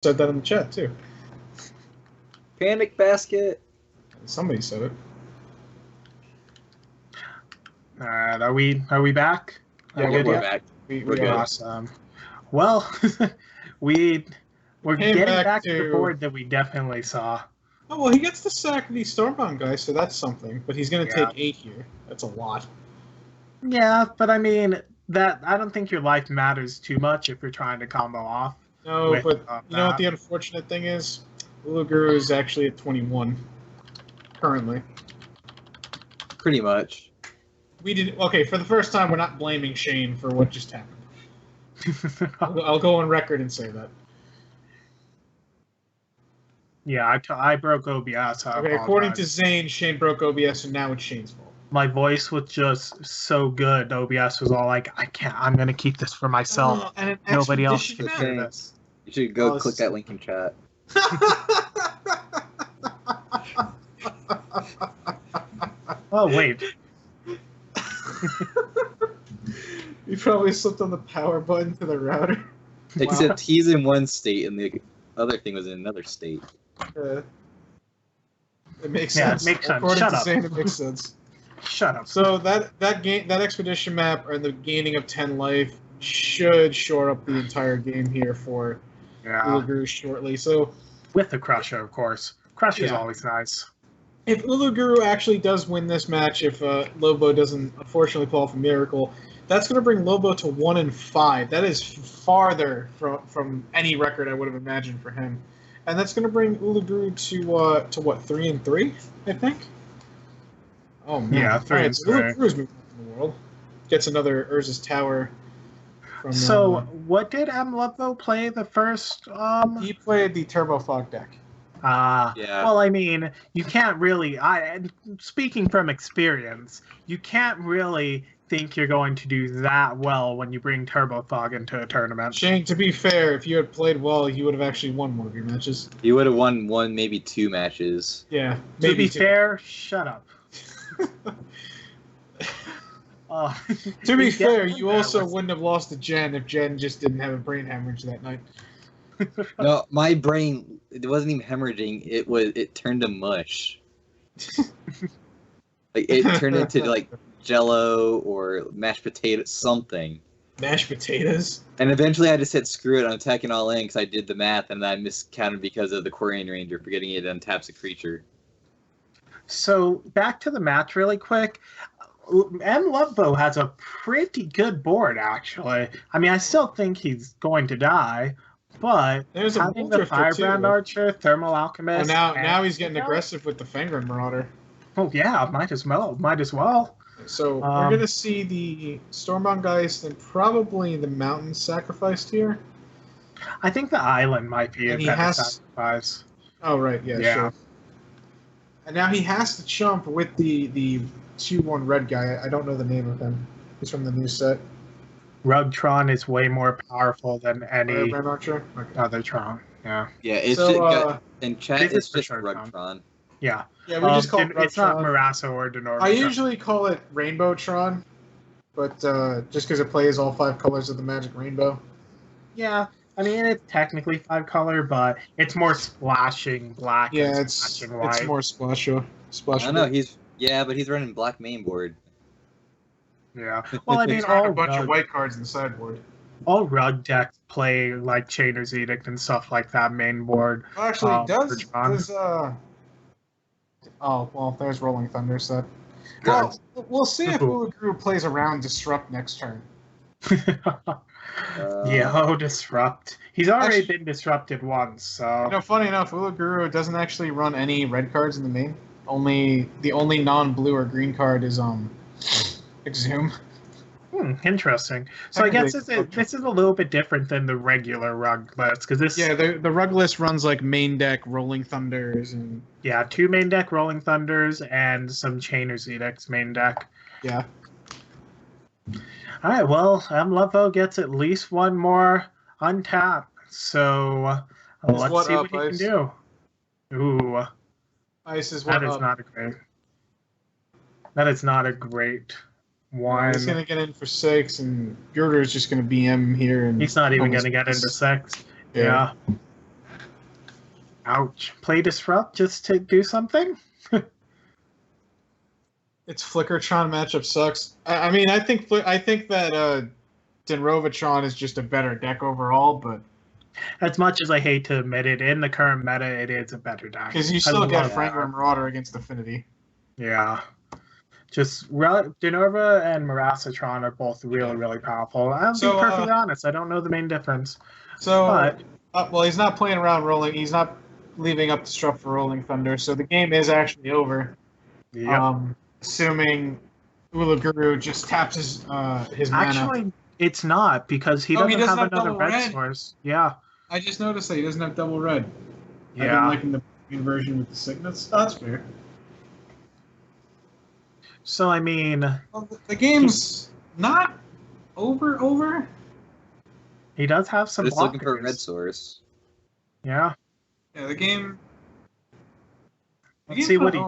said that in the chat too. Panic basket. Somebody said it. Alright, are we back? Yeah, We're back. We're good. Awesome. Well, we're Came getting back back to the to- board that we definitely saw. Oh well, he gets to sack the Stormbound guy, so that's something. But he's gonna Yeah. take 8 here. That's a lot. Yeah, but I mean that I don't think your life matters too much if you're trying to combo off. No, With, but you know what that. the unfortunate thing is? Uluguru is actually at 21 currently. Pretty much. We did okay for the first time. We're not blaming Shane for what just happened. I'll go on record and say that. Yeah, I broke OBS. I Okay, according to apologize. Zane, Shane broke OBS, and now it's Shane's fault. My voice was just so good. OBS was all like, "I can't. I'm gonna keep this for myself. Oh, and an Nobody else expedition can map. hear this." You should go Oh, click that link in chat. Oh wait, You probably slipped on the power button to the router. Except he's in one state and the other thing was in another state. It makes Yeah, sense. it makes sense. According Shut to up. Zane, it makes sense. shut up. So that expedition map and the gaining of 10 life should shore up the entire game here for Yeah, Uluguru shortly. So with the Crusher, of course. Crusher's Yeah. always nice. if Uluguru actually does win this match, if Lobo doesn't unfortunately pull off a miracle, that's going to bring Lobo to 1-5. That is farther from any record I would have imagined for him, and that's going to bring Uluguru to what 3-3, I think. Oh man, Yeah, All 3 right, and so 3. Uluguru's moving up in the world. Gets another Urza's Tower. From, So, what did M. Ludlow play the first? he played the Turbo Fog deck. Yeah. Well, I mean, you can't really. Speaking from experience, you can't really think you're going to do that well when you bring Turbo Fog into a tournament. Shane, to be fair, if you had played well, you would have actually won one of your matches. You would have won one, maybe 2 matches. Yeah, To maybe be two. fair, shut up. Uh, To be you fair, get- you also wouldn't have lost to Jen if Jen just didn't have a brain hemorrhage that night. No, my brain, it wasn't even hemorrhaging, it turned to mush. Like it turned into like jello or mashed potato something. Mashed potatoes. And eventually I just said screw it, I'm attacking all in because I did the math and I miscounted because of the Quarian Ranger forgetting it untaps a creature. So back to the match really quick. M. Ludlow has a pretty good board, actually. I mean, I still think he's going to die, but There's a having the Wolfdrifter, Firebrand too. Archer, Thermal Oh, Alchemist... now he's getting and- aggressive with the Fangren Marauder. Oh, yeah, might as well. So we're Um, going to see the Stormbound Geist and probably the Mountain sacrificed here. I think the island might be a And he better has- sacrifice. Oh, right, yeah, Yeah. sure. And now he has to chump with the 2-1 red guy. I don't know the name of him. He's from the new set. Rugtron is way more powerful than any Firebrand Archer? Okay. other Tron. Yeah. Yeah, it's So, just, in chat this it's is for just sure, Rugtron. Yeah. Yeah, we just call it It's not Rugtron. Marasso or Denora. I usually call it Rainbow Tron, but just because it plays all 5 colors of the Magic Rainbow. Yeah. I mean, it's technically 5-color, but it's more splashing black Yeah, and it's splashing white. more splashable. I don't know, but he's running black main board. Yeah. Well, I mean, He's got all a bunch of rug, white cards in the sideboard. all rug decks play like Chainer's Edict and stuff like that main board. Well, actually, for Tron. Oh, well, there's Rolling Thunder set. Well, we'll see if Uluguru plays around Disrupt next turn. Disrupt. He's already Actually- been disrupted once, so... You know, funny enough, Uluguru doesn't actually run any red cards in the main. The only non-blue or green card is Exhume. Interesting. So I guess this is a little bit different than the regular rug list, because this... Yeah, the rug list runs like main deck Rolling Thunders and... Yeah, 2 main deck Rolling Thunders and some Chainer's Edicts main deck. Yeah. Alright, well, M. Ludlow gets at least one more untap, so let's what see up, what he can Ice? do. Ooh, Ice is what that is up. not a great... That is not a great one. He's gonna get in for 6, and Bjorder is just gonna BM here. And He's not even almost going to get into miss. 6. Yeah. Yeah. Ouch. Play Disrupt just to do something? Its Flickertron matchup sucks. I mean, I think that Denrovitron is just a better deck overall, but As much as I hate to admit it, in the current meta, it is a better deck. because you still get Frangler Marauder against Affinity. Yeah. Just Denova and Marasatron are both really, really powerful. I'll be perfectly honest. I don't know the main difference. So, well, he's not playing around rolling. He's not leaving up Disrupt for Rolling Thunder. So the game is actually over. Yep. Assuming Ulaguru just taps his mana. Actually, it's not because he doesn't have another red source. Yeah. I just noticed that he doesn't have double red. Yeah. I've been liking the green version with the signets. Oh, that's fair. So, I mean... Well, the game's not over. He does have some Just looking for a blockers. red source. Yeah. Yeah, the game... Let's see what he...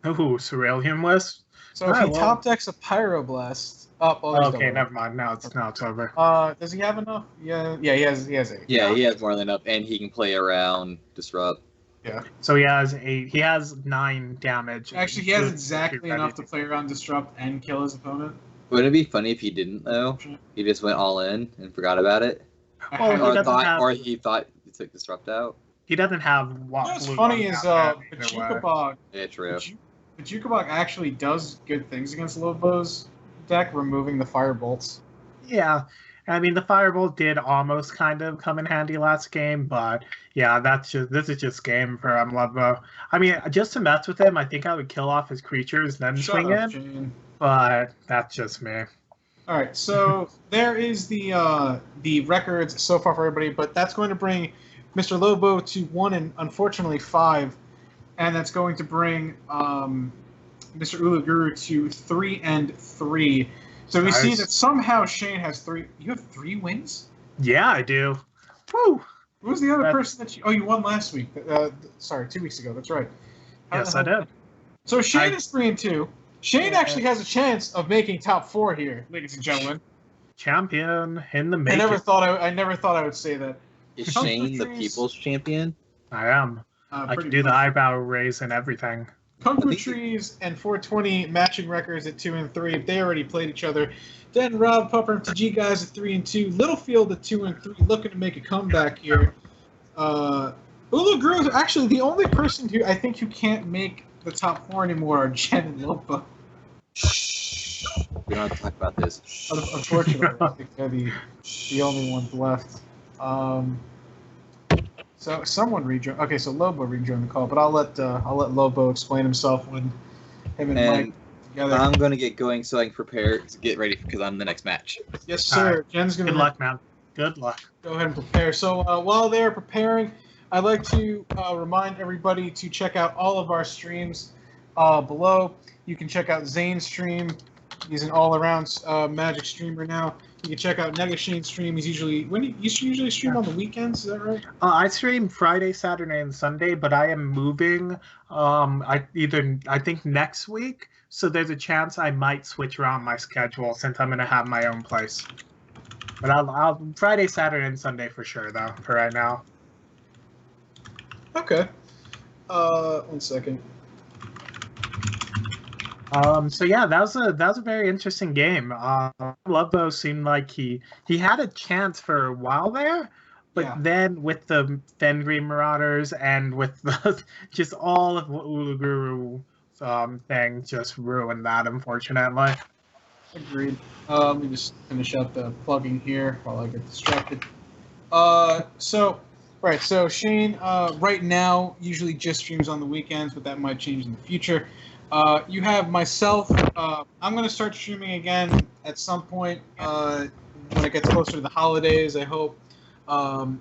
Ooh, Cerulean Wisp. So if he top decks a Pyroblast... okay, never mind. Now it's over. Does he have enough? Yeah, he has 8. Yeah, he has more than enough, and he can play around Disrupt. Yeah. So he has 8. He has 9 damage. Actually, he has exactly enough to play around Disrupt and kill his opponent. Wouldn't it be funny if he didn't, though? He just went all in and forgot about it? Well, Or he thought he took Disrupt out? He doesn't have what. What's funny is Pachukabog. Yeah, true. Pachukabog actually does good things against Lobo's deck, removing the Firebolts. Yeah. I mean, the Firebolt did almost kind of come in handy last game, but yeah, this is just game for Lobo. I mean, just to mess with him, I think I would kill off his creatures, then swing in. Shane. But that's just me. All right, so there is the records so far for everybody, but that's going to bring Mr. Lobo to 1 and unfortunately 5, and that's going to bring Mr. Ulaguru to 3 and 3. So we see that somehow Shane has 3. You have 3 wins? Yeah, I do. Woo! Who was the other person that you... Oh, you won last week. Sorry, 2 weeks ago. That's right. Yes, I did. So Shane is 3 and 2. Shane actually has a chance of making top 4 here, ladies and gentlemen. Champion in the making. I never thought I would say that. Is Shane the people's champion? I am. I can do the eyebrow raise and everything. Kung Fu Trees and 420 matching records at 2 and 3. They already played each other. Then Rob, Pauper, and TG guys at 3 and 2. Littlefield at 2 and 3, looking to make a comeback here. Ulaguru is actually the only person who can't make the top 4 anymore are Jen and Lopa. Shh. We don't have to talk about this. Unfortunately, I think they're the only ones left. So someone rejoin. Okay, so Lobo rejoined the call, but I'll let Lobo explain himself when him and Mike together. I'm gonna get going so I can prepare to get ready because I'm the next match. Yes, sir. Right. Jen's gonna. Good luck, man. Good luck. Go ahead and prepare. So while they're preparing, I'd like to remind everybody to check out all of our streams below. You can check out Zane's stream. He's an all-around Magic streamer now. You can check out Negashane's stream. He's usually you usually stream on the weekends. Is that right? I stream Friday, Saturday, and Sunday, but I am moving. I think next week, so there's a chance I might switch around my schedule since I'm gonna have my own place. But I'll Friday, Saturday, and Sunday for sure though. For right now. Okay. 1 second. So yeah, that was a very interesting game. Lobo seemed like he had a chance for a while there, but then with the Fengreen Marauders and with the, just all of Ulaguru thing just ruined that, unfortunately. Agreed. Let me just finish up the plugging here while I get distracted. So Shane right now usually just streams on the weekends, but that might change in the future. You have myself. I'm going to start streaming again at some point when it gets closer to the holidays, I hope. Going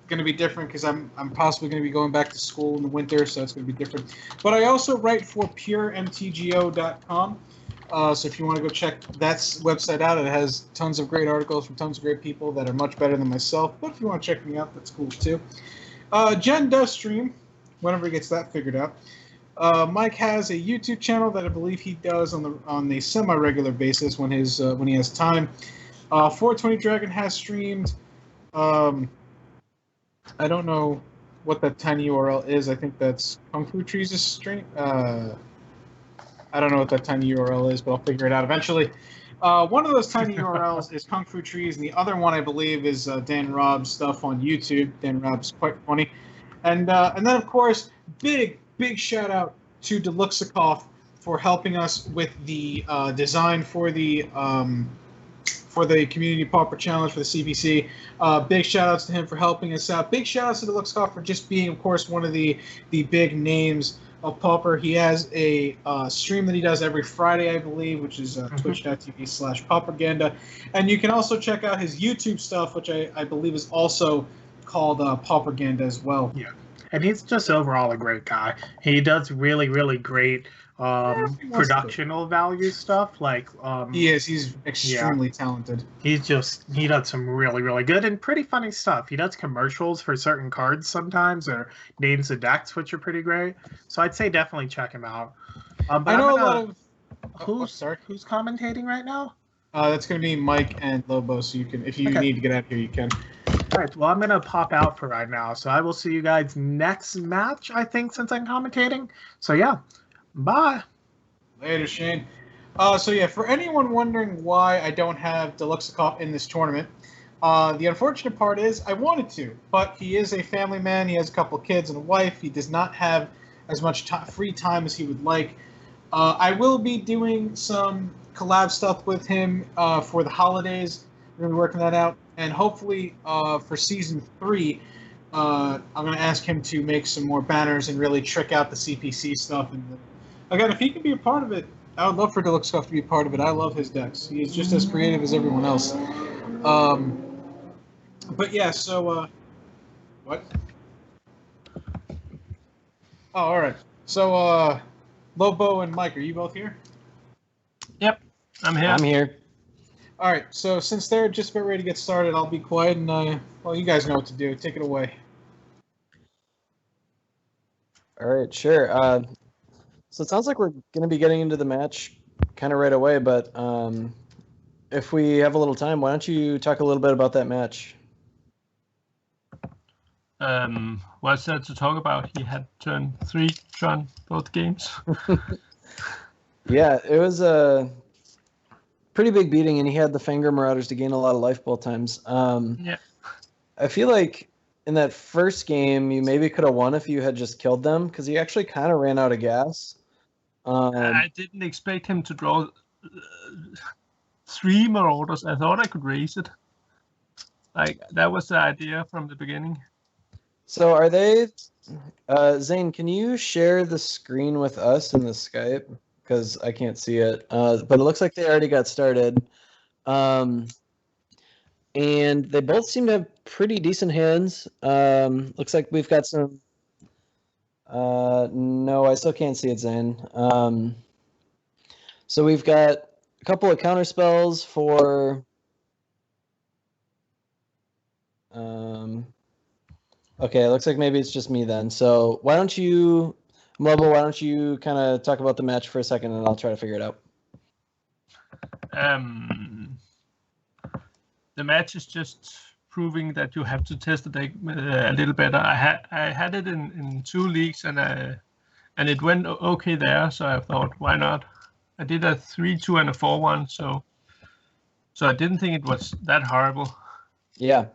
to be different because I'm possibly going to be going back to school in the winter, so it's going to be different. But I also write for puremtgo.com. So if you want to go check that website out, it has tons of great articles from tons of great people that are much better than myself. But if you want to check me out, that's cool too. Jen does stream whenever he gets that figured out. Mike has a YouTube channel that I believe he does on a semi-regular basis when he has time. 420 Dragon has streamed. I don't know what that tiny URL is. I think that's Kung Fu Trees' stream. I don't know what that tiny URL is, but I'll figure it out eventually. One of those tiny URLs is Kung Fu Trees, and the other one I believe is Dan Rob's stuff on YouTube. Dan Rob's quite funny, and then of course, big shout out to Deluxikoff for helping us with the design for the Community Pauper Challenge for the CPC. Big shout outs to him for helping us out. Big shout outs to Deluxikoff for just being, of course, one of the big names of Pauper. He has a stream that he does every Friday, I believe, which is twitch.tv/Pauperganda. And you can also check out his YouTube stuff, which I believe is also called Pauperganda as well. Yeah. And he's just overall a great guy. He does really, really great productional value stuff. Like he is. He's extremely talented. He does some really, really good and pretty funny stuff. He does commercials for certain cards sometimes, or names of decks, which are pretty great. So I'd say definitely check him out. But I know a lot of who's commentating right now? That's going to be Mike and Lobo. So you can, if you need to get out here, you can. All right, well, I'm going to pop out for right now. So I will see you guys next match, I think, since I'm commentating. So, yeah, bye. Later, Shane. So, yeah, for anyone wondering why I don't have Deluxikoff in this tournament, the unfortunate part is I wanted to, but he is a family man. He has a couple of kids and a wife. He does not have as much free time as he would like. I will be doing some collab stuff with him for the holidays. We're going to be working that out. And hopefully for Season 3, I'm going to ask him to make some more banners and really trick out the CPC stuff. And again, if he can be a part of it, I would love for Deluxikoff to be a part of it. I love his decks. He is just as creative as everyone else. But yeah, so... what? Oh, all right. So, Lobo and Mike, are you both here? Yep, I'm here. I'm here. All right, so since they're just about ready to get started, I'll be quiet and, well, you guys know what to do. Take it away. All right, sure. So it sounds like we're going to be getting into the match kind of right away, but if we have a little time, why don't you talk a little bit about that match? What's there to talk about? He had turn 3 on both games. Yeah, it was a pretty big beating, and he had the Fangor Marauders to gain a lot of life both times. Yeah. I feel like in that first game, you maybe could have won if you had just killed them, because he actually kind of ran out of gas. I didn't expect him to draw 3 Marauders. I thought I could raise it. Like, that was the idea from the beginning. So are they... Zane, can you share the screen with us in the Skype? Because I can't see it. But it looks like they already got started. And they both seem to have pretty decent hands. Looks like we've got some... no, I still can't see it, Zane. So we've got a couple of counter spells for... okay, it looks like maybe it's just me then. So why don't you... Mobile, why don't you kind of talk about the match for a second, and I'll try to figure it out. The match is just proving that you have to test the deck a little better. I had it in 2 leagues, and it went okay there. So I thought, why not? I did a 3-2 and a 4-1, so I didn't think it was that horrible. Yeah.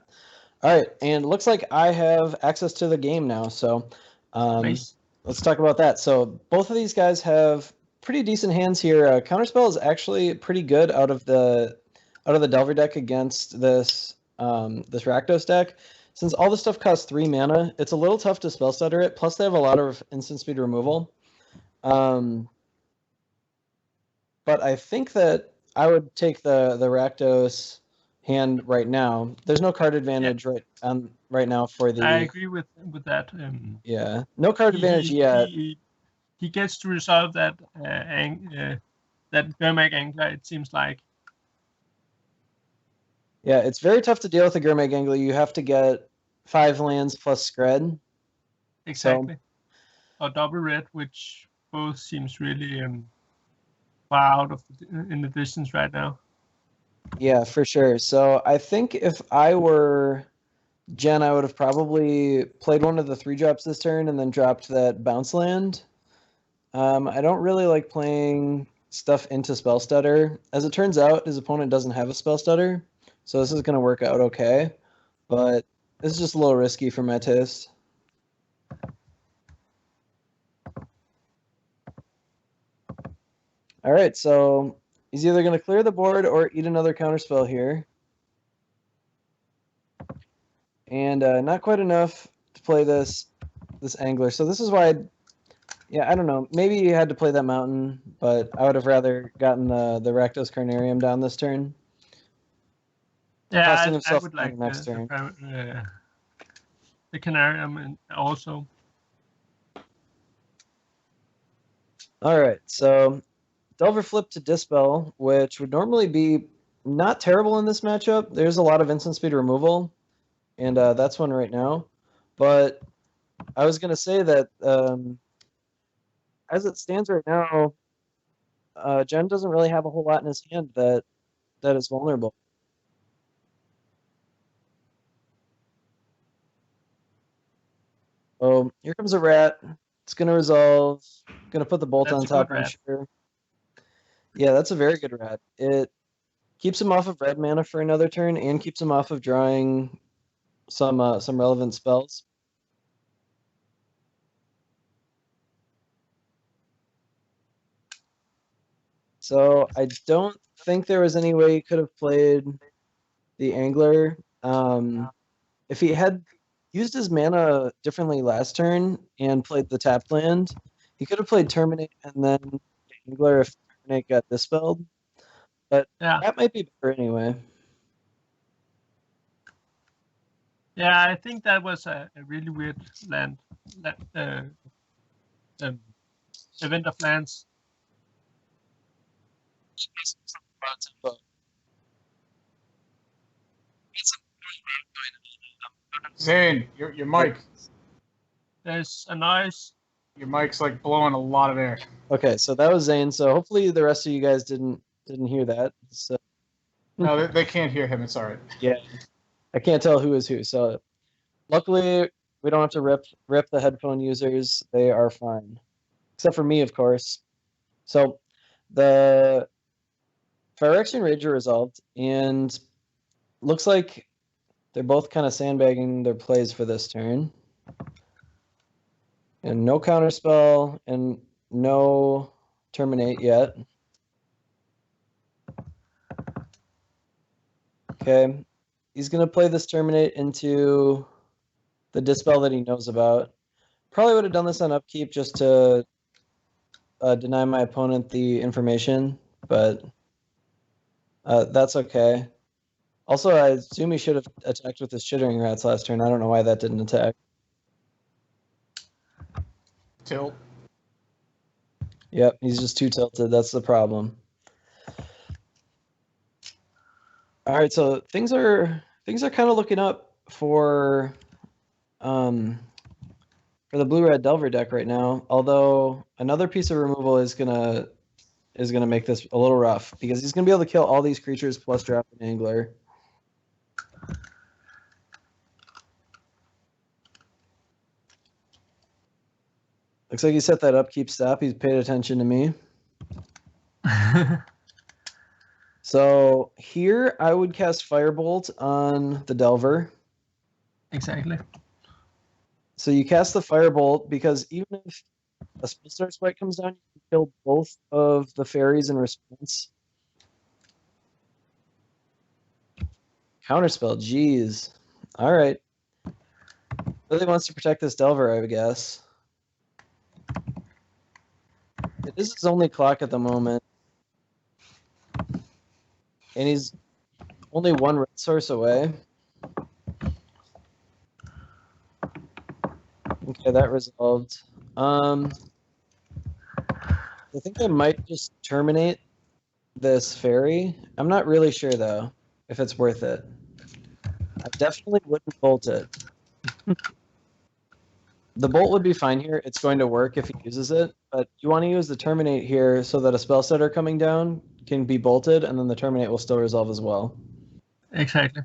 All right, and it looks like I have access to the game now. So. Nice. Let's talk about that. So both of these guys have pretty decent hands here. Counterspell is actually pretty good out of the Delver deck against this this Rakdos deck. Since all the stuff costs 3 mana, it's a little tough to spell stutter it. Plus, they have a lot of instant speed removal. But I think that I would take the Rakdos hand right now. There's no card advantage right now for the... I agree with that. Yeah, no card advantage yet. He gets to resolve that Gurmag Angler, it seems like. Yeah, it's very tough to deal with a Gurmag Angler. You have to get 5 lands plus Scred. Exactly. So, or double red, which both seems really far out of in the distance right now. Yeah, for sure. So I think if I were Jen, I would have probably played one of the 3-drops this turn and then dropped that bounce land. I don't really like playing stuff into Spell Stutter. As it turns out, his opponent doesn't have a Spell Stutter, so this is going to work out okay. But this is just a little risky for my taste. All right, so he's either going to clear the board or eat another counterspell here. And not quite enough to play this angler. So this is why, I don't know. Maybe he had to play that mountain, but I would have rather gotten the Rakdos Carnarium down this turn. Yeah, Costing I himself would the like next the turn. Canarium also. All right, so Delver flip to Dispel, which would normally be not terrible in this matchup. There's a lot of instant speed removal, and that's one right now. But I was going to say that as it stands right now, Jen doesn't really have a whole lot in his hand that is vulnerable. Oh, here comes a rat. It's going to resolve. Going to put the bolt That's on a top. good rat. Sure. Yeah, that's a very good rat. It keeps him off of red mana for another turn and keeps him off of drawing some relevant spells. So I don't think there was any way he could have played the Angler. If he had used his mana differently last turn and played the tapped land, he could have played Terminate and then the Angler if Terminate got dispelled. But Yeah. that might be better anyway. Yeah, I think that was a really weird land. Event of lands. Zane, your mic. There's a noise. Your mic's like blowing a lot of air. Okay, so that was Zane. So hopefully the rest of you guys didn't hear that. So No, they can't hear him. It's all right. yeah, I can't tell who is who. So luckily we don't have to rip the headphone users. They are fine, except for me, of course. So the Phyrexian Rager resolved, and looks like they're both kind of sandbagging their plays for this turn. And no counterspell and no terminate yet. Okay, he's gonna play this terminate into the dispel that he knows about. Probably would have done this on upkeep just to deny my opponent the information, but that's okay. Also, I assume he should have attacked with his Chittering Rats last turn. I don't know why that didn't attack. Tilt. Yep, he's just too tilted. That's the problem. All right, so things are kind of looking up for the blue-red Delver deck right now. Although another piece of removal is gonna make this a little rough because he's gonna be able to kill all these creatures plus drop an Angler. Looks like he set that upkeep stop. He's paid attention to me. So here I would cast Firebolt on the Delver. Exactly. So you cast the Firebolt because even if a Spellstar Spike comes down, you can kill both of the fairies in response. Counterspell, jeez. All right. Really wants to protect this Delver, I would guess. It is his only clock at the moment. And he's only one red source away. Okay, that resolved. I think I might just terminate this fairy. I'm not really sure, though, if it's worth it. I definitely wouldn't bolt it. The bolt would be fine here. It's going to work if he uses it, but you want to use the terminate here so that a spell setter coming down can be bolted, and then the terminate will still resolve as well. Exactly.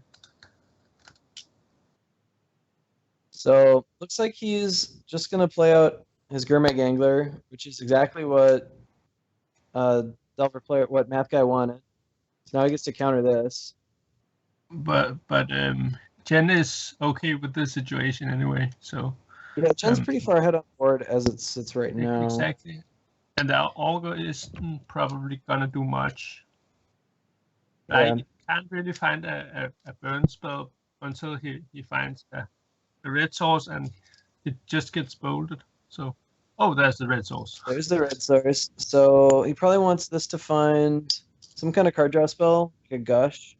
So looks like he's just gonna play out his Gourmet Gangler, which is exactly what what Math Guy wanted. So now he gets to counter this. But Jen is okay with this situation anyway. So Yeah, Jen's pretty far ahead on board as it sits right now. exactly, and the Augur isn't probably gonna do much. Yeah. Like, can't really find a burn spell until he finds the red source, and it just gets bolted. So, oh, there's the red source. There's the red source. So he probably wants this to find some kind of card draw spell, like a gush.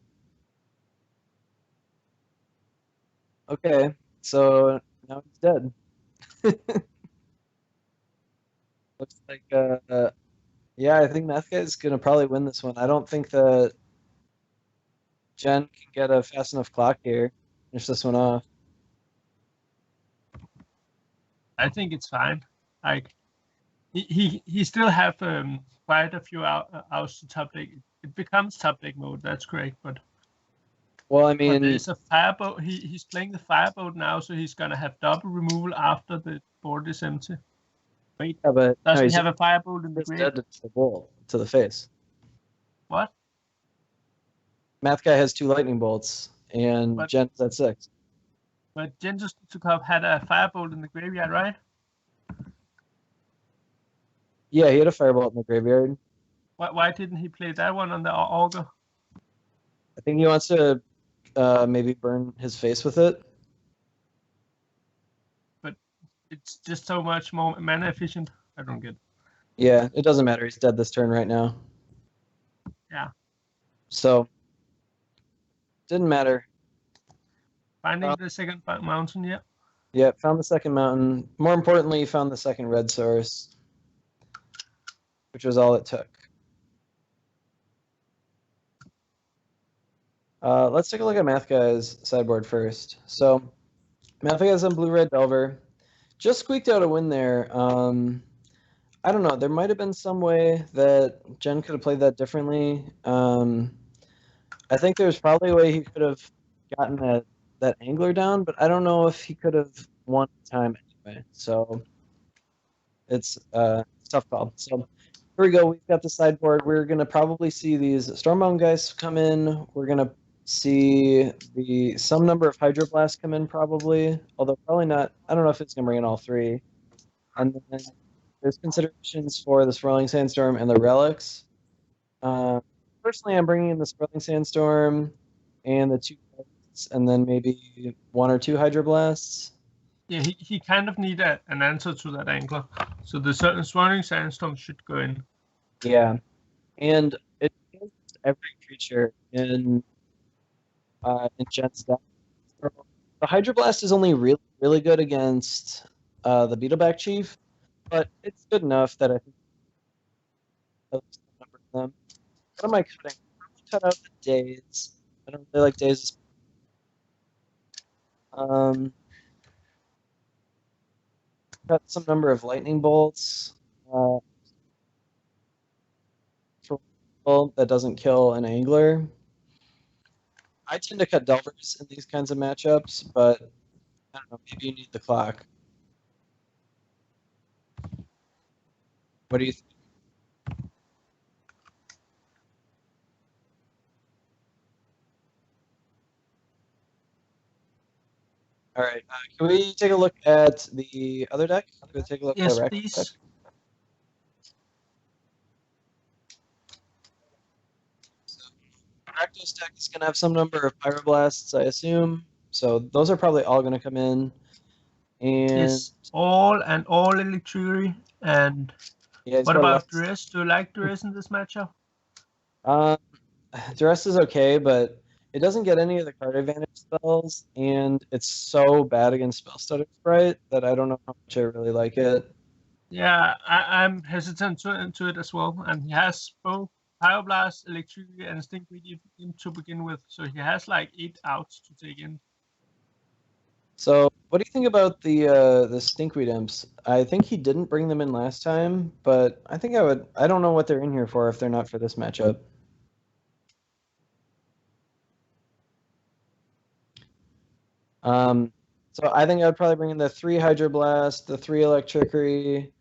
Okay, so now he's dead. Looks like, yeah, I think Math Guy's gonna probably win this one. I don't think that Jen can get a fast enough clock here. Finish this one off. I think it's fine. Like, he still have quite a few hours to top deck. It becomes top deck mode. That's correct, but well, I but mean, there's a firebolt. He's playing the firebolt now, so he's gonna have double removal after the board is empty. Wait, yeah, but does no, he he's have a firebolt in the just grave? dead to the bolt, to the face. What? Math Guy has 2 lightning bolts, and But- Jen's at 6. But Jen just had a firebolt in the graveyard, right? Yeah, he had a firebolt in the graveyard. Why didn't he play that one on the Augur? I think he wants to maybe burn his face with it. It's just so much more mana efficient. I don't get it. Yeah, it doesn't matter. He's dead this turn right now. Yeah. So, didn't matter. Finding the second mountain, yeah. Yeah, found the second mountain. More importantly, found the second red source, which was all it took. Let's take a look at Math Guy's sideboard first. So, Math Guy has on blue-red Delver. Just squeaked out a win there. I don't know. There might have been some way that Jen could have played that differently. I think there's probably a way he could have gotten that angler down, but I don't know if he could have won time anyway. So it's a tough call. So here we go. We've got the sideboard. We're gonna probably see these Stormbound guys come in. We're gonna see some number of Hydroblast come in probably, although probably not. I don't know if it's gonna bring in all 3. And then there's considerations for the Swirling Sandstorm and the relics. Personally, I'm bringing in the Swirling Sandstorm and the 2 relics, and then maybe 1 or 2 Hydroblasts. Yeah, he kind of need an answer to that angler. So the Swirling Sandstorm should go in. Yeah, and it kills every creature in Jen's deck. So the Hydroblast is only really, really good against the Beetleback Chief, but it's good enough that I think at least a number of them. What am I cutting? I'm gonna cut out the days. I don't really like days. Cut some number of lightning bolts. That doesn't kill an angler. I tend to cut Delvers in these kinds of matchups, but I don't know, maybe you need the clock. What do you think? All right, can we take a look at the other deck? Can we take a look Yes, at the please. deck? Rakdos deck is going to have some number of Pyroblasts, I assume. So those are probably all going to come in. And Yes, all electricity. And yeah, he's what got about left- Duress? Do you like Duress in this matchup? Duress is okay, but it doesn't get any of the card advantage spells, and it's so bad against Spell Stutter Sprite that I don't know how much I really like it. Yeah, I'm hesitant to it as well. And he has both Pyroblast, Electricity, and Stinkweed to begin with. So he has like 8 outs to take in. So, what do you think about the Stinkweed Imps? I think he didn't bring them in last time, but I think I would. I don't know what they're in here for if they're not for this matchup. So I think I would probably bring in the 3 Hydroblast, the 3 Electricity,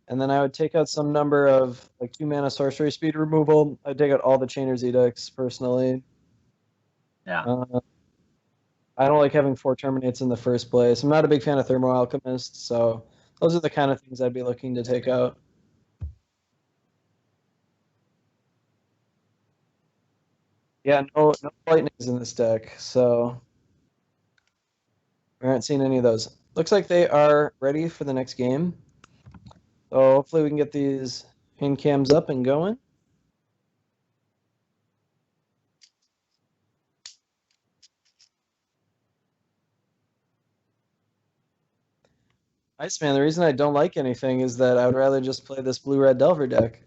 and then I would take out some number of like 2 mana sorcery speed removal. I'd take out all the Chainer's Edicts personally. Yeah. I don't like having 4 Terminates in the first place. I'm not a big fan of Thermo Alchemist, so those are the kind of things I'd be looking to take out. Yeah, no lightnings in this deck, so we aren't seeing any of those. Looks like they are ready for the next game. So hopefully we can get these hand cams up and going. Iceman, the reason I don't like anything is that I would rather just play this blue-red Delver deck.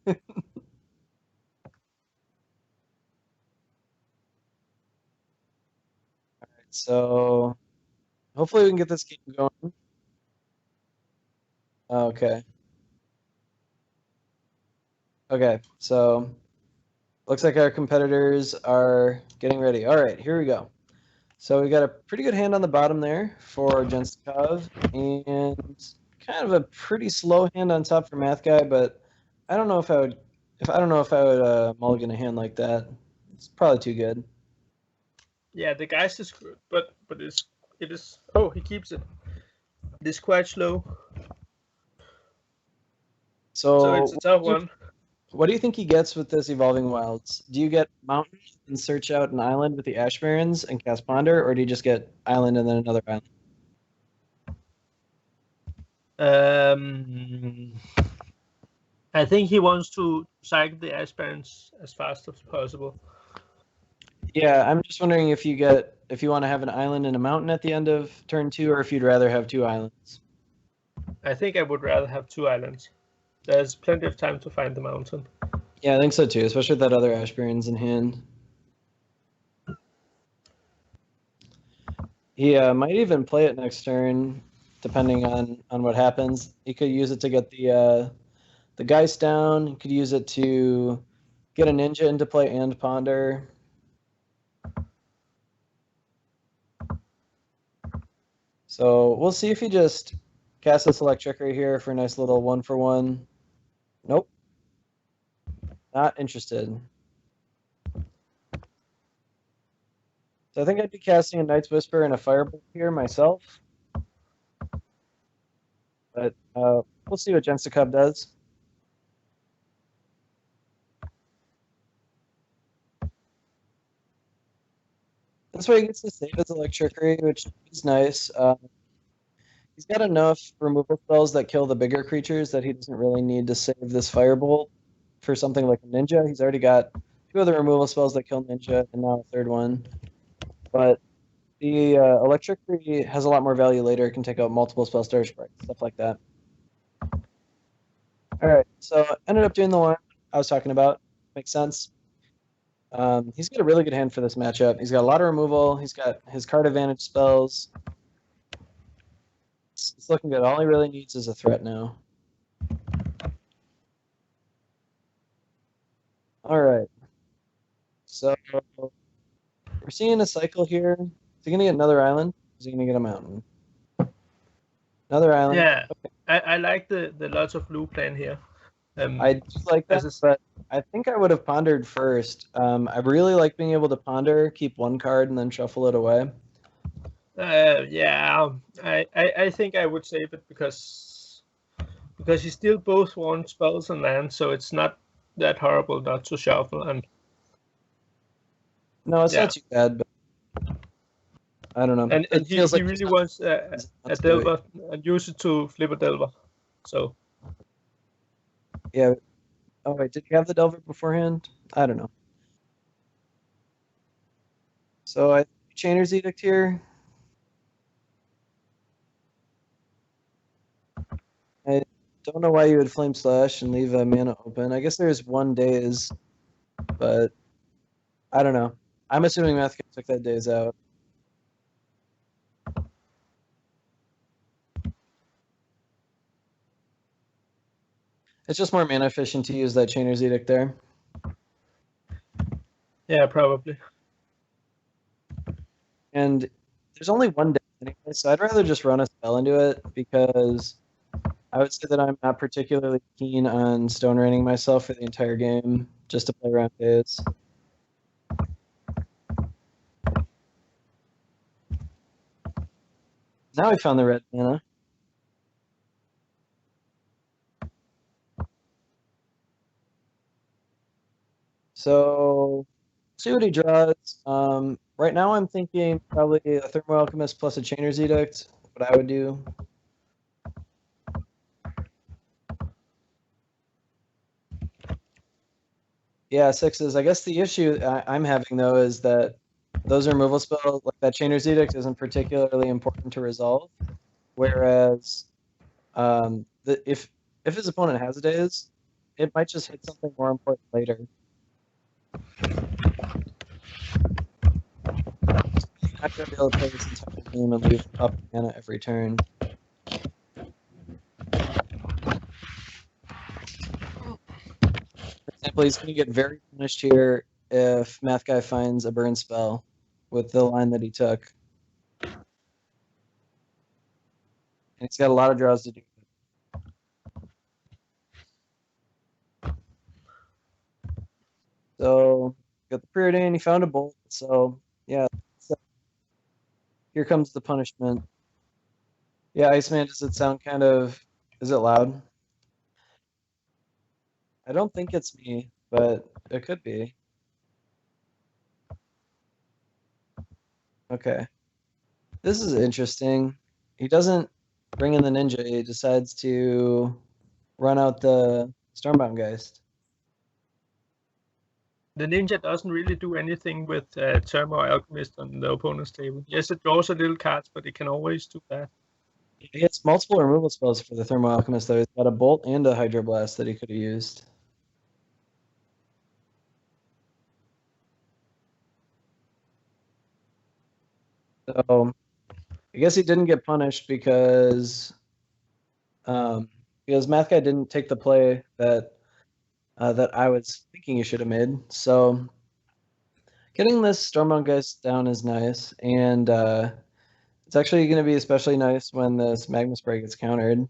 Alright, so hopefully we can get this game going. Okay. Okay, so looks like our competitors are getting ready. All right, here we go. So we got a pretty good hand on the bottom there for Jenstikov, and kind of a pretty slow hand on top for Math Guy, but I don't know if I would mulligan a hand like that. It's probably too good. Yeah, the guys is good, but it is. Oh, he keeps it. It is quite slow, so it's a tough one. What do you think he gets with this Evolving Wilds? Do you get Mountain and search out an island with the Ash Barrens and cast Ponder, or do you just get Island and then another island? I think he wants to cycle the Ash Barrens as fast as possible. Yeah, I'm just wondering if you want to have an island and a mountain at the end of turn 2, or if you'd rather have 2 islands. I think I would rather have 2 islands. There's plenty of time to find the mountain. Yeah, I think so too, especially with that other Ash Barrens in hand. He might even play it next turn, depending on what happens. He could use it to get the Geist down. He could use it to get a Ninja into play and Ponder. So we'll see if he just casts this Electricity here for a nice little 1-for-1. Nope. Not interested. So I think I'd be casting a Night's Whisper and a Firebolt here myself. But we'll see what Jenstikov does. This way he gets to save his Electricity, which is nice. He's got enough removal spells that kill the bigger creatures that he doesn't really need to save this Firebolt for something like a Ninja. He's already got 2 other removal spells that kill Ninja, and now a 3rd one. But the Electricity has a lot more value later. It can take out multiple spell starter sprites, stuff like that. Alright, so ended up doing the one I was talking about. Makes sense. He's got a really good hand for this matchup. He's got a lot of removal. He's got his card advantage spells. It's looking good. All he really needs is a threat now. All right. So we're seeing a cycle here. Is he going to get another island? Is he going to get a mountain? Another island. Yeah, okay. I like the lots of blue plan here. I do like that, but I think I would have pondered first. I really like being able to ponder, keep 1 card, and then shuffle it away. Yeah, I think I would save it because you still both want spells and lands, so it's not that horrible not to shuffle. And no, it's not too bad, but I don't know. And he really wants a Delver and use it to flip a Delver. So yeah. Oh wait, did you have the Delver beforehand? I don't know. So I Chainer's Edict here. I don't know why you would Flame Slash and leave a mana open. I guess there's 1 days, but I don't know. I'm assuming Math took that days out. It's just more mana efficient to use that Chainer's Edict there. yeah, probably. And there's only 1 day anyway, so I'd rather just run a spell into it because I would say that I'm not particularly keen on stone raining myself for the entire game just to play around phase. Now I found the red mana. So, see what he draws. Right now I'm thinking probably a Thermo Alchemist plus a Chainer's Edict, what I would do. Yeah, sixes. I guess the issue I'm having, though, is that those removal spells, like that Chainer's Edict, isn't particularly important to resolve. Whereas, if his opponent has days, it might just hit something more important later. I'm not going to be able to play this entire game and leave up mana every turn. For example, he's going to get very punished here if Math Guy finds a burn spell with the line that he took. And he's got a lot of draws to do. So, got the Preordain, he found a bolt, so yeah. So, here comes the punishment. Yeah, Iceman, does it sound kind of... Is it loud? I don't think it's me, but it could be. Okay. This is interesting. He doesn't bring in the ninja, he decides to run out the Stormbound Geist. The ninja doesn't really do anything with Thermo Alchemist on the opponent's table. Yes, it draws a little cards, but it can always do that. He gets multiple removal spells for the Thermo Alchemist, though. He's got a Bolt and a Hydroblast that he could have used. So, I guess he didn't get punished because Math Guy didn't take the play that I was thinking he should have made. So, getting this Stormbound Geist down is nice, and it's actually going to be especially nice when this Magma Spray gets countered.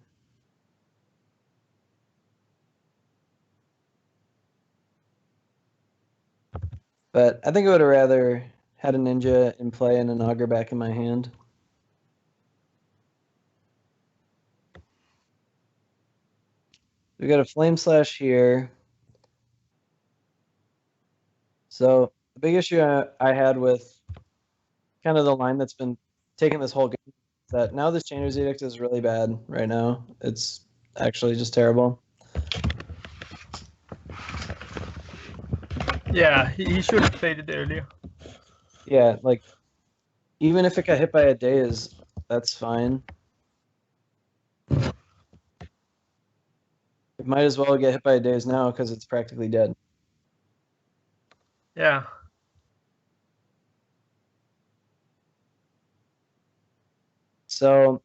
But I think I would have rather had a Ninja in play and an Augur back in my hand. We got a Flame Slash here. So the big issue I had with kind of the line that's been taking this whole game is that now this Chainer's Edict is really bad right now. It's actually just terrible. Yeah, he should have played it earlier. Yeah, like, even if it got hit by a daze, that's fine. It might as well get hit by a daze now because it's practically dead. Yeah. So,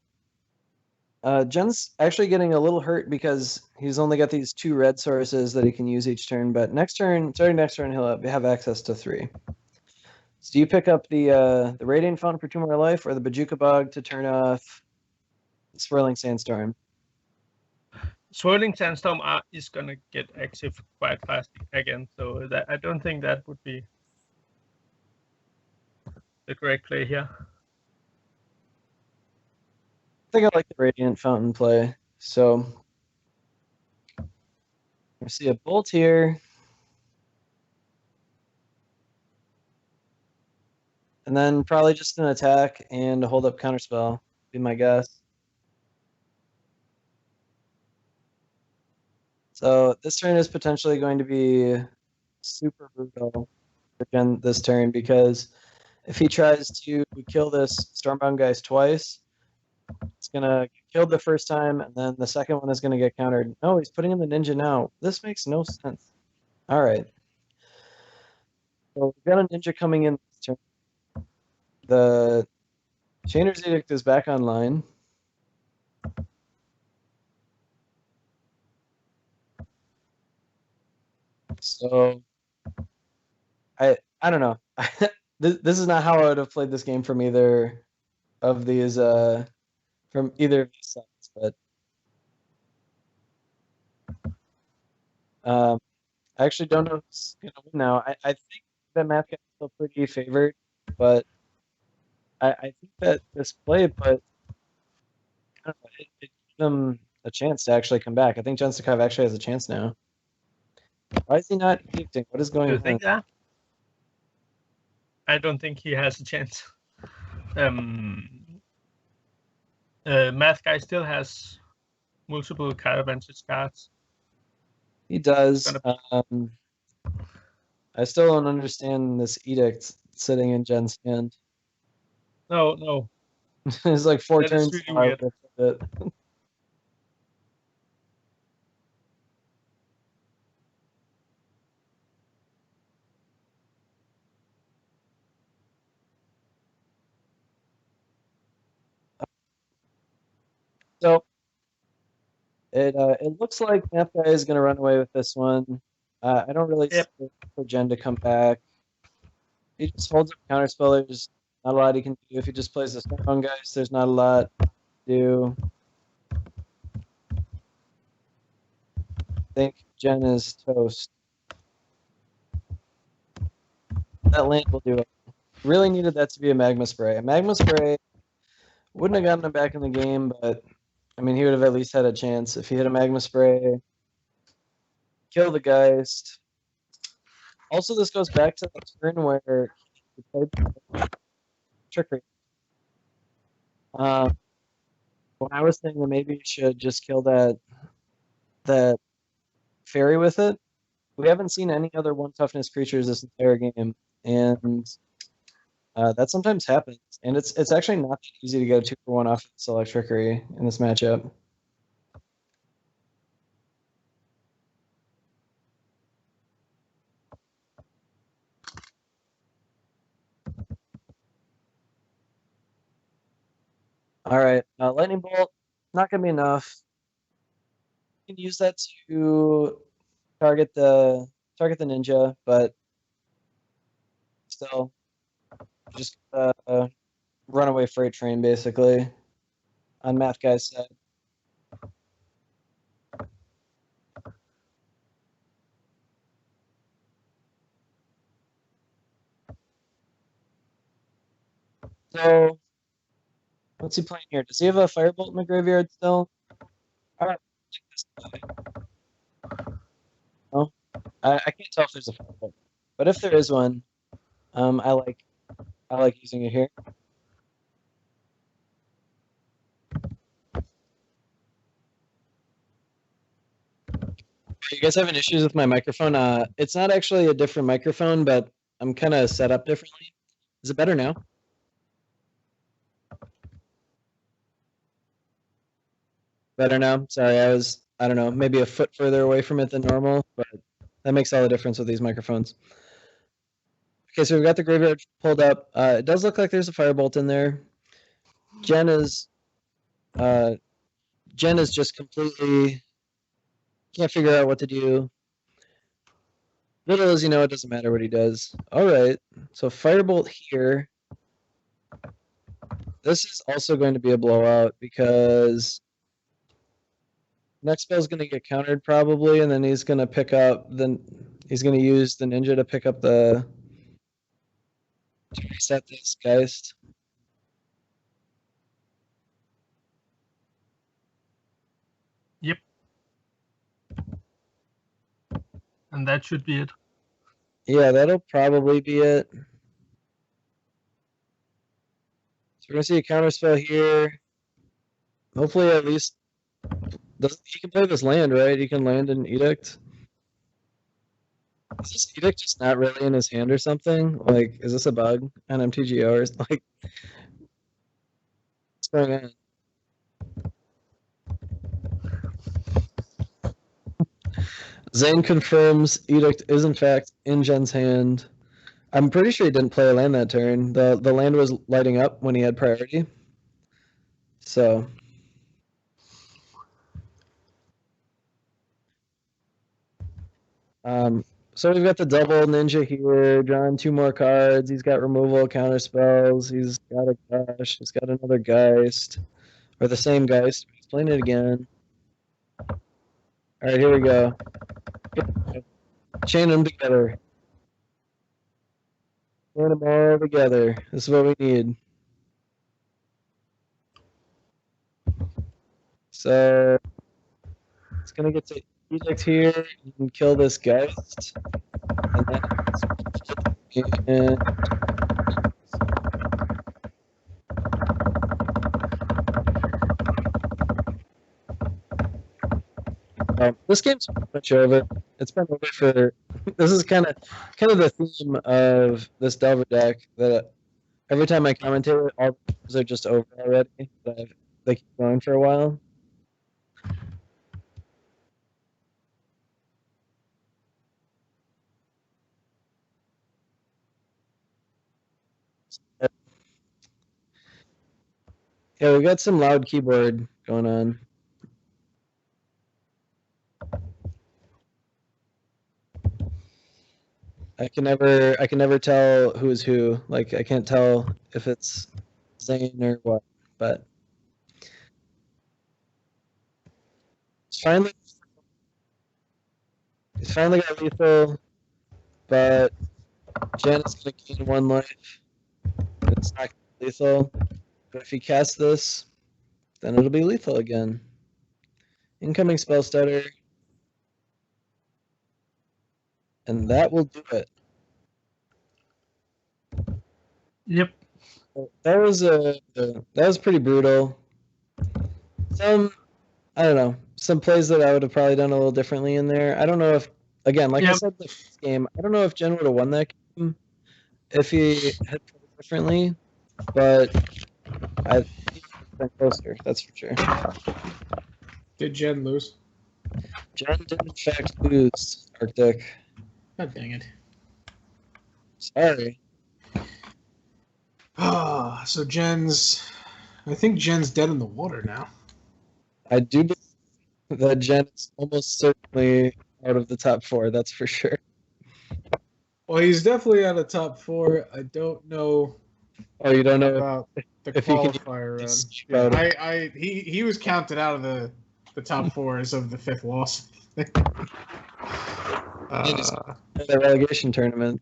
Jen's actually getting a little hurt because he's only got these 2 red sources that he can use each turn, but starting next turn, he'll have access to 3. So do you pick up the Radiant Fountain for 2 more life, or the Bajuka Bog to turn off the Swirling Sandstorm? Swirling Sandstorm is gonna get active quite fast again, so that I don't think that would be the correct play here. I think I like the Radiant Fountain play. So I see a Bolt here. And then probably just an attack and a hold up counterspell, be my guess. So this turn is potentially going to be super brutal for Jen this turn, because if he tries to kill this Stormbound Geist twice, it's going to get killed the first time, and then the second one is going to get countered. No, he's putting in the ninja now. This makes no sense. All right. So we've got a ninja coming in this turn. The Chainer's Edict is back online. So I don't know. This is not how I would have played this game from either of these from either of these sides, but I actually don't know who's gonna win now. I think that Math guy's still pretty favored, but I think that this play put I don't know, it gave them a chance to actually come back. I think Jensikov actually has a chance now. Why is he not edicting? What is Do going you on? think that? I don't think he has a chance. Math guy still has multiple card advantage cards. He does. Gonna- I still don't understand this edict sitting in Jen's hand. No. It's like 4 That is turns. really weird. With it. So it looks like Math Guy is going to run away with this one. I don't really Yep. see for Jen to come back. He just holds up counterspell. There's not a lot he can do. If he just plays the strong guys, there's not a lot to do. I think Jen is toast. That land will do it. Really needed that to be a Magma Spray. A Magma Spray wouldn't have gotten him back in the game, but I mean, he would have at least had a chance if he hit a Magma Spray. Kill the Geist. Also, this goes back to the turn where he played Trickery. When I was saying that maybe you should just kill that fairy with it, we haven't seen any other 1 toughness creatures this entire game, and that sometimes happens. And it's actually not that easy to get a 2-for-1 off of Select Trickery in this matchup. All right, Lightning Bolt, not gonna be enough. You can use that to target the ninja, but still, just runaway freight train basically on Math Guy's side. So, what's he playing here? Does he have a Firebolt in the graveyard still? All right, no, I can't tell if there's a Firebolt, but if there is one, I like using it here. You guys having issues with my microphone? It's not actually a different microphone, but I'm kind of set up differently. Is it better now? Better now? Sorry, I don't know, maybe a foot further away from it than normal, but that makes all the difference with these microphones. Okay, so we've got the graveyard pulled up. It does look like there's a Firebolt in there. Jen is just completely can't figure out what to do. Little as you know, it doesn't matter what he does. All right, so Firebolt here. This is also going to be a blowout because next spell is going to get countered probably, and then he's going to pick up. Then he's going to use the ninja to pick up to reset this Geist. Yep. And that should be it. Yeah, that'll probably be it. So we're gonna see a counter spell here. Hopefully, at least he can play this land, right? He can land an edict. Is this edict just not really in his hand or something? Like, is this a bug on MTGO or like what's going on? Zane confirms edict is in fact in Jen's hand. I'm pretty sure he didn't play a land that turn. The land was lighting up when he had priority. So So we've got the double ninja here, drawing 2 more cards. He's got removal, counter spells. He's got a crush. He's got another Geist. Or the same Geist. Explain it again. All right, here we go. Chain them together. Chain them all together. This is what we need. So it's going to get to Edict here and kill this Geist. And this game's pretty much over. It's been over for. This is kind of the theme of this Delver deck. That every time I commentate it, all the games are just over already. But they keep going for a while. Yeah, we got some loud keyboard going on. I can never tell who's who. Like I can't tell if it's Zane or what, but it's finally got lethal, but Jen is gonna gain 1 life. It's not lethal, but if he casts this, then it'll be lethal again. Incoming spell stutter. And that will do it. Yep. That was pretty brutal. I don't know, some plays that I would have probably done a little differently in there. I don't know if, again, like I said, the first game, I don't know if Jen would have won that game if he had played differently, but I think he's been closer, that's for sure. Did Jen lose? Jen did in fact lose, Arctic. God dang it. Sorry. Ah, so I think Jen's dead in the water now. I do believe that Jen is almost certainly out of the top 4, that's for sure. Well, he's definitely out of top 4. I don't know. Oh, you don't know about the if he could qualifier just run. about Yeah, he was counted out of the top 4 as of the 5th loss. the relegation tournament.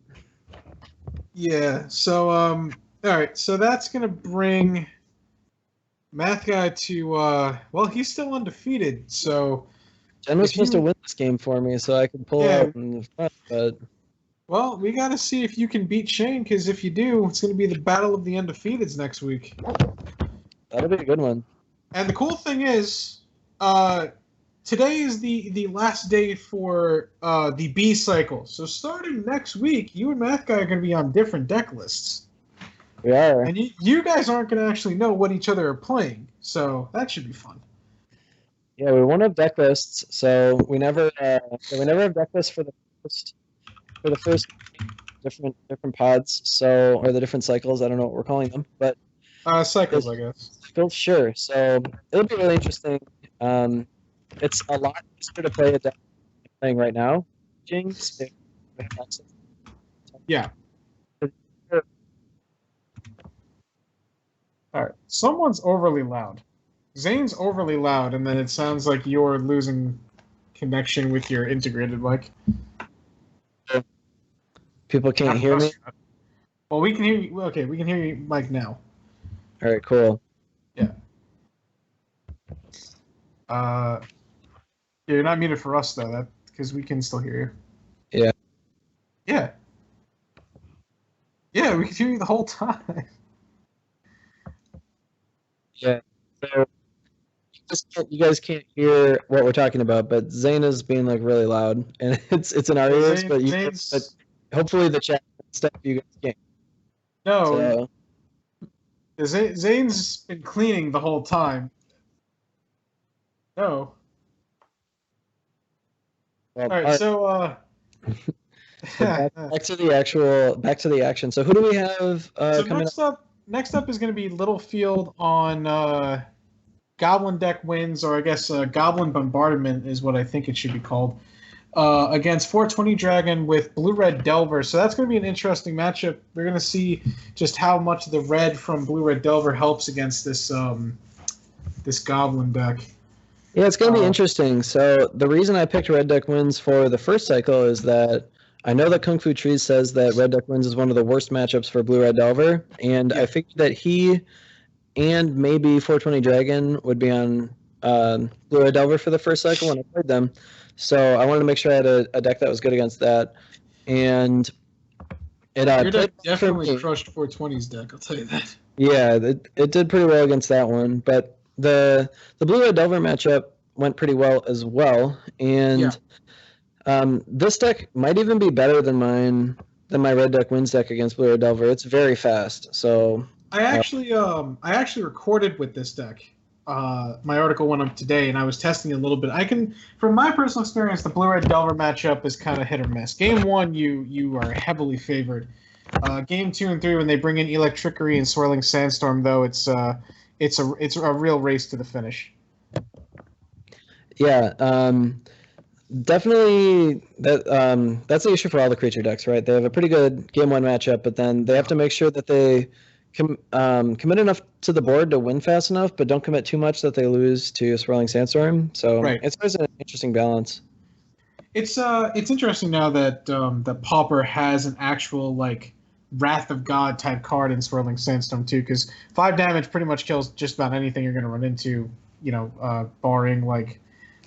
Yeah. So all right. So that's gonna bring Math Guy to well, he's still undefeated. So Jen was supposed to win this game for me, so I could pull out in the front, but well, we got to see if you can beat Shane, because if you do, it's going to be the battle of the undefeateds next week. that'll be a good one. And the cool thing is, today is the last day for the B cycle. So starting next week, you and Math Guy are going to be on different deck lists. We are. And you guys aren't going to actually know what each other are playing. So that should be fun. Yeah, we won't have deck lists, so we never have deck lists for the first different pods. So, or the different cycles. I don't know what we're calling them, but cycles, I guess. Cycles, sure. So it'll be really interesting. It's a lot easier to play a deck playing right now. Jinx. Yeah. All right. Someone's overly loud. Zane's overly loud, and then it sounds like you're losing connection with your integrated mic. People can't hear me? Well, we can hear you. Okay, we can hear you, Mike, now. All right, cool. Yeah. You're not muted for us, though, because we can still hear you. Yeah. Yeah. Yeah, we can hear you the whole time. Yeah. So you guys can't hear what we're talking about, but Zane is being like really loud, and it's in our ears. But hopefully the chat stuff you guys can't. No. So. Zane's been cleaning the whole time. No. Well, all right. So. Back to the action. So who do we have coming up? Next up is going to be Littlefield on Goblin deck wins, or I guess Goblin Bombardment is what I think it should be called. against 420 Dragon with Blue-Red Delver. So that's going to be an interesting matchup. We're going to see just how much the red from Blue-Red Delver helps against this this Goblin deck. Yeah, it's going to be interesting. So the reason I picked Red Deck Wins for the first cycle is that I know that Kung Fu Trees says that Red Deck Wins is one of the worst matchups for Blue-Red Delver, and I figured that he and maybe 420 Dragon would be on Blue-Red Delver for the first cycle when I played them. So I wanted to make sure I had a deck that was good against that. And your deck definitely crushed 420's deck, I'll tell you that. Yeah, it did pretty well against that one. But the Blue-Red Delver matchup went pretty well as well. And this deck might even be better than my Red Deck Wins deck against Blue-Red Delver. It's very fast. So I actually recorded with this deck. My article went up today, and I was testing it a little bit. From my personal experience, the Blue-Red Delver matchup is kind of hit or miss. Game 1, you are heavily favored. Game 2 and 3, when they bring in Electrickery and Swirling Sandstorm, though, it's a real race to the finish. Yeah, definitely. That's the issue for all the creature decks, right? They have a pretty good Game 1 matchup, but then they have to make sure that they commit enough to the board to win fast enough, but don't commit too much that they lose to Swirling Sandstorm. So it's always an interesting balance. It's interesting now that that Pauper has an actual like Wrath of God type card in Swirling Sandstorm too, because 5 damage pretty much kills just about anything you're going to run into. Barring like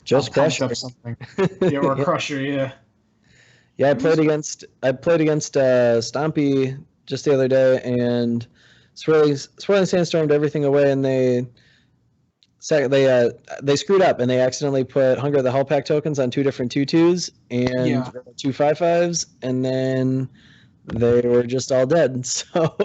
just Crusher or something, or Crusher. Yeah. Yeah, I played against Stompy just the other day, and Swirling Sandstormed everything away, and they screwed up, and they accidentally put Hunger of the Hellpack tokens on 2 different 2/2s and 2 5/5s, and then they were just all dead. So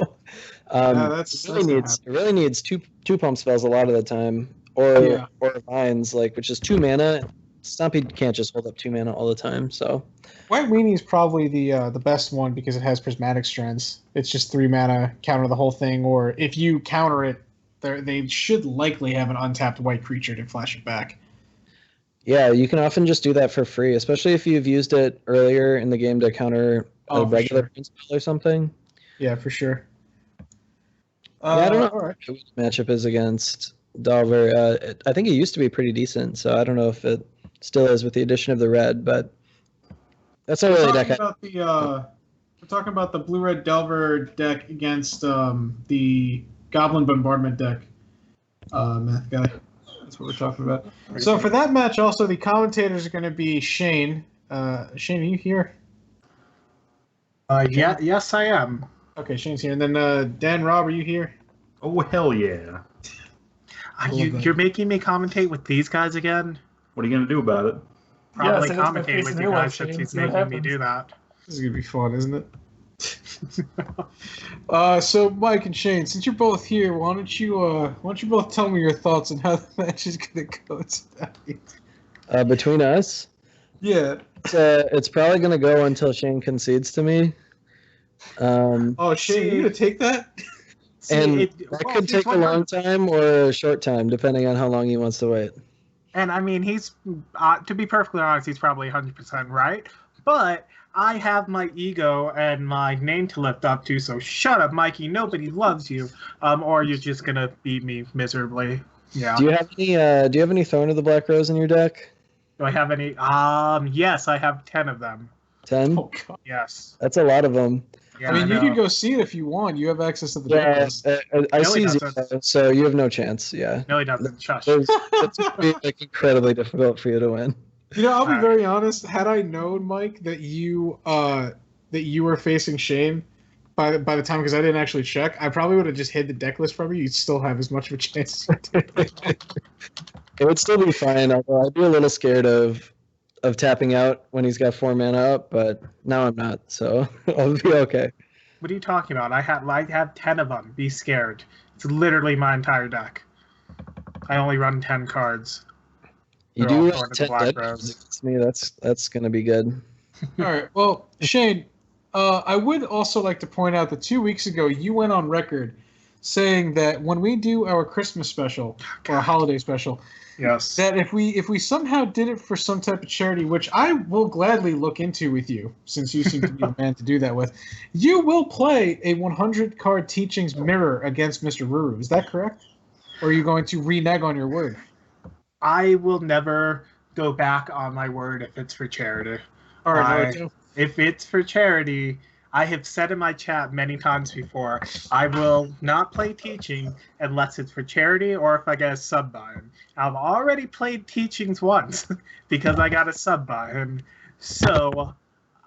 it really needs two pump spells a lot of the time, or Vines, which is 2 mana. Stompy can't just hold up 2 mana all the time. So White Weenie is probably the best one because it has Prismatic Strands. It's just 3 mana, counter the whole thing, or if you counter it, they should likely have an untapped white creature to flash it back. Yeah, you can often just do that for free, especially if you've used it earlier in the game to counter a regular spell or something. Yeah, for sure. I don't know what the matchup is against Delver. I think it used to be pretty decent, so I don't know if it still is with the addition of the red, but that's not really a deck. We're talking about the Blue-Red Delver deck against the Goblin Bombardment deck. Math guy. That's what we're talking about. So for that match, also, the commentators are going to be Shane. Shane, are you here? Yes, I am. Okay, Shane's here. And then Dan, Rob, are you here? Oh, hell yeah. You're making me commentate with these guys again? What are you going to do about it? Probably commentate with you guys since he's making me do that. This is going to be fun, isn't it? So Mike and Shane, since you're both here, why don't you both tell me your thoughts on how the match is going to go tonight? Between us? Yeah. It's probably going to go until Shane concedes to me. Shane, you going to take that? That could take a long time or a short time, depending on how long he wants to wait. And I mean, he's, to be perfectly honest, he's probably 100% right. But I have my ego and my name to lift up to, so shut up, Mikey. Nobody loves you. Or you're just gonna beat me miserably. Yeah. Do you have any Throne of the Black Rose in your deck? Do I have any? Yes, I have 10 of them. 10? Oh, God. Yes. That's a lot of them. Yeah, I mean, you could go see it if you want. You have access to the deck list. I see you, so you have no chance. Yeah. No, he doesn't. Shush. It's going to be incredibly difficult for you to win. I'll be very honest. Had I known, Mike, that you were facing Shane by the time, because I didn't actually check, I probably would have just hid the deck list from you. You'd still have as much of a chance. It would still be fine, although I'd be a little scared of tapping out when he's got 4 mana up, but now I'm not, so I'll be okay. What are you talking about? I have 10 of them. Be scared. It's literally my entire deck. I only run 10 cards. You do have 10 dead cards against me. That's going to be good. All right. Well, Shane, I would also like to point out that 2 weeks ago you went on record saying that when we do our Christmas special or a holiday special, Yes. that if we somehow did it for some type of charity, which I will gladly look into with you, since you seem to be the man to do that with, you will play a 100 card teachings mirror against Mr. Ruru. Is that correct? Or are you going to renege on your word? I will never go back on my word if it's for charity. All right, If it's for charity, I have said in my chat many times before, I will not play teaching unless it's for charity or if I get a sub buy-in. I've already played teachings once because I got a sub buy-in. So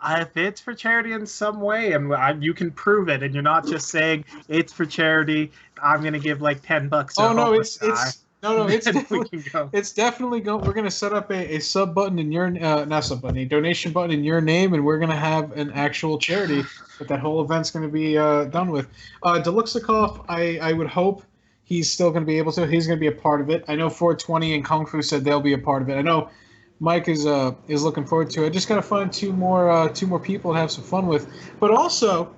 if it's for charity in some way, and you can prove it, and you're not just saying it's for charity, I'm gonna give like $10 to Oh a no, homeless it's then we definitely, can go. it's definitely going. We're gonna set up a sub button in your not sub button, a donation button in your name, and we're gonna have an actual charity that whole event's gonna be done with. Deluxikov, I would hope he's still gonna be able to. He's gonna be a part of it. I know 420 and Kung Fu said they'll be a part of it. I know Mike is looking forward to it. I just gotta find two more people to have some fun with. But also,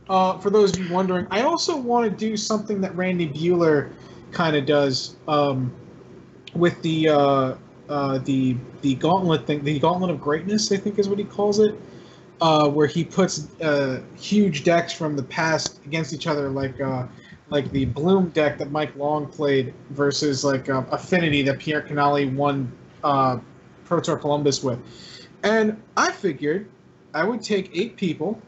for those of you wondering, I also want to do something that Randy Bueller kind of does with the gauntlet thing, the gauntlet of greatness, I think is what he calls it, where he puts huge decks from the past against each other, like the Bloom deck that Mike Long played versus like Affinity that Pierre Canali won Pro Tour Columbus with. And I figured I would take 8 people,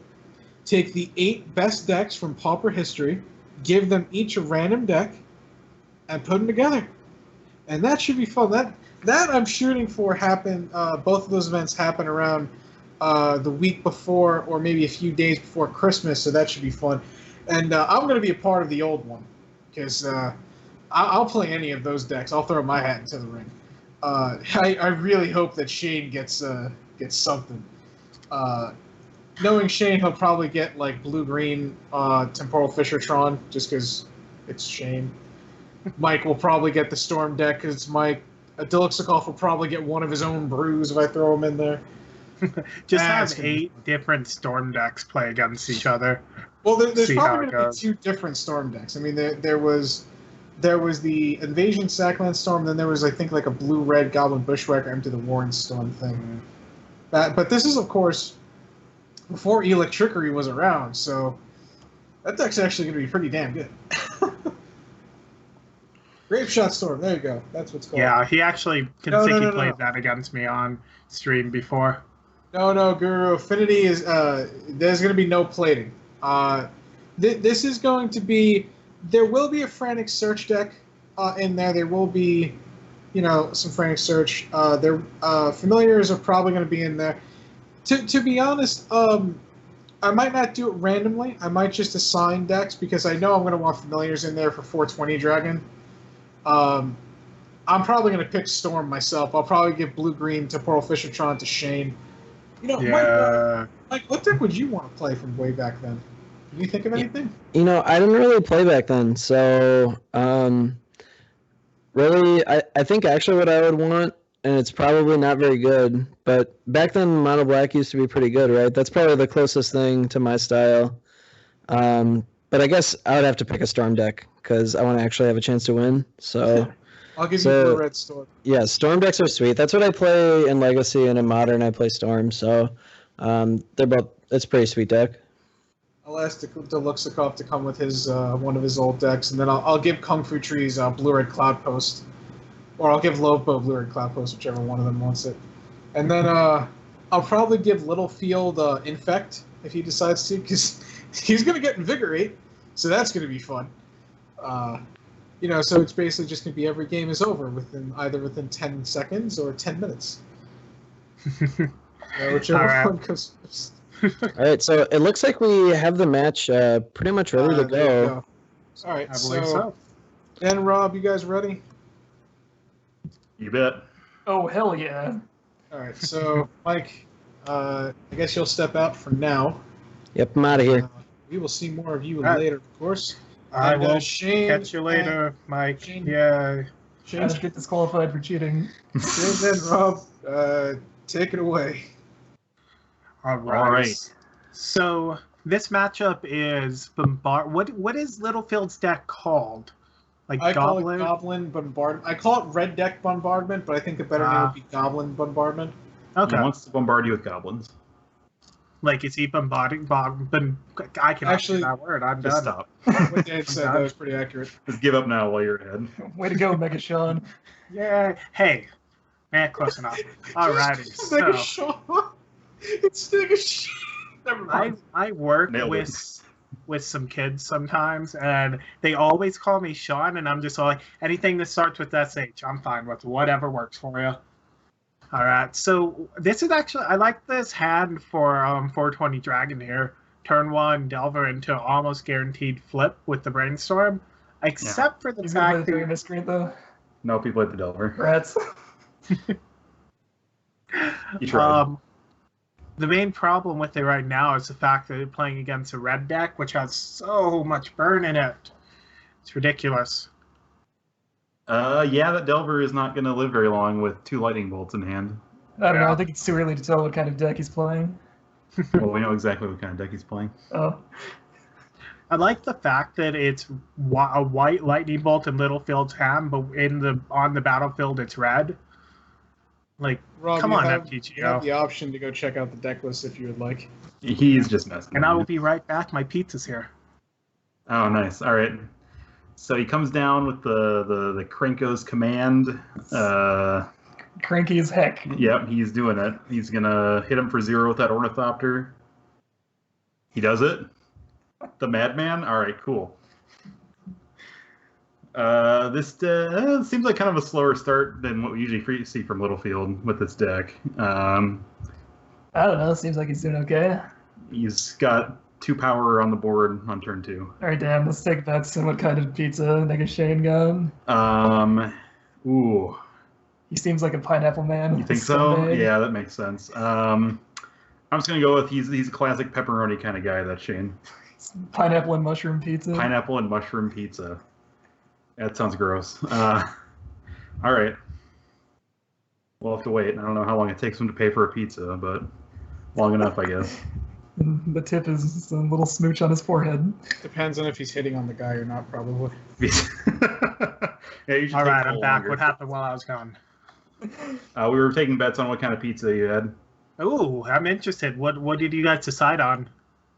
take the 8 best decks from Pauper history, give them each a random deck, and put them together. And that should be fun. That I'm shooting for happen. Both of those events happen around the week before, or maybe a few days before Christmas. So that should be fun. And I'm going to be a part of the old one because I'll play any of those decks. I'll throw my hat into the ring. I really hope that Shane gets something. Knowing Shane, he'll probably get like blue-green Temporal Fishertron just because it's Shane. Mike will probably get the Storm deck because it's Mike. Deluxikov will probably get one of his own brews if I throw him in there. Just have 8 different Storm decks play against each other. Well, there's probably going to be 2 different Storm decks. I mean, there was the Invasion Sackland Storm, then there was, I think, like a blue-red Goblin Bushwhacker into the Warren Storm thing. But this is, of course, before Electrickery was around, so that deck's actually going to be pretty damn good. Grape Shot Storm, there you go. That's what's called. Yeah, he actually played that against me on stream before. No, Guru. Affinity is there's going to be no plating. This is going to be. There will be a Frantic Search deck in there. There will be, some Frantic Search. Familiars are probably going to be in there. To be honest, I might not do it randomly. I might just assign decks because I know I'm going to want Familiars in there for 420 Dragon. I'm probably going to pick Storm myself. I'll probably give blue-green Temporal Fishertron to Shane. Mike, what deck would you want to play from way back then? Can you think of anything? I didn't really play back then, so really, I think actually what I would want, and it's probably not very good, but back then Mono Black used to be pretty good, right? That's probably the closest thing to my style. But I guess I would have to pick a Storm deck because I want to actually have a chance to win. So I'll give you blue-red Storm. Yeah, Storm decks are sweet. That's what I play in Legacy, and in Modern I play Storm. So it's a pretty sweet deck. I'll ask Deluxikov to come with his one of his old decks, and then I'll give Kung Fu Trees blue-red Cloud Post, or I'll give Lobo blue-red Cloud Post, whichever one of them wants it. And then I'll probably give Littlefield Infect if he decides to, because he's going to get Invigorate, so that's going to be fun. So it's basically just going to be every game is over within 10 seconds or 10 minutes. Whichever one goes first. All right, so it looks like we have the match pretty much ready to go. All right, I believe so. Dan, Rob, you guys ready? You bet. Oh, hell yeah. All right, so Mike, I guess you'll step out for now. Yep, I'm out of here. We will see more of you later, of course. I will Shane, catch you later, Mike. Shane, Yeah. Shane, I just get disqualified for cheating. Shane and Rob, take it away. All right. So this matchup is Bombard. What is Littlefield's deck called? Like I call Goblin? it Goblin Bombardment. I call it Red Deck Bombardment, but I think a better name would be Goblin Bombardment. Okay. He wants to bombard you with goblins. Like, is he bombarding? I cannot Actually, say that word. I'm Just done. stop. What Dave said, that was pretty accurate. Just give up now while you're ahead. Way to go, Mega Sean. Yeah. Hey. Close enough. Alrighty. Nigga So, Shaw. It's Nigga Shaw. Never mind. I work Nailed it. with some kids sometimes, and they always call me Sean, and I'm just like, anything that starts with SH, I'm fine with. Whatever works for you. All right, so this is actually, I like this hand for 420 Dragon here. Turn 1, Delver into almost guaranteed flip with the Brainstorm, except for the He's gonna play fact the 3 that... miscreant though. No, people at the Delver. Rats. You tried. The main problem with it right now is the fact that they're playing against a red deck, which has so much burn in it. It's ridiculous. Yeah, that Delver is not going to live very long with 2 lightning bolts in hand. I don't know. I think it's too early to tell what kind of deck he's playing. Well, we know exactly what kind of deck he's playing. Oh. I like the fact that it's a white lightning bolt in Littlefield's hand, but on the battlefield it's red. Like, Rob, come you on, have FTGO. the option to go check out the deck list if you would like. He's just messing And with I you. will be right back. My pizza's here. Oh, nice. All right. So he comes down with the Krenko's command. Cranky as heck. Yep, he's doing it. He's going to hit him for 0 with that Ornithopter. He does it. The Madman? All right, cool. This seems like kind of a slower start than what we usually see from Littlefield with this deck. I don't know. Seems like he's doing okay. He's got 2 power on the board on turn 2. All right, damn. Let's take bets on what kind of pizza Nigga Shane got. Ooh. He seems like a pineapple man. You think so? Yeah, that makes sense. I'm just gonna go with he's a classic pepperoni kind of guy. That's Shane. Pineapple and mushroom pizza. Pineapple and mushroom pizza. That sounds gross. All right. We'll have to wait. I don't know how long it takes him to pay for a pizza, but long enough, I guess. And the tip is just a little smooch on his forehead. Depends on if he's hitting on the guy or not, probably. Yeah, you should All take right, a I'm little back. longer. What happened while I was gone? We were taking bets on what kind of pizza you had. Ooh, I'm interested. What did you guys decide on?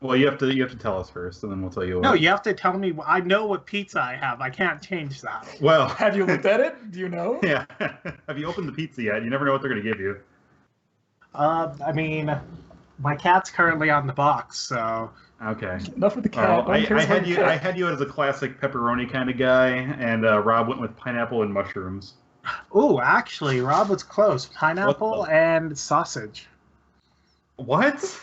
Well, you have to tell us first, and then we'll tell you what. No, you have to tell me. I know what pizza I have. I can't change that. Well, Have you looked at it? Do you know? yeah. Have you opened the pizza yet? You never know what they're going to give you. I mean, my cat's currently on the box, so Okay. Enough with the cat. Well, I had you as a classic pepperoni kind of guy, and Rob went with pineapple and mushrooms. Ooh, actually, Rob was close. Pineapple What the- and sausage. What?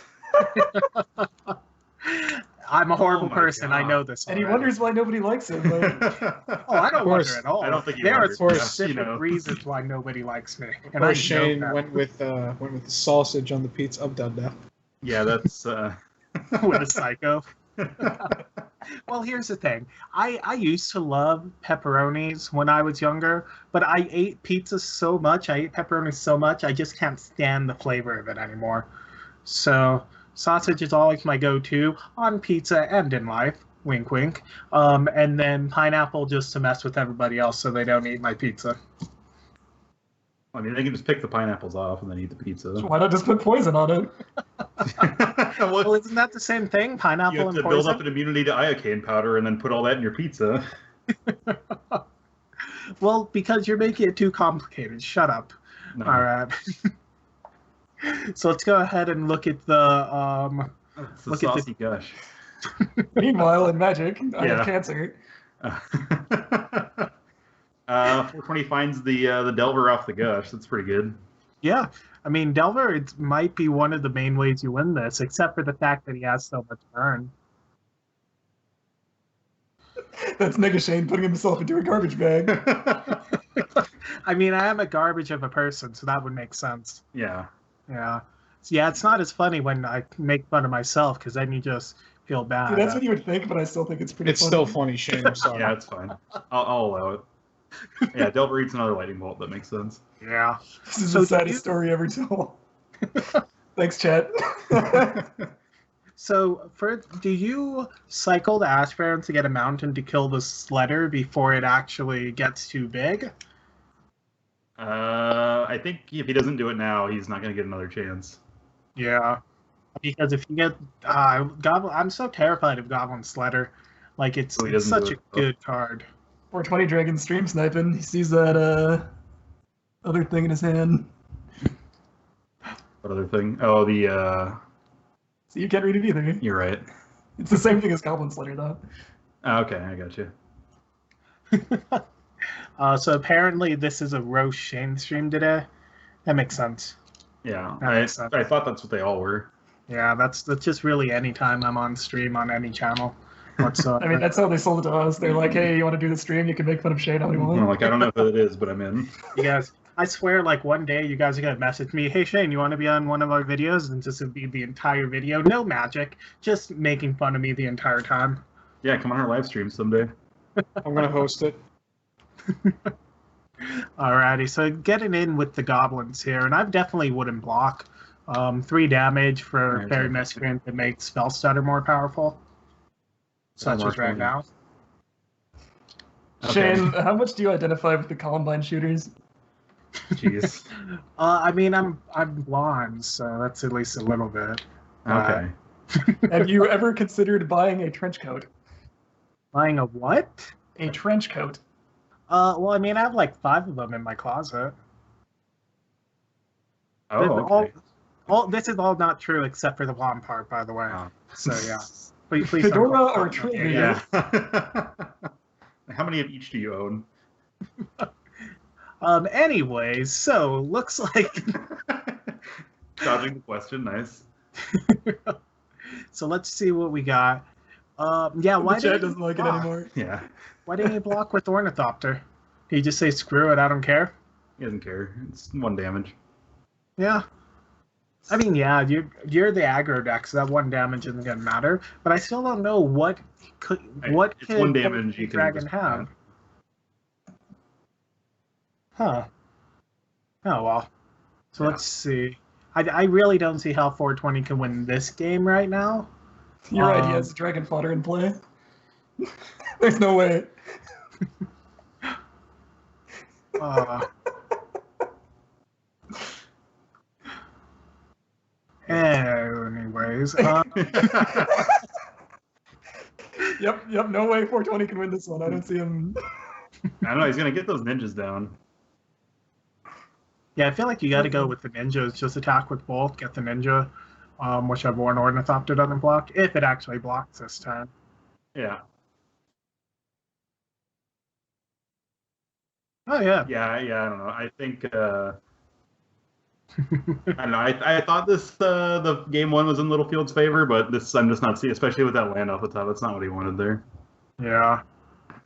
I'm a horrible my person. I God. know this. And he already. wonders why nobody likes him. Like, Oh, I don't course. wonder at all. I don't think he there are wonders, yeah, specific you know. reasons why nobody likes me, Of and I course, Shane know went with the sausage on the pizza. I'm done now. Yeah, that's. that with a psycho. Well, here's the thing. I used to love pepperonis when I was younger, but I ate pizza so much, I ate pepperonis so much, I just can't stand the flavor of it anymore. So sausage is always my go-to on pizza and in life. Wink, wink. And then pineapple just to mess with everybody else so they don't eat my pizza. I mean, they can just pick the pineapples off and then eat the pizza. why not just put poison on it? Well, isn't that the same thing? You Pineapple have and to poison? build up an immunity to iocane powder and then put all that in your pizza. Well, because you're making it too complicated. Shut up. No. All right. So let's go ahead and look at the It's a Look at the- saucy gush. Meanwhile, in Magic, I Yeah. have cancer. 420 finds the Delver off the gush. That's pretty good. yeah. I mean, Delver it might be one of the main ways you win this, except for the fact that he has so much burn. That's Nigga Shane putting himself into a garbage bag. I mean, I am a garbage of a person, so that would make sense. Yeah. Yeah. So, yeah, it's not as funny when I make fun of myself, because then you just feel bad. Dude, that's what you would think, but I still think it's pretty It's funny. still funny, Shane. I'm sorry. Yeah, it's fine. I'll allow it. Yeah, Delver eats another lightning bolt. That makes sense. Yeah. This is So the do saddest you- story ever told. Thanks, chat. So, do you cycle the Ash Baron to get a mountain to kill the Sledder before it actually gets too big? I think if he doesn't do it now, he's not going to get another chance. Yeah, because if you get Goblin, I'm so terrified of Goblin Sledder. Like it's such a good card. 420 Dragon stream sniping. He sees that other thing in his hand. What other thing? Oh, the. So you can't read it either. You're right. It's the same thing as Goblin Sledder, though. Okay, I got you. So apparently this is a roast Shane stream today. That makes sense. Yeah, makes I sense. thought that's what they all were. Yeah, that's just really any time I'm on stream on any channel whatsoever. I mean, that's how they sold it to us. They're like, hey, you want to do the stream? You can make fun of Shane all you want. I'm like, I don't know who it is, but I'm in. You guys, I swear, like one day you guys are gonna message me, hey Shane, you want to be on one of our videos? And just be the entire video, no magic, just making fun of me the entire time. Yeah, come on our live stream someday. I'm gonna host it. Alrighty, so getting in with the goblins here, and I definitely wouldn't block. 3 damage for Fairy Miscreant that makes Spell Stutter more powerful, such as right now. Okay. Shane, how much do you identify with the Columbine shooters? Jeez. I mean, I'm blonde, so that's at least a little bit. Okay. Have you ever considered buying a trench coat? Buying a what? A trench coat. Well, I mean, I have like 5 of them in my closet. Oh, okay. This is all not true except for the blonde part, by the way. Oh. So yeah, please don't Fedora go- or Trinity? Yeah. How many of each do you own? Anyways, so looks like Dodging the question, nice. so let's see what we got. Yeah, why The chat didn't doesn't you like it block? anymore. Yeah, Why didn't you block with Ornithopter? Did you just say screw it, I don't care? he doesn't care. It's 1 damage. Yeah. I mean, yeah, you're the aggro deck, so that 1 damage isn't gonna matter. But I still don't know what could It's 1 damage. You can Dragon just- have. Huh. Oh well. So Yeah. let's see. I really don't see how 420 can win this game right now. You're right, he has Dragon Fodder in play. There's no way. Anyways, Yep, no way 420 can win this one. I don't see him. I don't know. He's gonna get those ninjas down. yeah, I feel like you got to go with the ninjas. Just attack with both, get the ninja, whichever one Ornithopter doesn't block, if it actually blocks this time. Yeah. Oh yeah. Yeah. I don't know. I think. I don't know. I thought the game 1 was in Littlefield's favor, but this I'm just not seeing, especially with that land off the top. That's not what he wanted there. Yeah.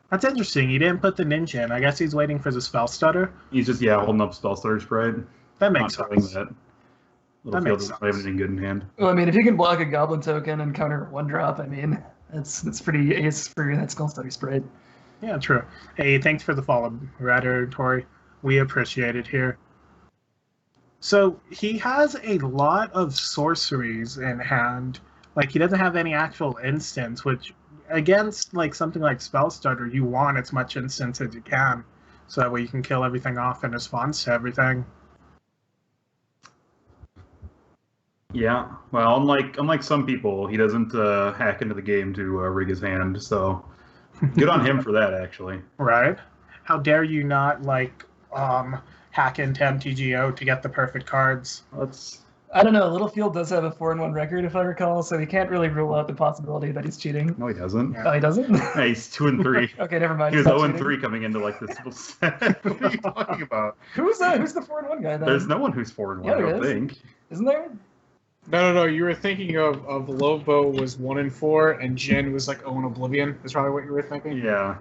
That's interesting. He didn't put the ninja in. I guess he's waiting for the spell stutter. He's just holding up Spell Stutter Sprite. That makes not knowing sense. that. That Littlefield makes doesn't have sense. anything good in hand. Well, I mean, if you can block a Goblin token and counter 1-drop, I mean, that's pretty ace for that Skull Study sprite. Yeah, true. Hey, thanks for the follow, Tori. We appreciate it here. So he has a lot of sorceries in hand. Like he doesn't have any actual instants, which against like something like Spell Stutter, you want as much instants as you can, so that way you can kill everything off in response to everything. Yeah. Well, unlike some people, he doesn't hack into the game to rig his hand. So good on him for that, actually. Right? How dare you not like hack into MTGO to get the perfect cards? I don't know. Littlefield does have a 4-1 record, if I recall, so we can't really rule out the possibility that he's cheating. No, he doesn't. Yeah. Oh, he doesn't? Yeah, he's 2-3. Okay, never mind. He was He's not 0-3 cheating. coming into like this. What are you talking about? Who's the 4-1 guy then? There's no one who's 4-1. Yeah, I there don't is. think. Isn't there? No. You were thinking of Lobo was 1-4 and Jen was like Oblivion. That's probably what you were thinking. Yeah.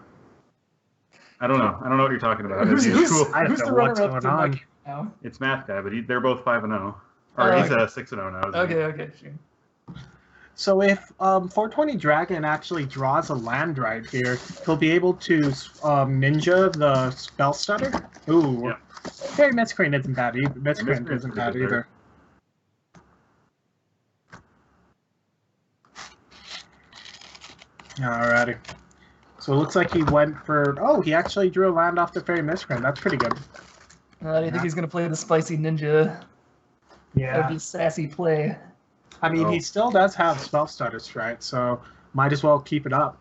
I don't know. I don't know what you're talking about. Who's It'd be cool. I don't the know what's runner-up going to on. Mike now? It's Math Guy, but they're both 5-0. Or Oh, he's okay. 6-0 now. Isn't he? Okay, sure. So if 420 Dragon actually draws a land right here, he'll be able to ninja the spell stutter. Ooh. Yeah. Fairy Miscreant isn't bad either. Miscreant Miscreant's isn't pretty bad good either. Alrighty. So it looks like he went for... Oh, he actually drew a land off the Fairy Misprint. That's pretty good. Do you think he's going to play the Spicy Ninja? That would Yeah. be sassy play. I mean, he still does have Spell Stutters, right? So might as well keep it up.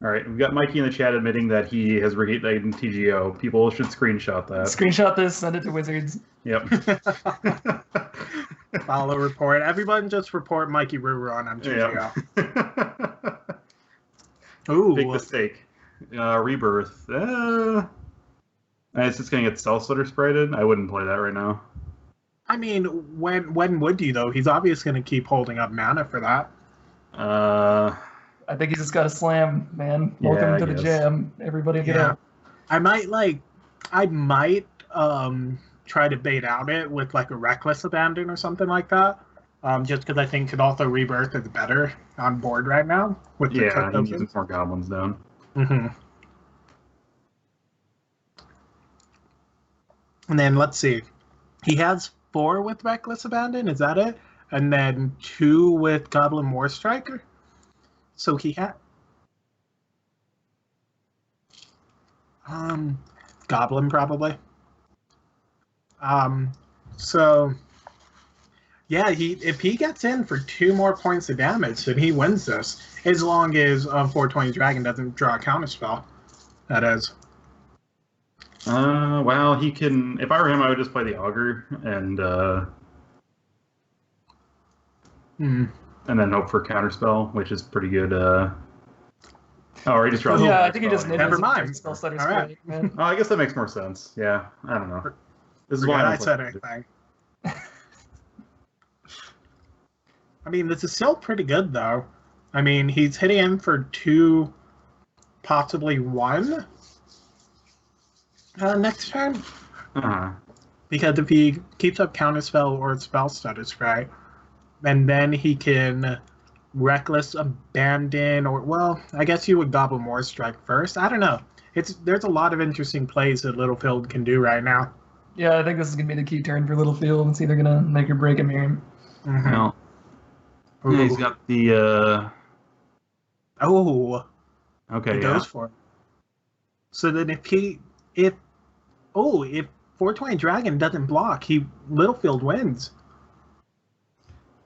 All right, we've got Mikey in the chat admitting that he has regained TGO. People should screenshot that. Screenshot this, send it to Wizards. Yep. Follow report. Everyone just report Mikey Ruru on MTGO. Yep. Ooh. Big mistake. Rebirth. It's just going to get Spell Stutter sprited. I wouldn't play that right now. I mean, when would you, though? He's obviously going to keep holding up mana for that. I think he's just got to slam, man. Yeah, Welcome I to the guess. jam. Everybody get out. I might try to bait out it with like a Reckless Abandon or something like that. Just because I think Kadaltho Rebirth is better on board right now with the Yeah, he tokens. needs more goblins down. Mm-hmm. And then let's see. He has 4 with Reckless Abandon, is that it? And then 2 with Goblin War Striker. So he had Goblin probably. So yeah, if he gets in for 2 more points of damage, then he wins this. As long as 420 Dragon doesn't draw a counterspell. That is. Well, he can. If I were him, I would just play the Augur and then hope for counterspell, which is pretty good. Oh, or he just draws. Yeah, I think he just Never mind. Spell Stutters, All right. man. Oh, I guess that makes more sense. Yeah, I don't know. This is Forgot why I said anything. I mean, this is still pretty good, though. I mean, he's hitting him for 2, possibly 1 next turn. Uh-huh. Because if he keeps up Counterspell or Spell Status, right, and then he can Reckless Abandon, or, well, I guess you would Goblin War Strike first. I don't know. There's a lot of interesting plays that Littlefield can do right now. Yeah, I think this is going to be the key turn for Littlefield. It's either going to make or break him here. Mm-hmm. Well, yeah, he's got the. Oh, Okay, he yeah. goes for it. So then if 420 Dragon doesn't block, Littlefield wins.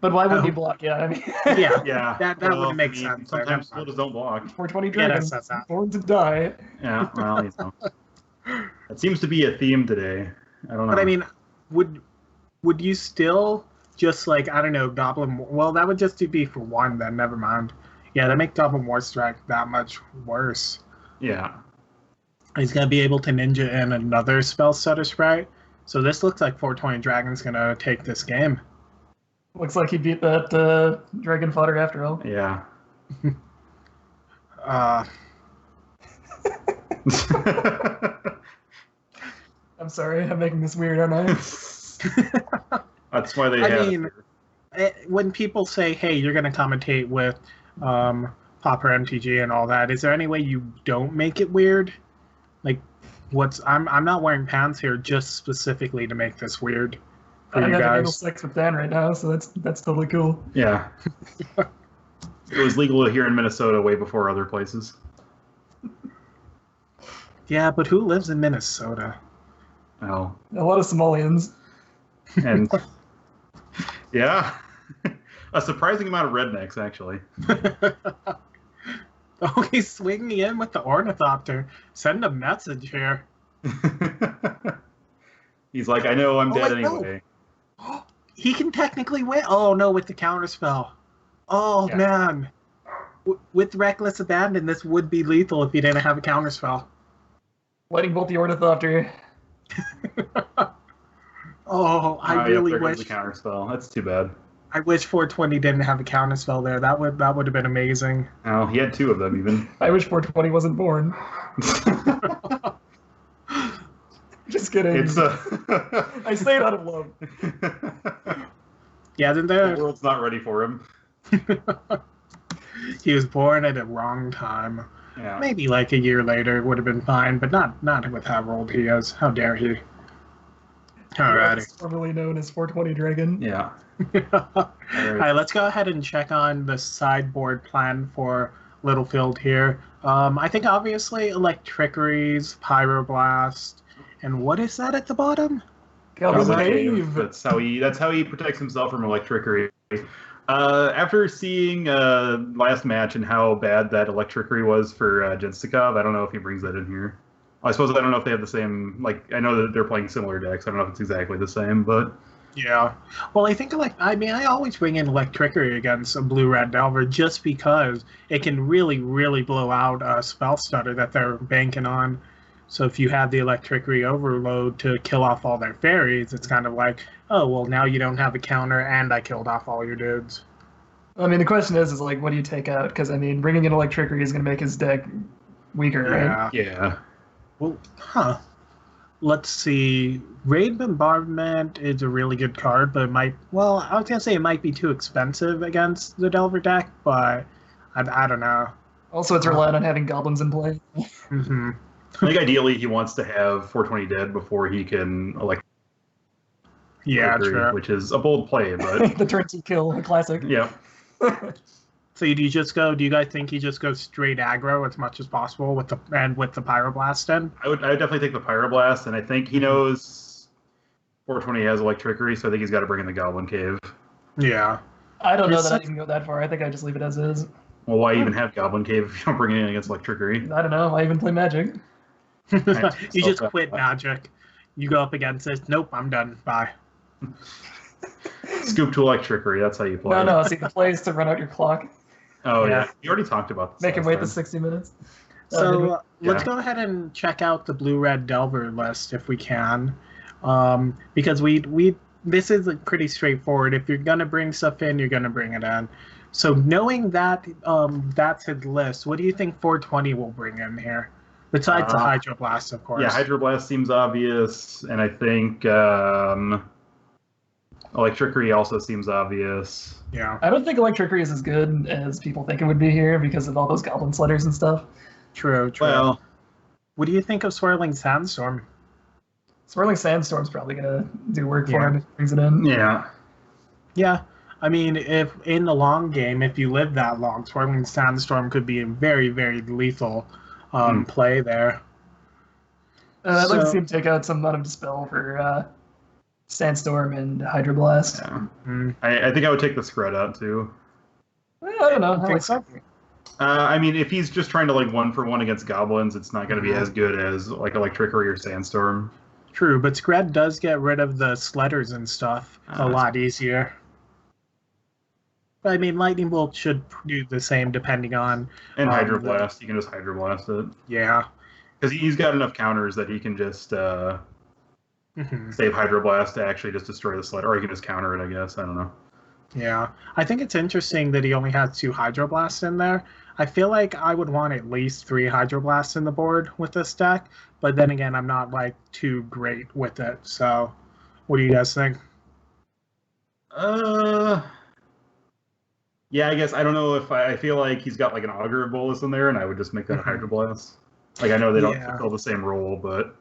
But why wouldn't he block? Yeah, I mean, Yeah, Yeah, that well, wouldn't make I mean, sense. Sometimes people just don't block. 420 Yeah, Dragon, that's that. born to die. Yeah, well, you know. It seems to be a theme today. I don't know. But I mean, would you still just like, I don't know, Goblin? Well, that would just be for 1 then. Never mind. Yeah, that make Goblin War Strike that much worse. Yeah. He's gonna be able to ninja in another Spell Stutter Sprite. So this looks like 420 Dragon's gonna take this game. Looks like he beat that Dragon Fodder after all. Yeah. I'm sorry, I'm making this weird, aren't I? That's why they I have. mean, when people say, "Hey, you're gonna commentate with Pauper MTG and all that," is there any way you don't make it weird? Like, I'm not wearing pants here just specifically to make this weird for I'm you having anal guys. sex with Dan right now, so that's totally cool. Yeah. It was legal here in Minnesota way before other places. Yeah, but who lives in Minnesota? Oh. A lot of Somalians. And yeah. A surprising amount of rednecks, actually. Oh, he's swinging in with the Ornithopter. Send a message here. He's like, I know I'm Oh, dead wait, no. anyway. He can technically win. Oh, no, with the counterspell. Oh, Yeah. man. With Reckless Abandon, this would be lethal if he didn't have a counterspell. Lightning Bolt the Ornithopter. Oh, I Oh, really there goes wish. the counterspell. That's too bad. I wish 420 didn't have a counterspell there. That would have been amazing. Oh, he had 2 of them even. I wish 420 wasn't born. Just kidding. It's I say it out of love. Yeah, then The there. world's not ready for him. He was born at a wrong time. Yeah. Maybe like a year later would have been fine, but not with how old he is. How dare he? Alrighty. Formerly known as 420 Dragon. Yeah. All right, let's go ahead and check on the sideboard plan for Littlefield here. I think obviously Electrickeries, Pyroblast, and what is that at the bottom? Goblin Goblin Cave. That's how he protects himself from Electrickery. After seeing last match and how bad that Electrickery was for Jenstikov, I don't know if he brings that in here. I suppose I don't know if they have the same, like, I know that they're playing similar decks. I don't know if it's exactly the same, but... Yeah. Well, I think, I always bring in Electrickery against a Blue-Red Delver just because it can really, really blow out a spell stutter that they're banking on. So if you have the Electrickery overload to kill off all their fairies, it's kind of like, oh, well, now you don't have a counter and I killed off all your dudes. I mean, the question is like, what do you take out? Because, I mean, bringing in Electrickery is going to make his deck weaker, right? Yeah. Well, let's see. Raid Bombardment is a really good card, but it might... Well, I was going to say it might be too expensive against the Delver deck, but I don't know. Also, it's reliant on having goblins in play. Mm-hmm. I think ideally he wants to have 420 dead before he can Yeah, true. which is a bold play, but... The turn 2 kill, a classic. Yeah. So do you guys think he just goes straight aggro as much as possible with the Pyroblast then? I would definitely take the Pyroblast, and I think he knows 420 has Electrickery, so I think he's got to bring in the Goblin Cave. Yeah. I don't know that I can go that far. I think I just leave it as is. Well, why even have Goblin Cave if you don't bring it in against Electrickery? I don't know. I even play Magic. You just quit Magic. You go up against it. Nope, I'm done. Bye. Scoop to Electrickery, that's how you play. No, see, the play is to run out your clock. Oh, yeah. You already talked about this. Make him wait the 60 minutes. So let's go ahead and check out the Blue-Red Delver list if we can. Because this is pretty straightforward. If you're going to bring stuff in, you're going to bring it in. So knowing that that's his list, what do you think 420 will bring in here? Besides the Hydroblast, of course. Yeah, Hydroblast seems obvious, and I think Electrickery also seems obvious. Yeah. I don't think Electrickery is as good as people think it would be here because of all those Goblin Sledders and stuff. True. Well, what do you think of Swirling Sandstorm? Swirling Sandstorm's probably going to do work for him if he brings it in. Yeah. Yeah. I mean, if in the long game, if you live that long, Swirling Sandstorm could be a very, very lethal play there. I'd like to see him take out some amount of Dispel for Sandstorm and Hydroblast. Yeah. I think I would take the spread out, too. Well, I don't know. I think so. I mean, if he's just trying to, like, 1-for-1 against goblins, it's not going to be as good as, like, Electrickery or Sandstorm. True, but Scred does get rid of the Sledders and stuff a lot easier. But, I mean, Lightning Bolt should do the same depending on... And Hydroblast. You can just Hydroblast it. Yeah. Because he's got enough counters that he can just save Hydroblast to actually just destroy the Sledder. Or he can just counter it, I guess. I don't know. Yeah. I think it's interesting that he only has 2 Hydroblasts in there. I feel like I would want at least 3 Hydroblasts in the board with this deck. But then again, I'm not, like, too great with it. So, what do you guys think? Yeah, I guess I don't know if I feel like he's got like an Augur of Bolus in there, and I would just make that a Hydroblast. Like I know they don't fulfill the same role, but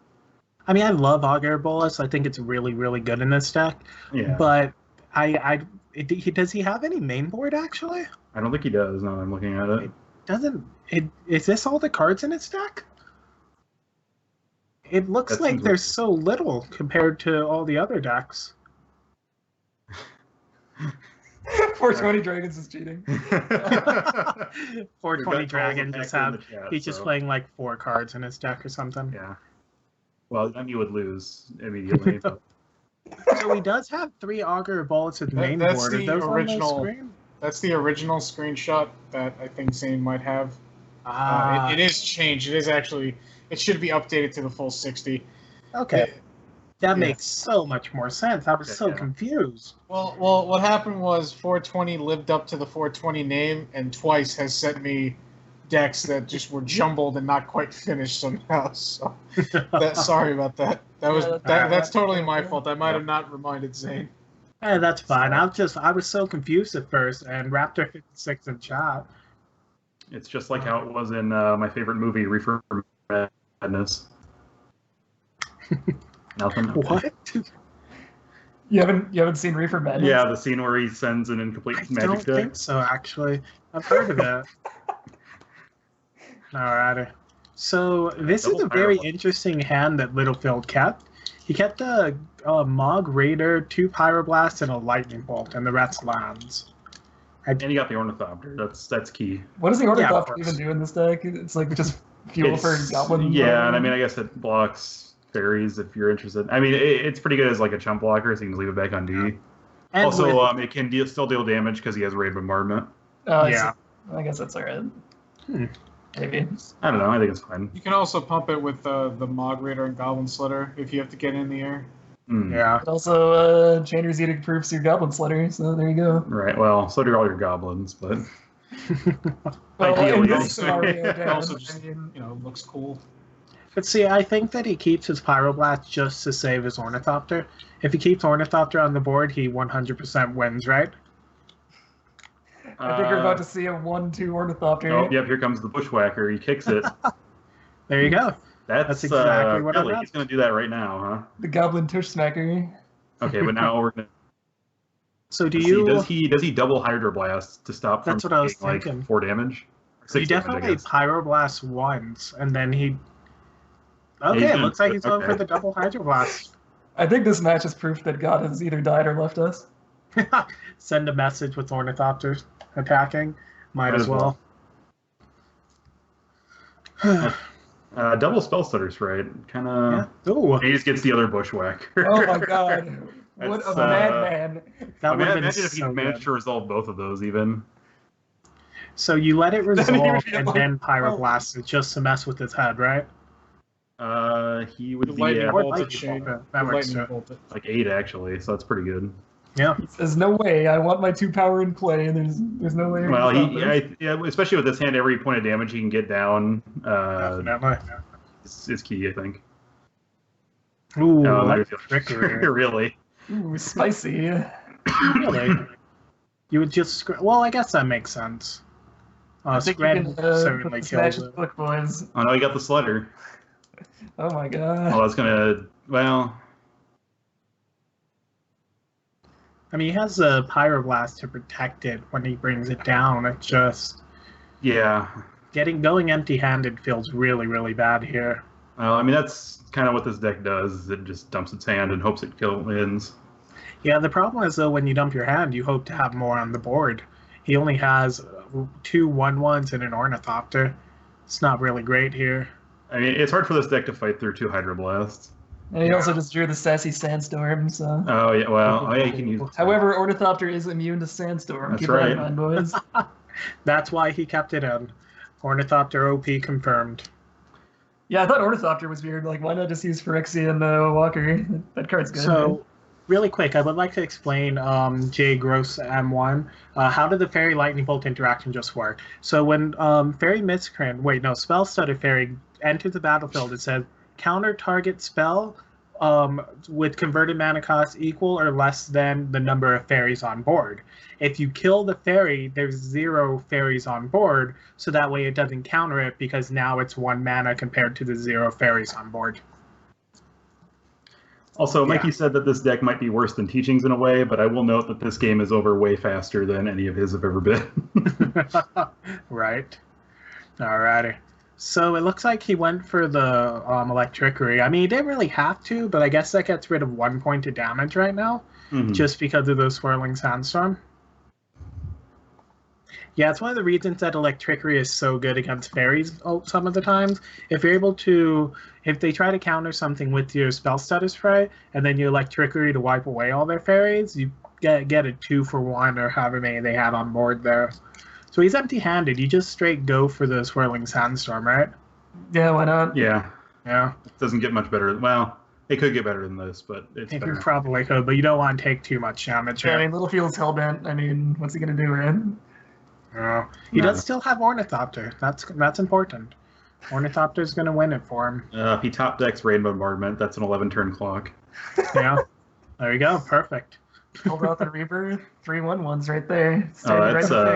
I mean, I love Augur Bolus. I think it's really, really good in this deck. Yeah. But does he have any main board actually? I don't think he does. Now I'm looking at it. Is this all the cards in its deck? It looks like there's so little compared to all the other decks. 420 Dragons is cheating. 420 Dragon he's just playing like 4 cards in his deck or something. Yeah. Well, then you would lose immediately. So he does have 3 Augur Bullets at main that's board. The Are those original, on the screen? That's the original screenshot that I think Zane might have. It is changed. It is actually. It should be updated to the full 60. Okay. That makes so much more sense. I was so confused. Well, what happened was 420 lived up to the 420 name, and twice has sent me decks that just were jumbled and not quite finished somehow. So, sorry about that. That's totally my fault. I might have not reminded Zane. Hey, that's fine. I was so confused at first, and Raptor 56 in chat. It's just like how it was in my favorite movie, Reefer Madness. Nothing. What? You haven't seen Reefer Madness? Yeah, the scene where he sends an incomplete I magic don't deck. think so, actually. I've heard of it. Alrighty. So this is Double a very Pyro. interesting hand that Littlefield kept. He kept a Mog Raider, 2 Pyroblasts, and a Lightning Bolt, and the rest lands. And you got the Ornithopter. That's key. What does the Yeah, of Ornithopter course. even do in this deck? It's like just fuel for Goblin. Yeah, and I mean, I guess it blocks fairies if you're interested. I mean, it's pretty good as like a chump blocker, so you can leave it back on D. And Also, with- it can still deal damage because he has Raid Bombardment. yeah. I guess that's alright. Hmm. Maybe. I don't know. I think it's fine. You can also pump it with the Mog Raider and Goblin Slitter if you have to get in the air. Yeah. It also, Chander's Edict proofs your Goblin Slitter, so there you go. Right. Well, so do all your goblins, but Well, Ideally, in yeah. this scenario, It Dan, also just, I mean, looks cool. But see, I think that he keeps his Pyroblast just to save his Ornithopter. If he keeps Ornithopter on the board, he 100% wins, right? I think we're about to see a 1-2 Ornithopter. Oh, yep. Here comes the Bushwhacker. He kicks it. There you go. That's exactly what I Billy. meant. He's going to do that right now, The Goblin Tush Smacker. huh? Okay, but now we're going to So do see. you... Does he double Hydroblast to stop from That's what I was taking, thinking. like 4 damage? He 6 damage, I definitely guess. Pyroblast once, and then he... he's Okay, it gonna- looks like he's going for okay. the double Hydroblast. I think this match is proof that God has either died or left us. Send a message with Ornithopters attacking. Might as well. Double Spell Stutters, right? Kind of. Yeah. Ooh, He just gets the other Bushwhacker. Oh my God. What a That's, madman. that I would mean, have been imagine if so you managed good. to resolve both of those, even. So you let it Then he would resolve be and like, then Pyroblast it just to mess with his head, right? He would The be lightning at bolt lightning it, Shane. bolt it. The That works lightning too. bolt it. like 8 actually, so that's pretty good. Yeah. There's no way. I want my 2 power in play. There's no way. I Well, can stop this. yeah, especially with this hand, every point of damage he can get down Definitely. is key, I think. Ooh, Oh, like there's- trickery. really? Ooh, spicy. Really? You would just well, I guess that makes sense. I think you Scred can put certainly this kills match in it. the book, boys. Oh no, he got the Slider. Oh my God. Oh, that's gonna. Well, I mean, he has a Pyroblast to protect it when he brings it down. It's just yeah. going empty-handed feels really, really bad here. Well, I mean that's kind of what this deck does. Is it just dumps its hand and hopes it wins. Yeah, the problem is though when you dump your hand, you hope to have more on the board. He only has 2 1/1s and an Ornithopter. It's not really great here. I mean, it's hard for this deck to fight through 2 Hydroblasts. And he also just drew the Sassy Sandstorm, so. Oh yeah, well, oh yeah, you can use. However, Ornithopter is immune to Sandstorm. That's Keep that in right. mind, boys. That's why he kept it in. Ornithopter OP confirmed. Yeah, I thought Ornithopter was weird. Like, why not just use Phyrexia and Walker? That card's good. So, really quick, I would like to explain J Gross M1. How did the Fairy Lightning Bolt interaction just work? So when Fairy Miscreant, Spell Stutter Fairy enters the battlefield, it says counter target spell with converted mana cost equal or less than the number of fairies on board. If you kill the fairy, there's 0 fairies on board, so that way it doesn't counter it because now it's 1 mana compared to the 0 fairies on board. Also, Mikey said that this deck might be worse than Teachings in a way, but I will note that this game is over way faster than any of his have ever been. Right. Alrighty. So it looks like he went for the Electrickery. I mean, he didn't really have to, but I guess that gets rid of 1 point of damage right now, Mhm. just because of the Swirling Sandstorm. Yeah, it's one of the reasons that Electrickery is so good against fairies some of the times. If you're able to, if they try to counter something with your Spell Stutter Spray, and then you Electrickery to wipe away all their fairies, you get a 2 for 1 or however many they had on board there. So he's empty-handed. You just straight go for the Swirling Sandstorm, right? Yeah, why not? Yeah, Yeah, it doesn't get much better. Well, it could get better than this, but it's you better. probably could, but you don't want to take too much damage Yeah, I here. mean, Littlefield's hellbent. I mean, what's he gonna do, right? No. He No. does still have Ornithopter. That's important. Ornithopter's going to win it for him. If he top decks Rain Bombardment, that's an 11-turn clock. Yeah. There you go. Perfect. Pulled out the Reaper. 3/1/1s right there. Oh, Staring that's right in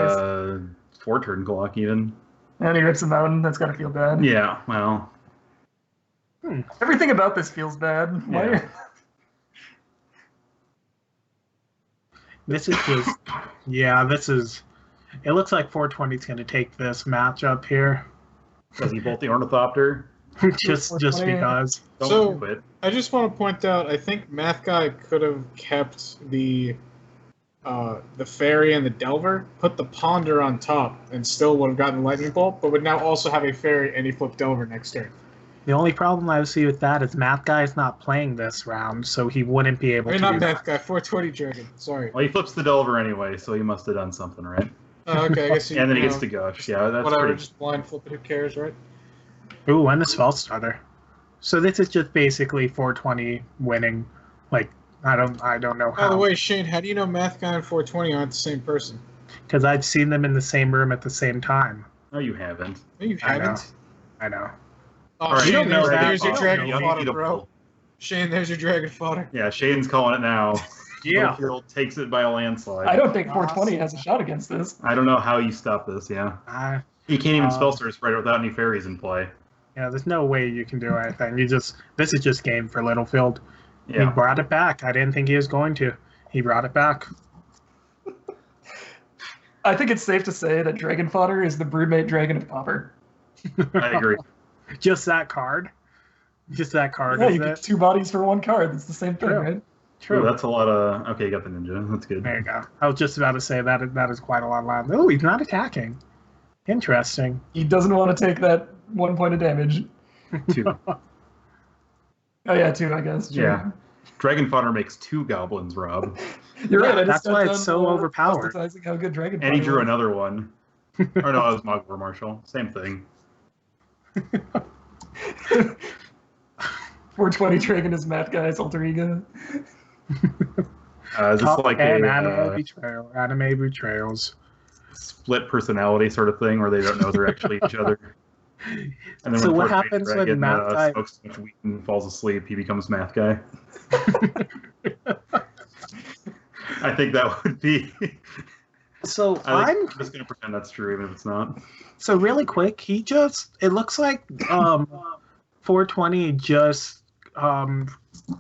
the face. 4-turn clock even. And he rips him out, and that's gotta feel bad. Yeah, well, Everything about this feels bad. Why? Yeah. This is just, yeah, this is. It looks like 420 is going to take this matchup here, Does he bolt the Ornithopter? just because. Don't So- do it. I just want to point out, I think Math Guy could have kept the Fairy and the Delver, put the Ponder on top, and still would have gotten the Lightning Bolt, but would now also have a Fairy and a Flip Delver next turn. The only problem I see with that is Math Guy's not playing this round, so he wouldn't be able I mean, to. not do Math Guy, 420 Dragon. Sorry. Well, he flips the Delver anyway, so he must have done something, right? Okay, I guess you And then he know, gets to gush. Yeah, that's whatever, pretty. just blind flip it, who cares, right? that. Ooh, and the Spell Starter. So this is just basically 420 winning. Like I don't know By the how, way, Shane, how do you know Math Guy and 420 aren't the same person? because I've seen them in the same room at the same time. No, you haven't. No, you I know. haven't. I know. Oh, All right, Shane, you don't know that. there's your Oh, dragon you fodder, bro. Shane, there's your dragon fodder. Yeah, Shane's calling it now. Yeah. Littlefield takes it by a landslide. I don't think 420 has a shot against this. I don't know how you stop this. Yeah, you can't even spell Star Spreader without any fairies in play. Yeah, there's no way you can do anything. This is just game for Littlefield. He Yeah, brought it back. I didn't think he was going to. He brought it back. I think it's safe to say that Dragon Fodder is the Broodmate Dragon of Pauper. I agree. Just that card. Just that card. Yeah, is you get it? 2 bodies for 1 card. That's the same thing, True. right? True. Ooh, that's a lot of. Okay, you got the ninja. That's good. There you go. I was just about to say that is quite a lot of land. Oh, he's not attacking. Interesting. He doesn't want to take that 1 point of damage. 2. Oh yeah, 2, I guess. Sure. Yeah. Dragon Fodder makes 2 goblins, Rob. You're right. I just That's got why it's done, so overpowered. emphasizing how good Dragon And he Fodder drew was. another one. Or no, it was Mogwar Marshal. Same thing. 420 Dragon is Matt Guy's alter ego. Is this Top like 10 a anime betrayals. split personality sort of thing where they don't know they're actually each other? And then So when what 420 happens when Dragon, Math Guy- smokes too much weed and falls asleep, he becomes Math Guy. I think that would be. So I'm just going to pretend that's true, even if it's not. So really quick, it looks like 420 just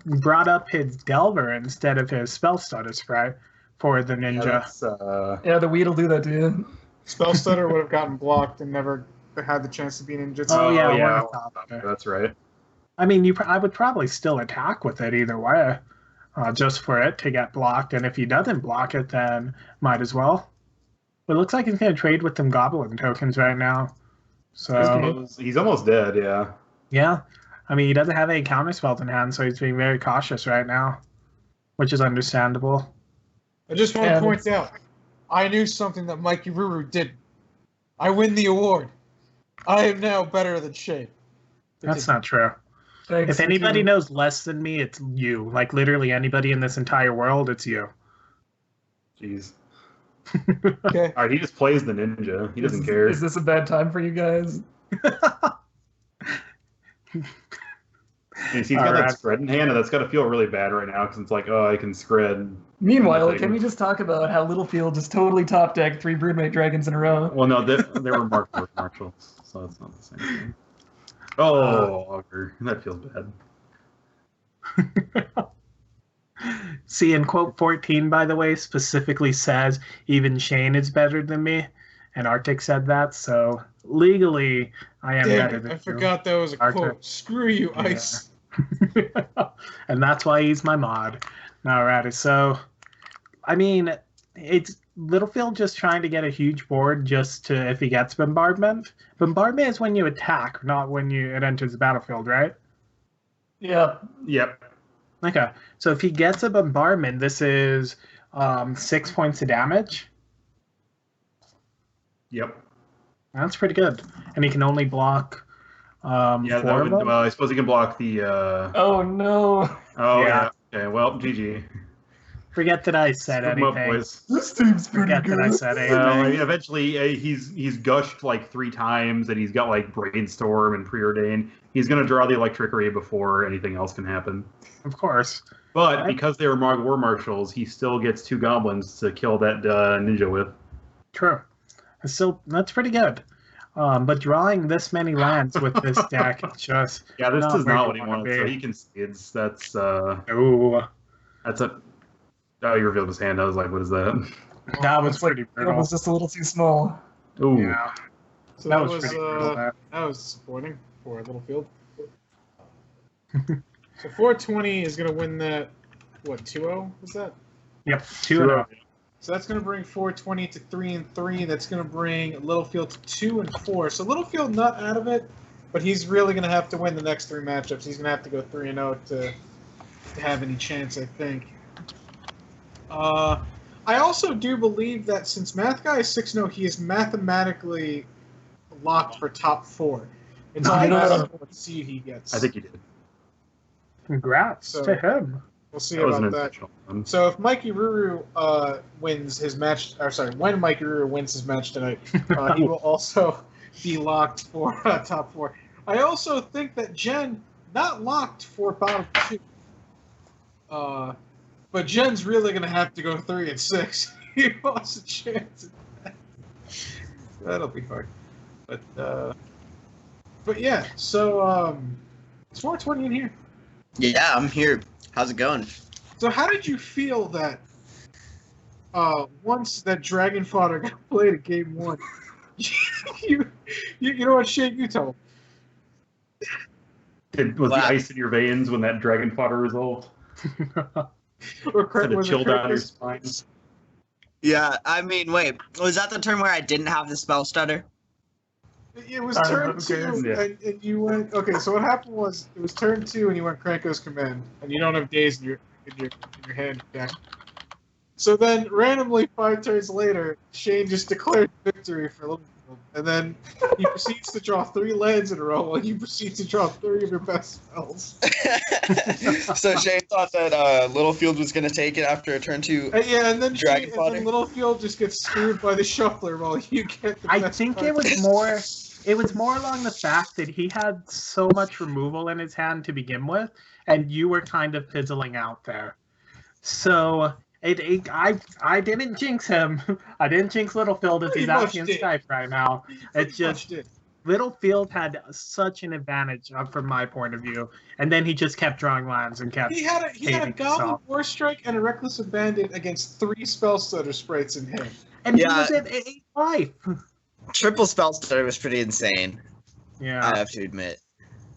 brought up his Delver instead of his Spell Stutter spray for the ninja. Yeah, the weed will do that to you. Spell Stutter would have gotten blocked and never had the chance to be an ninja. Oh, yeah, yeah, Ornithopter. that's right. I mean, I would probably still attack with it either way, just for it to get blocked. And if he doesn't block it, then might as well. But it looks like he's going to trade with them Goblin tokens right now. So He's almost dead, yeah. yeah, I mean, he doesn't have any counter spells in hand, so he's being very cautious right now, which is understandable. I just want to point out, I knew something that Mikey Ruru didn't. I win the award. I am now better than Shane. That's not true. Thanks. If anybody knows less than me, it's you. Like literally anybody in this entire world, it's you. Jeez. Okay. All right, he just plays the ninja. He doesn't care. Is this a bad time for you guys? He's got All that right. spread in hand, and that's got to feel really bad right now because it's like, oh, I can spread. Meanwhile, Nothing. can we just talk about how Littlefield just totally top decked 3 Broodmate Dragons in a row? Well, no, they were marshals, so it's not the same thing. Oh, Augur. That feels bad. See, in quote 14, by the way, specifically says even Shane is better than me, and Arctic said that, so legally I am Damn better it, than I you. forgot that was a Arthur. quote. Screw you, Yeah. Ice. And that's why he's my mod. Alrighty, so I mean, it's Littlefield just trying to get a huge board just to if he gets bombardment. Bombardment is when you attack, not when it enters the battlefield, right? Yeah. Yep. Okay, so if he gets a bombardment, this is 6 points of damage. Yep. That's pretty good, and he can only block Yeah, 4 that of would. them. Well, I suppose he can block the. Oh no. Oh Yeah. yeah. Okay. Well, GG. Forget that I said Scoop 'em up, anything. boys. This team's pretty Forget that I good. said anything. Well, I mean, eventually he's gushed like 3 times, and he's got like brainstorm and preordain. He's gonna draw the electricity before anything else can happen. Of course. But Right. because they were war marshals, he still gets 2 goblins to kill that ninja with. True. That's pretty good. But drawing this many lands with this deck, it's just Yeah, this Not is where not you what he wanna wanted. So be. he concedes. That's ooh. a Oh, he revealed his hand. I was like, what is that? That was Looks like pretty it brutal. was just a little too small. Ooh. Yeah. So That that was was pretty brutal, that that. was disappointing for Littlefield. So 420 is going to win that. What 2-0 was that? Yep. 2-0. So that's going to bring 420 to 3-3. That's going to bring Littlefield to 2-4. So Littlefield not out of it, but he's really going to have to win the next 3 matchups. He's going to have to go 3-0 to have any chance, I think. I also do believe that since Math Guy is 6-0, he is mathematically locked for top 4. It's all a matter of what seed he gets. I think he did. Congrats So- to him. We'll see That was an about that. intentional one. So if Mikey Ruru wins his match, or sorry, when Mikey Ruru wins his match tonight, he will also be locked for top 4. I also think that Jen not locked for bottom 2. But Jen's really gonna have to go 3-6. He wants a chance at that. That'll be fun. But yeah, so it's 420 in here. Yeah, I'm here. How's it going? So how did you feel that once that Dragon Fodder got played at game 1, you know what, Shane, you tell him. Was Wow. the ice in your veins when that dragon fodder resolved? Or Had a was it chill down your Kratos? spine. Yeah, I mean, wait, was that the turn where I didn't have the spell stutter? It was Sorry, turn who 2, cares? Yeah. and you went. Okay, so what happened was it was turn 2, and you went Kranko's command, and you don't have days in your hand back. So then, randomly 5 turns later, Shane just declared victory for Littlefield, and then he proceeds to draw 3 lands in a row, while you proceed to draw 3 of your best spells. So Shane thought that Littlefield was going to take it after a turn 2. Yeah, and then Dragon Shane, and Fodder. then Littlefield just gets screwed by the shuffler while you get the I best think card. it was more along the fact that he had so much removal in his hand to begin with, and you were kind of fizzling out there. So I didn't jinx him. I didn't jinx Littlefield as Pretty he's much asking did. Skype right now. Pretty It's just much did. Littlefield had such an advantage from my point of view, and then he just kept drawing lands and kept. He had a hating Goblin himself. War Strike and a Reckless Abandon against 3 Spell Stutter sprites in hand. And Yeah. he was at 8 life. Triple spell stutter was pretty insane, Yeah. I have to admit.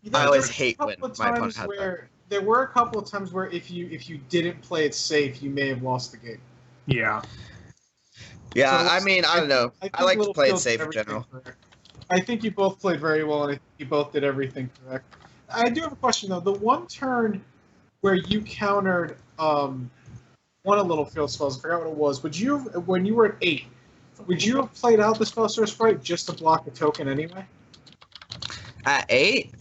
You know, I there always was a hate when couple of my opponent times had that. where there were a couple of times where if you didn't play it safe, you may have lost the game. Yeah. Yeah, So I mean, I don't know. think I like to play it Littlefield did safe in everything general. correct. I think you both played very well, and I think you both did everything correct. I do have a question though. The one turn where you countered one of Littlefield's spells, I forgot what it was. Would you, when you were at 8, would you have played out the Spell Source Sprite just to block the token anyway? At 8?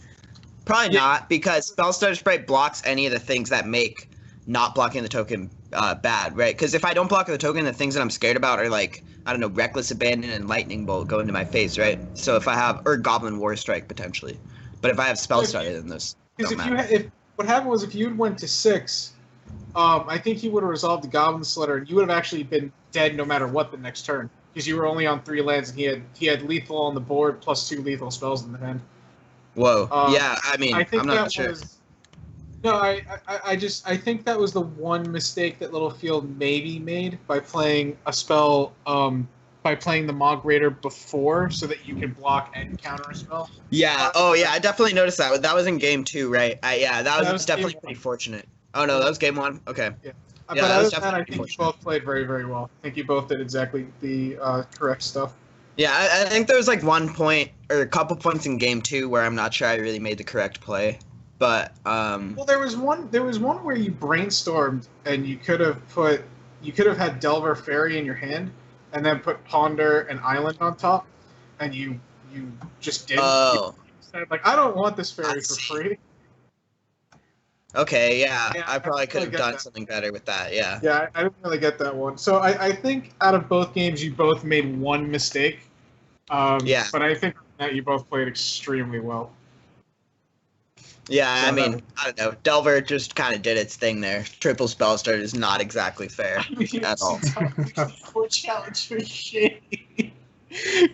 Probably Yeah. not, because Spell Stutter Sprite blocks any of the things that make not blocking the token bad, right? Because if I don't block the token, the things that I'm scared about are like, I don't know, Reckless Abandon and Lightning Bolt go into my face, right? So if I have, or Goblin War Strike potentially. But if I have Spell If you- Stutter, then those Because don't if you matter. if what happened was if you went to 6, I think he would have resolved the Goblin Slitter, and you would have actually been dead no matter what the next turn, because you were only on 3 lands, and he had lethal on the board plus 2 lethal spells in the hand. Whoa. Um, Yeah, I mean, I think I'm that not sure. was. No, I think that was the one mistake that Littlefield maybe made by playing a spell, by playing the Mog Raider before, so that you can block and counter a spell. Yeah. Oh, yeah. I definitely noticed that. That was in game 2, right? Yeah, that That was was definitely game pretty 1. fortunate. Oh no, that was game 1. Okay. But Yeah, that other was than that, I definitely think you fortunate. both played very, very well. I think you both did exactly the correct stuff. Yeah, I think there was like 1 point or a couple points in game 2 where I'm not sure I really made the correct play, but Well, there was one where you brainstormed and you could have had Delver Fairy in your hand, and then put Ponder and Island on top, and you just didn't. Oh, You said, like, I don't want this fairy I for see. free. okay, yeah, Yeah, I probably I could have get done that. something better with that. Yeah. Yeah, I didn't really get that one. So I think out of both games, you both made one mistake. Yeah. But I think that you both played extremely well. Yeah, I So mean, that- I don't know. Delver just kind of did its thing there. Triple spell start is not exactly fair at all. Poor challenge for Shane.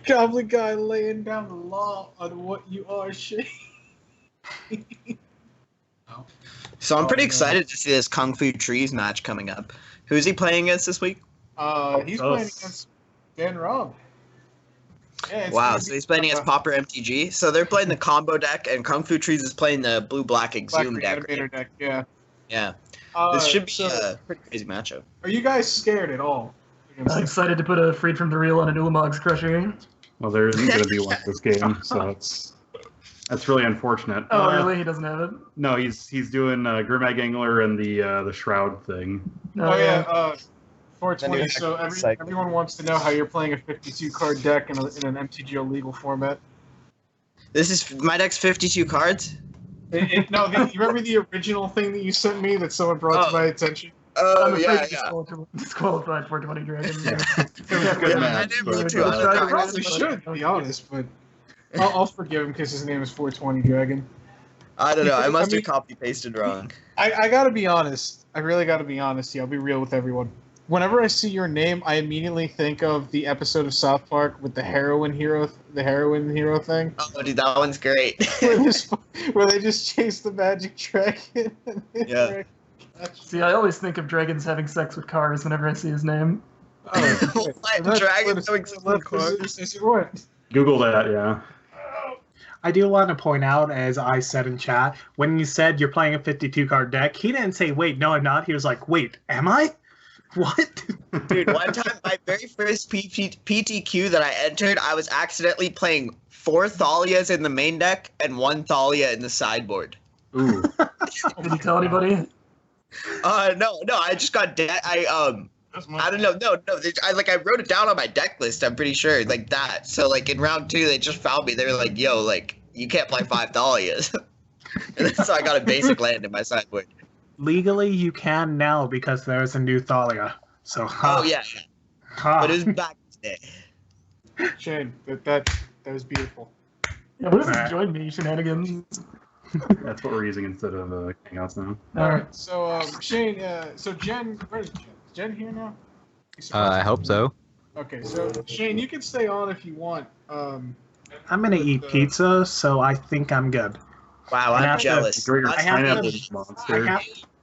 Goblin guy laying down the law on what you are, Shane. So I'm Oh, pretty no. excited to see this Kung Fu Trees match coming up. Who's he playing against this week? He's playing against Dan Robb. Yeah, Wow, so he's playing against Pauper MTG. So they're playing the combo deck, and Kung Fu Trees is playing the blue-black Exhume deck. Animator deck, yeah. Yeah. This should be a pretty crazy matchup. Are you guys scared at all? I'm excited to put a Freed from the Real on an Ulamog's Crusher. Well, there isn't going to be one this game, so that's really unfortunate. Oh, really? He doesn't have it? No, he's doing Grimag Angler and the Shroud thing. Oh, yeah, 420. So everyone wants to know how you're playing a 52 card deck in an MTGO legal format. My deck's 52 cards? You remember the original thing that you sent me that someone brought to my attention? Oh, I'm yeah. Disqualified 420 Dragon. I didn't mean to. I probably should, to be honest, but I'll forgive him because his name is 420 Dragon. I don't know. I must have copy-pasted wrong. I gotta be honest. I really gotta be honest here. I'll be real with everyone. Whenever I see your name, I immediately think of the episode of South Park with the heroin hero thing. Oh, dude, that one's great. where they just chase the magic dragon. Yeah. See, I always think of dragons having sex with cars whenever I see his name. Oh, Dragon having sex with cars? Is it what? Google that, yeah. I do want to point out, as I said in chat, when you said you're playing a 52 card deck, he didn't say, wait, no, I'm not. He was like, wait, am I? What? Dude, one time, my very first PTQ that I entered, I was accidentally playing 4 Thalias in the main deck and 1 Thalia in the sideboard. Ooh. Did you tell anybody? No, I just got I don't know. No. I wrote it down on my deck list. I'm pretty sure, like that. So like in round 2, they just found me. They were like, "Yo, like you can't play 5 Dahlias." And then, so I got a basic land in my sideboard. Legally, you can now because there's a new Thalia. So, Oh yeah. But it was back today. Shane, that was beautiful. Yeah, what is this join me shenanigans? That's what we're using instead of Hangouts now. All right. So Shane, so Jen, where's Jen? Is Jen here now? I hope so. Okay, so Shane, you can stay on if you want. I'm gonna eat pizza, so I think I'm good. Wow, I'm jealous.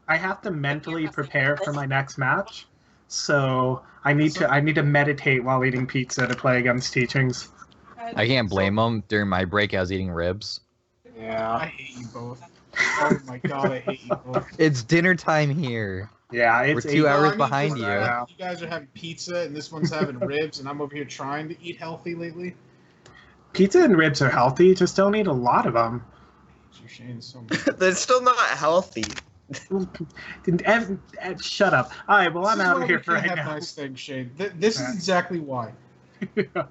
I have to mentally prepare for my next match, so I need to meditate while eating pizza to play against Teachings. I can't blame him. During my break, I was eating ribs. Yeah, I hate you both. Oh my god, I hate you both. It's dinner time here. Yeah, it's We're 2 hours behind you. You guys are having pizza, and this one's having ribs, and I'm over here trying to eat healthy lately. Pizza and ribs are healthy, just don't eat a lot of them. Shane, so much. They're still not healthy. Shut up. All right, well, I'm out of here for right now. Nice thing, Shane. This is exactly why. All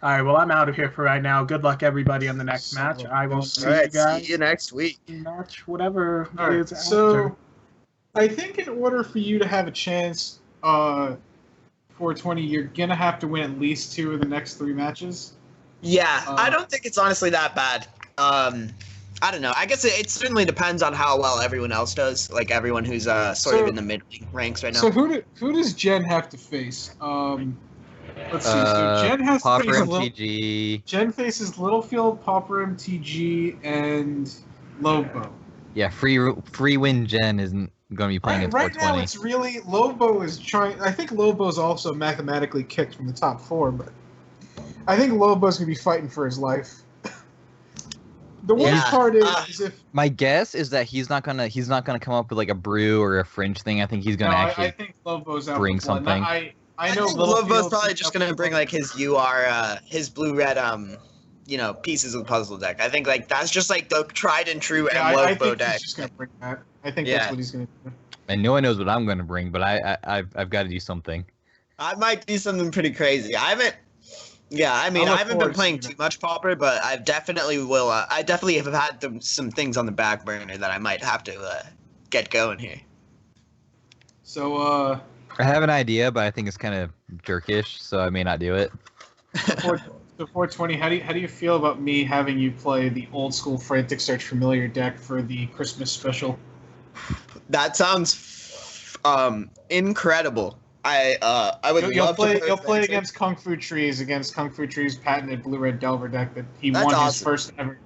right, well, I'm out of here for right now. Good luck, everybody, on the next match. I will see you guys. See you next week. Match, whatever All right, so I think in order for you to have a chance, 420, you're gonna have to win at least 2 of the next 3 matches. Yeah, I don't think it's honestly that bad. I don't know. I guess it certainly depends on how well everyone else does. Like everyone who's sort of in the mid ranks right now. So who does Jen have to face? Let's see. So Jen has to Pauper face MTG. Jen faces Littlefield, Pauper MTG, and Lobo. Yeah, free win Jen isn't going to be playing at Right 420. now, it's really Lobo is trying. I think Lobo's also mathematically kicked from the top 4, but I think Lobo's gonna be fighting for his life. The worst part is if my guess is that he's not gonna come up with like a brew or a fringe thing. I think he's gonna actually I think Lobo's out bring something. I know think Lobo's probably just gonna bring like his his blue-red pieces of the puzzle deck. I think like that's just like the tried and true Lobo deck. He's just gonna bring that. I think that's what he's gonna do. And no one knows what I'm gonna bring, but I've got to do something. I might do something pretty crazy. I haven't been playing too much Pauper, but I definitely will. I definitely have had some things on the back burner that I might have to get going here. So I have an idea, but I think it's kind of jerkish, so I may not do it. So 420, how do you feel about me having you play the old school Frantic Search Familiar deck for the Christmas special? That sounds incredible. I would love to. You'll play against Kung Fu Trees patented blue-red Delver deck that he won his first ever.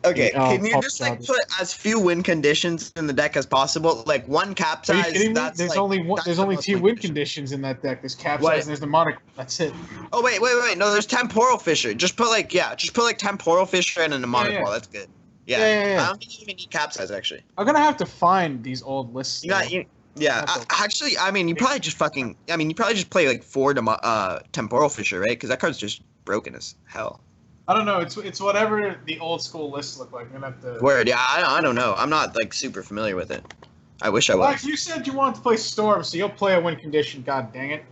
Okay, Oh, can you just like put as few win conditions in the deck as possible? Like one Are you capsize. kidding me? That's There's like, only one. that's There's the only most 2 win win condition. conditions in that deck. There's capsize What? and there's the Monarch. That's it. Oh wait. No, there's temporal fissure. Just put like temporal fissure and a mnemonic yeah. wall. That's good. Yeah. Yeah. I don't think you even need capsize actually. I'm gonna have to find these old lists. Yeah. though. Actually, I mean, you probably just play like 4 temporal fissure, right? Because that card's just broken as hell. I don't know. It's whatever the old school lists look like. I'm gonna have to. Word. Yeah. I don't know. I'm not like super familiar with it. I wish I was. Max, you said you wanted to play Storm, so you'll play a win condition. God dang it.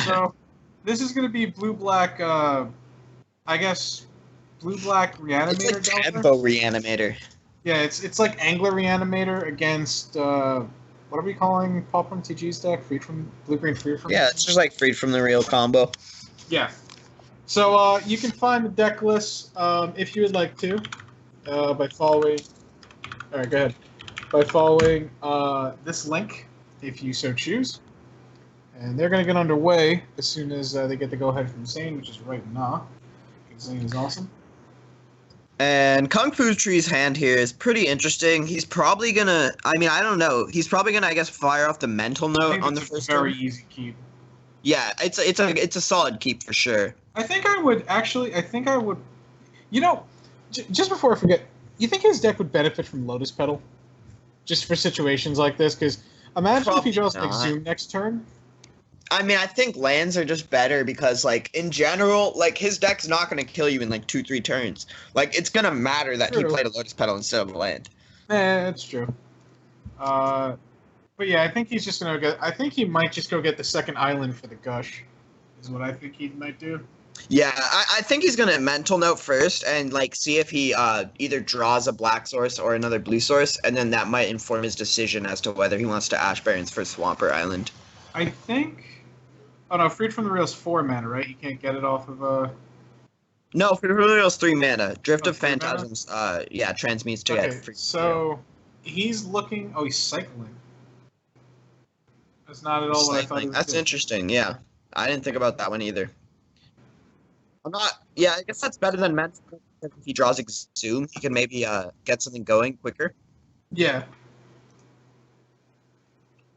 So this is gonna be blue-black. I guess blue-black reanimator. It's like Delta? tempo reanimator. Yeah, it's like Angler Reanimator against what are we calling Pauper TG's deck? Freed from Blue-Green Freed from. Yeah, it's just like freed from the real combo. Yeah. So you can find the deck list if you would like to by following. All right, go ahead. By following this link, if you so choose. And they're gonna get underway as soon as they get the go-ahead from Zane, which is right now. Zane is awesome. And Kung Fu Tree's hand here is pretty interesting. He's probably gonna. I mean, I don't know. He's probably gonna, I guess, fire off the mental I note think on the it's first a very turn. easy keep. Yeah, it's a solid keep for sure. I think I would. You know, just before I forget, you think his deck would benefit from Lotus Petal, just for situations like this? Because imagine if Probably he draws not. Exhume next turn. I mean, I think lands are just better because, like, in general, like his deck's not gonna kill you in like 2-3 turns. Like, it's gonna matter that he True. played a Lotus Petal instead of a land. That's true. But yeah, I think he's just gonna get. I think he might just go get the second island for the Gush, is what I think he might do. Yeah, I think he's gonna mental note first and like see if he either draws a black source or another blue source, and then that might inform his decision as to whether he wants to Ash Barrens for Swamp or Island. I think. Oh no, Freed from the Real's 4 mana, right? You can't get it off of No, for Real's 3 mana. Drift Oh, of 3 mana? Phantasms. Transmutes to Okay, get free. so he's looking. Oh, he's cycling. That's not at all what I thought. He Cycling. was That's doing. interesting. Yeah, I didn't think about that one either. I'm not. Yeah, I guess that's better than mental. If he draws Exhume, he can maybe get something going quicker. Yeah.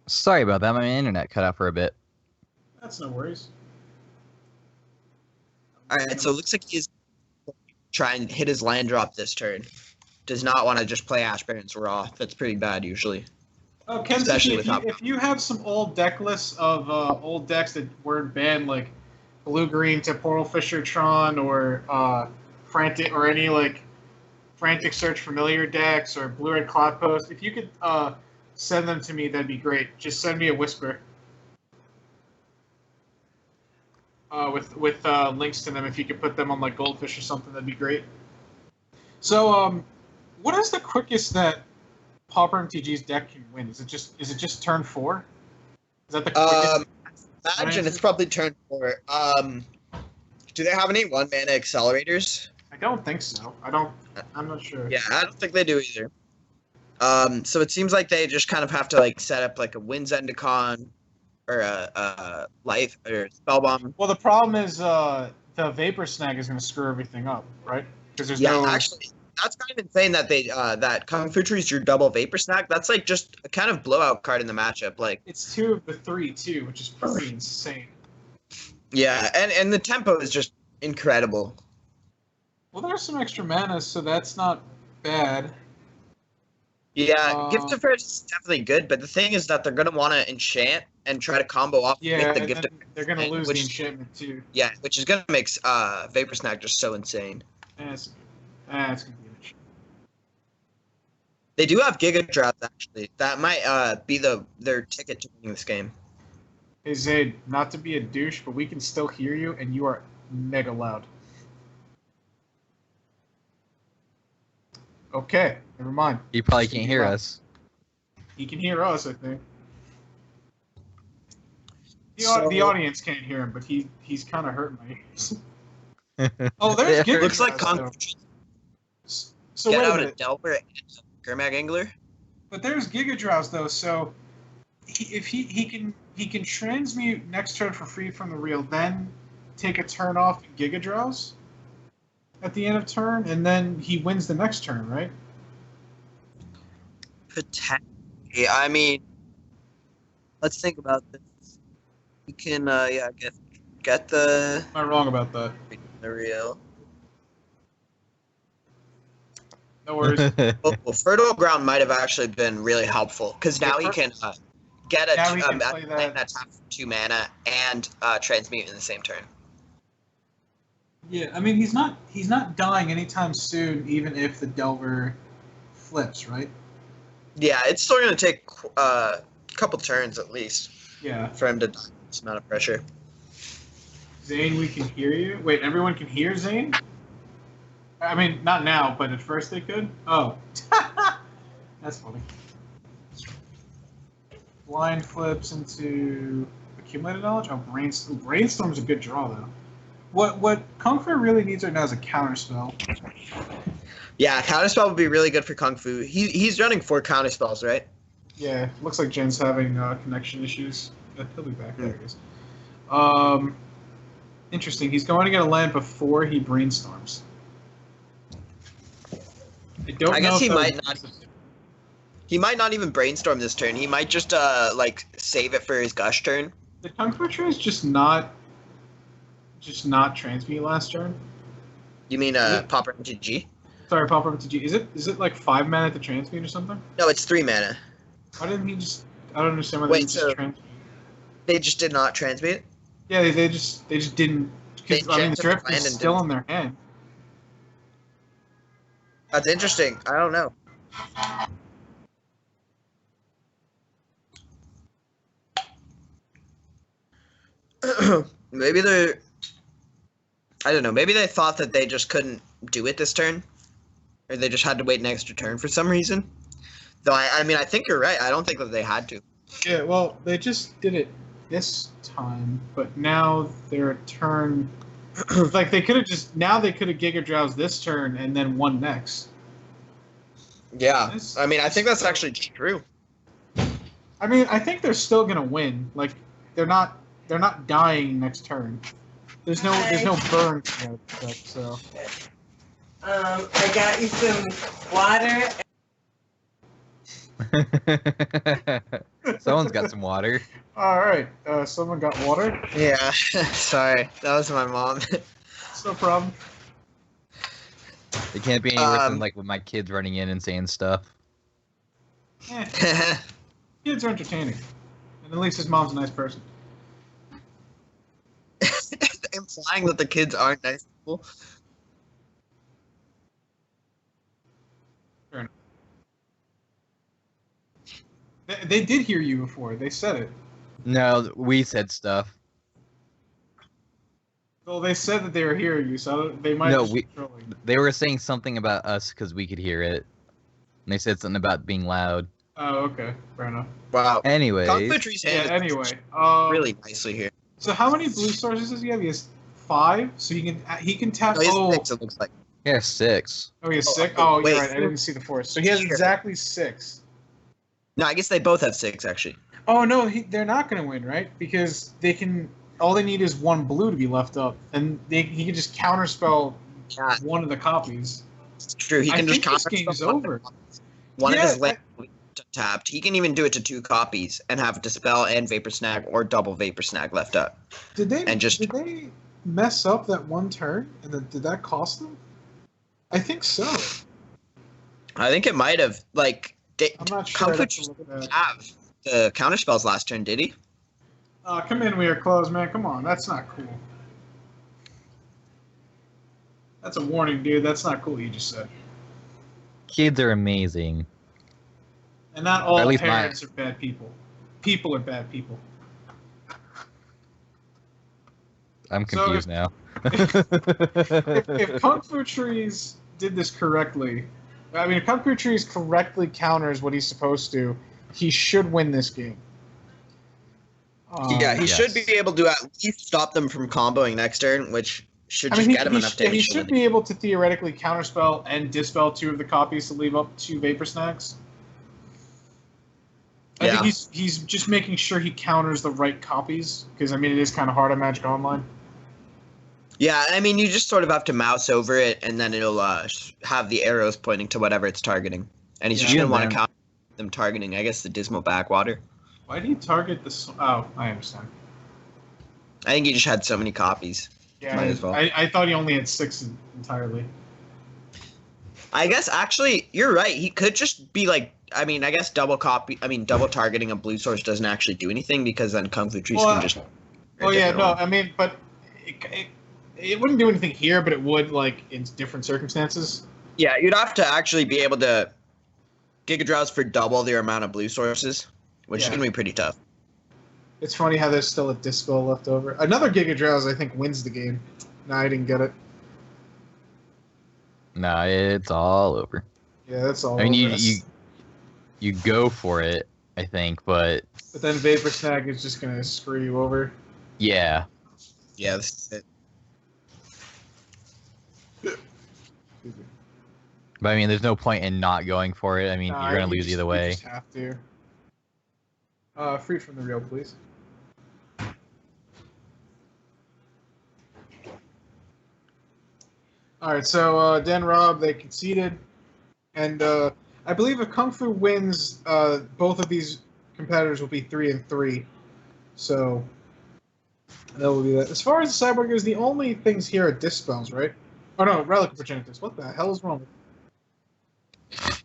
Sorry about that. My internet cut out for a bit. That's no worries. All right, so it looks like he's trying to hit his land drop this turn. Does not want to just play Ash Barrens raw. That's pretty bad usually. Oh, Kenzie, Especially with if you have some old deck lists of old decks that weren't banned, like Blue-Green Temporal Fisher Tron or Frantic or any like Frantic Search Familiar decks or Blue-Red Cloud Post, if you could send them to me, that'd be great. Just send me a whisper. With links to them, if you could put them on like Goldfish or something, that'd be great. So, what is the quickest that Pauper MTG's deck can win? Is it just turn 4? Is that the quickest? Imagine it's probably turn 4. Do they have any 1-mana accelerators? I don't think so. I'm not sure. Yeah, I don't think they do either. So it seems like they just kind of have to like set up like a Wind's Endicon or a Life or Spellbomb. Well, the problem is the Vapor Snag is going to screw everything up, right? Because there's no. Actually, that's kind of insane that they that Kung Fu Trees drew double Vapor Snag. That's like just a kind of blowout card in the matchup. Like It's 2 of the 3 too, which is pretty insane. yeah, and the tempo is just incredible. Well, there's some extra mana, so that's not bad. Yeah, Gift of Fairies is definitely good, but the thing is that they're gonna want to enchant and try to combo off Yeah, the and Gift then of they're going to lose the which- enchantment too. Yeah, which is gonna make Vapor Snag just so insane. It's going to be an issue. They do have Giga Drafts actually. That might be their ticket to winning this game. Hey Zayd, not to be a douche, but we can still hear you, and you are mega loud. Okay, never mind. You probably can't hear us. He can hear us, I think. The So- audience can't hear him, but he's kind of hurting my ears. Oh, there's Giga Looks like Drafts, Kung though. Fu Trees So get wait a out a minute. Delver and Gurmag Angler. But there's Giga Drowse though, so if he can transmute next turn for free from the real, then take a turn off and Giga Drowse. at the end of turn, and then he wins the next turn, right? Potentially. I mean, let's think about this. You can, get the Am I wrong about that? real. No worries. Well, Fertile Ground might have actually been really helpful because now he can get Now he can a play land that. that taps for 2 mana and transmute in the same turn. Yeah, I mean he's not dying anytime soon, even if the Delver flips, right? Yeah, it's still going to take a couple turns at least Yeah. for him to die with this amount of pressure. Zane, we can hear you. Wait, everyone can hear Zane? I mean, not now, but at first they could? Oh. That's funny. Blind flips into accumulated knowledge? Oh, Brainstorm. Brainstorm's a good draw, though. What Kung Fu really needs right now is a counterspell. Yeah, Counterspell would be really good for Kung Fu. He's running 4 counterspells, right? Yeah, looks like Jen's having connection issues. He'll be back. There he is. Interesting. He's going to get a land before he brainstorms. I guess he might not. He might not even brainstorm this turn. He might just save it for his gush turn. Did Kung Fu Trace just not transmute last turn? You mean Pauper into G? Sorry, Pauper into G. Is it like 5 mana to transmute or something? No, it's 3 mana. Why didn't he just? I don't understand why Wait, they just so transmute. They just did not transmute? Yeah, they just didn't. Because I mean, the drift is still in their hand. That's interesting. I don't know. Maybe they're... I don't know. Maybe they thought that they just couldn't do it this turn. Or they just had to wait an extra turn for some reason. Though, I mean, I think you're right. I don't think that they had to. Yeah, well, they just did it this time, but now their turn... like, they could have just... Now they could have Giga Drowsed this turn and then won next. Yeah. I mean, I think that's actually true. I mean, I think they're still gonna win. Like, they're not dying next turn. There's no burn yet, so. I got you some water. Someone's got some water. All right, someone got water. Yeah. Sorry, that was my mom. It's no problem. It can't be any worse than like with my kids running in and saying stuff. Kids are entertaining, and at least his mom's a nice person. Implying that the kids aren't nice people. Fair enough. They did hear you before. They said it. No, we said stuff. Well, they said that they were hearing you, so they might. No, just be trolling. They were saying something about us because we could hear it. And they said something about being loud. Oh, okay, fair enough. Wow. Anyways. Kung Fu Tree's hand Yeah. is Anyway, really nicely here. So how many blue sources does he have? He has 5. So he can tap. No, he has Oh, 6, it looks like. Yeah, 6. oh, he has Oh, 6. oh, Oh, wait. you're right. I didn't see the 4th. So he has Here. exactly 6. No, I guess they both have 6, actually. Oh no, they're not going to win, right? Because they can. All they need is 1 blue to be left up, and he can just counterspell Yeah, one of the copies. it's true. He I can just think this counterspell game's one of the over. copies. One Yeah, of his lands tapped. He can even do it to 2 copies and have Dispel and Vapor Snag or double Vapor Snag left up. Did they And just- did they mess up that one turn, and then did that cost them? I think so. I think it might have. Like, I'm not sure. Kung I'd Fu have to look at didn't that. have the counterspells last turn, did he? Come in, we are closed, man. Come on, that's not cool. That's a warning, dude. That's not cool. You just said. Kids are amazing. And not all At least parents are bad people. People are bad people. I'm So confused now. If Kung Fu Trees did this correctly, I mean, if Kung Fu Trees correctly counters what he's supposed to, he should win this game. Yeah, he Yes. should be able to at least stop them from comboing next turn, which should I just mean, get him enough damage. he to should win. be able to theoretically counterspell and dispel 2 of the copies to leave up 2 Vapor Snags. I Yeah. think he's just making sure he counters the right copies, because I mean it is kind of hard on Magic Online. Yeah, I mean, you just sort of have to mouse over it, and then it'll have the arrows pointing to whatever it's targeting. And he's just Yeah, going to want then- to count them targeting, I guess, the Dismal Backwater. Why do you target this? Oh, I understand. I think he just had so many copies. Yeah, Might as well. I thought he only had 6 entirely. I guess, actually, you're right. He could just be like, I mean, I guess double targeting a blue source doesn't actually do anything because then Kung Fu Trees can just... Oh yeah, no, I mean, but it wouldn't do anything here, but it would, like, in different circumstances. Yeah, you'd have to actually be able to Giga Drowse for double the amount of blue sources, which is going to be pretty tough. It's funny how there's still a Dispel left over. Another Giga Drowse, I think, wins the game. No, I didn't get it. No, it's all over. Yeah, that's all. I mean, over. you go for it, I think, but But then Vapor Snag is just gonna screw you over. yeah. Yeah, this is it. But I mean, there's no point in not going for it. I mean, Nah, you're gonna you lose just- either you way. just have to. Free from the real, please. All right, so Dan Rob, they conceded, and I believe if Kung Fu wins, both of these competitors will be 3-3. So that will be that. As far as the Cyborg goes, the only things here are Dispels, right? Oh no, Relic of Progenitus. What the hell is wrong with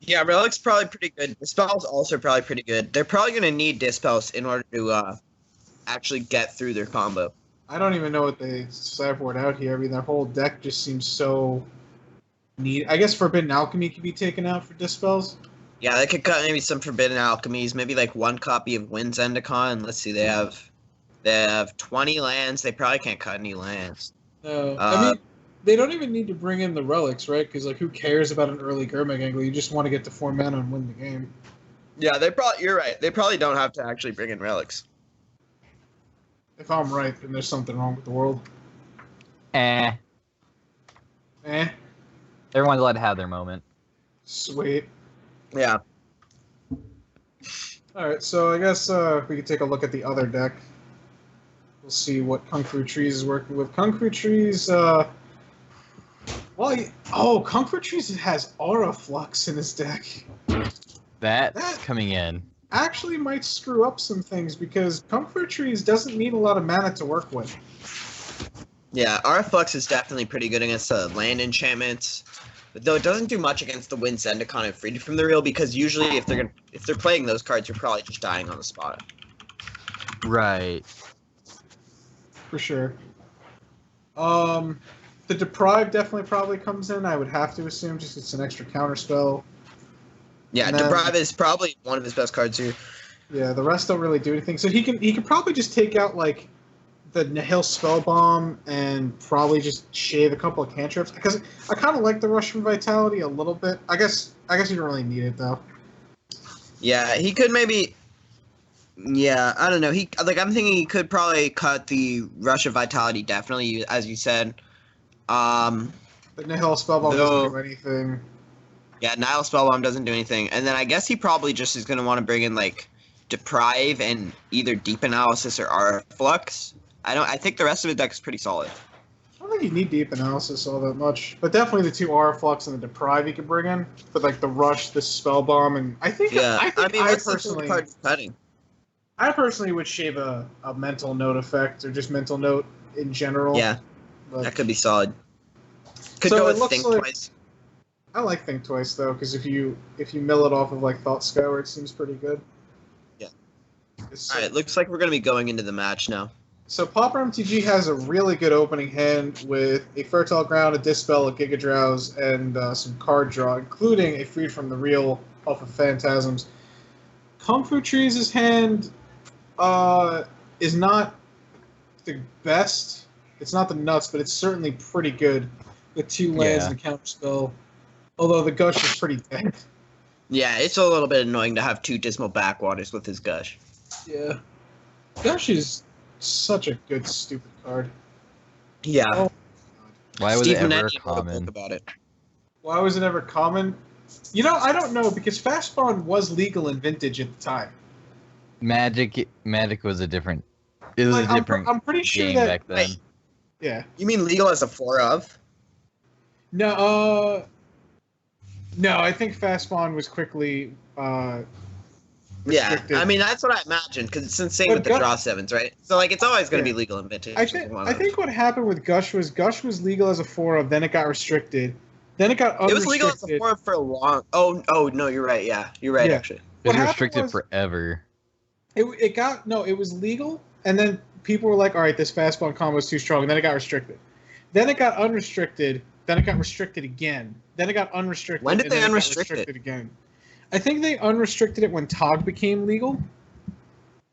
Yeah, Relic's probably pretty good. Dispel's also probably pretty good. They're probably going to need Dispels in order to actually get through their combo. I don't even know what they sideboard out here. I mean, their whole deck just seems so neat. I guess Forbidden Alchemy could be taken out for Dispels. Yeah, they could cut maybe some Forbidden Alchemies, maybe like one copy of Wind's Endicon. Let's see, they have 20 lands. They probably can't cut any lands. No, I mean, they don't even need to bring in the relics, right? Because like, who cares about an early Gurmag angle? You just want to get to 4 mana and win the game. Yeah, you're right. They probably don't have to actually bring in relics. If I'm right, then there's something wrong with the world. Eh. Everyone's allowed to have their moment. Sweet. Yeah. All right, so I guess we could take a look at the other deck. We'll see what Kung Fu Trees is working with. Kung Fu Trees, Kung Fu Trees has Aura Flux in his deck. That's coming in. Actually might screw up some things because Kung Fu Trees doesn't need a lot of mana to work with. Yeah, Aura Flux is definitely pretty good against the land enchantments. But though it doesn't do much against the Wind Zendikon and Freed from the Real, because usually if they're playing those cards, you're probably just dying on the spot. Right. For sure. The Deprive definitely probably comes in, I would have to assume, just it's an extra counter spell. Yeah, And then- Deprive is probably one of his best cards here. Yeah, the rest don't really do anything. So he could probably just take out like the Nihil Spellbomb and probably just shave a couple of cantrips. Because I kind of like the Russian Vitality a little bit. I guess you don't really need it though. Yeah, he could maybe. Yeah, I don't know. I'm thinking he could probably cut the Rush of Vitality definitely, as you said. The Nihil Spellbomb doesn't do anything. Yeah, Nihil Spellbomb doesn't do anything, and then I guess he probably just is going to want to bring in like Deprive and either Deep Analysis or Aura Flux. I think the rest of the deck is pretty solid. I don't think you need Deep Analysis all that much, but definitely the 2 Aura Flux and the Deprive you could bring in. But like the Rush, the Spellbomb, and I personally would shave a Mental Note effect or just Mental Note in general. Yeah, but, that could be solid. Could So go it with looks Think like- Twice. I like Think Twice though, because if you mill it off of like Thought Skyward, it seems pretty good. Yeah. It's- All right, looks like we're going to be going into the match now. So Pauper MTG has a really good opening hand with a Fertile Ground, a Dispel, a Giga Drowse, and some card draw, including a Freed from the Real off of Phantasms. Kung Fu Trees' hand is not the best. It's not the nuts, but it's certainly pretty good with 2 lands and a counterspell. Although the Gush is pretty dead. Yeah, it's a little bit annoying to have 2 Dismal Backwaters with his Gush. Yeah. Gush is such a good, stupid card. Yeah. Oh, Why was Steve it ever Minetti wrote a book common? about it. why was it ever common? You know, I don't know, because Fast Spawn was legal in Vintage at the time. Magic was a different. It was Like, a different I'm pretty sure game that back then. Yeah. You mean legal as a 4 of? No, no, I think fast spawn was quickly Yeah, restricted. I mean that's what I imagined because it's the same But with the draw 7s, right? So like it's always going to be legal in vintage. I think what happened with Gush was legal as a 4 of, then it got restricted, then it got It unrestricted. was legal as a 4 of for a long. Oh no, you're right. Yeah, you're right. Yeah. Actually, It was happened restricted was- forever. It got no, it was legal, and then people were like, all right, this fast spawn combo is too strong, and then it got restricted. Then it got unrestricted, then it got restricted again. Then it got unrestricted. When did and they then it got unrestrict it? restricted again? I think they unrestricted it when Tog became legal.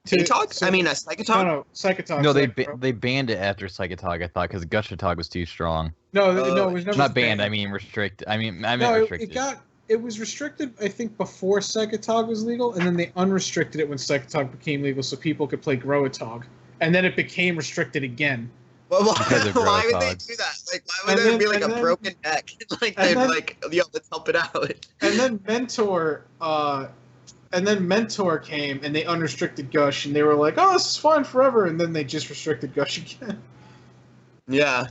Psychotog? I mean, a Psychotog? No, Psychotog. No, they banned it after Psychotog, I thought, because Gushatog was too strong. No, it was never Not banned. I mean restricted. I meant no, restricted. it was restricted, I think, before Psychotog was legal, and then they unrestricted it when Psychotog became legal, so people could play Growatog, and then it became restricted again. Well, Because of why would they Growathogs. do that? Like, why would And there then- be like and a then- broken neck? Like and they'd then- like, yo, let's help it out. And then Mentor came, and they unrestricted Gush, and they were like, oh, this is fine forever, and then they just restricted Gush again. Yeah,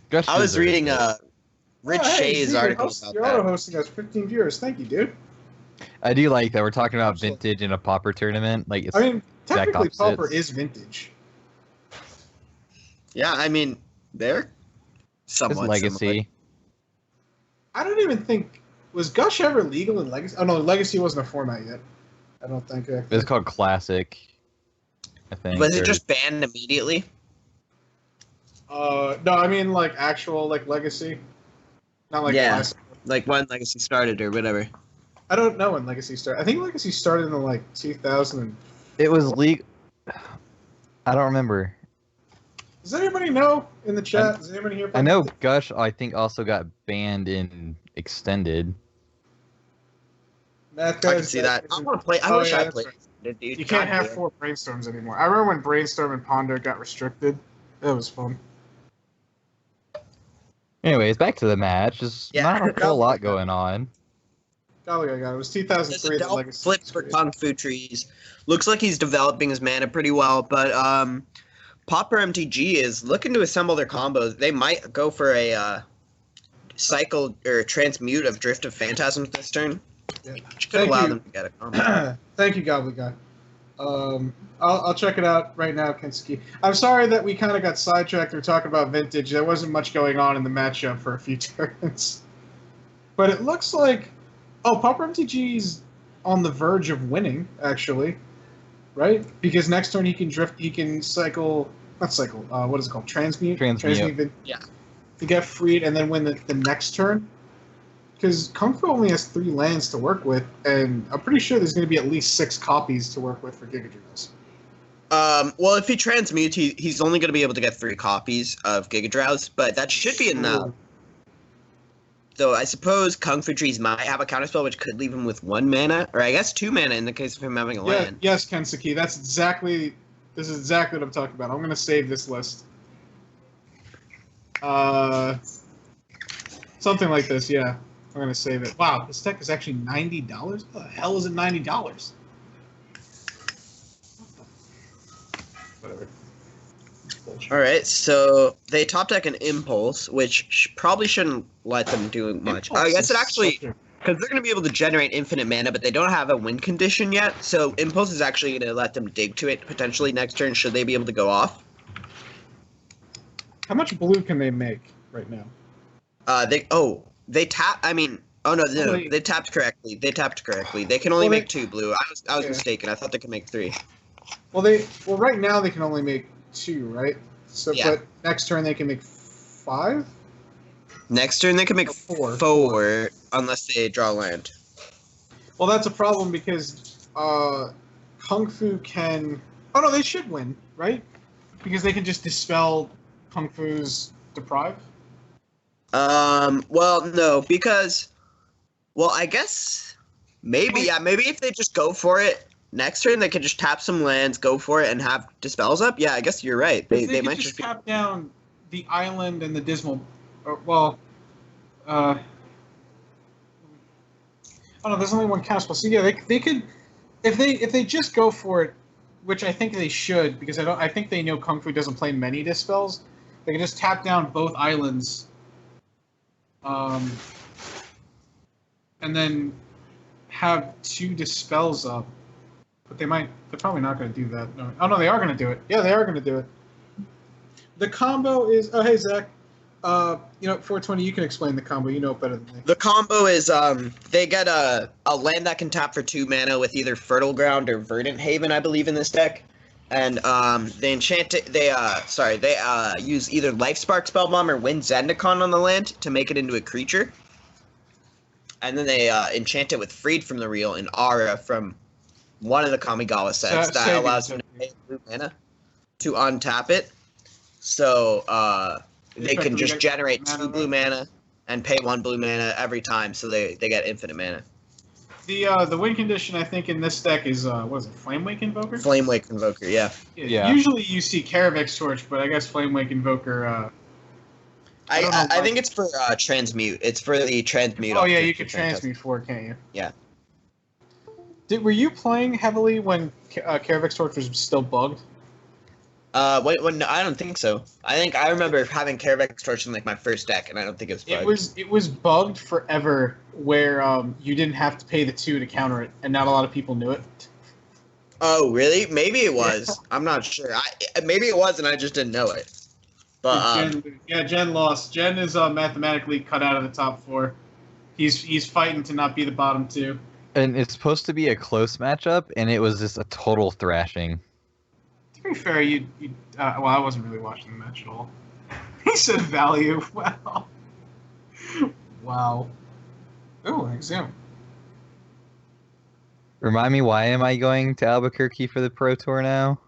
Gush I was deserves reading it. Rich Oh, hey, Shay's Zeke, article you're about that. auto-hosting us 15 viewers. Thank you, dude. I do like that we're talking about Absolutely. vintage in a Pauper tournament. Like, it's I mean, exact technically, Pauper opposites. is vintage. Yeah, I mean, they're it's somewhat legacy. similar. I don't even think... Was Gush ever legal in Legacy? Oh, no, Legacy wasn't a format yet. I don't think. It's called Classic, I think. Was it or- just banned immediately? No, I mean, like, actual, like, Legacy. Not like Yeah. Classic. Like when Legacy started or whatever. I don't know when Legacy started. I think Legacy started in, like, 2000. It was legal. I don't remember. Does anybody know in the chat? Does anybody here? I know Gush, I think, also got banned in Extended. Math I guys, can see that. I want to play. I Oh, wish yeah, I that's played. right. it, dude. You can't God have damn. 4 brainstorms anymore. I remember when Brainstorm and Ponder got restricted. That was fun. Anyways, back to the match. There's Yeah. not a whole lot going on. Golly, I got it. It was There's 2003 a that Delph Legacy flip was for created. Kung Fu Trees. Looks like he's developing his mana pretty well, but Pauper MTG is looking to assemble their combos. They might go for a cycle or transmute of Drift of Phantasms this turn. Yeah. Which could Thank allow you. them to get a combo. Thank you, Gobbly Guy. I'll check it out right now, Kensuke. I'm sorry that we kind of got sidetracked. We're talking about vintage. There wasn't much going on in the matchup for a few turns. But it looks like... Oh, Pauper MTG's on the verge of winning, actually. Right? Because next turn he can drift... He can cycle... Not cycle. What is it called? Transmute? Transmute. Yeah. To get freed and then win the next turn. Because Kung Fu only has 3 lands to work with, and I'm pretty sure there's going to be at least 6 copies to work with for Gigadriels. Well, if he transmutes, he's only going to be able to get 3 copies of Gigadrows, but that should be enough. So I suppose Kung Fu Trees might have a counterspell, which could leave him with 1 mana, or I guess 2 mana in the case of him having a Yeah, land. yes, Kensuke, this is exactly what I'm talking about. I'm going to save this list. Something like this, yeah. I'm going to save it. Wow, this deck is actually $90? What the hell is it $90? Whatever. All right, so they top deck an Impulse, which probably shouldn't let them do much. I guess it actually, because they're going to be able to generate infinite mana, but they don't have a win condition yet. So Impulse is actually going to let them dig to it potentially next turn. Should they be able to go off? How much blue can they make right now? They tap. I mean, oh no, Wait. they tapped correctly. They tapped correctly. They can only Well, make 2 blue. I was Yeah. mistaken. I thought they could make 3. Well, right now they can only make 2, right? So, Yeah. but next turn they can make 5. Next turn they can make 4. 4 unless they draw land. Well, that's a problem because Kung Fu can. Oh no, they should win, right? Because they can just dispel Kung Fu's deprive. Well, no, because, well, I guess maybe, yeah, maybe if they just go for it next turn, they could just tap some lands, go for it, and have dispels up. Yeah, I guess you're right. They They might could just be. tap down the island and the dismal. Well, oh no, there's only one counterspell. So yeah, they could if they just go for it which I think they should, because I think they know Kung Fu doesn't play many dispels. They can just tap down both islands, and then have 2 dispels up. But they're probably not going to do that. No. Oh no, they are going to do it. Yeah, they are going to do it. The combo is. Oh hey Zach, 420. You can explain the combo. You know it better than me. The combo is they get a land that can tap for 2 mana with either Fertile Ground or Verdant Haven, I believe, in this deck, and they enchant it. They use either Life Spark Spellbomb or Wind Zendikon on the land to make it into a creature, and then they enchant it with Freed from the Real and Aura from one of the Kamigawa sets that allows them to pay blue mana to untap it. So they can just generate 2 blue mana and pay 1 blue mana every time, so they get infinite mana. The win condition I think in this deck is what is it? Flamewake Invoker. Flamewake Invoker, yeah. Usually you see Karavix Torch, but I guess Flamewake Invoker. I think it's for transmute. It's for the transmute. Oh yeah, you can transmute for it, can't you? Yeah. Were you playing heavily when Karavix Torch was still bugged? No, I don't think so. I remember having Karavix Torch in like my first deck, and I don't think it was bugged. It was bugged forever, where you didn't have to pay the 2 to counter it, and not a lot of people knew it. Oh really? Maybe it was. I'm not sure. Maybe it was, and I just didn't know it. But Jen lost. Jen is mathematically cut out of the top 4. He's fighting to not be the bottom 2. And it's supposed to be a close matchup, and it was just a total thrashing. To be fair, well, I wasn't really watching the match at all. He said value. Wow. Wow. Oh, an exam. Remind me, why am I going to Albuquerque for the Pro Tour now?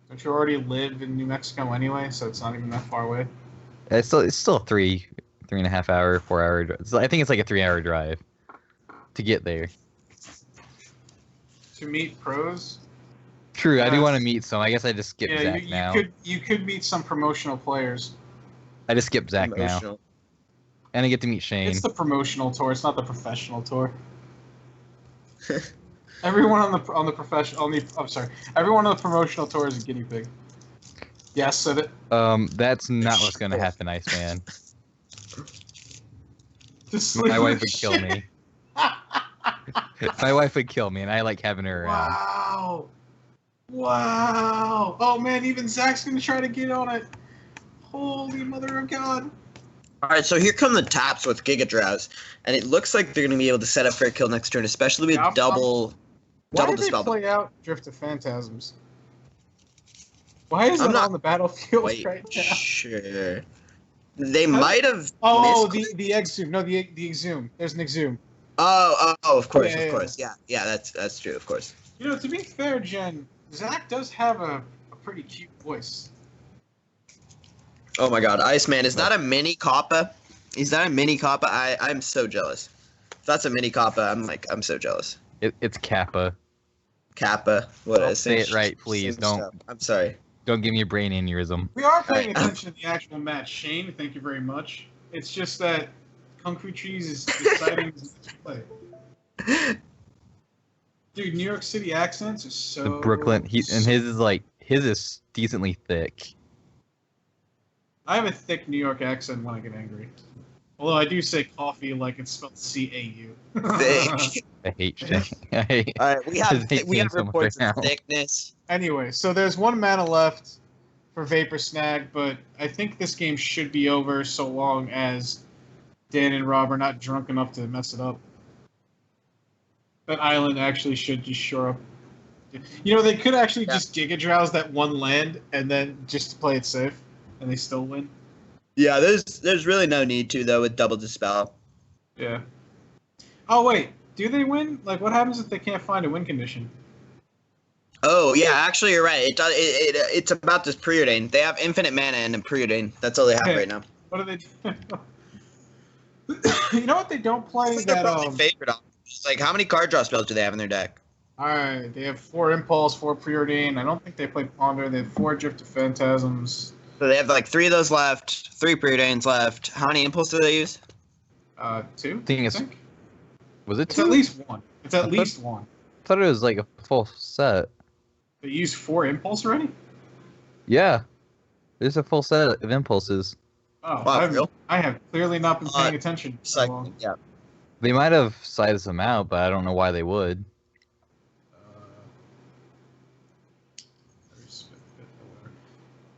Don't you already live in New Mexico anyway, so it's not even that far away? It's still 3.5 hour, 4 hour. I think it's like a 3-hour drive to get there. To meet pros? True, I do want to meet some. I guess I just skip Zach now. You could meet some promotional players. I just skip Zach now. And I get to meet Shane. It's the promotional tour. It's not the professional tour. Everyone on the professional. I'm sorry. Everyone on the promotional tour is a guinea pig. Yes, said it. That's not what's gonna happen, Iceman. My wife would kill me. My wife would kill me, and I like having her around. Wow! Oh man, even Zach's gonna try to get on it. Holy mother of God! All right, so here come the taps with Giga Drowse, and it looks like they're gonna be able to set up for a kill next turn, especially with double dispel. Why did they play out Drift of Phantasms? Why is it on the battlefield right now? Sure. They might have. Oh, the Exhume. No, the Exhume. There's an Exhume. Oh, of course, of course. Yeah, that's true, of course. You know, to be fair, Jen, Zach does have a pretty cute voice. Oh my God, Iceman, is that a mini Kappa? Is that a mini Kappa? I'm so jealous. If that's a mini Kappa, I'm so jealous. It's Kappa. Kappa. What is say it right, please. Don't. Stuff. I'm sorry. Don't give me a brain aneurysm. We are paying attention to the actual match, Shane. Thank you very much. It's just that Kung Fu Cheese is deciding to play. Dude, New York City accents are so. The Brooklyn, his is decently thick. I have a thick New York accent when I get angry. Although I do say coffee like it's spelled C-A-U. I hate Shane. All right, we have reports of thickness. Anyway, so there's 1 mana left for Vapor Snag, but I think this game should be over so long as Dan and Rob are not drunk enough to mess it up. That island actually should just shore up. You know, they could actually just Giga Drowse that 1 land and then just play it safe, and they still win. Yeah, there's really no need to, though, with double dispel. Yeah. Oh, wait. Do they win? Like, what happens if they can't find a win condition? Oh, yeah, actually, you're right. It's about this preordain. They have infinite mana and a preordain. That's all they have right now. What do they do? You know what they don't play? I think they're probably favorite options. Like, how many card draw spells do they have in their deck? Alright, they have 4 Impulse, 4 Preordain. I don't think they play Ponder. They have 4 Drift of Phantasms. So they have like 3 of those left, 3 Preordains left. How many Impulse do they use? 2. I think. Was it 2? It's at least 1. It's at least 1. I thought it was like a full set. They used 4 impulse already? Yeah, there's a full set of impulses. Oh, Wow, real? I have clearly not been paying attention. So Cycling, long. yeah. They might have sized them out, but I don't know why they would.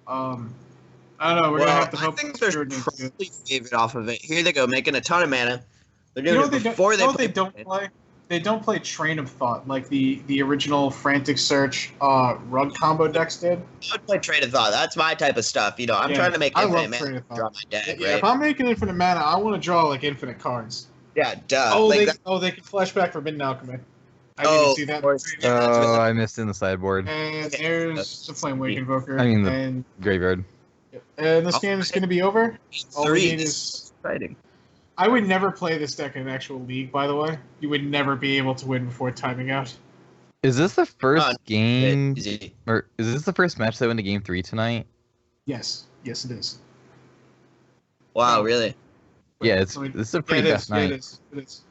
I don't know. We're gonna have to I hope. think the there's Spirit Name's good. probably favorite off of it. Here they go, making a ton of mana. They're You doing know it what they before don't, they don't play? They don't play Train of Thought like the original Frantic Search rug combo decks did. I would play Train of Thought. That's my type of stuff. You know, I'm Yeah, trying to make I infinite love Train mana of Thought. draw my deck, Yeah, right? if I'm making infinite mana, I want to draw like infinite cards. Yeah, duh. Oh, like they can flashback Forbidden Alchemy. I didn't see that. of course. Yeah, that's Oh, really- I missed in the sideboard. And there's the Flame Wake Invoker. I mean the and graveyard. this game is going to be over. All we 3 need is is. exciting. I would never play this deck in an actual league, by the way. You would never be able to win before timing out. Is this the first Oh, game, Easy. or is this the first match that went to game 3 tonight? Yes. Yes, it is. Wow, really? Yeah, So we- this is a Yeah, pretty it fast is. Yeah, it night. is. It is.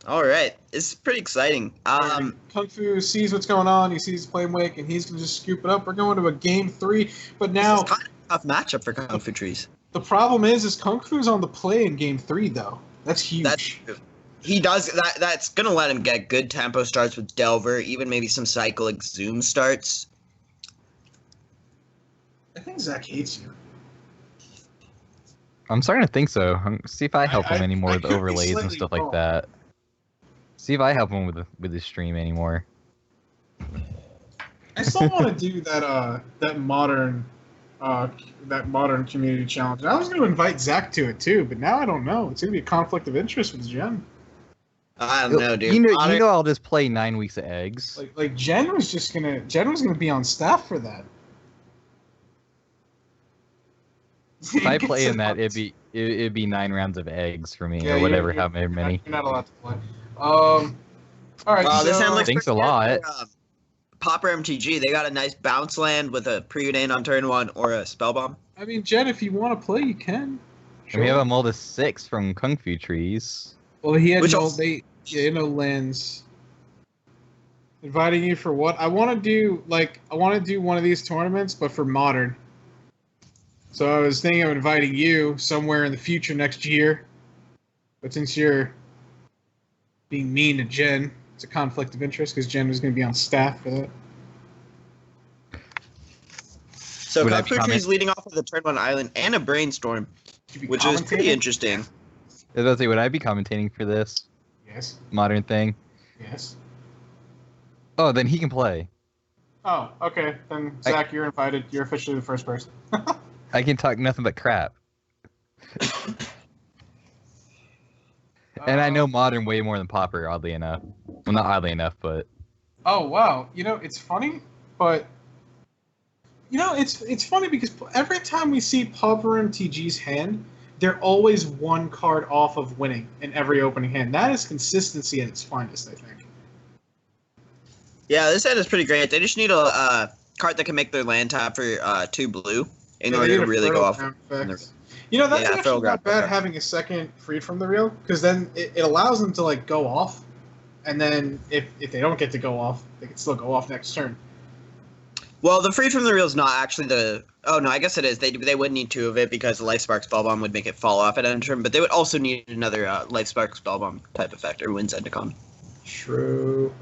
All right, it's pretty exciting. Kung Fu sees what's going on. He sees Flame Wake, and he's going to just scoop it up. We're going to a game 3. But now, This is kind of a tough matchup for Kung Fu Trees. the problem is Kung Fu's on the play in game 3, though. That's huge. That's true. He does that. That's gonna let him get good tempo starts with Delver, even maybe some cyclic Zoom starts. I think Zach hates you. I'm starting to think so. See if I help him anymore I with could be overlays and slightly stuff wrong. like that. See if I help him with his stream anymore. I still want to do that modern community challenge. I was going to invite Zach to it too, but now I don't know. It's going to be a conflict of interest with Jen. I don't know, dude. You know, I'll just play 9 weeks of eggs. Like Jen was gonna be on staff for that. If I play in that, it'd be 9 rounds of eggs for me, Yeah, or whatever, you're- however many. You're not allowed to play. All right. This so, hand looks Thanks pretty a lot. good for, Pauper MTG. They got a nice bounce land with a preordain on turn 1 or a spell bomb. I mean, Jen, if you want to play, you can. And we have a Molda 6 from Kung Fu Trees. Well, he had Which no also- no lands. Inviting you for what? I want to do one of these tournaments, but for modern. So I was thinking of inviting you somewhere in the future next year. But since you're being mean to Jen, it's a conflict of interest because Jen was going to be on staff for that. So Would I Kung be Fu Trees comment- leading off with a turn 1 island and a brainstorm, Should you be which is pretty commentating? interesting. I was about to say, would I be commentating for this Yes. modern thing? Yes. Oh, then he can play. Oh, okay. Then Zach, you're invited. You're officially the first person. I can talk nothing but crap. And I know modern way more than Pauper, oddly enough. Well, not oddly enough, but Oh wow! It's funny, but it's funny because every time we see Pauper MTG's hand, they're always one card off of winning in every opening hand. That is consistency at its finest, I think. Yeah, this hand is pretty great. They just need a card that can make their land tap for 2 blue in Yeah, order they to need a really go fertile off. ground on effect. their- That's Yeah, actually fertile not ground bad effect. having a second freed from the reel, because then it allows them to go off, and then if they don't get to go off, they can still go off next turn. Well, the free from the reel is not actually the. Oh no, I guess it is. They would need 2 of it because the Life Spark Spellbomb would make it fall off at end turn, but they would also need another Life Spark Spellbomb type effect or Wind Zendikon. True.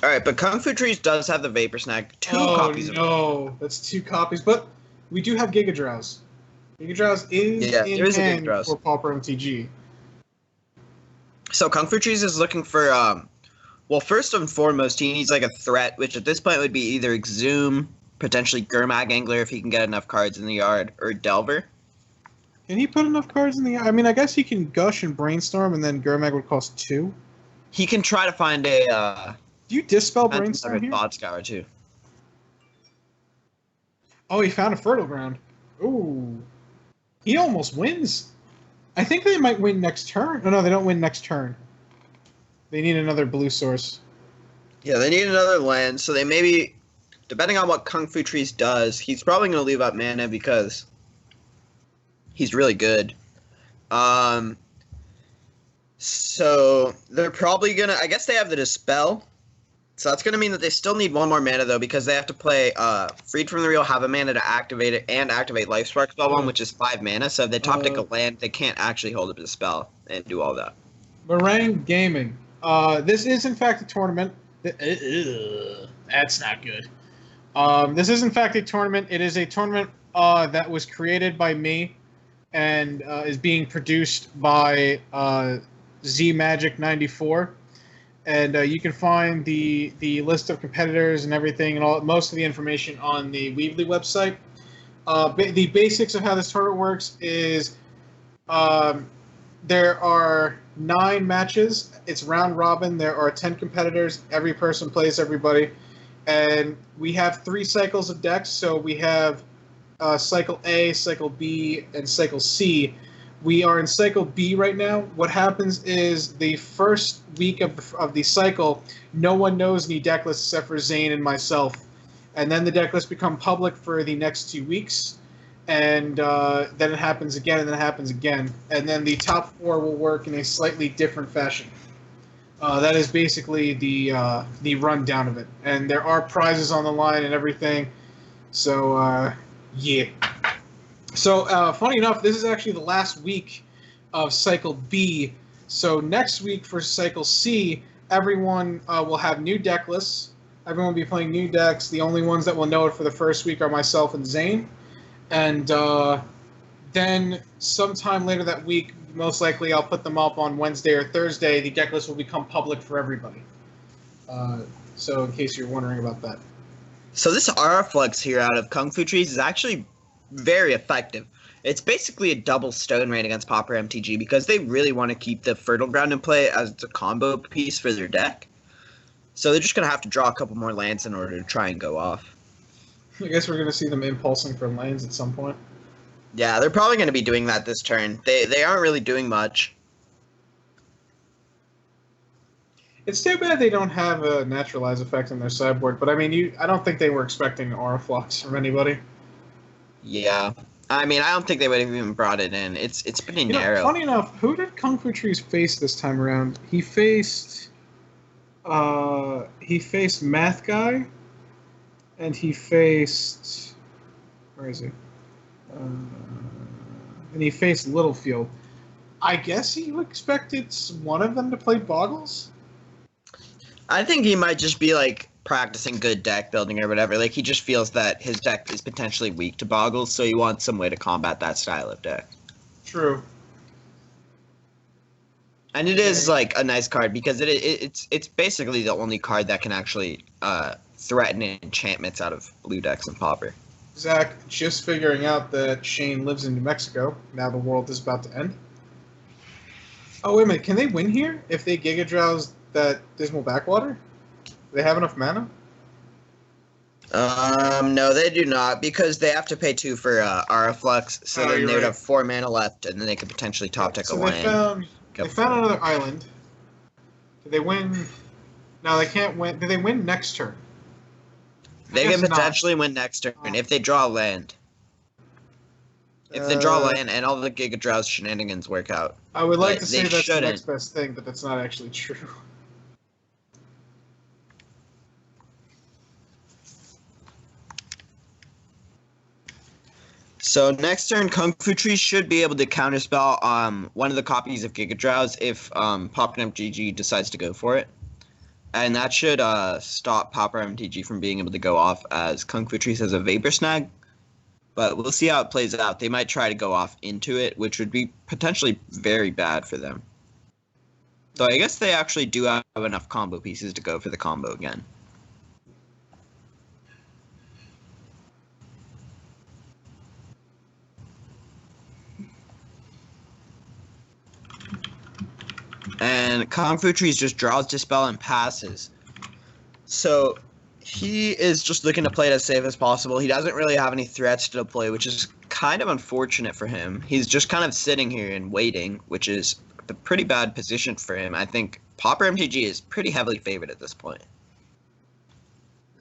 All right, but Kung Fu Trees does have the Vapor Snag. 2 copies of it. No, that's 2 copies, but we do have Giga Drowse. Giga Drowse is Yeah, in there is a Giga hand Drowse. for Pauper MTG. So Kung Fu Trees is looking for, well, first and foremost, he needs a threat, which at this point would be either Exhume, potentially Gurmag Angler if he can get enough cards in the yard, or Delver. Can he put enough cards in the? I mean, I guess he can Gush and Brainstorm, and then Gurmag would cost 2. He can try to find a Do you dispel Brainstorm here? Thought Scour too. Oh, he found a Fertile Ground. Ooh, he almost wins. I think they might win next turn. Oh, no, they don't win next turn. They need another blue source. Yeah, they need another land, so they maybe, depending on what Kung Fu Trees does, he's probably going to leave up mana because He's really good. So they're probably gonna. I guess they have the Dispel. So that's gonna mean that they still need one more mana though, because they have to play Freed from the Real, have a mana to activate it, and activate Life Spark spell one, which is 5 mana. So if they top deck a land, they can't actually hold up the spell and do all that. Meringue Gaming. This is in fact a tournament. That's not good. This is in fact a tournament. It is a tournament that was created by me and is being produced by ZMagic94. And you can find the list of competitors and everything and most of the information on the Weebly website. The basics of how this tournament works is there are 9 matches. It's round robin. There are 10 competitors. Every person plays everybody. And we have 3 cycles of decks. So we have Cycle A, Cycle B, and Cycle C. We are in Cycle B right now. What happens is the first week of the cycle, no one knows any deck lists except for Zane and myself. And then the deck lists become public for the next 2 weeks. And then it happens again, and then it happens again. And then the top 4 will work in a slightly different fashion. That is basically the rundown of it. And there are prizes on the line and everything. So, yeah. So, funny enough, this is actually the last week of Cycle B. So next week for Cycle C, everyone will have new deck lists. Everyone will be playing new decks. The only ones that will know it for the first week are myself and Zane. And then sometime later that week, most likely I'll put them up on Wednesday or Thursday. The deck list will become public for everybody. So in case you're wondering about that. So this Aura Flux here out of Kung Fu Trees is actually very effective. It's basically a double stone rain against Pauper MTG because they really want to keep the Fertile Ground in play as a combo piece for their deck. So they're just going to have to draw a couple more lands in order to try and go off. I guess we're going to see them impulsing for lands at some point. Yeah, they're probably going to be doing that this turn. They aren't really doing much. It's too bad they don't have a Naturalize effect in their sideboard, but I mean, I don't think they were expecting Aura Flux from anybody. Yeah. I mean, I don't think they would have even brought it in. It's pretty narrow. Funny enough, who did Kung Fu Trees face this time around? He faced Math Guy, and he faced, where is he? And he faced Littlefield. I guess he expected one of them to play Boggles? I think he might just be like practicing good deck building or whatever. Like he just feels that his deck is potentially weak to Boggles, so he wants some way to combat that style of deck. True. And it is like a nice card because it's basically the only card that can actually threaten enchantments out of blue decks and Pauper. Zach, just figuring out that Shane lives in New Mexico. Now the world is about to end. Oh, wait a minute. Can they win here if they Giga Drowse that Dismal Backwater? Do they have enough mana? No, they do not, because they have to pay 2 for Aura Flux, so then they would have 4 mana left, and then they could potentially top deck a land. They found another island. Did they win? No, they can't win. Did they win next turn? They can potentially win next turn if they draw land. If they draw land and all the Giga Drowse shenanigans work out. I would like to say that's the next best thing, but that's not actually true. So next turn, Kung Fu Tree should be able to counterspell one of the copies of Giga Drowse if Pauper MTG decides to go for it. And that should stop Pauper MTG from being able to go off as Kung Fu Tree has a Vapor Snag. But we'll see how it plays out. They might try to go off into it, which would be potentially very bad for them. So I guess they actually do have enough combo pieces to go for the combo again. And Kung Fu Trees just draws Dispel and passes. So he is just looking to play it as safe as possible. He doesn't really have any threats to deploy, which is kind of unfortunate for him. He's just kind of sitting here and waiting, which is a pretty bad position for him. I think Pauper MTG is pretty heavily favored at this point.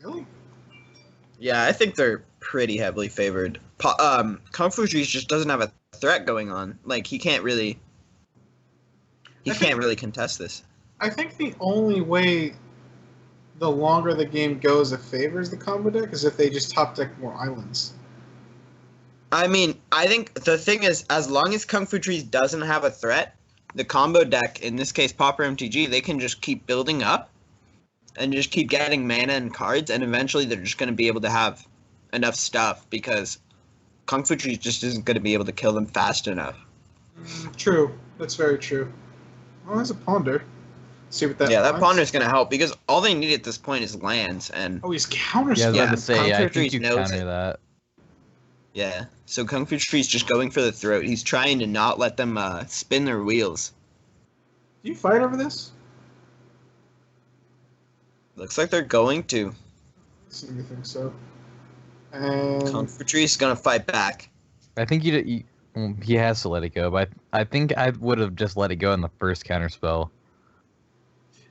Really? Yeah, I think they're pretty heavily favored. Kung Fu Trees just doesn't have a threat going on. Like he can't really contest this. I think the only way the longer the game goes it favors the combo deck is if they just top deck more islands. I mean, I think the thing is, as long as Kung Fu Trees doesn't have a threat, the combo deck, in this case Pauper MTG, they can just keep building up and just keep getting mana and cards, and eventually they're just going to be able to have enough stuff because Kung Fu Trees just isn't going to be able to kill them fast enough. True. That's very true. Well, there's a Ponder. See what that that Ponder's going to help because all they need at this point is lands. And oh, he's counter Yeah, I was spell. about to say, Kung yeah, Fu I think Trees you knows counter it. that. Yeah, so Kung Fu Tree's just going for the throat. He's trying to not let them spin their wheels. Do you fight over this? Looks like they're going to. I seem to think so. And Kung Fu Tree's going to fight back. I think he has to let it go, but I think I would have just let it go in the first counter spell.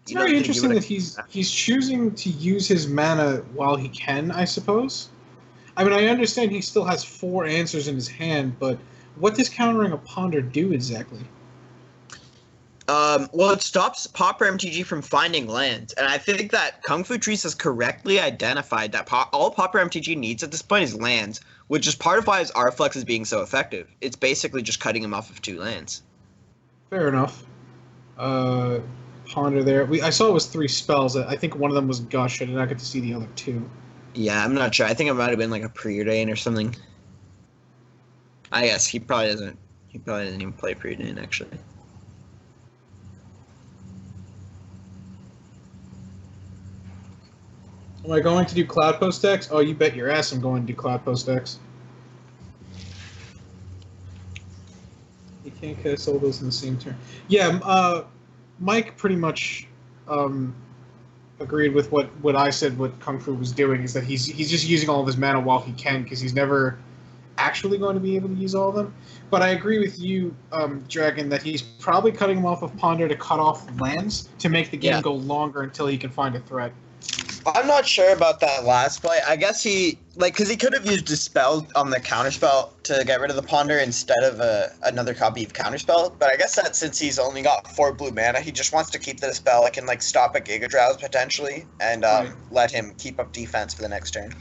it's You don't very think you interesting would've- that he's choosing to use his mana while he can, I suppose. I mean, I understand he still has 4 answers in his hand, but what does countering a Ponder do exactly? Well, it stops Pauper MTG from finding lands, and I think that Kung Fu Trees has correctly identified that all Pauper MTG needs at this point is lands, which is part of why his R-Flex is being so effective. It's basically just cutting him off of 2 lands. Fair enough. Ponder there. I saw it was 3 spells. I think one of them was Gush. I did not get to see the other 2. Yeah, I'm not sure. I think it might have been like a Preordain or something. I guess he probably doesn't even play Preordain, actually. Am I going to do Cloud Post X? Oh, you bet your ass I'm going to do Cloud Post X. You can't cast all those in the same turn. Yeah, Mike pretty much agreed with what I said. What Kung Fu was doing is that he's just using all of his mana while he can because he's never actually going to be able to use all of them. But I agree with you, Dragon, that he's probably cutting him off of Ponder to cut off lands to make the game go longer until he can find a threat. I'm not sure about that last play. I guess because he could have used Dispel on the Counterspell to get rid of the Ponder instead of another copy of Counterspell. But I guess that since he's only got 4 blue mana, he just wants to keep the Dispel. It can stop a Giga Drowse potentially and let him keep up defense for the next turn.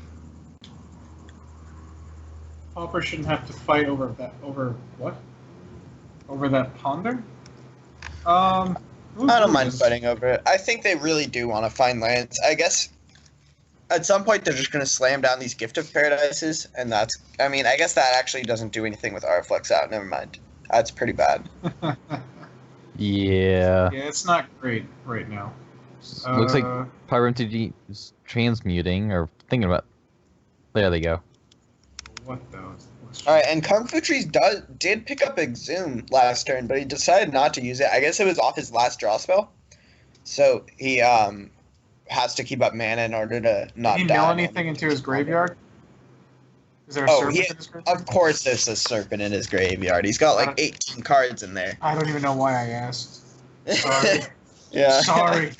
Pauper shouldn't have to fight over that. Over what? Over that Ponder? I don't mind fighting over it. I think they really do want to find lands. I guess at some point they're just going to slam down these Gift of Paradises, and I guess that actually doesn't do anything with R-Flex out. Never mind. That's pretty bad. Yeah. Yeah, it's not great right now. Looks like Power MTG is transmuting or thinking about. There they go. What though? Alright, and Kung Fu Trees did pick up Exhume last turn, but he decided not to use it. I guess it was off his last draw spell. So he has to keep up mana in order to not die. Did he mill anything into his graveyard? Is there a serpent in his graveyard? Of course there's a serpent in his graveyard. He's got 18 cards in there. I don't even know why I asked. Sorry. Yeah. Sorry.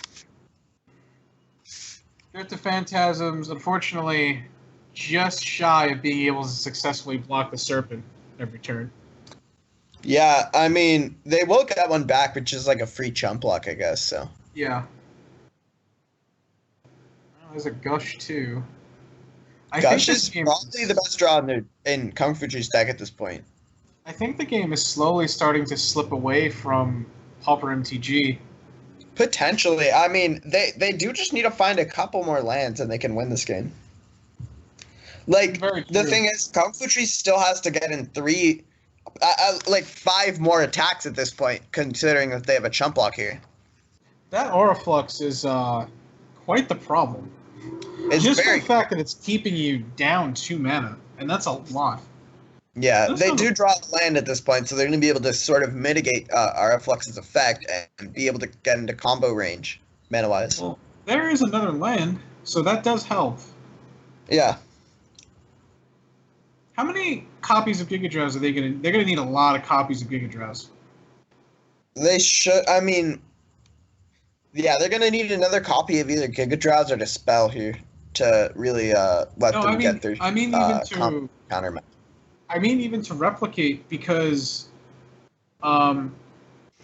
Get to Phantasms, unfortunately, just shy of being able to successfully block the serpent every turn. Yeah, I mean, they will get one back, which is like a free chump block, I guess, so. Yeah. Oh, there's a Gush, too. Gush is probably the best draw in Kung Fu Tree's deck at this point. I think the game is slowly starting to slip away from Pauper MTG. Potentially. I mean, they do just need to find a couple more lands and they can win this game. The thing is, Kung Fu Tree still has to get in 5 more attacks at this point, considering that they have a chump block here. That Aura Flux is quite the problem. It's just the fact that it's keeping you down 2 mana, and that's a lot. Yeah, they do draw land at this point, so they're going to be able to sort of mitigate Aura Flux's effect and be able to get into combo range, mana-wise. Well, there is another land, so that does help. Yeah. How many copies of Giga Drowse are they going to... They're going to need a lot of copies of Giga Drowse. They should... I mean... Yeah, they're going to need another copy of either Giga Drowse or Dispel here. to really let No, them I mean, get their counter. I mean, even to replicate, because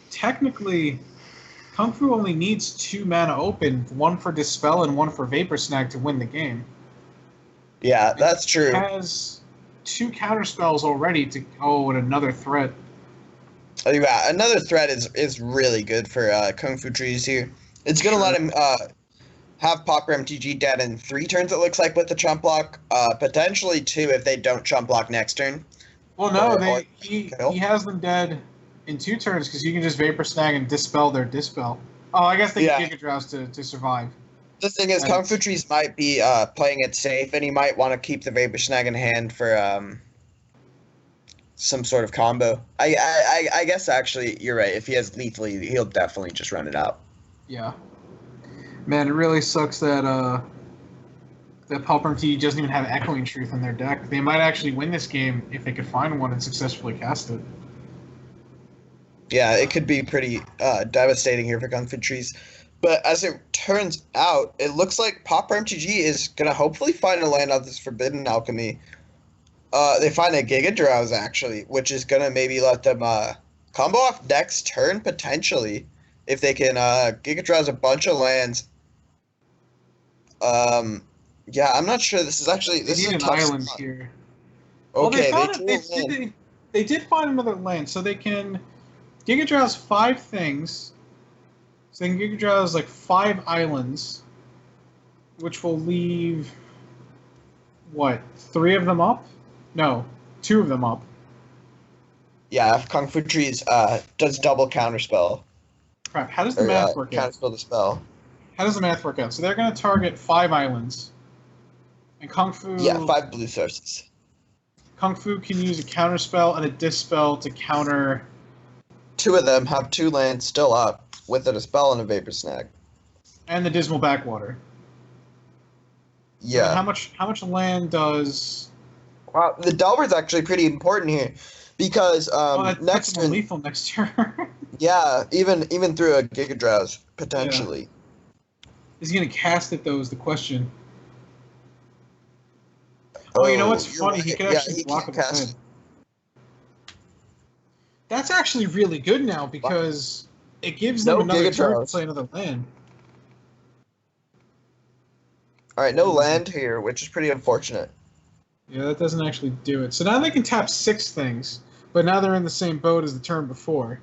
technically, Kung Fu only needs 2 mana open, 1 for Dispel and 1 for Vapor Snag to win the game. Yeah, that's true. It has 2 counter spells already and another threat. Oh, yeah, another threat is really good for Kung Fu Trees here. It's gonna let him have Pauper MTG dead in 3 turns, it looks like, with the chump block. Potentially 2 if they don't chump block next turn. Well, no, he has them dead in 2 turns because you can just Vapor Snag and Dispel their Dispel. Oh, I guess they can Giga Drowse to survive. The thing is, Kung Fu Trees might be playing it safe, and he might want to keep the Vapor Snag in hand for some sort of combo. I guess, actually, you're right. If he has lethally, he'll definitely just run it out. Yeah. Man, it really sucks that Pauper MTG doesn't even have Echoing Truth in their deck. They might actually win this game if they could find one and successfully cast it. Yeah, it could be pretty devastating here for Kung Fu Trees. But as it turns out, it looks like Pauper MTG is going to hopefully find a land on this Forbidden Alchemy. They find a Giga Drowse, actually, which is going to maybe let them combo off next turn, potentially, if they can Giga Drowse a bunch of lands. Yeah, I'm not sure. This is actually... This is an a tough island spot. here. Okay, well, they did find another land, so they can Giga Drowse 5 things. So they can Giga Drowse like 5 islands, which will leave, what, 3 of them up? No, 2 of them up. Yeah, if Kung Fu Trees does double counterspell. Crap, how does the math work out? Counterspell the spell. How does the math work out? So they're going to target 5 islands. And Kung Fu... Yeah, 5 blue sources. Kung Fu can use a counterspell and a dispel to counter... 2 of them have 2 lands still up, with a dispel and a Vapor Snag. And the Dismal Backwater. Yeah. So how much land does... Wow, the Delver's actually pretty important here, because next turn... lethal next turn. Yeah, even through a Giga Drowse, potentially. Yeah. Is he going to cast it, though, is the question. Oh, you know what's funny? Right. He could actually block it with his head. That's actually really good now, because it gives them another turn to play another land. Alright, no land here, which is pretty unfortunate. Yeah, that doesn't actually do it. So now they can tap 6 things, but now they're in the same boat as the turn before.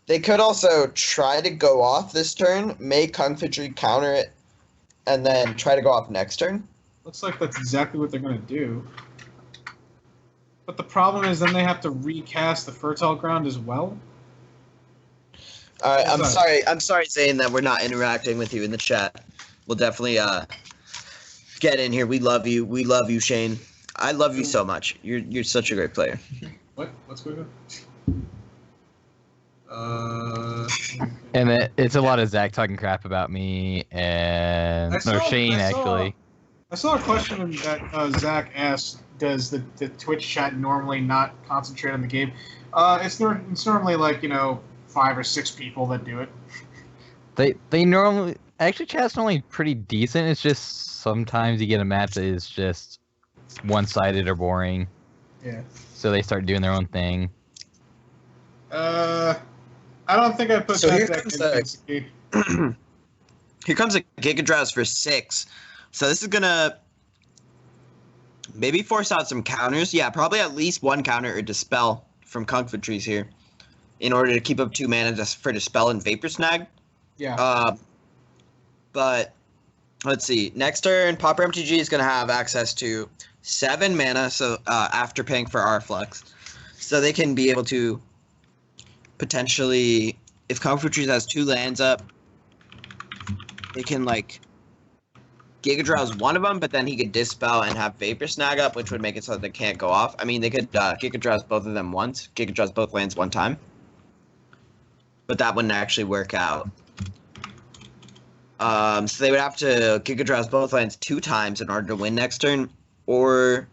They could also try to go off this turn, make Kung Fu Tree counter it, and then try to go off next turn. Looks like that's exactly what they're going to do. But the problem is then they have to recast the Fertile Ground as well. Alright, I'm sorry saying that we're not interacting with you in the chat. We'll definitely get in here. We love you. We love you, Shane. I love you so much. You're such a great player. What? What's going on? And it's a lot of Zach talking crap about me and Shane actually. I saw a question that Zach asked: does the Twitch chat normally not concentrate on the game? It's normally like 5 or 6 people that do it. They normally actually chat's normally pretty decent. It's just sometimes you get a match that is just one-sided or boring. Yeah. So they start doing their own thing. I don't think I put so that here comes a Giga Drowse for 6. So this is gonna maybe force out some counters. Yeah, probably at least 1 counter or Dispel from Kung Fu Trees here, in order to keep up 2 mana just for Dispel and Vapor Snag. Yeah. But let's see. Next turn, Pauper MTG is gonna have access to 7 mana. So after paying for Arflux, so they can be able to potentially, if Kung Fu Trees has 2 lands up, they can Giga Drowse 1 of them, but then he could Dispel and have Vapor Snag up, which would make it so that they can't go off. I mean, they could Giga Drowse both of them once, Giga Drowse both lands 1 time, but that wouldn't actually work out. So they would have to Giga Drowse both lands 2 times in order to win next turn, or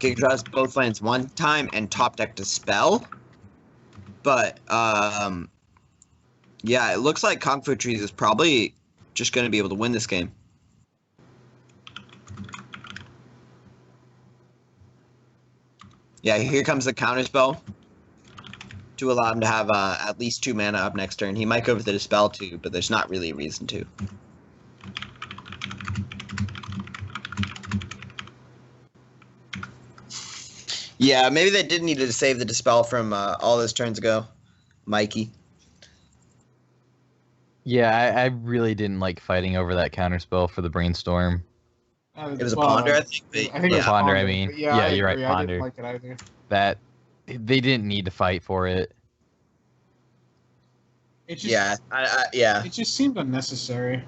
Giga Drowse both lands 1 time and top deck Dispel. But yeah, it looks like Kung Fu Trees is probably just going to be able to win this game. Yeah, here comes the counterspell to allow him to have at least 2 mana up next turn. He might go for the Dispel too, but there's not really a reason to. Yeah, maybe they did need to save the Dispel from all those turns ago, Mikey. Yeah, I really didn't like fighting over that counterspell for the Brainstorm. It was a Ponder, I think. But, I think it was Ponder, Ponder. I mean. Yeah, Yeah, I you're right, agree. Ponder. I didn't like it either. That they didn't need to fight for it. It just, yeah. It just seemed unnecessary.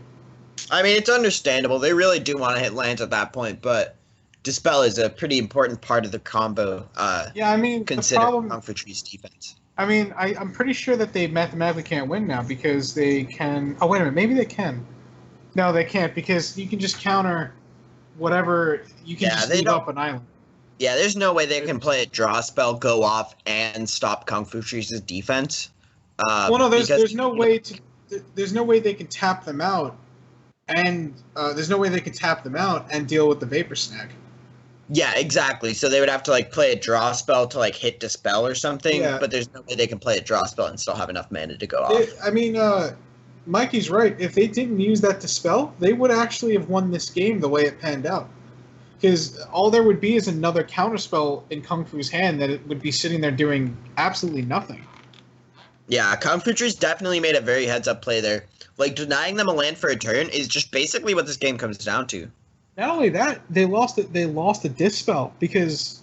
I mean, it's understandable. They really do want to hit lands at that point, but Dispel is a pretty important part of the combo. Yeah, I mean, considering Comfort Tree's defense. I mean, I'm pretty sure that they mathematically can't win now because they can. Oh, wait a minute. Maybe they can. No, they can't because you can just counter whatever. You can just leave up an island. Yeah, there's no way they can play a draw spell, go off, and stop Kung Fu Tree's defense. Well, no, there's no way to. There's no way they can tap them out, and there's no way they can tap them out and deal with the Vapor Snag. Yeah, exactly. So they would have to like play a draw spell to like hit Dispel or something, but there's no way they can play a draw spell and still have enough mana to go off. I mean, Mikey's right. If they didn't use that Dispel, they would actually have won this game the way it panned out. Because all there would be is another counterspell in Kung Fu's hand that it would be sitting there doing absolutely nothing. Yeah, Kung Fu Tree's definitely made a very heads-up play there. Like, denying them a land for a turn is just basically what this game comes down to. Not only that, they lost a Dispel because,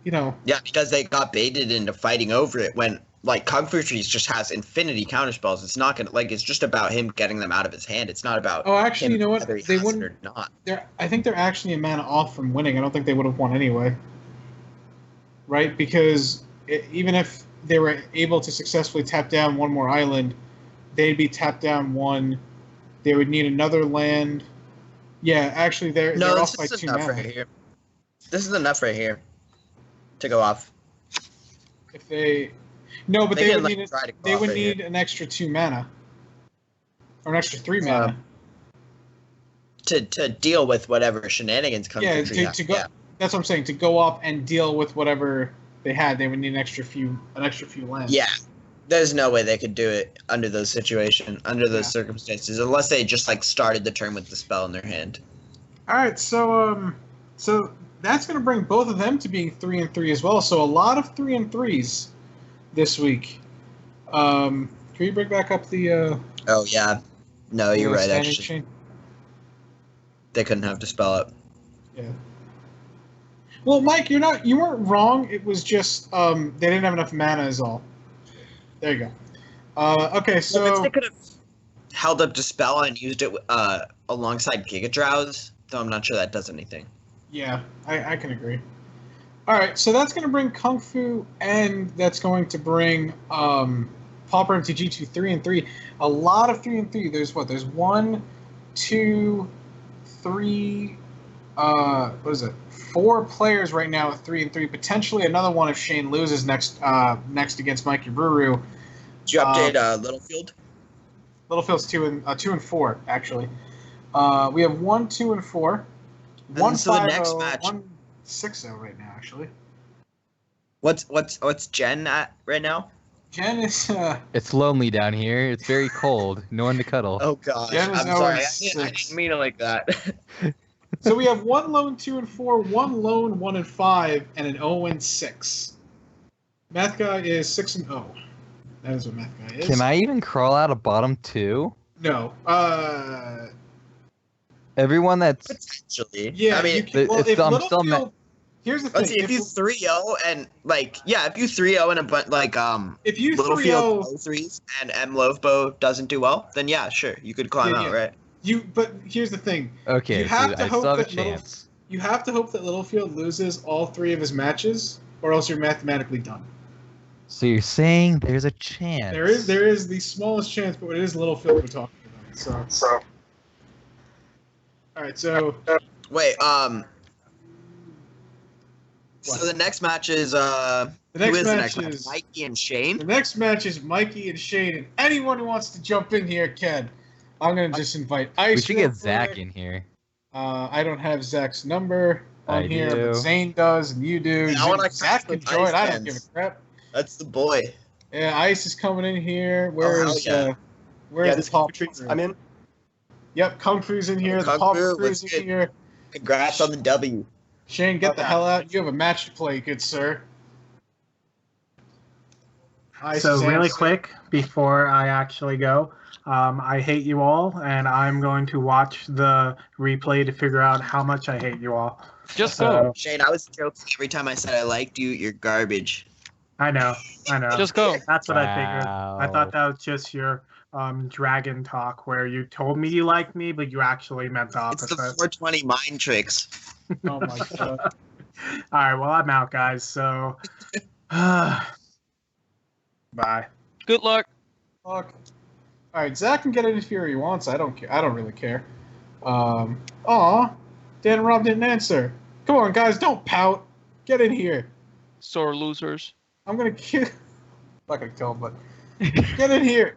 you know... Yeah, because they got baited into fighting over it when, like, Kung Fu Trees just has infinity counterspells. It's not gonna... Like, it's just about him getting them out of his hand. It's not about... Oh, actually, you know what? They wouldn't... Or not. I think they're actually a mana off from winning. I don't think they would have won anyway. Right? Because even if they were able to successfully tap down one more island, they'd be tapped down one. They would need another land. Yeah, actually, they're off by 2 mana. Right here. This is enough right here to go off. If they... No, but they would need an extra 2 mana. Or an extra 3 mana. To deal with whatever shenanigans come to go. Yeah. That's what I'm saying. To go up and deal with whatever they had, they would need an extra few lands. Yeah. There's no way they could do it under those circumstances, unless they just like started the turn with the spell in their hand. All right, so that's going to bring both of them to being 3-3 as well. So a lot of 3-3s this week. Can you bring back up the? Oh yeah, no, you're right. Actually, chain? They couldn't have Dispel up. Yeah. Well, Mike, you weren't wrong. It was just they didn't have enough mana, is all. There you go. Okay, so... Well, they could have held up Dispel and used it alongside Giga Drowse, though I'm not sure that does anything. Yeah, I can agree. All right, so that's going to bring Kung Fu, and that's going to bring Pauper MTG to 3-3. A lot of 3-3. There's what? There's 1, 2, 3... what is it? 4 players right now at 3-3. Potentially another one if Shane loses next against Mikey Ruru. Did you update Littlefield? Littlefield's 2 and 4 actually. We have 1, 2, and 4. 1 so 5 the next match. 1 6-0 right now actually. What's Jen at right now? Jen is. It's lonely down here. It's very cold. No one to cuddle. Oh gosh, Jen is I'm sorry. I 6. didn't mean it like that. So we have 1 lone 2 and 4, 1 lone 1 and 5, and an 0 and 6. Math guy is 6 and 0. That is what math guy is. Can I even crawl out of bottom 2? No. Everyone that's potentially. Yeah, I mean, here's the thing. Let's see, if you 3-0 and if you 3-0 and if you Littlefield 3s and M Lovebow doesn't do well, then yeah, sure, you could climb out, right? But here's the thing. Okay, you have so to I hope still have a that chance. You have to hope that Littlefield loses all 3 of his matches, or else you're mathematically done. So you're saying there's a chance? There is the smallest chance, but it is Littlefield we're talking about. So. All right, so. Wait. So the next match is the next match? Mikey and Shane. The next match is Mikey and Shane, and anyone who wants to jump in here can. I'm gonna just invite Ice. We should get Zach in here. I don't have Zach's number. I on here, do. but Zane does, and you do. I wanna Zach can crack join. ice I don't give a pens. crap. That's the boy. Yeah, Ice is coming in here. hell Where's yeah. where's Yeah, the this Pauper Patriots crew? I'm in. Yep, Kung Fu's in here. The Kung Pauper Fu, crew's what's in good? here. Congrats on the W. Shane, get the hell out. You have a match to play, good sir. Ice So is really in. quick before I actually go, I hate you all, and I'm going to watch the replay to figure out how much I hate you all. Just So- go. Shane, I was joking every time I said I liked you. You're garbage. I know. Just go. That's what I figured. I thought that was just your dragon talk where you told me you liked me, but you actually meant the It's opposite. the 420 mind tricks. Oh my god. All right, well, I'm out, guys. So, bye. Good luck. Fuck. All right, Zach can get in if he wants. I don't care. I don't really care. Aw, Dan and Rob didn't answer. Come on, guys, don't pout. Get in here. Sore losers. I'm gonna kill. I'm not gonna kill him, but get in here.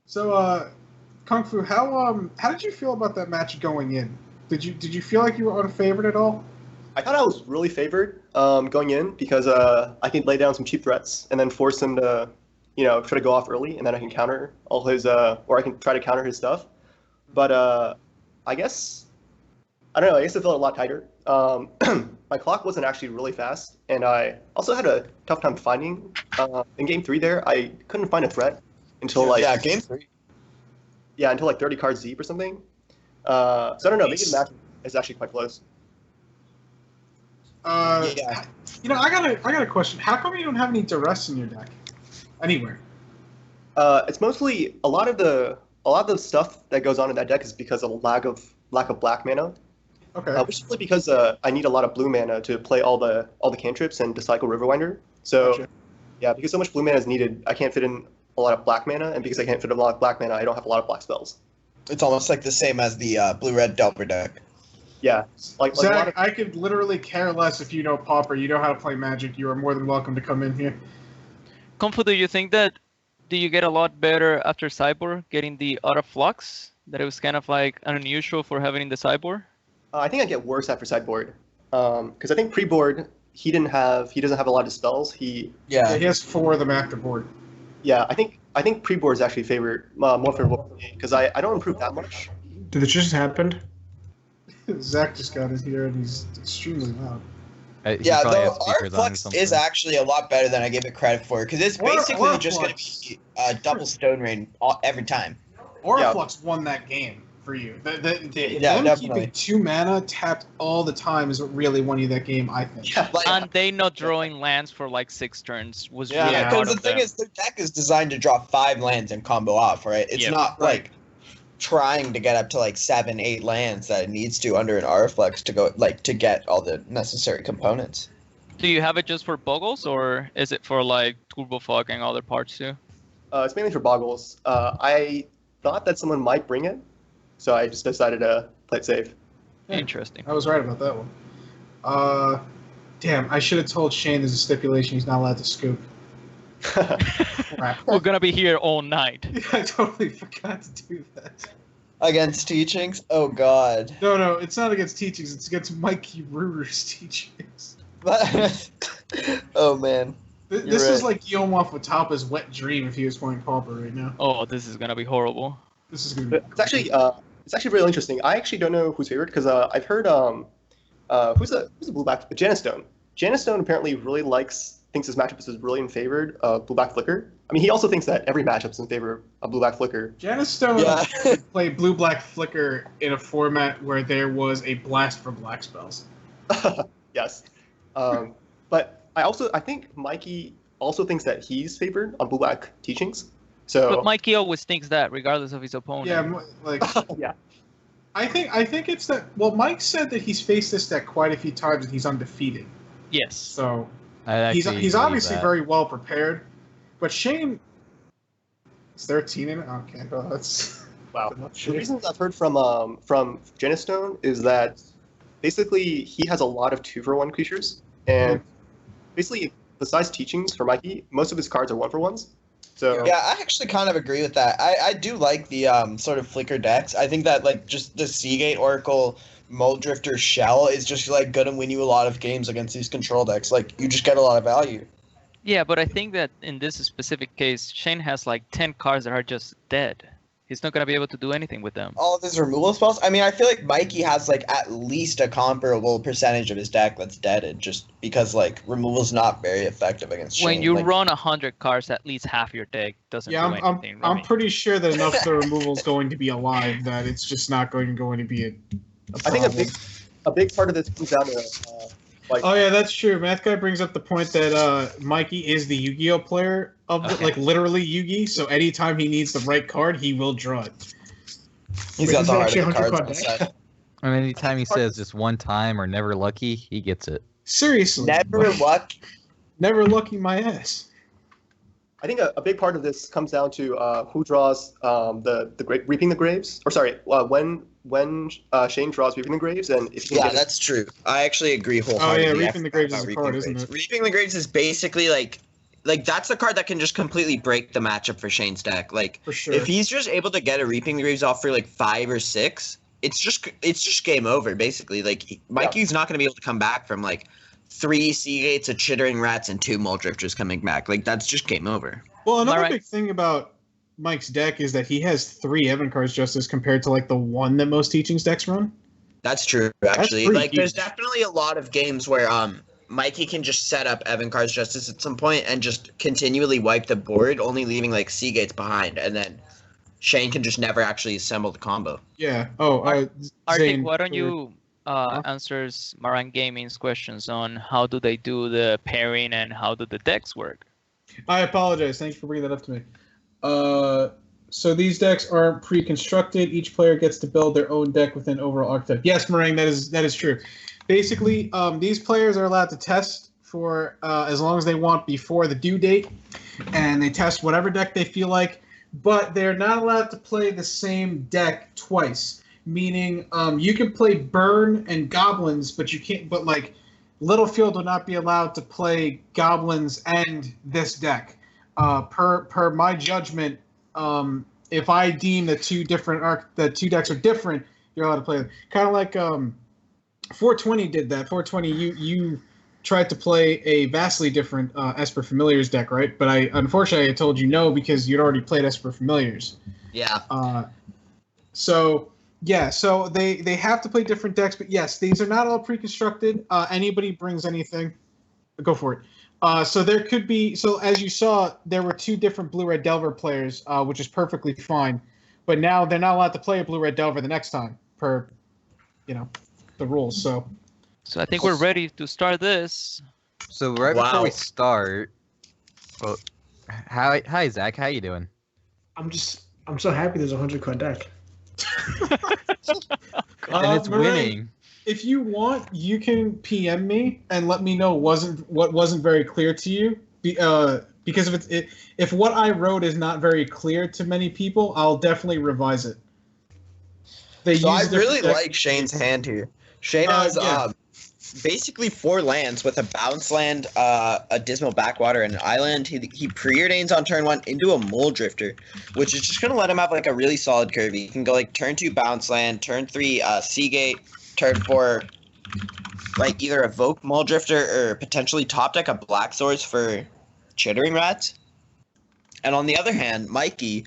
So, Kung Fu, how did you feel about that match going in? Did you feel like you were unfavored at all? I thought I was really favored going in because I can lay down some cheap threats and then force him to, try to go off early, and then I can counter all his, or I can try to counter his stuff. But I guess, I don't know, I guess it felt a lot tighter. My clock wasn't actually really fast, and I also had a tough time finding, in Game 3 there, I couldn't find a threat until Game 3. Yeah, until like 30 cards deep or something. So I don't know, maybe the match is actually quite close. Yeah. I got a question. How come you don't have any duress in your deck? Anywhere. It's mostly a lot of the stuff that goes on in that deck is because of lack of black mana. Okay. Which is really because I need a lot of blue mana to play all the cantrips and to cycle Riverwinder. So Gotcha. yeah, because so much blue mana is needed, I can't fit in a lot of black mana, and because I can't fit in a lot of black mana, I don't have a lot of black spells. It's almost like the same as the blue-red Delver deck. Yeah, like a lot Zach, of, I could literally care less if you know Pauper. You know how to play Magic. You are more than welcome to come in here. Kung Fu, do you think that you get a lot better after Cyborg getting the Out of Flux? That it was kind of like unusual for having in the Cyborg? I think I get worse after sideboard, because I think pre-board he doesn't have a lot of spells. Yeah, he has 4 of them after board. Yeah, I think pre-board is actually more favorable for me because I don't improve that much. Did it just happen? Zach just got in here and he's extremely loud. Yeah, though our Flux is actually a lot better than I gave it credit for, because it's basically just going to be double Stone Rain every time. Oriflux won that game for you. Them definitely. keeping 2 mana tapped all the time is what really won you that game, I think. Yeah, And they not drawing lands for like 6 turns was really Yeah, hard because the thing is, the deck is designed to draw 5 lands and combo off, right? It's not like trying to get up to like 7, 8 lands that it needs to under an Ariflex to go to get all the necessary components. Do you have it just for Boggles, or is it for like Turbo Fog and other parts too? It's mainly for Boggles. I thought that someone might bring it, so I just decided to play it safe. Interesting. I was right about that one. Damn, I should have told Shane there's a stipulation he's not allowed to scoop. Crap. We're gonna be here all night. I totally forgot to do that. Against teachings? Oh god. No, it's not against teachings. It's against Mikey Ruder's teachings. Oh man. This is like Yomaf Watapa's wet dream if he was playing Pauper right now. Oh, this is gonna be horrible. This is gonna be. It's actually really interesting. I actually don't know who's favored because I've heard who's the blue black Janistone. Janistone apparently really thinks his matchup is really in favor of blue black flicker. I mean, he also thinks that every matchup is in favor of blue black flicker. Janistone played blue black flicker in a format where there was a blast for black spells. Yes, but I think Mikey also thinks that he's favored on blue black teachings. So, But Mikey always thinks that, regardless of his opponent. Yeah, like yeah. I think it's that. Well, Mike said that he's faced this deck quite a few times and he's undefeated. Yes. So I he's actually obviously believe that. very well prepared. But Shane is 13 in it. Okay, well, that's wow. The reasons I've heard from Janistone is that basically he has a lot of 2-for-1 creatures, and basically besides teachings for Mikey, most of his cards are 1-for-1s. So Yeah, I actually kind of agree with that. I do like the sort of flicker decks. I think that like just the Seagate Oracle Muldrifter Shell is just like gonna win you a lot of games against these control decks. Like you just get a lot of value. Yeah, but I think that in this specific case, Shane has like 10 cards that are just dead. He's not gonna be able to do anything with them. All of his removal spells. I mean, I feel like Mikey has like at least a comparable percentage of his deck that's deaded, just because like removal's not very effective against When Shane. you like, run 100 cards, at least half your deck doesn't Yeah, do anything. I'm pretty sure that enough of the removal is going to be alive that it's just not going to be a I think problem. a big part of this comes down to like. Oh yeah, that's true. Math Guy brings up the point that Mikey is the Yu-Gi-Oh player of the, like literally Yu-Gi. So anytime he needs the right card, he will draw it. he's got the heart actually of the 100 cards card on his deck. side. And anytime he says just one time or never lucky, he gets it. Seriously, Never luck. never lucky my ass. I think a big part of this comes down to who draws Reaping the Graves, or sorry, when Shane draws Reaping the Graves, and if he can Yeah, get it- that's true. I actually agree Oh wholeheartedly. yeah, I Reaping the forgot Graves about is a Reaping card, the isn't Graves. it? Reaping the Graves is basically like that's a card that can just completely break the matchup for Shane's deck. Like For sure. if he's just able to get a Reaping the Graves off for like 5 or 6, it's just game over basically. Like Mikey's not going to be able to come back from like 3 Seagates, a Chittering Rats, and 2 Muldrifters coming back. Like that's just game over. Well, another right? big thing about Mike's deck is that he has 3 Evan cards Justice compared to like the 1 that most Teachings decks run. That's true, actually. pretty Like, there's huge. definitely a lot of games where Mikey can just set up Evan Cards Justice at some point and just continually wipe the board, only leaving like Seagates behind, and then Shane can just never actually assemble the combo. Yeah. Oh, Arctic, Zane, why don't you answers Maran Gaming's questions on how do they do the pairing and how do the decks work? I apologize. Thanks for bringing that up to me. So these decks aren't pre-constructed. Each player gets to build their own deck within overall archetype. Yes, Meringue, that is true. Basically, these players are allowed to test for as long as they want before the due date, and they test whatever deck they feel like. But they're not allowed to play the same deck twice. Meaning, you can play Burn and Goblins, but you can't. But like, Littlefield will not be allowed to play Goblins and this deck. Per my judgment, if I deem the two decks are different, you're allowed to play them. Kind of like 420 did that. 420, you tried to play a vastly different Esper Familiars deck, right? But unfortunately I told you no because you'd already played Esper Familiars. Yeah. So they have to play different decks, but yes, these are not all pre-constructed. Anybody brings anything, go for it. So there could be, so as you saw, there were 2 different Blue-Red Delver players, which is perfectly fine. But now they're not allowed to play a Blue-Red Delver the next time, per, the rules. So I think we're ready to start this. So right before we start, well, hi Zach, how you doing? I'm so happy there's a 100 card deck. And it's winning. If you want, you can PM me and let me know what wasn't very clear to you. Because if what I wrote is not very clear to many people, I'll definitely revise it. So I really like Shane's hand here. Shane has basically 4 lands with a bounce land, a Dismal Backwater, and an island. He preordains on turn 1 into a Muldrifter, which is just going to let him have like a really solid curve. He can go like turn 2 bounce land, turn 3 Seagate, turn 4 like either evoke Muldrifter or potentially top deck a Black Swords for Chittering Rats. And on the other hand, Mikey,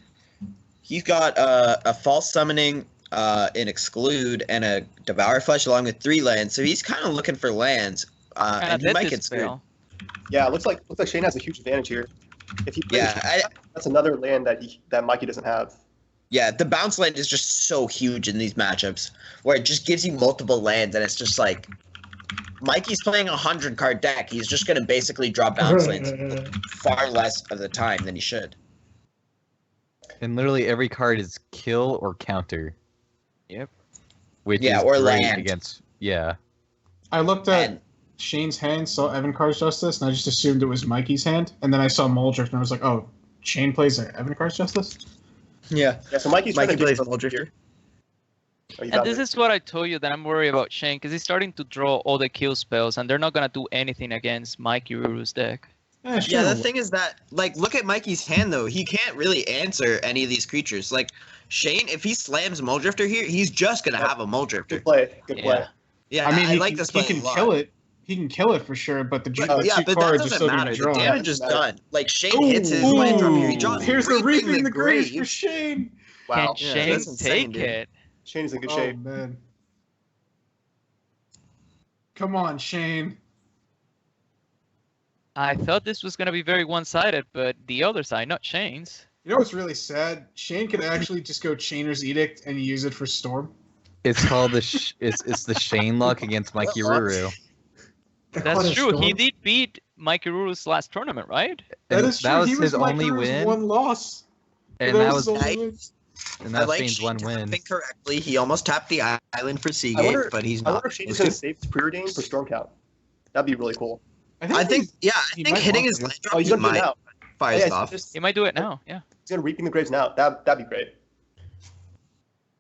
he's got a False Summoning, an Exclude, and a Devour Flesh along with 3 lands. So he's kind of looking for lands, and he might get screwed. Yeah, it looks like Shane has a huge advantage here. If he plays, that's another land that Mikey doesn't have. Yeah, the bounce land is just so huge in these matchups, where it just gives you multiple lands, and it's just like Mikey's playing a 100 card deck. He's just going to basically draw bounce lands far less of the time than he should. And literally every card is kill or counter. Yep. Which Yeah, is or great land. against I looked at Shane's hand, saw Evan Cards Justice, and I just assumed it was Mikey's hand. And then I saw Muldrift, and I was like, oh, Shane plays Evan Cards Justice? Yeah. So Mikey plays Muldrifter. And this is what I told you that I'm worried about Shane, because he's starting to draw all the kill spells, and they're not going to do anything against Mikey Ruru's deck. Yeah, the thing is that, like, look at Mikey's hand, though. He can't really answer any of these creatures. Like, Shane, if he slams Mole Drifter here, he's just going to have a Mole Drifter. Good play. Good play. Yeah, I mean, I like this play he a can lot. kill it. He can kill it for sure, but the But two that cards are doesn't still going matter. to draw. The damage is done. Like, Shane hits his land from here. He draws Here's the Reaping the Graves Grave. for Shane. Wow. Can Shane that's insane, take dude. it? Shane is in good Oh, shape. man. Come on, Shane. I thought this was gonna be very one-sided, but the other side, not Shane's. You know what's really sad? Shane could actually just go Chainer's Edict and use it for Storm. It's called it's the Shane luck against Mikey Ruru. That's true. He did beat Mikey Ruru's last tournament, right? That is true. That was He his Mike only Ruru's win. one loss. And that was his only win. and I that's like Shane's Shane one win. tapping correctly. He almost tapped the island for I Seagate, wonder, but he's I not. wonder if Shane's going to save his preordained for Storm Count. That'd be really cool. I think he hitting might his want land to. drop, Oh, he's he going to do it might now. fire Yeah, it off. He might do it now. Yeah. He's going to Reaping the Graves now. That'd be great.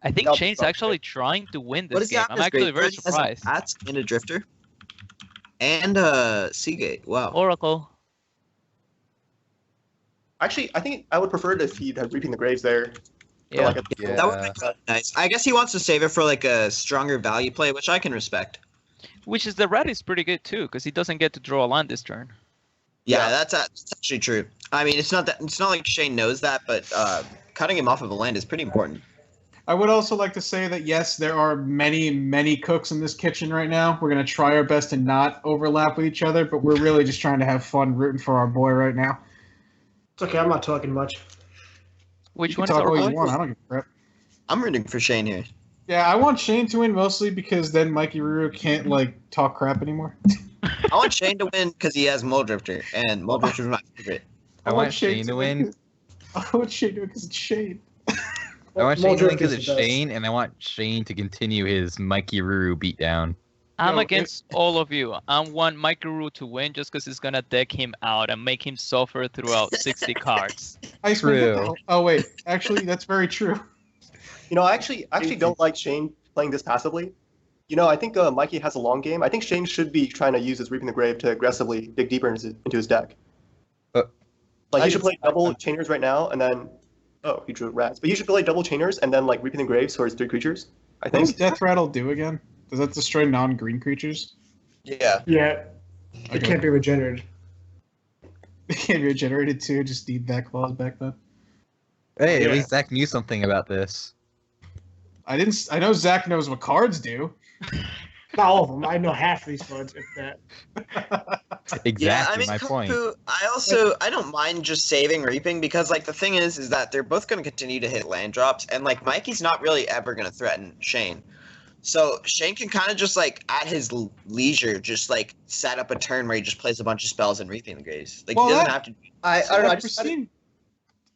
I think That'll be Shane's fun. actually trying to win What this is he game. on I'm this actually grade? very He has a surprised. Bats and a Drifter. And Seagate. Wow. Oracle. Actually, I think I would prefer it if he'd have Reaping the Graves there. For Yeah. like a, Yeah. That would be kind of nice. I guess he wants to save it for like a stronger value play, which I can respect. Which is the red is pretty good too, because he doesn't get to draw a land this turn. Yeah, that's actually true. I mean, it's not like Shane knows that, but cutting him off of a land is pretty important. I would also like to say that yes, there are many, many cooks in this kitchen right now. We're going to try our best to not overlap with each other, but we're really just trying to have fun rooting for our boy right now. It's okay. I'm not talking much. Which You can one is talk all Oracle? you want. I don't give a crap. I'm rooting for Shane here. Yeah, I want Shane to win mostly because then Mikey Ruru can't like talk crap anymore. I want Shane to win because he has Mole Drifter, and Mole Drifter is my favorite. I want Shane to win. I want Shane to win because it's Shane. I want Shane to win because Drifter's it's the best. Shane, and I want Shane to continue his Mikey Ruru beatdown. I'm No, against all of you. I want Mikey Ruru to win just because it's gonna deck him out and make him suffer throughout 60 cards. True. Oh wait, actually that's very true. You know, I actually don't like Shane playing this passively. You know, I think Mikey has a long game. I think Shane should be trying to use his Reaping the Grave to aggressively dig deeper into his deck. Like, he should play double Chainers right now, and then... Oh, he drew Rats. But he should play double Chainers, and then, like, Reaping the Graves for his 3 creatures, I What does think. Death Rattle do again? Does that destroy non-green creatures? Yeah. Yeah. It Okay. can't be regenerated. It can't be regenerated too. Just need that clause back then. Hey, Yeah. at least Zach knew something about this. I didn't. I know Zach knows what cards do. Not all of them. I know half of these cards, if that. Exactly Yeah, I mean, my point. Kuku, I don't mind just saving Reaping because like the thing is that they're both going to continue to hit land drops, and like Mikey's not really ever going to threaten Shane. So Shane can kind of just like at his leisure, just like set up a turn where he just plays a bunch of spells and Reaping the Graves. Like Well, he doesn't that- have to. I don't know. I just, Pristine.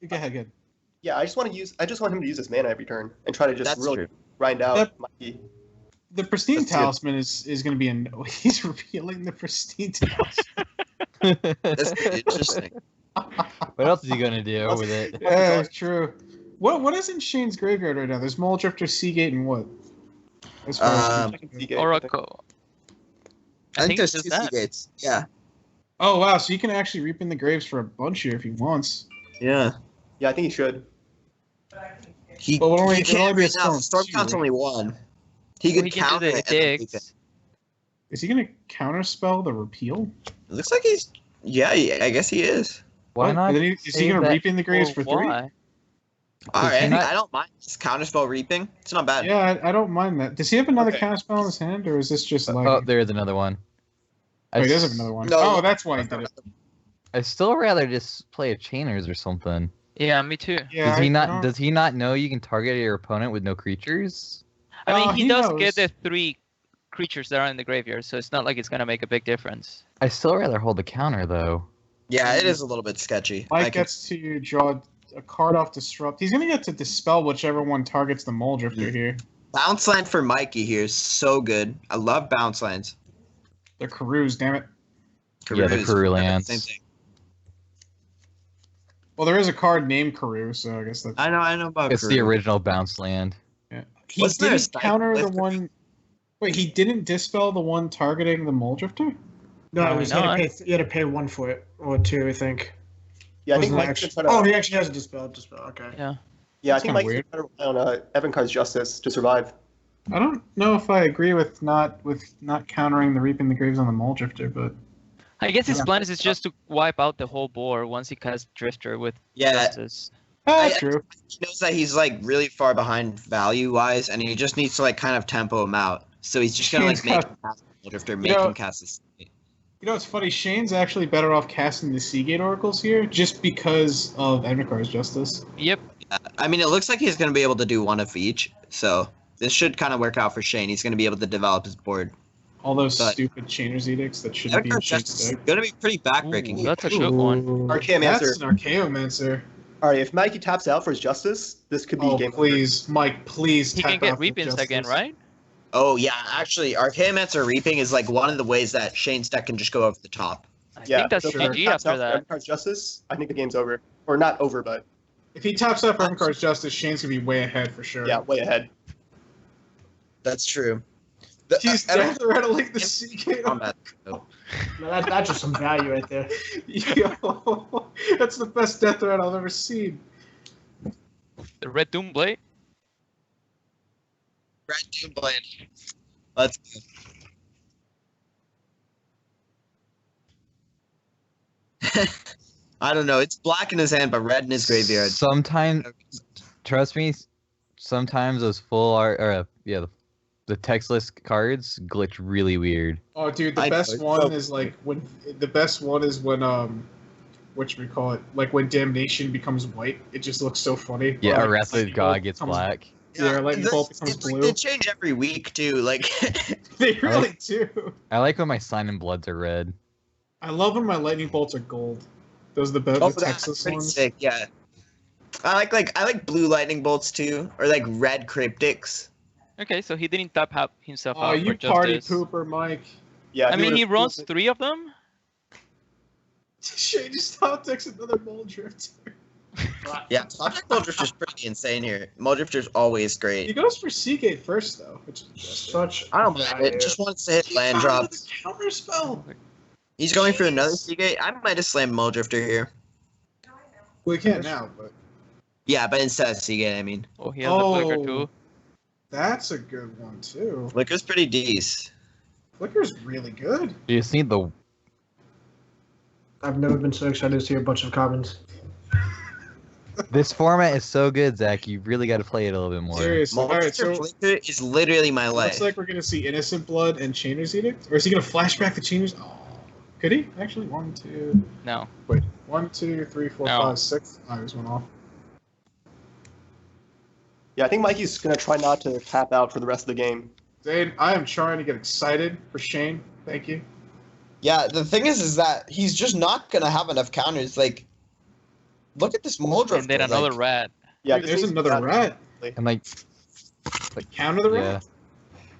Go ahead, good. yeah, I just want him to use his mana every turn and try to just That's really true. grind out That- Mikey. The Pristine That's good. Talisman is going to be in. He's revealing the Pristine Talisman. That's pretty interesting. What else is he gonna do with it? Yeah, true. What is in Shane's graveyard right now? There's Mole Drifter, Seagate, and what? As far as Seagate, Oracle. I think there's it's two just that. Seagates. Yeah. Oh wow! So you can actually reap in the graves for a bunch here if he wants. Yeah. Yeah, I think he should. He, But he can't right now. Storm count's only one. He Well, could he can do counter the it. and then leave it. digs. Is he going to counterspell the repeal? It looks like he's. Yeah, I guess he is. Why What? not? And then is he save going to that reap in the graves for 3? Why? All Does he right, not- I don't mind. Just counterspell reaping. It's not bad. Yeah, I don't mind that. Does he have another Okay. counterspell in his hand, or is this just like? Oh, there is another one. Oh, he does have another one. No. Oh, that's why he did it. I'd still rather just play a Chainers or something. Yeah, me too. Yeah, Does he I not? don't- Does he not know you can target your opponent with no creatures? I mean, he he does knows. get the 3 creatures that are in the graveyard, so it's not like it's gonna make a big difference. I still rather hold the counter though. Yeah, it is a little bit sketchy. Mike gets to draw a card off Disrupt. He's going to get to dispel whichever one targets the Mole Drifter here. Bounce land for Mikey here is so good. I love bounce lands. The Karus, damn it. Yeah, the Karus, Kuru yeah, lands. Same thing. Well, there is a card named Karu, so I guess that's. I know about It's the original bounce land. He Wasn't there a didn't Scythe counter the with- one. Wait, he didn't dispel the one targeting the Mole Drifter? No, it was, you not? had to pay 1 for it, or 2, I think. Yeah, I think Wasn't Mike's actually- gonna try to. Oh, he actually has a dispel. Okay. Yeah. Yeah, I That's think kinda Mike's weird. gonna try to rely on Evan Card's Justice to survive. I don't know if I agree with not countering the Reaping the Graves on the Mole Drifter, but I guess his Yeah. plan is just to wipe out the whole board once he casts Drifter with Yeah. Justice. that's true. He knows that he's like really far behind value wise, and he just needs to like kind of tempo him out. So he's just gonna like Shane's make got- him cast the Drifter, You make know- him cast this. You know, it's funny. Shane's actually better off casting the Seagate Oracles here, just because of Enricar's Justice. Yep. I mean, it looks like he's gonna be able to do one of each, so this should kind of work out for Shane. He's gonna be able to develop his board. All those But- stupid Chainer's Edicts that shouldn't be in Enricar's Shane's Justice is deck. gonna be pretty backbreaking. Ooh, that's a good one. Archaeomancer. That's an Archaeomancer. All right, if Mikey taps out for his Justice, this could be Oh, game. please, Mike, please He tap can get out for Reapings again, Justice. right? Oh yeah, actually, Archaeomancer Reaping is like one of the ways that Shane's deck can just go over the top. I Yeah, think that's so if sure. he GG taps after out for that. Evan Card's Justice, I think the game's over, or not over, but If he taps out for Enricar's Justice, Shane's gonna be way ahead for sure. yeah, way ahead. That's true. He's definitely rattling the Seagate. Combat. No, that's just some value right there. Yo, that's the best death threat I've ever seen. The Red Doom Blade. Red Doom Blade. Let's go. I don't know. It's black in his hand, but red in his graveyard. Sometimes, trust me, sometimes those full art or the textless cards glitch really weird. Oh, dude, the I best know. one is like when what like when Damnation becomes white. It just looks so funny. Yeah, Or, a Wrath of Lightning God Bolt gets becomes- black. Yeah, Lightning this- Bolt becomes it's like blue. they change every week too. Like They really like- do. I like when my Sign and Bloods are red. I love when my Lightning Bolts are gold. Those are the best, oh, the that's Texas pretty ones. sick. Yeah, I like blue lightning bolts too, or like red cryptics. Okay, so he didn't tap himself Oh, out you for party Justice. pooper, Mike. Yeah, I mean, he would've- runs 3 of them. Shane just top decks another Mole Drifter. Yeah, top deck Muldrifter's pretty insane here. Muldrifter's always He great. goes for Seagate first though, which is just Such. I don't It just wants to hit land drops. The counter spell. He's going for another Seagate. I might have slammed Muldrifter here. We can't now, but Yeah, but instead of Seagate, I mean, Oh, he has a Flicker Oh. too. that's a good one too. Flicker's pretty decent. Flicker's really good. You just need the I've never been so excited to see a bunch of commons. This format is so good, Zach. You really got to play it a little bit more. Seriously. All right, Muldrifter so Flicker is literally my life. looks like we're gonna see Innocent Blood and Chainer's Edict, or is he gonna flashback the Chainer's? Oh, could he actually? 1, 2. No. Wait, 1, 2, 3, 4, No. 5, 6. I just went off. Yeah, I think Mikey's gonna try not to tap out for the rest of the game. Zane, I am trying to get excited for Shane. Thank you. Yeah, the thing is that he's just not gonna have enough counters. Like, look at this Muldrifter. And then another like, rat. Yeah, Dude, this there's means another that- rat. And like, Counter the yeah, rat.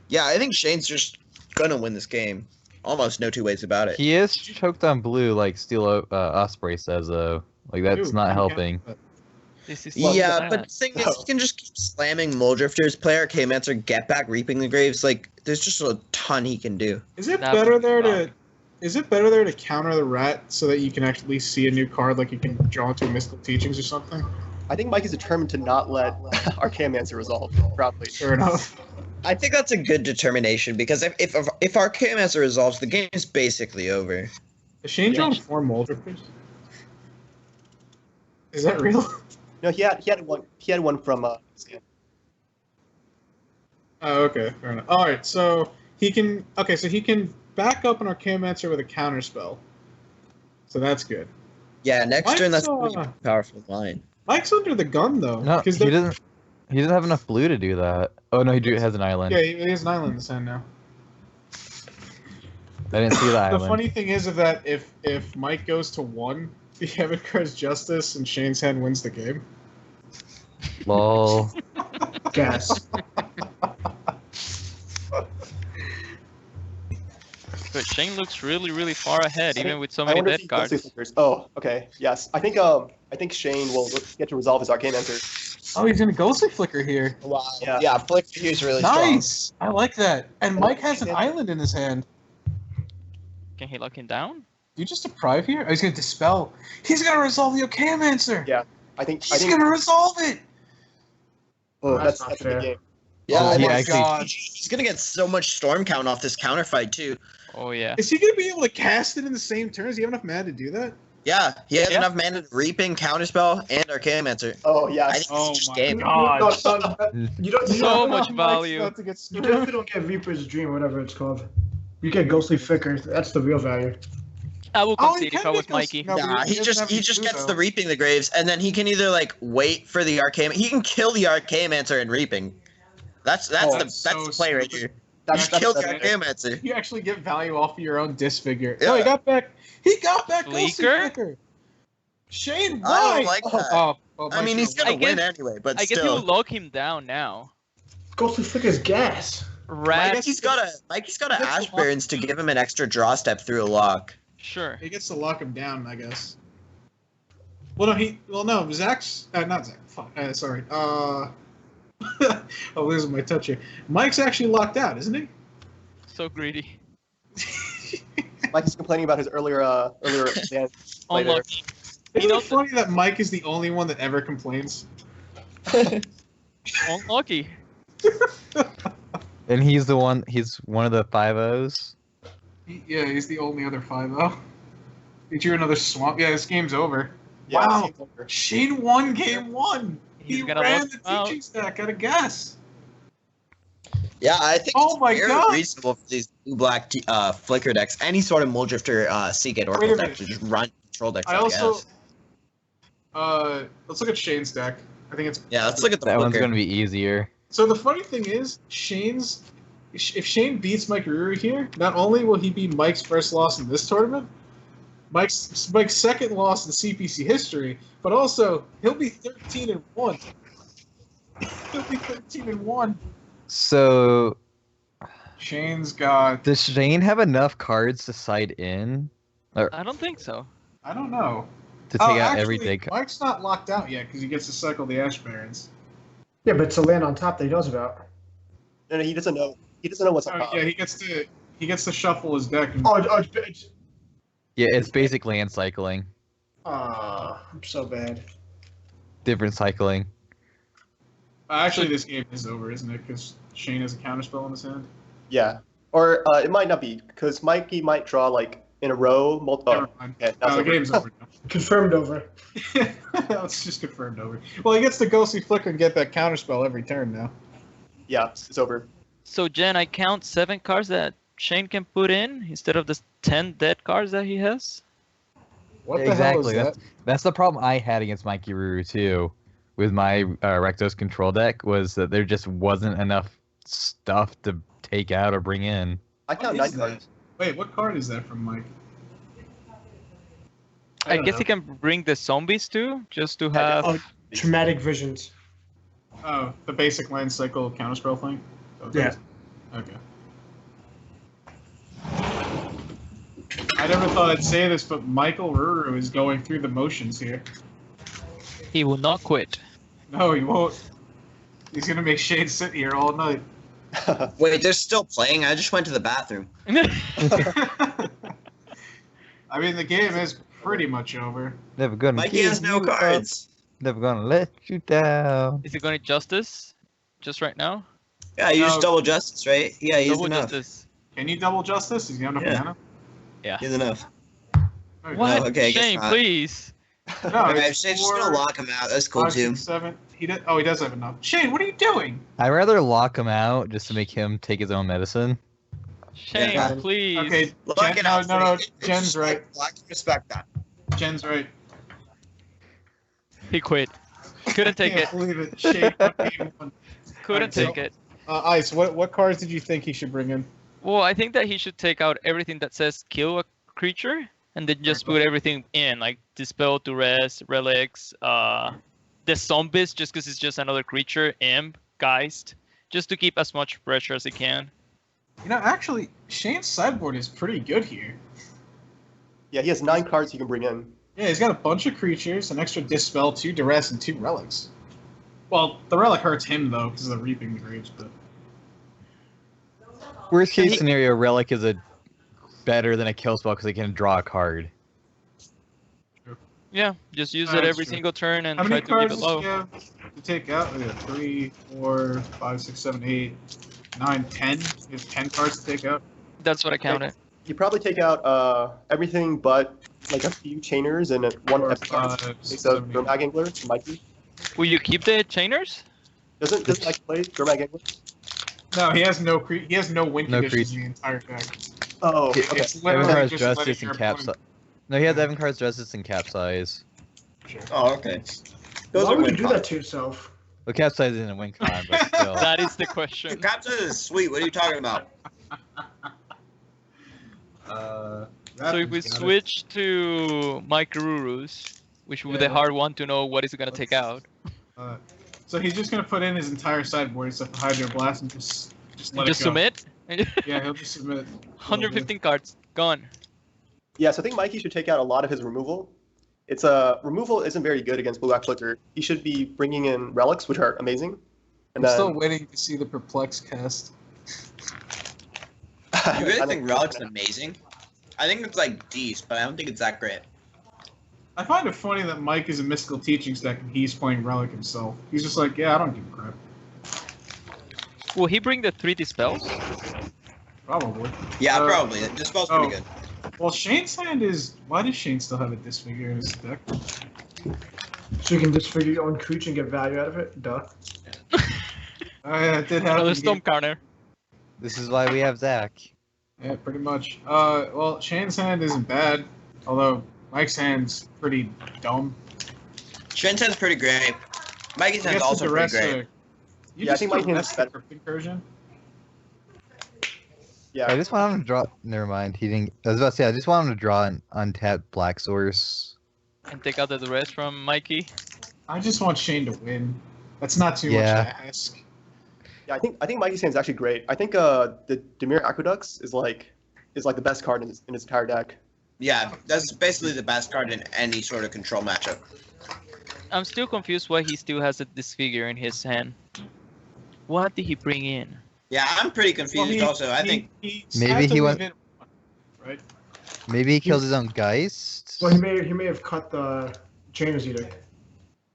Yeah, I think Shane's just gonna win this game. Almost no two ways about it. he is choked on blue, like Steel Osprey says though. Like that's Dude, not you helping. can't- This is Yeah, so but the thing is, you can just keep slamming Muldrifters, play Archaeomancer, get back Reaping the Graves. Like, there's just a ton he can do. Is it Nah, better there fuck. to? Is it better there to counter the rat so that you can actually see a new card, like you can draw into Mystical Teachings or something? I think Mikey's determined to not let Archaeomancer resolve properly. Fair enough. I think that's a good determination because if Archaeomancer resolves, the game's basically over. Has Shane drawn 4 Muldrifters? Is that real? No, he had one from Stan. Oh, okay, fair enough. All right, so he can back up an Archaeomancer with a counter spell. So that's good. Yeah, next Mike's, turn that's a uh, pretty powerful line. Mike's under the gun though. No, he 'cause the- doesn't. He doesn't have enough blue to do that. Oh no, has an island. Yeah, he has an island in his hand now. I didn't see the The island. funny thing is that if Mike goes to 1, the Evan Card's Justice and Shane's hand wins the game. Lol. Gas. But Shane looks really, really far ahead, even with so I many wonder if dead he goes cards. through flickers. Oh, okay. Yes, I think Shane will get to resolve his Archaeomancer. Oh, he's gonna Ghostly Flicker here. Wow. Yeah. Yeah, Flicker is really Nice. I like that. And Mike has an island in his hand. Can he lock him down? Do you just deprive here? Oh, he's gonna dispel. He's gonna resolve the Ocamancer. Yeah, I think He's gonna resolve it. Oh, that's not a big fair. game. Yeah, Oh I my think God. he's gonna get so much storm count off this counterfight too. Oh yeah. Is he gonna be able to cast it in the same turn? Does he have enough mana to do that? Yeah, he has Yeah. enough mana to Reaping, Counterspell, and Archaeomancer. Oh I yes. think Oh it's just my game. No, you don't. So much Mike's value. about to get You screwed. definitely don't get Reaper's Dream, whatever it's called. You get Ghostly Flicker. That's the real value. I will Oh, concede he if can I was get those- Mikey. no, Nah, but he doesn't just have he to just do, gets though. the Reaping the Graves, and then he can either like wait for the Archaeomancer. He can kill the Archaeomancer and Reaping. That's that's the so play right stupid. here. That's You kill the better. Archaeomancer. You actually get value off of your own disfigure. Yeah. No, he got back. He got back Ghostly Flicker? Flicker. Shane, I why? don't like that. Oh, I mean, he's gonna. gonna I win guess- anyway, but I guess still. he'll lock him down now. Ghostly Flicker's gas. Rat. Mikey's got a That's Ash a lot. Barrens to give him an extra draw step through a lock. Sure. He gets to lock him down, I guess. Well, no, Zach's not Zach. Fuck. Sorry. I'm losing my touch here. Mike's actually locked out, isn't he? So greedy. Mike is complaining about his earlier ban later. Unlucky. Isn't know it funny that Mike is the only one that ever complains? Unlucky. And he's one of the 5-0s. Yeah, he's the only other 5-0. He drew another swamp. Yeah, this game's over. Yeah, Wow. it's over. Shane won game 1. He's He gonna ran lock the him out. teaching stack at a guess. Yeah, I think Oh it's my very God. reasonable for these blue-black flicker decks, any sort of Muldrifter Seagate Wait a Oracle deck minute. to just run control decks. I also. guess. Let's look at Shane's deck. I think it's. Yeah, let's look at the That one's flicker. gonna be easier. So the funny thing is, if Shane beats Mike Ruru here, not only will he be Mike's first loss in this tournament, Mike's second loss in CPC history, but also he'll be 13-1. He'll be 13-1. So Shane's got. does Shane have enough cards to side in I don't think so. I don't know. to take out actually, every day? Mike's not locked out yet because he gets to cycle the Ash Barrens. Yeah, but it's a land on top that he knows about. No, he doesn't know. He doesn't know what's on Oh top. yeah, he gets to shuffle his deck. And, Yeah, it's basic land cycling, I'm so bad. different cycling. actually, this game is over, isn't it? Because Shane has a counterspell in his hand. Yeah. Or it might not be, because Mikey might draw like in a row. Never mind. Yeah, that's The over. game's over now. Confirmed over. It's just confirmed over. Well, he gets the Ghostly Flicker and get that counterspell every turn now. Yeah, it's over. So Jen, I count 7 cards that Shane can put in instead of the 10 dead cards that he has. What Yeah, the exactly. hell is that? That's the problem I had against Mikey Ruru too, with my Rectos control deck, was that there just wasn't enough stuff to take out or bring in. I What count is 9 that? cards. Wait, what card is that from Mike? I don't guess know. he can bring the zombies too, just to have. Oh, traumatic visions. Oh, the basic land cycle counterspell thing? Okay. Yeah. Okay. I never thought I'd say this, but Michael Ruru is going through the motions here. He will not quit. No, he won't. He's gonna make Shane sit here all night. Wait, they're still playing? I just went to the bathroom. I mean, the game is pretty much over. Never gonna Mikey give has no you up. cards. Never gonna let you down. Is he going to justice? Just right now? Yeah, you No. use double justice, right? Yeah, he used Double enough. justice. Can you double justice? He's got enough Yeah. mana. Yeah. He has enough. Okay. What? okay, I guess Shane, not. please. No, Alright, it's Shane's just 4, gonna lock him out. That's cool 5, too. 6, 7. He does have enough. Shane, what are you doing? I'd rather lock him out just to make him take his own medicine. Shane, Yeah. please. Okay, Lock Jen, it no, out. no, It's Jen's just right. like, Block, respect that. Jen's right. He quit. Couldn't take Can't it. believe it. Shane won game 1. Couldn't so- take it. Ice, what cards did you think he should bring in? Well, I think that he should take out everything that says kill a creature and then just put everything in, like Dispel, Duress, Relics, the Zombies, just because it's just another creature, Imp, Geist, just to keep as much pressure as he can. You know, actually, Shane's sideboard is pretty good here. Yeah, he has 9 cards he can bring in. Yeah, he's got a bunch of creatures, an extra Dispel, 2 Duress, and 2 Relics. Well, the Relic hurts him, though, because of the Reaping the Graves, but... Worst case scenario, Relic is a better than a kill spell because they can draw a card. Yeah, just use it every single turn and How try many to keep cards it does low. he have to take out? We have 3, 4, 5, 6, 7, 8, 9, 10. He has 10 cards to take out. That's what I counted. You probably take out everything but like a few chainers and one 4, epic card. 5, It's 6, a 7, 8. Gurmag Angler, Mikey. Will you keep the chainers? Doesn't like play Gurmag Angler? No, he has no he has no win No conditions in the entire deck. Oh, It- okay. It's literally Evankar's just letting Justice your and Capsize. opponent- No, he has Evankar's Justice and Capsize. Oh, okay. Those Why are would you win do cons. that to yourself? Well, Capsize isn't a win con, but still. That is the question. Dude, Capsize is sweet. What are you talking about? So if we switch to Mike Ruru's, which would be the hard one to know what is it going to take out. So he's just gonna put in his entire sideboard except for Hydro Blast and just let Just it go. submit? Yeah, he'll just submit. 115 cards, gone. Yeah, so I think Mikey should take out a lot of his removal. It's removal isn't very good against Blue Black Flicker. He should be bringing in relics, which are amazing. And I'm then still waiting to see the Perplex cast. You really think Relic's amazing? I think it's like decent, but I don't think it's that great. I find it funny that Mike is a Mystical Teachings deck and he's playing Relic himself. He's just like, yeah, I don't give a crap. Will he bring the 3 dispels? Probably. Yeah, probably. This spell's pretty good. Well, Shane's hand is... Why does Shane still have a Disfigure in his deck? So you can disfigure your own creature and get value out of it? Duh. Yeah, it did happen. Another Storm counter. This is why we have Zach. Yeah, pretty much. Well, Shane's hand isn't bad, although Mike's hand's pretty dumb. Shane's hand's pretty great. Mikey's I hand's guess also the pretty rest great. are- You Yeah, I just think Mike's hand's arrest the better. Crypt Incursion? Yeah. I just want him to draw. Never mind. He didn't. I was about to say. I just want him to draw an untapped Black Source. And take out the rest from Mikey. I just want Shane to win. That's not too Yeah. much to ask. Yeah, I think Mikey's hand's actually great. I think the Demir Aqueducts is like the best card in his entire deck. Yeah, that's basically the best card in any sort of control matchup. I'm still confused why he still has a Disfigure in his hand. What did he bring in? Yeah, I'm pretty confused also. I think Maybe he went. Right? Maybe he kills his own Geist. Well, he may have cut the Chainer's Eater.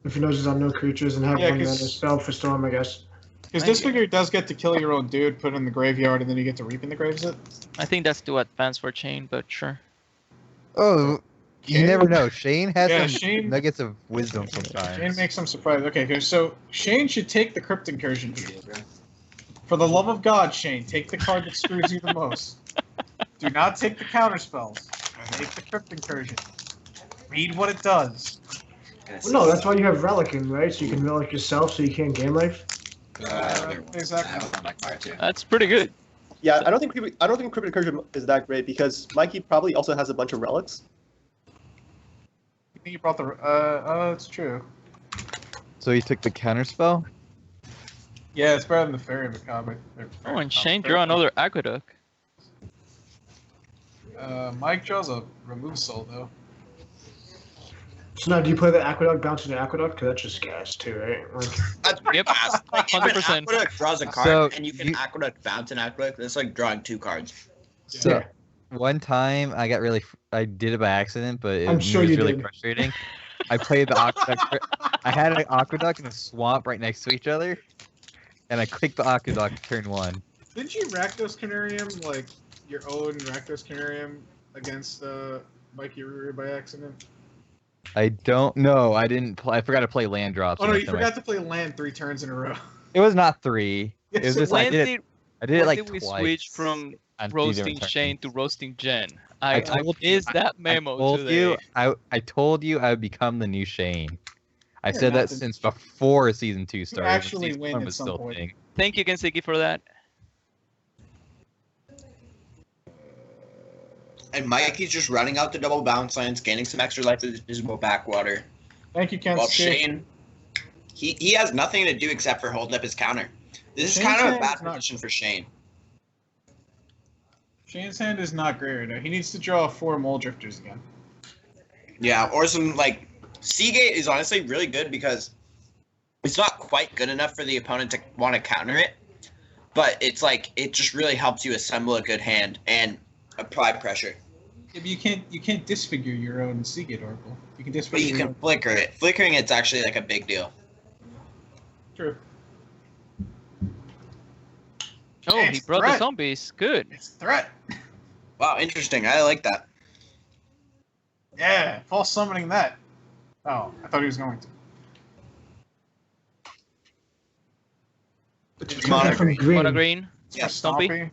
If he knows he's on no creatures and have Yeah, one mana 'cause- spell for Storm, I guess. Because Disfigure does get to kill your own dude, put it in the graveyard, and then you get to reap in the graves it. I think that's too advanced for Chain, but sure. Oh, you Shane? never know. Shane has Yeah, some Shane- nuggets of wisdom sometimes. Shane makes some surprise. Okay, here, so Shane should take the Crypt Incursion here. For the love of God, Shane, take the card that screws you the most. Do not take the counter spells. Take the Crypt Incursion. Read what it does. Well, no, that's why you have Relicing, right? So you can Relic yourself so you can't game life. Exactly. That's pretty good. Yeah, I don't think Cryptic Incursion is that great because Mikey probably also has a bunch of relics. I think you brought the. It's true. So he took the counter spell. Yeah, it's better than the Fairy Macabre. Oh, and Shane drew another Aqueduct. Mike draws a Remove Soul, though. So now, do you play the Aqueduct, bounce into Aqueduct? Because that's just gas, too, right? Like, that's pretty Yep, fast. Like, if an 100%. Aqueduct draws a card So and you can Aqueduct bounce an Aqueduct, it's like drawing 2 cards. So Yeah. one time I got really. I did it by accident, but it I'm was sure you really did. frustrating. I played the aqueduct. I had an aqueduct and a swamp right next to each other, and I clicked the aqueduct turn 1. Didn't you Rakdos Canarium, like, your own Rakdos Canarium against Mikey Ruru by accident? I don't know. I didn't. I forgot to play land drops. Oh no, you next time forgot to play land 3 turns in a row. It was not 3. It was Yes, just I When did did, it. I did it when like did we twice. switch from on 2 roasting different Shane turns. to roasting Jen? I I told missed that memo I told today. you. I told you I would become the new Shane. I You're said not that the- since before season 2 started. when actually season win 1 at was some still a point. thing. Thank you, Genseki, for that. And Mikey's just running out the double bounce lands, gaining some extra life with his visible backwater. Thank you, Ken. While Shane, he has nothing to do except for holding up his counter. This is kind of a Shane's bad not- position for Shane. Shane's hand is not great right now. He needs to draw 4 Mole Drifters again. Yeah, or some, like, Seagate is honestly really good because it's not quite good enough for the opponent to want to counter it, but it's like, it just really helps you assemble a good hand. And apply pressure. Yeah, but you can't disfigure your own Seagate Oracle. You can disfigure. But you can flicker it. Flickering it's actually like a big deal. True. Oh, Hey, he it's brought threat. the zombies. Good. It's a threat. Wow, interesting. I like that. Yeah, false summoning that. Oh, I thought he was going to. It's coming from green. Mono green. Yeah, Stumpy. Stompy.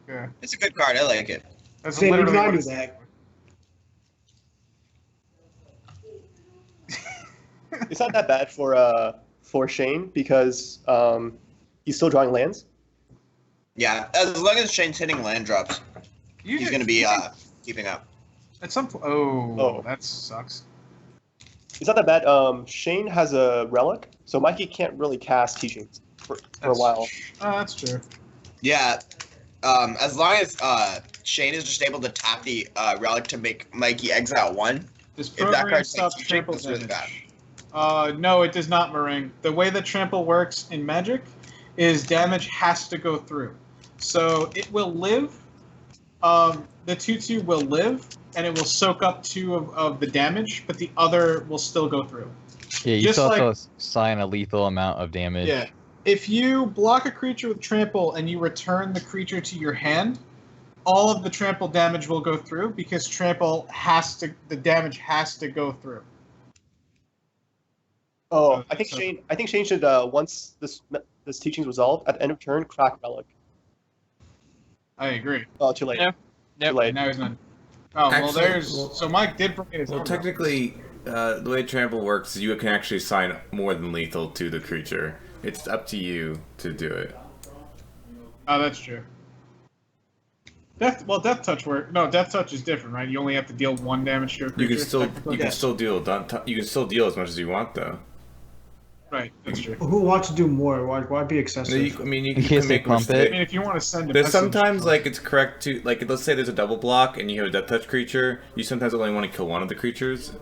Yeah. It's a good card. I like it. That's Same, literally even I what knew it's- that. It's not that bad for Shane because he's still drawing lands. Yeah, as long as Shane's hitting land drops, You he's did- going to be you think- keeping up. At some point. Oh, Oh. that sucks. It's not that bad. Shane has a relic, so Mikey can't really cast teachings for a That's- while. That's true. Yeah, as long as Shane is just able to tap the relic to make Mikey exile 1, This if that program card stops takes trample it's really bad. damage. No, it does not, Meringue. The way that trample works in Magic is damage has to go through. So it will live. The 2/2 will live, and it will soak up 2 of the damage, but the other will still go through. Yeah, you Just still have like- to assign a lethal amount of damage. Yeah. If you block a creature with trample and you return the creature to your hand, all of the trample damage will go through because trample the damage has to go through. Oh, I think Shane should once this teaching's resolved at the end of turn crack relic. I agree. Oh, too late. Yeah. Too late. Now he's not. Oh, Actually, so Mike did bring in his Well, number. technically, the way trample works is you can actually assign more than lethal to the creature. It's up to you to do it. Oh, that's true. Death touch Death touch is different, right? You only have to deal 1 damage to a creature. You can still technically. you can still deal as much as you want though. Right, that's true. Who wants to do more? Why be excessive? You can In case they make pump mistakes. it. I mean, if you want to send a There's message, sometimes like it's correct to like let's say there's a double block and you have a death touch creature. You sometimes only want to kill one of the creatures.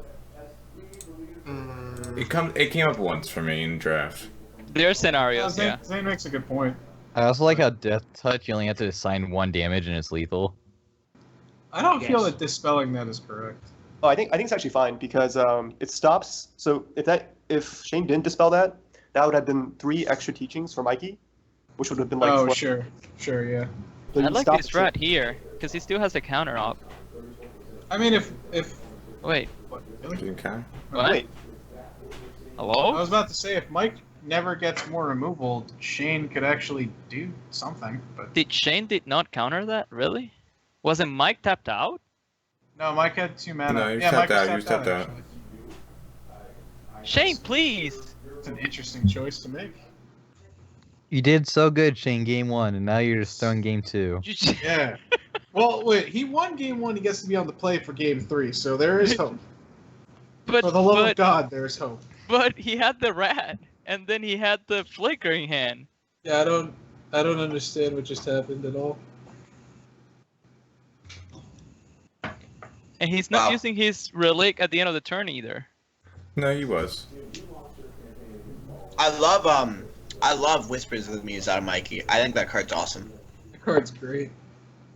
It came up once for me in draft. There are scenarios, Zane, yeah. Zane makes a good point. I also like how Death Touch, you only have to assign 1 damage and it's lethal. I don't feel Yes. that dispelling that is correct. Oh, I think it's actually fine because it stops. So if Shane didn't dispel that, that would have been 3 extra teachings for Mikey, which would have been like. Oh, 4. sure, yeah. So I you like stop this it. rat here, because he still has a counter up. I mean, if Wait, what? Really? Didn't count. what? Wait, I Hello? was about to say if Mike never gets more removal, Shane could actually do something. But Shane did not counter that? Really? Wasn't Mike tapped out? no, Mike had 2 mana. No, he was yeah, tapped Mike out, he was tapped out. actually. Shane, please! It's an interesting choice to make. You did so good, Shane, game 1, and now you're just throwing game 2. Yeah. Well, wait. He won game 1. He gets to be on the play for game 3. So there is hope. But, For the love of God, there's hope. but he had the rat, and then he had the flickering hand. Yeah, I don't understand what just happened at all. And he's not Wow. using his relic at the end of the turn either. No, he was. I love Whispers of the Muse out of Mikey. I think that card's awesome. The card's great.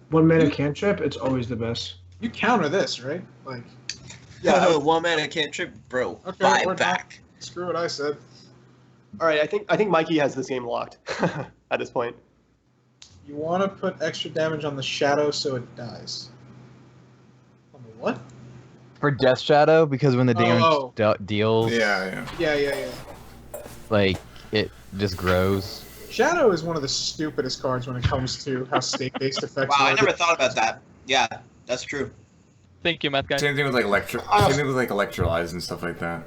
1 mana cantrip, it's always the best. You counter this, right? Like, Yeah, 1 mana cantrip, bro. Okay, 5 we're back. screw what I said. all right. I think Mikey has this game locked at this point. You want to put extra damage on the shadow so it dies. On the what? For Death Shadow, because when the damage Oh. deals, Yeah. Yeah. like, it just grows. Shadow is one of the stupidest cards when it comes to how state-based effects Wow, I work. never thought about that. Yeah, that's true. Thank you, Matt guy. Same thing with like electrolyze and stuff like that.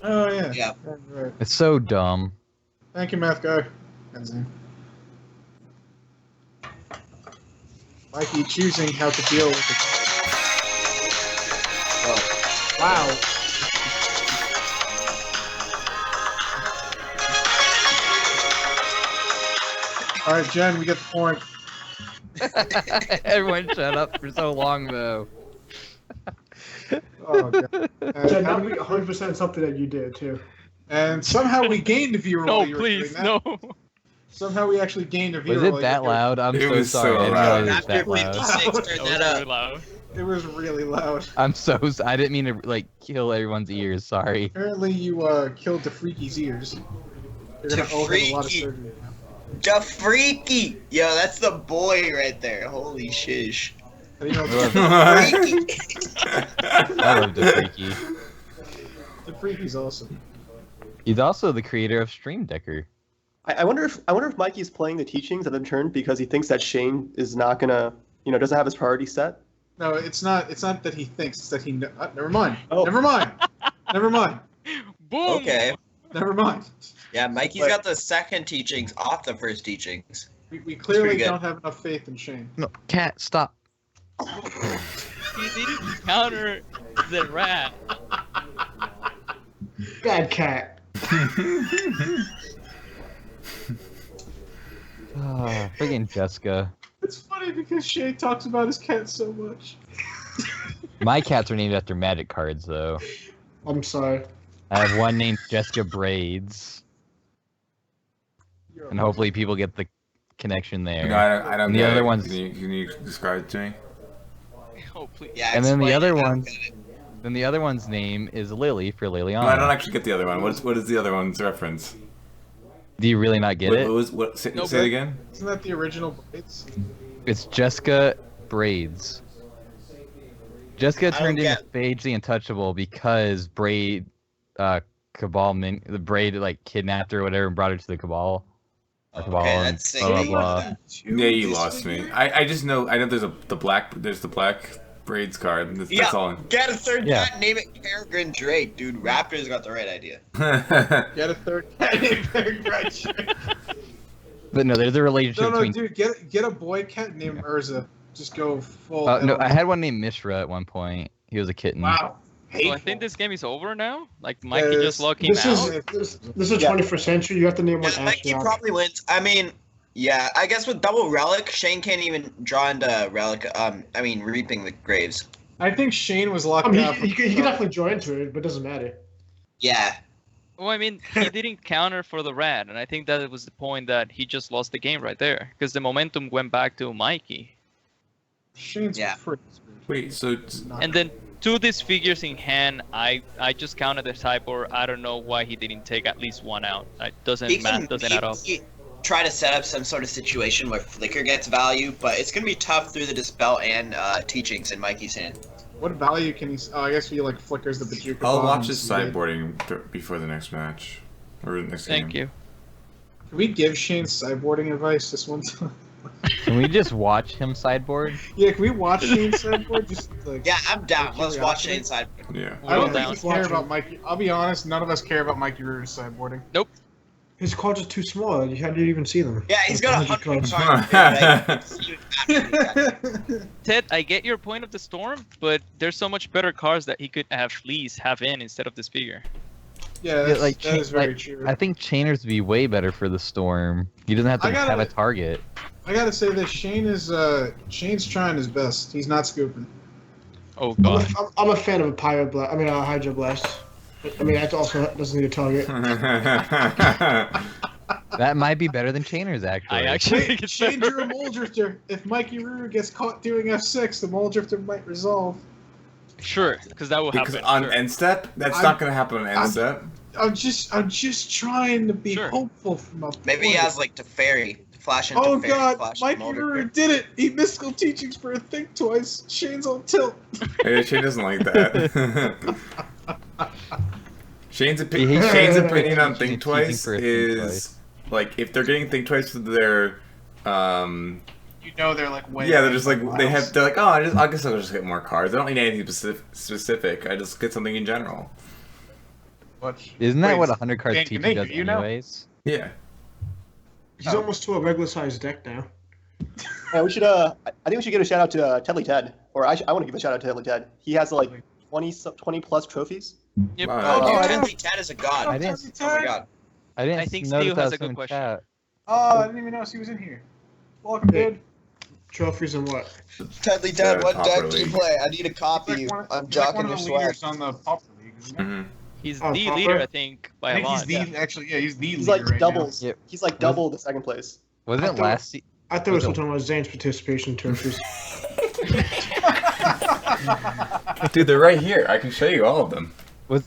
Oh, yeah. Yeah. Right. It's so dumb. Thank you, math guy. Benzine. Mikey choosing how to deal with it. Wow. All right, Jen, we get the point. Everyone shut up for so long, though. Oh, God. Jen, that would be 100% something that you did too. And somehow we gained viewer No, while you were please, doing that. no. Somehow we actually gained a viewer. Was it like, that loud? I'm It so was sorry. so I didn't loud. realize it was that loud. 56, turn that up. Loud. It was really loud. I'm so. I didn't mean to like kill everyone's ears. Sorry. Apparently, you killed the freaky's ears. You're gonna owe him a lot of surgery now. The freaky! Yo, that's the boy right there. Holy shish. How do you know Freaky! I love the freaky. the freaky's awesome? He's also the creator of Stream Decker. I wonder if Mikey's playing the teachings at the turn because he thinks that Shane is not gonna, doesn't have his priority set. No, it's not. It's not that he thinks. It's that he. Never mind. Oh. Never mind. Never mind. Boom. Okay. Never mind. Yeah, Mikey's got the second teachings off the first teachings. We clearly pretty good. don't have enough faith in Shane. No, cat, stop. He didn't counter the rat. Bad cat. Friggin' Jessica. It's funny because Shane talks about his cat so much. My cats are named after magic cards, though. I'm sorry. I have one named Jessica Braids, and hopefully people get the connection there. No, I don't And the get other it. ones, Can you describe it to me? Oh please. Yeah, and then the explain other it. one's, then the other one's name is Lily for Liliana. No, I don't actually get the other one. What is the other one's reference? Do you really not get What it? was what? Say it again. Isn't that the original Braids? It's Jessica Braids. Jessica I don't turned into get- Phage the Untouchable because Braid, the Braid like kidnapped her or whatever and brought her to the Cabal. Or Cabal Okay, and that's blah blah blah. Yeah, you lost me. I just know. I know there's the black Braids card. That's Yeah, all. get a third Yeah. cat, name it Peregrine Drake, dude. Raptors got the right idea. Get a third cat named Peregrine Drake. But no, there's a relationship No, between. dude, get a boy cat named Urza. Just go full. No, element. I had one named Mishra at one point. He was a kitten. Wow. So I think this game is over now. Like Mikey just locked him This out. is 21st century. You have to name one Yeah, Mikey astronaut. probably wins. I mean, yeah, I guess with double relic, Shane can't even draw into relic. Reaping the graves. I think Shane was locked I mean, out. he could definitely join into it, but it doesn't matter. Yeah. Well, I mean, he didn't counter for the rat, and I think that was the point that he just lost the game right there because the momentum went back to Mikey. Shane's pretty. Wait, so And then to these figures in hand, I just counted the sideboard. I don't know why he didn't take at least one out. It doesn't add up. Try to set up some sort of situation where Flicker gets value, but it's gonna be tough through the Dispel and teachings in Mikey's hand. What value can he? Oh, I guess he like flickers the Bajuka. I'll bomb watch his and- sideboarding before the next match or next game. Thank you. Can we give Shane sideboarding advice this one time? Can we just watch him sideboard? Yeah, can we watch Shane's sideboard? Just like. Yeah, I'm down. Let's watch curiosity? Shane's side. Yeah. I don't Well, think we care about Mikey. I'll be honest, none of us care about Mikey Ruder's sideboarding. Nope. His cards are too small. You can't even see them. Yeah, he's got 100 100 Ted, I get your point of the storm, but there's so much better cards that he could at least have in instead of this figure. Yeah, Yeah, that's, like, that is very like, true. I think Chainers would be way better for the Storm. He doesn't have to I gotta- have a target. I gotta say that Shane's trying his best. He's not scooping. Oh I'm a fan of a Pyro Blast. I mean, a Hydro Blast. I mean, that also doesn't need a target. That might be better than Chainers, actually. Wait, Shane drew a Mole Drifter. If Mikey Ruder gets caught doing F6, the Mole Drifter might resolve. Sure, because that will Because happen. on sure. end step, that's I'm- not going to happen on end step. I'm just trying to be hopeful from a Maybe he point. has like Teferi. Flash into Oh Teferi, god, flash Mikey Mulder. Ruder did it! He mystical teachings for a think twice. Shane's on tilt. Hey, Shane doesn't like that. Shane's opinion on Think Twice for a Think is like if they're getting Think Twice to their You know they're like way. yeah, they're just like they're like, oh, I guess I'll just get more cards. I don't need anything specific. I just get something in general. Isn't that Wait, what 100 cards Dan teaching Kaneka, does you know? anyways? Yeah. He's almost to a regular sized deck now. Yeah, we should. I think we should give a shout out to Tedley Ted, or I want to give a shout out to Tedley Ted. He has like 20 plus trophies. Yep. Wow. Oh, I dude, didn't- Ted is a god. I didn't. Oh my god. I didn't I think notice Steve that has was a good in question. chat. Oh, I didn't even notice he was in here. Welcome, Hey. dude. Trophies and what? Tedley Ted, what Pauper deck do you League. play? I need to copy you. I'm He's like jocking one your of the swag. leaders on the Pauper League, isn't he? Mhm. He's Oh, the Pauper? leader, I think, by I a think lot. he's the actually he's the He's leader like right doubles. Yeah. He's like double the second place. Wasn't I it thought- last season? I thought we were still talking about Zane's participation trophies. Dude, they're right here. I can show you all of them. Was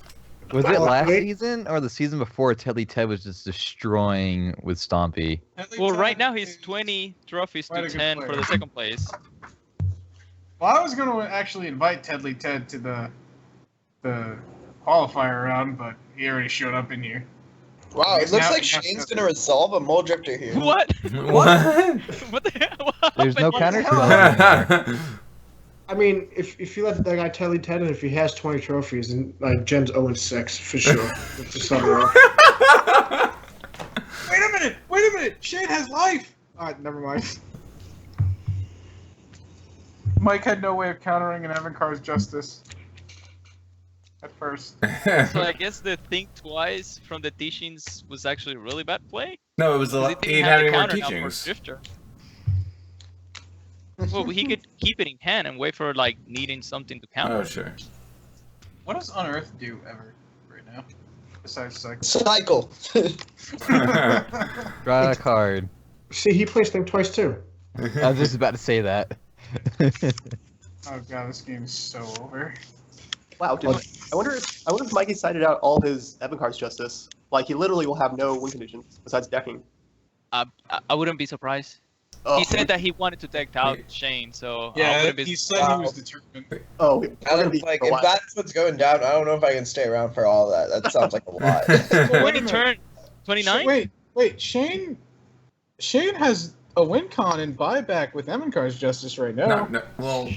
it Well, last wait. season or the season before Teddy Ted was just destroying with Stompy? Well, right now he's 20 trophies Quite to a good 10 for player. the second place. Well, I was going to actually invite Tedley Ted to the qualifier round, but he already showed up in here. Wow, it He's looks now- like Shane's gonna resolve a mole drifter here. What? What? What the hell? There's no What the counter hell? spell anymore. I mean, if you let that guy Teddy Ted, and if he has 20 trophies, then like Jen's 0-6 for sure. Just start her off. Wait a minute! Shane has life! Alright, never mind. Mike had no way of countering an Evan Carr's justice. At first. So I guess the think twice from the teachings was actually a really bad play. No, it was a 'Cause lot. he He didn't didn't have have the any more counter now for teachings. Drifter. Well, he could keep it in hand and wait for like needing something to counter. Oh, sure. What does Unearth do ever right now? Besides cycle. Cycle. Draw a card. See, he plays Think Twice too. I was just about to say that. Oh god, this game is so over. Wow, dude. I wonder if Mikey cited out all his Evan Cards justice. Like he literally will have no win conditions besides decking. I wouldn't be surprised. Oh. He said that he wanted to take out Shane, so I Yeah, wouldn't be he said he was determined. Oh, we're I gonna look be like for a if while. that's what's going down, I don't know if I can stay around for all that. That sounds like a lot. Well, when Wait a he turned 29? Wait, Shane has a win con and buyback with Evan Carr's justice right now. No, well,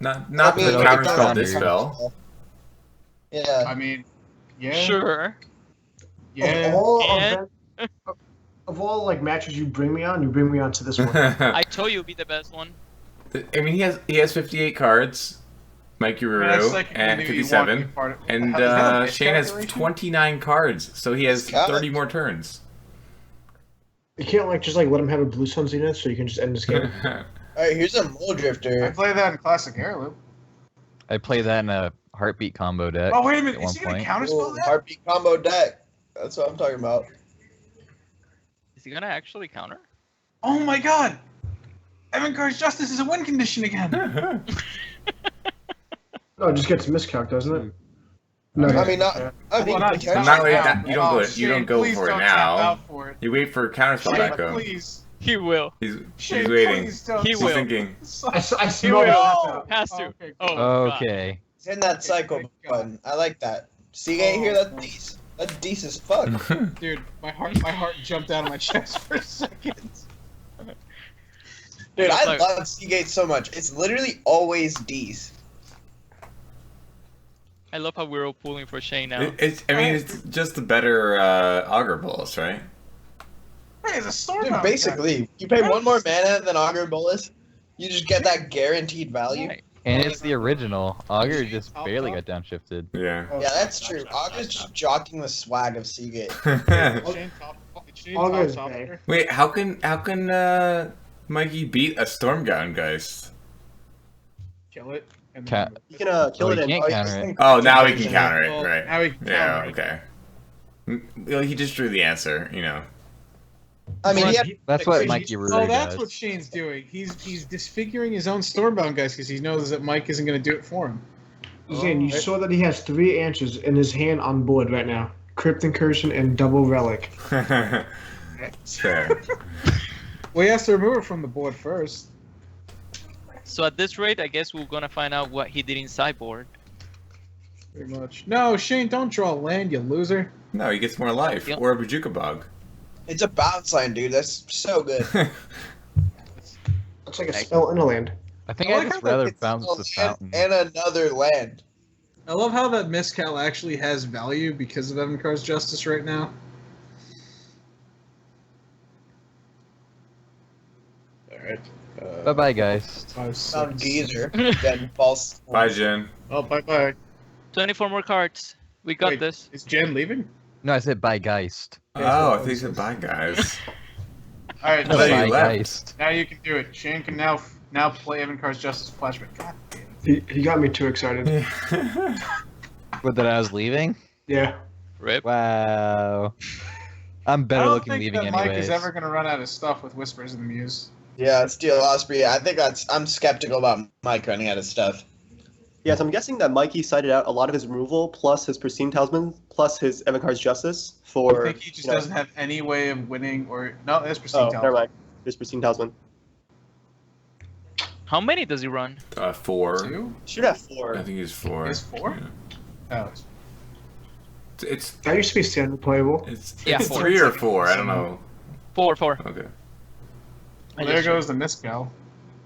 not I mean, the it counter does spell have this the spell. Yeah. I mean, yeah. Sure. Yeah. Of all like matches you bring me on to this one. I told you it'd be the best one. I mean, he has 58 cards. Mikey That's Ruru like and maybe you want to be 57, part of- and Is that a Shane has miscalculation? 29 cards, so he has Got it. 30 more turns. You can't like just like let him have a Blue Sun Zenith so you can just end this game. Alright, here's a mole I drifter. play that in Classic Heirloom. I play that in a heartbeat combo deck. Oh, wait a minute. at Is one he going to point. counterspell Ooh, that? heartbeat combo deck. That's what I'm talking about. Is he gonna actually counter? Oh my god! Evan Carr's justice is a win condition again. No, it just gets miscalc, doesn't it? No, I mean, not. I mean, Well, not- potentially. Not like now. that. You don't Oh, go. You Shane, don't go please for it don't tap now. out for it. You wait for counterspell Shane, back up. please. He will. He's Shane, waiting. please don't. He He's will. thinking. I He smell will. that. Has to. okay, Oh, God. Okay. Hit that cycle thank God. button. I like that. Seagate here, that's decent. That's decent as fuck. Dude, my heart jumped out of my chest for a second. Dude, I Like- love Seagate so much. It's literally always D's. I love how we're all pulling for Shane now. I mean, it's just the better Augur Bolus, right? Hey, it's a storm. Dude, basically, you pay one more mana than Augur Bolus, you just get that guaranteed value. Right. And it's the original. Augur just barely got downshifted. Yeah. Yeah, that's true. Augur's just jogging the swag of Seagate. Shane Augur's top bae. there. Wait, how can Mikey beat a Stormgown Geist? Kill it. And Ca- then You can kill Oh, it you and can't counter it. Oh, now he can counter it, Well, right? now he can Yeah. counter it. Okay. Well, he just drew the answer, you know. I mean, he had That's what He's- Mikey Oh, Ruru that's does. what Shane's doing. He's disfiguring his own Stormbound guys because he knows that Mike isn't going to do it for him. Zane, you saw that he has 3 answers in his hand on board right now. Crypt Incursion and Double Relic. Fair. Well, he has to remove it from the board first. So at this rate, I guess we're gonna find out what he did in sideboard. Pretty much. No, Shane, don't draw land, you loser. No, he gets more life. Yep. Or a Bajuka Bog. It's a bounce line, dude. That's so good. It's like a spell in a land. I think I I like just how that rather It's bounce a the land fountain. and another land. I love how that Miscal actually has value because of Evan Carr's Justice right now. Alright. Bye bye, guys. Some geezer. Then false. Bye, Jen. Oh, bye-bye. 24 more cards. We got Wait, this. Is Jen leaving? No, I said bye, Geist. Oh, I think he said bye, guys. Alright, No, thought so you bye, left. Geist. now you can do it. Shane can now play Evan Carr's Justice flashback. God damn. He got me too excited. What, that I was leaving? Yeah. Rip. Wow. I'm I better don't looking think leaving that Mike anyways. is ever going to run out of stuff with Whispers in the Muse. Yeah, Steel Osprey. I think I'm skeptical about Mike running out of stuff. Yes, I'm guessing that Mikey cited out a lot of his removal, plus his Pristine Talisman, plus his Evankar's Justice for. I think he just doesn't have any way of winning, or no, that's Pristine Oh, Talisman. never mind. There's Pristine Talisman. How many does he run? 4. Two? Should have 4. I think he's 4. He's 4? Yeah. Oh, It's That used to be standard playable. it's Yeah, 4. 4. 3 or 4. I don't know. 4. Okay. well, there goes the Miscal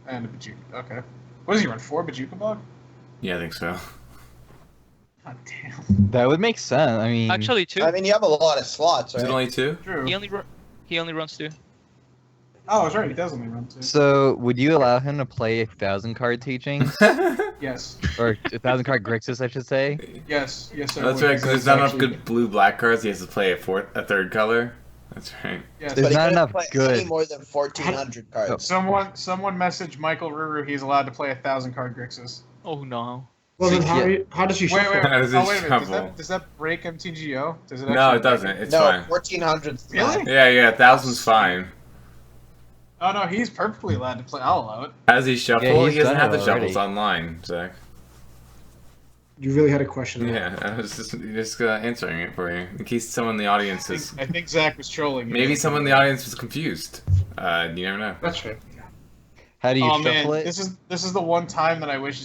and the Bajuka. Okay. What does he run? 4 Bajuka Bug? Yeah, I think so. God damn. That would make sense. I mean, Actually, 2. I mean, you have a lot of slots, Is right? it only 2? True. He only runs 2. Oh, that's right. He does only run 2. so would you allow him to play 1,000 card teachings? Yes. Or 1,000 card Grixis, I should say? Yes. Yes, I That's would. right, because there's not enough Actually- good blue-black cards. He has to play a third color. That's right. Yes. There's But he not couldn't enough play good. any more than 1,400 cards. Someone messaged Michael Ruru he's allowed to play 1,000 card Grixis. Oh no. Well, then Yeah. how does he Wait, shuffle? wait, How wait. does Oh, he wait a minute. shuffle? Does that break MTGO? Does it No, actually it doesn't. It's No, fine. 1,400. Really? Yeah, 1,000's fine. Oh no, he's perfectly allowed to play. I'll allow it. As he shuffle, Yeah, he's he doesn't done have it the shuffles already. online, Zach. You really had a question. Yeah, I was just answering it for you. In case someone in the audience is... I think Zach was trolling you. Maybe someone in the audience was confused. You never know. That's right. How do you Oh man, shuffle it? this is the one time that I wish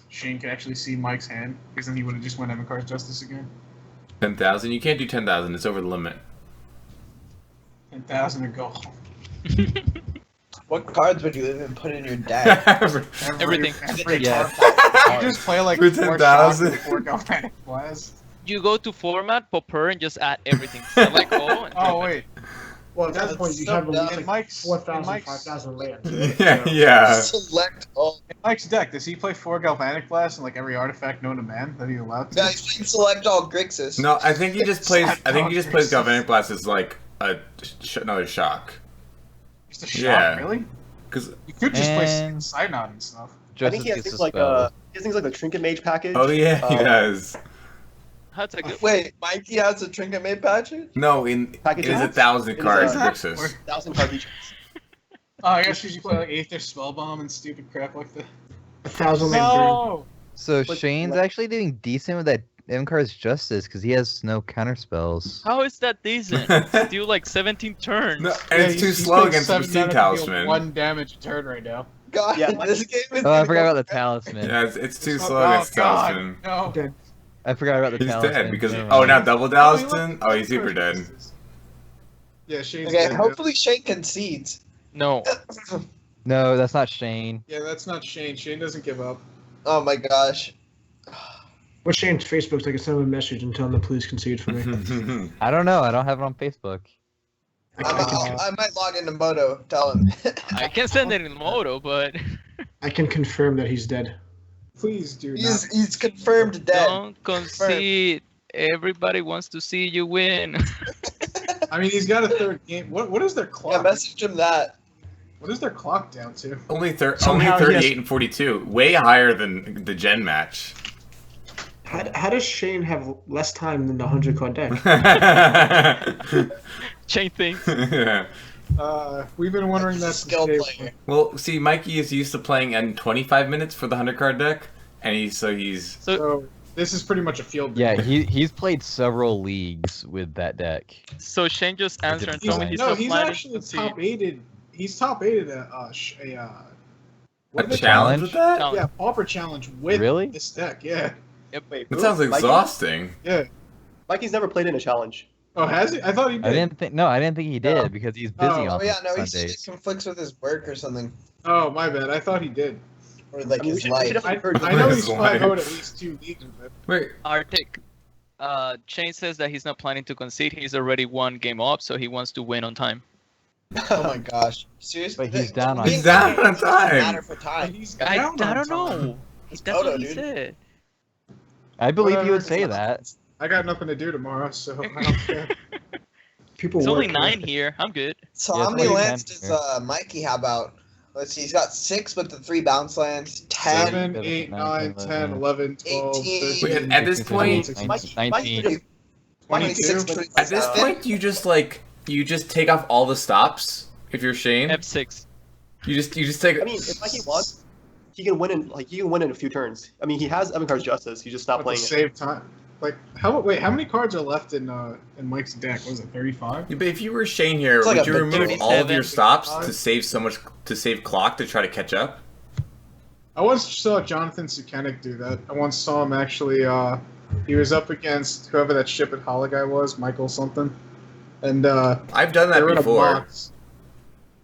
Shane could actually see Mike's hand, because then he would have just went Evankar's Justice again. 10,000? You can't do 10,000. It's over the limit. 10,000 to go. What cards would you even put in your deck? Everything. Yeah. You just play like For 4 10,000? shots before Galvanic Blast. You go to format, Pauper, and just add everything. Select all. And Oh flip it. wait. Well, at that That's point, you so have dumb. In like Mike's 4,000, Mike's 5,000 lands. Yeah. Select all. in Mike's deck, does he play 4 Galvanic Blasts and like every artifact known to man that he's allowed to? Yeah, you should select all Grixis. No, I think he just plays... I think he just plays Galvanic Blast as like another shock. Just a shot, Yeah. really? Because... You could just And- play Synod and stuff. I think he has things like the Trinket Mage package. Oh yeah, he does. That's a good. Wait, Mikey has a Trinket Made package? No, it Package is is- 1,000 it is cards a- Grixis. 1,000 card each. Oh, I guess you should play like Aether Spellbomb and stupid crap like that. 1,000 land No! So But- Shane's actually doing decent with that Evankar's Justice because he has no counter spells. How is that decent? Do like 17 turns. No, and it's too slow against the Pristine Talisman. 1 damage a turn right now. God, Yeah, this game is. Oh, I forgot about the talisman. Yeah, it's too Oh, slow against God, Talisman. No. Dead. I forgot about the He's talisman. dead because... Never Oh, mind. now double Talisman? Oh, he's super dead. Yeah, Shane's Okay, dead, hopefully Shane concedes. No. No, that's not Shane. Yeah, that's not Shane. Shane doesn't give up. Oh my gosh. What's Shane's Facebook so I can send him a message and tell him to please concede for me? I don't know. I don't have it on Facebook. I might log into Moto, tell him. I can send it in Moto, but I can confirm that he's dead. Please do not. He's confirmed dead. don't concede. Everybody wants to see you win. I mean, he's got a third game. What is their Yeah, clock? message him that. What is their clock down to? only Somehow he 38 has- and 42. Way higher than the Gen match. How does Shane have less time than the 100 card deck? Chain things. Yeah. We've been wondering that Skill since day player. Well, see, Mikey is used to playing in 25 minutes for the 100 card deck, and he's So So this is pretty much a field. Yeah, day. he's played several leagues with that deck. so Shane just answered and He's, told me he's no, not he's planning actually to concede. top 8'd. He's top 8'd at what a are they challenge with that? Challenge. Yeah, Pauper challenge with Really? this deck. Yeah, Wait, That who? sounds Mikey? exhausting. yeah. Mikey's never played in a challenge. Oh, has he? I thought he did. I didn't think he did No. because he's busy Oh. on Oh yeah, no, he Sundays. conflicts with his work or something, Oh, my bad. I thought he did. or like I mean, we his should life. definitely I know His he's life. 5-0 at least 2 leagues with it. Wait, Arctic. Shane says that he's not planning to concede. He's already 1 game up, so he wants to win on time. Oh my gosh, seriously? But he's down on Being He's down down on time. Matter for time. He's I down on don't time. know. It's That's Moto, what he dude. said. I believe Whatever. you would say that. I got nothing to do tomorrow, so I don't care. People It's work only here. 9 here. I'm good. So Yeah, how many it's only lands 10 does here. Mikey have out? Let's see. He's got 6 with the 3 bounce lands. 10. 7, 8, 9, 10, 11, 12, 18. 13. At this point, 19. 26, at this point, you just take off all the stops. If you're Shane, F6. You just take. I mean, if Mikey wants, he can win in a few turns. I mean, he has Evan Justice. He's just not playing it. Save time. Like how many cards are left in Mike's deck? Was it 35? Yeah, but if you were Shane here, It's like would a you remove 37. all of your stops to save clock to try to catch up? I once saw Jonathan Sukenik do that. I once saw him actually. He was up against whoever that ship at Hollow guy was, Michael something, and I've done that they were in a before. box.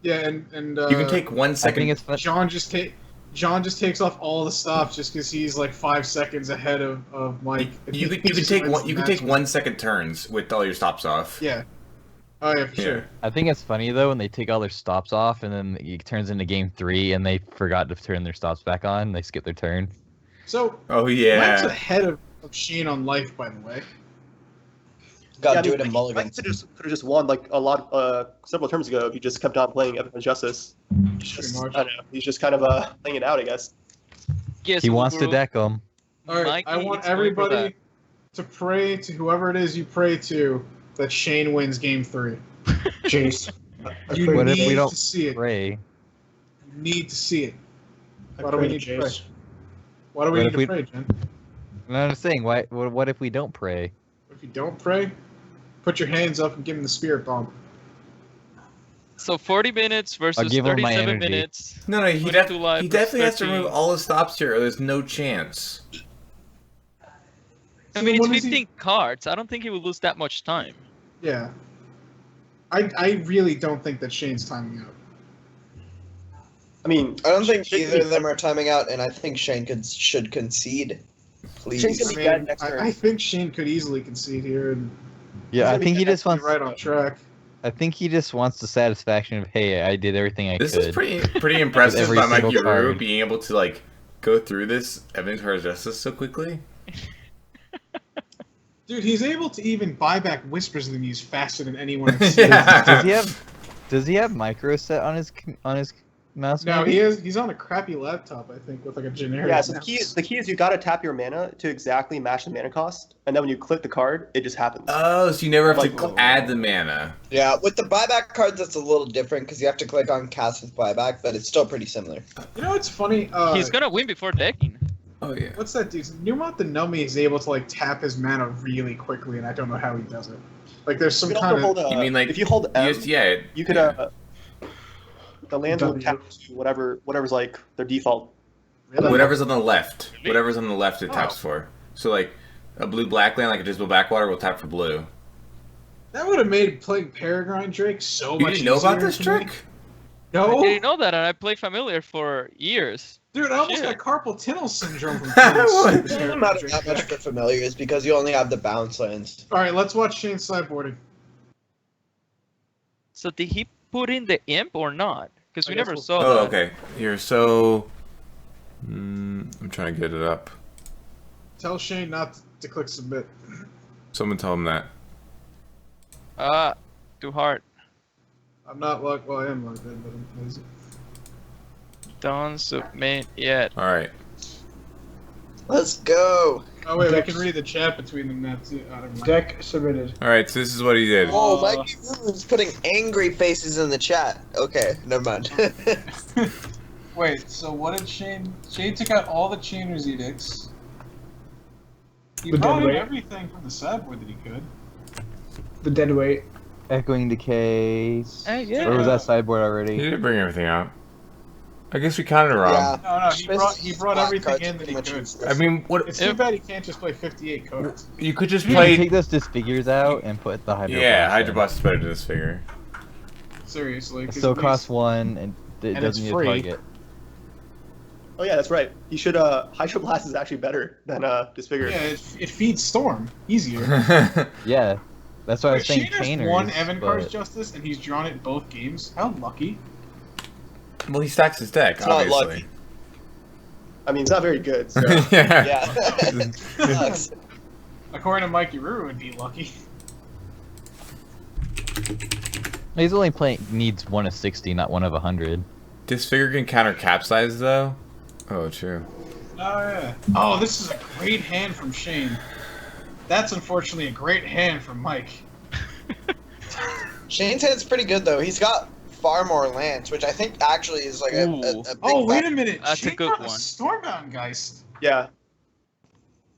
Yeah, and You can take 1 second. I think it's fun. John just takes off all the stops just because he's like 5 seconds ahead of Mike. You can take 1 second turns with all your stops off. Yeah. Oh yeah, for sure. I think it's funny though when they take all their stops off and then it turns into game 3 and they forgot to turn their stops back on. They skip their turn. So. Oh yeah. Mike's ahead of Shane on life, by the way. Gotta do it in Mulligan. Mike could have just won like several terms ago if he just kept on playing Evan Justice. I don't know. He's just kind of playing it out, I guess. Yes, He wants to deck them. All right, I want everybody to pray to whoever it is you pray to that Shane wins Game 3. Jeez. You What if need we don't to see it. pray? You need to see it. I Why do we pray need to to pray? Jace. Why do we What need if to we- pray, Jen? No, I'm saying, what if we don't pray? If you don't pray, put your hands up and give him the spirit bomb. So 40 minutes versus give him my 37 energy. minutes. No, he 22 live he versus definitely has to 13. remove all the stops here, or there's no chance. I mean, it's what is 15 cards. I don't think he will lose that much time. Yeah. I really don't think that Shane's timing out. I mean, I don't think either of them are timing out, and I think Shane should concede. Please. Shane's gonna be dead next turn. I think Shane could easily concede here, and Yeah, I think he just wants. right on track. I think he just wants the satisfaction of, hey, I did everything I This could. is pretty impressive every by Mikey single Rue card. being able to like go through this Avatar Justice so quickly. Dude, he's able to even buy back Whispers of the Muse faster than anyone I've seen. Yeah. Does he have micro set on his mouse? No, maybe? he's on a crappy laptop, I think, with like a generic. Yeah, so the mouse. key is you gotta tap your mana to exactly match the mana cost, and then when you click the card, it just happens. Oh, so you never have Like, to add the mana. Yeah, with the buyback cards, that's a little different because you have to click on cast with buyback, but it's still pretty similar. You know what's funny? He's gonna win before decking. Oh yeah. What's that dude? Newmont the Nummy is able to like tap his mana really quickly, and I don't know how he does it. Like there's some You can kind also of. hold, You mean like if you hold M, you could the lands will tap to whatever's like their default. Whatever's on the left. Whatever's on the left it taps for. So like a blue-black land, like a Dismal Backwater, will tap for blue. That would have made playing Peregrine Drake so You much didn't know about easier this for me. trick? No, I didn't know that, and I played Familiar for years. dude, I almost Shit. got carpal tunnel syndrome from playing It Super doesn't Peregrine matter Drake that much deck. for familiars because you only have the bounce lands. All right, let's watch Shane's sideboarding. So did he put in the imp or not? Because we I guess never we'll- saw Oh, that. okay. Here, so I'm trying to get it up. Tell Shane not to click submit. Someone tell him that. Too hard. I'm not logged. Well, I am logged in, but I'm lazy. Don't submit yet. All right. Let's go. Oh wait, we can read the chat between them now too. Oh, never mind. Deck submitted. All right. So this is what he did. Oh, Mikey Ruben's putting angry faces in the chat. Okay, never mind. Wait, so what did Shane? Shane took out all the Chainer's edicts. He The brought in deadweight. everything from the sideboard that he could. The dead weight. Echoing Decays. Yeah. Or was that sideboard He already? didn't bring everything out. I guess we counted wrong. Yeah. No, he brought everything Cards in that he pretty could. much I mean, what? It's too bad he can't just play 58 cards. You could just You play. take those disfigures out and put the Hydro. Yeah, Blast in. Hydro Blast is better than this figure. Seriously. It 'cause still at costs least- 1 and it And it's doesn't need a free. target. Oh yeah, that's right. You should Hydro Blast is actually better than Disfigure. Yeah, it feeds Storm easier. Yeah, that's why I was saying Shane has Chainers. won Evan Car's but- Justice, and he's drawn it in both games. How lucky! Well, he stacks his deck, It's not obviously. lucky. I mean, it's not very good. So. Yeah. Yeah. Sucks. According to Mikey Ruru, would be lucky. He's only playing needs 1 of 60, not 1 of 100. Disfigure can counter capsize though. Oh, true. Oh yeah. Oh, this is a great hand from Shane. That's unfortunately a great hand from Mike. Shane's hand's pretty good though. He's got far more lands, which I think actually is like a big Oh, wait a factor. minute. That's a Shane good got one. Stormbound Geist. Yeah.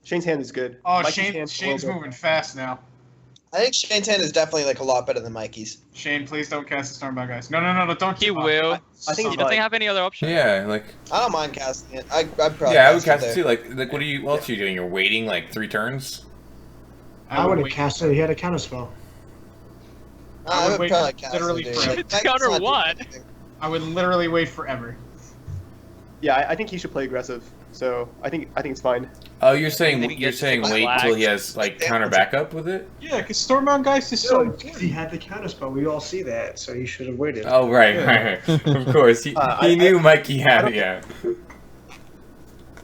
Shane's hand is good. Oh, Mikey's hand's a Shane's little bit- moving fast now. I think Shane's hand is definitely like a lot better than Mikey's. Shane, please don't cast the Stormbound Geist. No, don't. He will. I think He it's doesn't fine. have any other option. Yeah, like I don't mind casting it. I'd probably yeah, I would cast there. it too. Like what are you? What else are you doing? You're waiting like 3 turns. I would have cast it. He had a counter spell. I would wait probably cast literally it. forever. Dude. Mike's Counter not doing what? anything. I would literally wait forever. Yeah, I think he should play aggressive. So I think it's fine. Oh, you're saying Then he you're gets saying the wait flag. till he has like counter backup with it. Yeah, because Stormbound Geist is so So important. he had the counter spell. We all see that, so he should have waited. Oh right, Yeah. right. Of course, he knew Mikey had it. Yeah,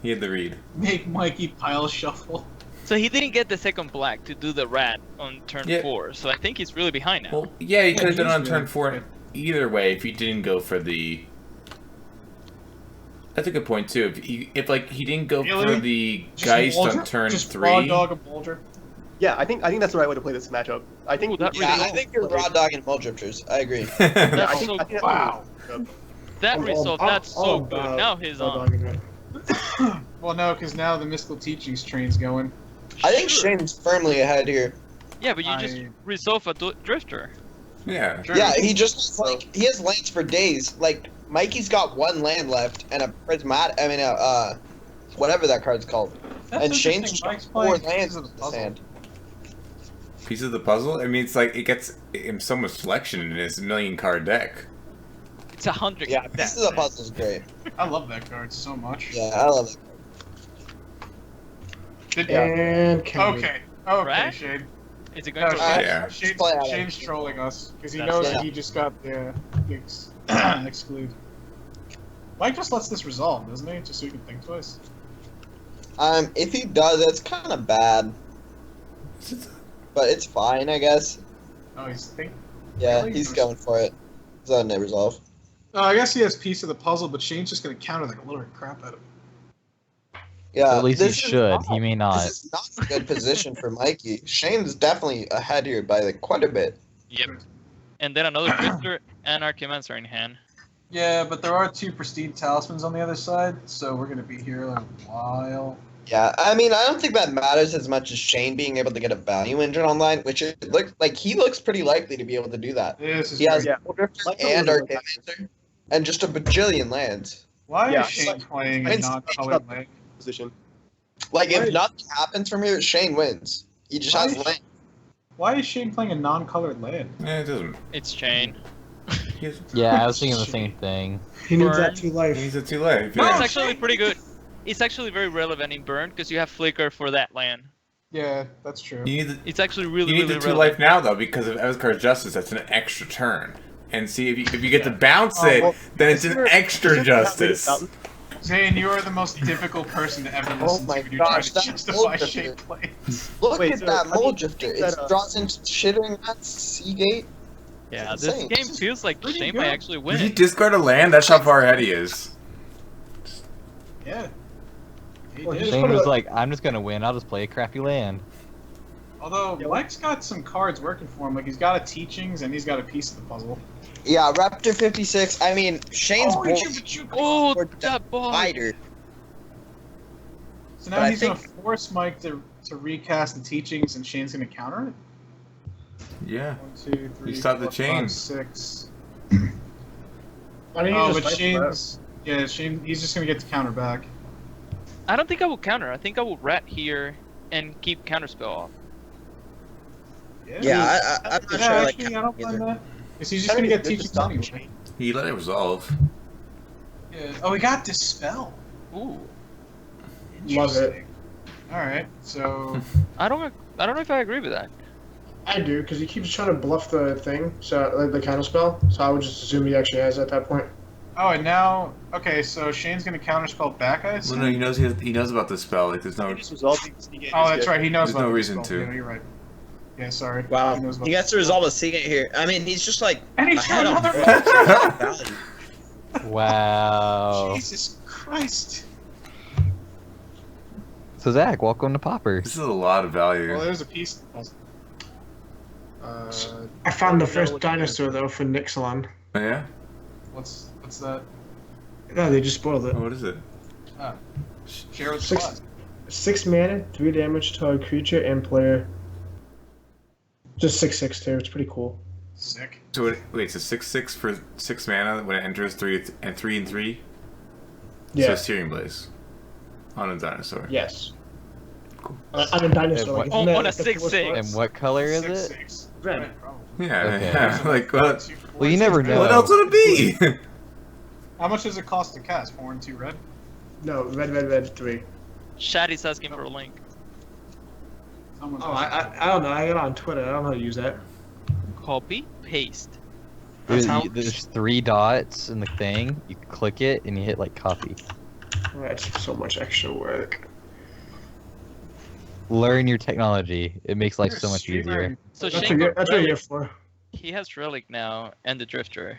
he had the read. Make Mikey pile shuffle. So he didn't get the second black to do the rat on turn Yeah. 4. So I think he's really behind now. Well, yeah, he could have done it on he's turn really 4 good. either way if he didn't go for the. That's a good point too. If like he didn't go Really? for the Just Geist on Boulder? turn Just raw 3. dog a Boulder. Yeah, I think that's the right way to play this matchup. I think. Ooh, that Yeah, really I think you're raw dogging Mole Drifters. I agree. Yeah, That's I think, so I think that's wow. That resolve, that's so all good. about Now he's raw on. dogging it. Well, no, because now the Mystical Teachings train's going. I think Shane's firmly ahead here. Yeah, but you just I- resolve a drifter. Yeah. Sure. Yeah, he just like he has lands for days. Like Mikey's got 1 land left and a prismatic. I mean, whatever that card's called. That's And Shane's interesting. Mike's got 4 playing lands Pieces in of the his Puzzle. hand. Piece of the puzzle. I mean, it's like it gets him so much selection in his 1,000,000 card deck. It's 100. Yeah, Pieces of the Puzzle's great. I love that card so much. Yeah, I love it. Did- And counter. Okay, Right? Shane. Is it going No, to Shane, Yeah. Shane, Play out. Shane's trolling us because he That's knows it. that he just got the exclude. Mike just lets this resolve, doesn't he? Just so you can think twice. If he does, it's kind of bad, but it's fine, I guess. Oh, he's thinking. Yeah, Really? he's going for it. He's on a resolve. Oh, I guess he has piece of the puzzle, but Shane's just gonna counter the glitter crap out of him. Yeah, At least he this is should. not- He may not. This is not a good position for Mikey. Shane's definitely ahead here by like quite a bit. Yep. And then another drifter and Archimancer in hand. Yeah, but there are 2 pristine talismans on the other side, so we're gonna be here a while. Yeah, I mean, I don't think that matters as much as Shane being able to get a value engine online, which it looks like he looks pretty likely to be able to do that. This is He has Yeah. Mole Drifter Like and the- Archimancer and just a bajillion lands. Why Yeah. is Shane playing a Shane's- non-colored land? Position. Like, if Right. nothing happens from here, Shane wins. He just Why has is- land. Why is Shane playing a non-colored land? Yeah, it doesn't. It's chain. He, has, Yeah, I was thinking the same thing. He needs Burn. that 2 life. he needs a 2 life. No, Yeah. it's actually pretty good. It's actually very relevant in burn because you have flicker for that land. Yeah, that's true. You need the, It's actually really, you need really the 2 relevant. life now though because of Eviscar's Justice. That's an extra turn. And see if you get to bounce Oh, it, well, then it's is an there- extra is there- justice. Zane, you are the most difficult person to ever listen my to when you try gosh, to that justify Mole Shane Drifter. plays. Look Wait, at so, that I mean, Mole I Drifter. think It that, draws into Shittering Rats, Seagate. Yeah, It's this insane. game feels like Pretty Shane good. might actually Did he win. discard a land? That's how far ahead he is. Yeah. He Well, did. just Shane put was a- like, I'm just gonna win. I'll just play a crappy land. Although Mike's got some cards working for him, like he's got a teachings and he's got a piece of the puzzle. Yeah, Raptor 56. I mean, Shane's Oh, Oh, Or that ball. fighter. So now But I he's gonna think- force Mike to recast the teachings, and Shane's gonna counter it. Yeah. 1, 2, 3, stopped the 4, chain. 5, 6. Why don't you Oh, just but fight for that? Shane, he's just gonna get the counter back. I don't think I will counter. I think I will rat here and keep counterspell off. Yeah, I'm not Yeah, sure. Like, actually, I don't mind either. that. Because he's just gonna get teachings anyway. He let it resolve. Yeah. Oh, he got dispel. Ooh. Love it. All right, so I don't know if I agree with that. I do, because he keeps trying to bluff the thing, so like the counter spell. So I would just assume he actually has it at that point. oh, and now okay, so Shane's gonna counterspell back. I Well, assume. no, he knows about the spell. Like, there's no. Just resolve the Seagate. Oh, that's right. He knows There's about no the reason spell. to. Yeah, you're right. Yeah, sorry. Wow, knows about he gets to resolve a Seagate here. I mean, he's just like And he's ahead got on another value. Wow. Jesus Christ. So Zach, welcome to Pauper. This is a lot of value. Well, there's a piece. I found the first dinosaur though for Nixilon. Oh, yeah? What's that? No, they just spoiled it. Oh, what is it? Oh. Share with the squad. 6 mana, 3 damage to a creature and player. Just 6/6 too. It's pretty cool. Sick. So wait, so 6/6 for 6 mana when it enters 3 and 3. Yeah. So Steering Blaze on a dinosaur. Yes. Cool. On a dinosaur. Like, On a 6/6. And what color is it? 6/6. Red. Yeah, Okay. yeah. Like what? Well, you never know. What else would it be? How much does it cost to cast? 4 and 2 red? No, red 3. Shaddy's asking for a link. Someone's Oh, I don't know. I got it on Twitter. I don't know how to use that. Copy, paste. There's 3 dots in the thing. You click it and you hit like copy. That's so much extra work. Learn your technology. It makes life so much easier. So That's Shane what got you're here Relic. for. He has Relic now and the Drifter.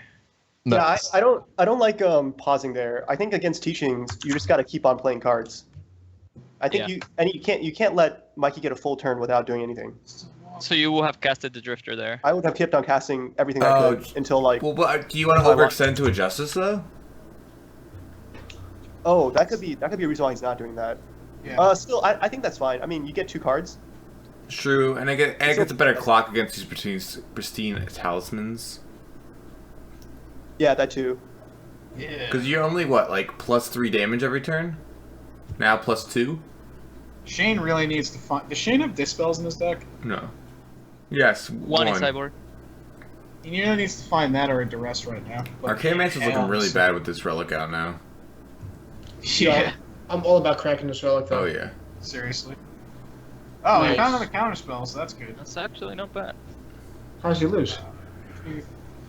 Yeah, I don't like pausing there. I think against teachings, you just got to keep on playing cards. I think you can't let Mikey get a full turn without doing anything. So you will have casted the Drifter there. I would have kept on casting everything I could until like. Well, but do you want to overextend to a Justice though? Oh, that could be a reason why he's not doing that. Yeah. Still, I think that's fine. I mean, you get 2 cards. True, and it gets a better clock against these pristine talismans. Yeah, that too. Yeah. Because you're only what, like +3 damage every turn? Now +2? Shane really needs to find. Does Shane have Dispels in his deck? No. Yes, One in sideboard. He either needs to find that or a Duress right now. But Archaeomancer's looking really bad with this relic out now. Yeah. I'm all about cracking this relic though. Oh yeah. Seriously. Oh, Nice. I found another counter spell, so that's good. That's actually not bad. How's he lose?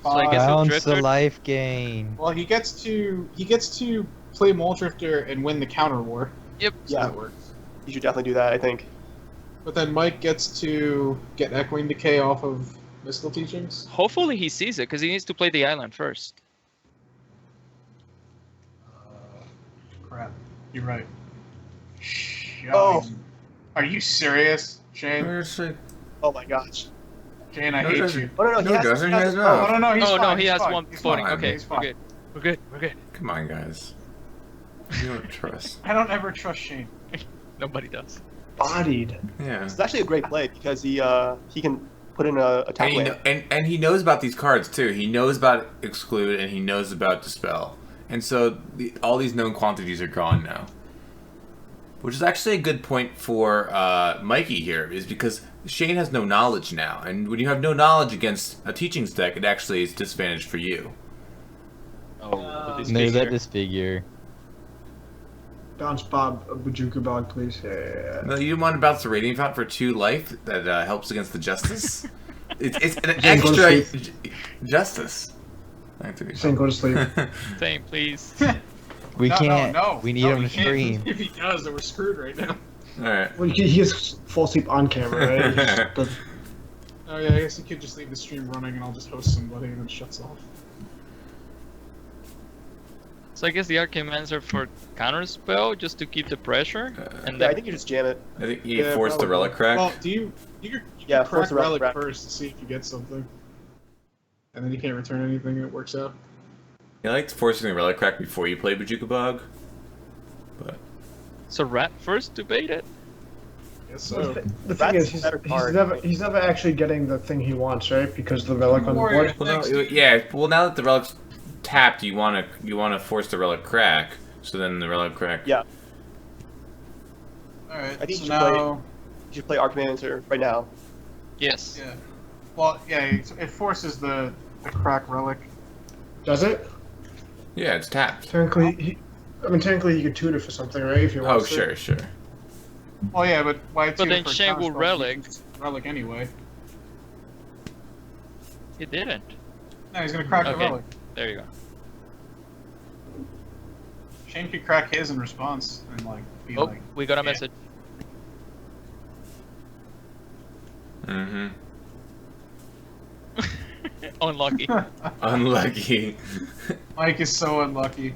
So I guess Bounce Drifter. the life gain. Well, he gets to play Mole Drifter and win the counter war. Yep. So Yeah. that works. You should definitely do that. I think. But then Mike gets to get Echoing Decay off of Mystical Teachings. Hopefully he sees it because he needs to play the island first. Crap. You're right. Oh. Are you serious, Shane? Oh my gosh. Shane, I No, hate doesn't. you. Oh no, No, he has. doesn't. He He has has Oh, no, no, he's Oh fine. no, he he's has fine. one He's floating. fine. Okay, He's we're fine. good. We're good. We're good. Come on, guys. You don't trust. I don't ever trust Shane. Nobody does. Bodied. Yeah. It's actually a great play because he can put in a attack land. And he knows about these cards too. He knows about Exclude and he knows about Dispel. And so all these known quantities are gone now. Which is actually a good point for Mikey here, is because Shane has no knowledge now. And when you have no knowledge against a Teachings deck, it actually is disadvantage for you. Oh, And there's that disfigure. Bounce Bob, a Bajuka Bog, please. Yeah. No, you want to bounce the Radiant Fountain for 2 life that helps against the Justice? it's an Shane, go to extra Justice. Shane, go to sleep. Same, please. We No, can't. no, We need no, him he to can't. stream. If he does, then we're screwed right now. Alright. Well, he is fall asleep on camera, right? He just does- Oh yeah, I guess he could just leave the stream running and I'll just host somebody and it shuts off. So I guess the Archaeomancer for counter spell just to keep the pressure, and Yeah, I then think you just jam it. I think you Yeah, forced the probably. Relic Crack. Well, you Yeah, crack force the Relic relic Crack. first to see if you get something, and then you can't return anything and it works out. I liked forcing the Relic Crack before you play Bajuka Bog. But so rat first to bait it. Yes, so. The thing is, he's never actually getting the thing he wants, right? Because the relic on the board. well, no, yeah. Well, now that the Relic's tapped, you wanna force the Relic Crack. So then the Relic Crack. Yeah. All right. I think so you should now, you should play Archaeomancer right now. Yes. yeah. Well, yeah, it forces the crack relic. Does it? Yeah, it's tapped. Technically, technically he could tutor for something, right? If he Oh, wants to. sure, sure. Well, yeah, but why? But tutor then for a Shane counter will spell? relic. Relic anyway. He didn't. No, he's gonna crack the Okay. relic. There you go. Shane could crack his in response and like be Oh, like. we got a yeah. message. Unlucky. Unlucky. Mike is so unlucky.